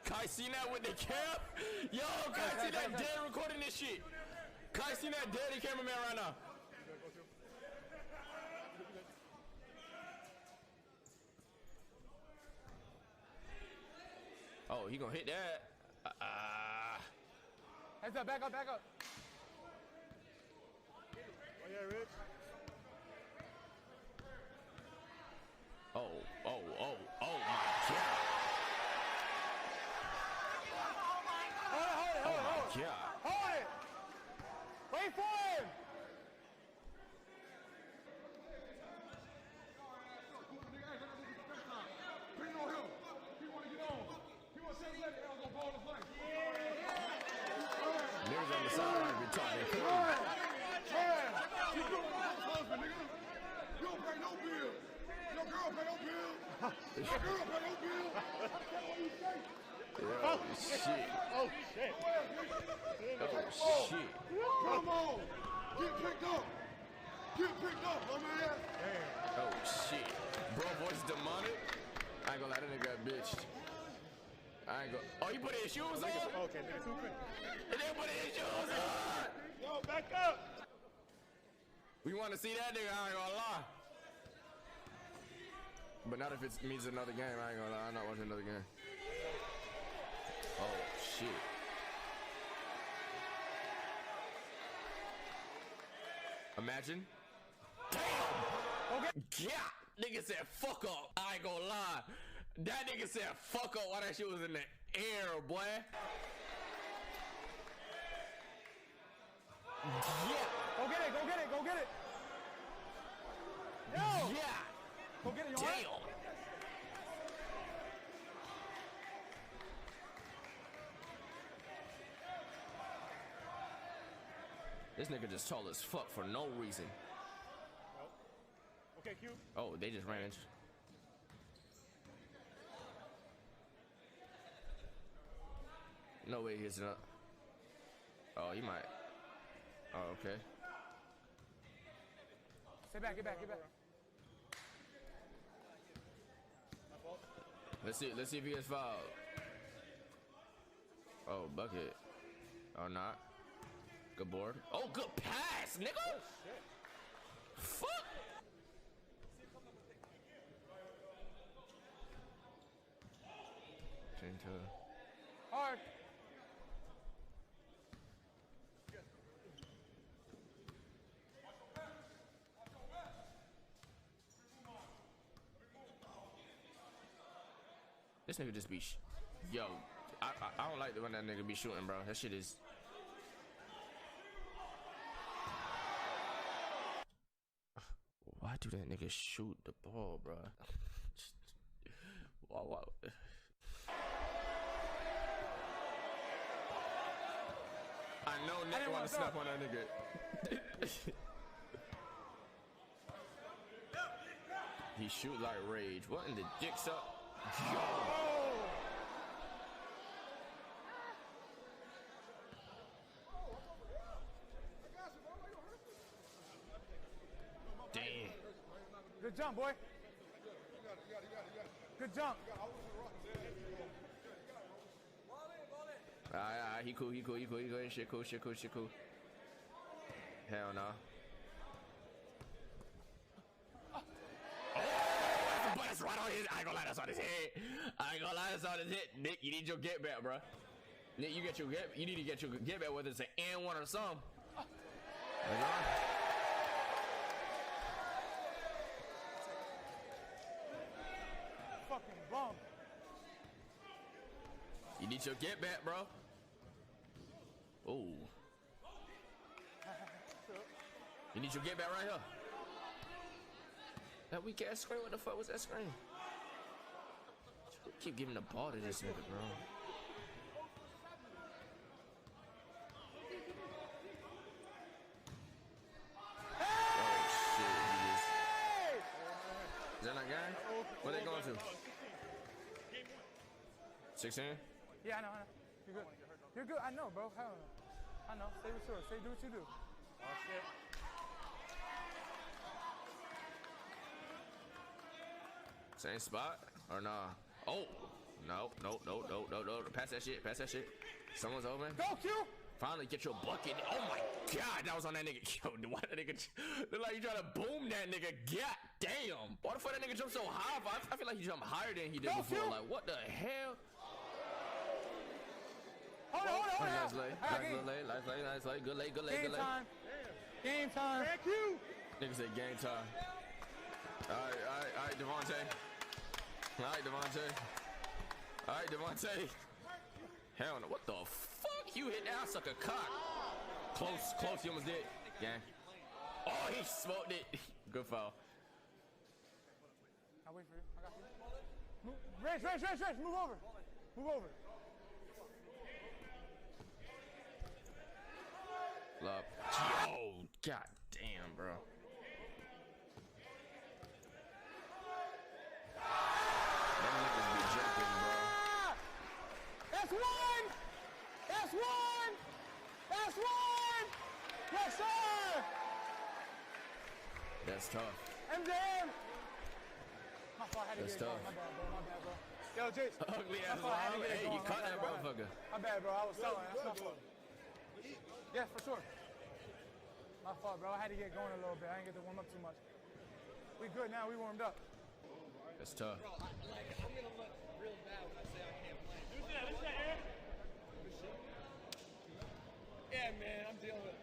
Kai seen that with the cam? Yo, Kai seen that dead recording this shit. Kai seen that dead cameraman right now. Oh, he gonna hit that. Heads up, back up. Oh, yeah, Rich. Oh my God. Hold God. Hold it. Wait for him. Niggas on the sideline be talking crazy. You don't pay no bill. Your girl pay no bill. Your girl pay no bill. Oh, shit. Oh, shit. Come on. Get picked up. My man. Oh, shit. Bro, voice demonic. I ain't gonna lie, that nigga got bitched. Oh, you put his shoes on? Okay, nigga, too quick. And they put his shoes on. Yo, back up. We want to see that nigga, I ain't gonna lie. But not if it means another game, I ain't gonna lie. I'm not watching another game. Oh, shit. Imagine. Damn! Okay. Yeah! Nigga said, fuck up. I ain't gonna lie. That nigga said, fuck up while that shit was in the air, boy. Yeah! Go get it. Yo! Yeah! Go get it, you Damn! alright? This nigga just tall as fuck for no reason. Okay, Q. Oh, they just ran into. No way he's not. Oh, he might. Oh, okay. Stay back, get back. Let's see if he gets fouled. Oh, bucket. Or not. Good board. Oh, good pass, nigga. Oh, shit. Fuck. Hard. This nigga just be yo, I don't like the when that nigga be shooting, bro. That shit is. Why do that nigga shoot the ball, bro? Why? I know Nick want to snap on that nigga. He shoot like rage. What in the dicks up? Yo. Damn. Good jump, boy. Good jump. He cool. Shit cool. Hell no. That's right on his. I ain't gonna lie, that's on his head. Nick, you need your get back, bro. Nick, you need to get your get back, whether it's an N1 or something. Fucking bum. You need your get back, bro. Oh. You need your get back right here. That weak ass screen, what the fuck was that screen? Keep giving the ball to this nigga, bro. Oh shit, he just... Is that not guy? Where they going to? 16? Yeah, I know. You're good. I know, bro. Hell no. I know. Stay with yours. Do what you do. Oh shit. Same spot or nah? Oh, no. Pass that shit. Someone's open. Go, Q. Finally get your bucket. Oh my God, that was on that nigga. Yo, why that nigga look like you trying to boom that nigga? God damn. Why the fuck that nigga jump so high? I feel like he jumped higher than he did before. Like, what the hell? Hold on. Nice lay. Good lay. Game time. Thank you. Nigga said game time. All right, Devontae. Hell no, what the fuck? You hit that sucker cock. Close, you almost did. Gang. Oh, he smoked it. Good foul. I'll wait for you. I got you. Rich. Move over. Love. Yo, god damn, bro. Them niggas be jumping, bro. That's one. Yes, sir. That's tough. MJM. My fault, I had to That's get it tough. going. My bad, bro. Yo, Jace. Ugly ass My fault, I had to line. get it Hey, you going. caught My that bad, bro. motherfucker. My bad, bro. I was selling. That's my fault. Yeah, for sure. My fault, bro. I had to get going a little bit. I didn't get to warm up too much. We good now. We warmed up. That's tough. Bro, I'm gonna look real bad when I say I can't play. Who's that, Aaron? Yeah, man, I'm dealing with it.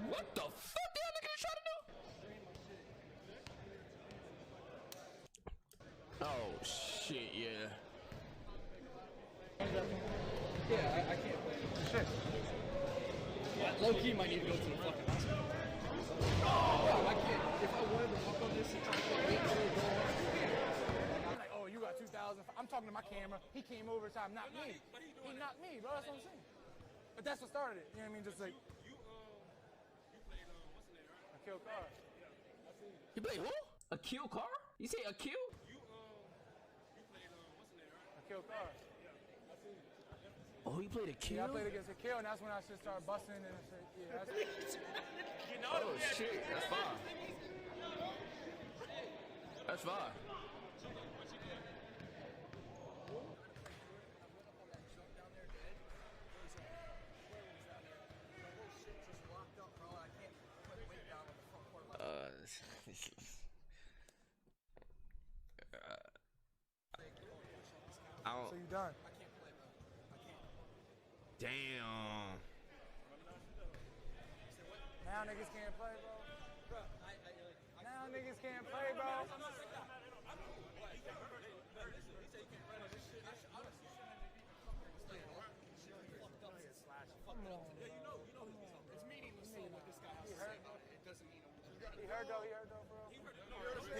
What the fuck that nigga trying to do? Oh shit, yeah. Yeah, I can't play. Shit. Low key might need to go to the fucking hospital. I can't. If I wanted to fuck on this and try to wait till it goes on. I'm like, oh, you got 2,000. I'm talking to my camera. He came over time, not me. He knocked me, bro. That's what I'm saying. But that's what started it. You know what I mean? Just like. I killed Carr. You play who? A kill car? You say a kill? I killed Carr. Oh, you played a kill? Yeah, I played against a kill, and that's when I just started busting and shit. Yeah, that's Oh shit, that's fine. That's fine. So you done? Damn. Now niggas can't play, bro. Now niggas can't play, bro. He heard though, bro. He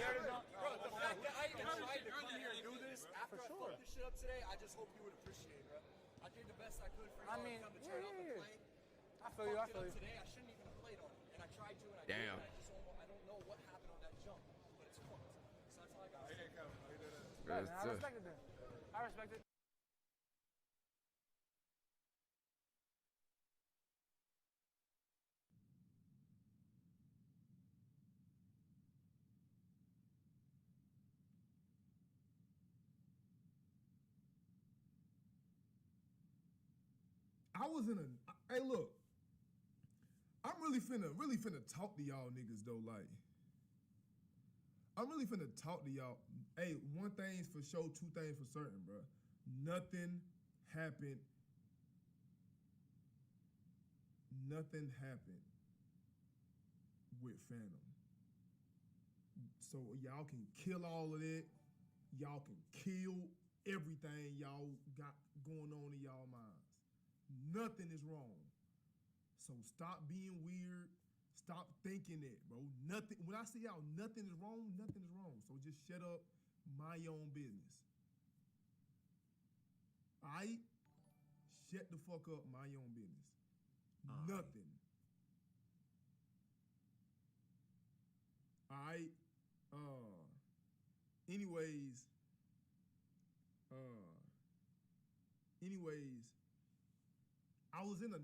heard it though. Bro, the fact that I even tried to come here and do this after I fucked this shit up today, I just hope you would appreciate, bro. I did the best I could for you. I mean, come to turn up and play. I feel you. Today, I shouldn't even have played on it, and I tried to, and I Damn. did. I don't know what happened on that jump, but it's fucked. So that's all I got. I respect it then. I respect it. I was in a. Hey, look. I'm really finna talk to y'all niggas though. Like, I'm really finna talk to y'all. Hey, one thing's for sure, two things for certain, bro. Nothing happened. Nothing happened with Phantom. So y'all can kill all of it. Y'all can kill everything y'all got going on in y'all minds. Nothing is wrong. So stop being weird. Stop thinking it, bro. Nothing. When I say y'all, nothing is wrong. Nothing is wrong. So just shut up. Mind your own business. All right? Shut the fuck up. Mind your own business. Nothing. All right? Anyways, I was in a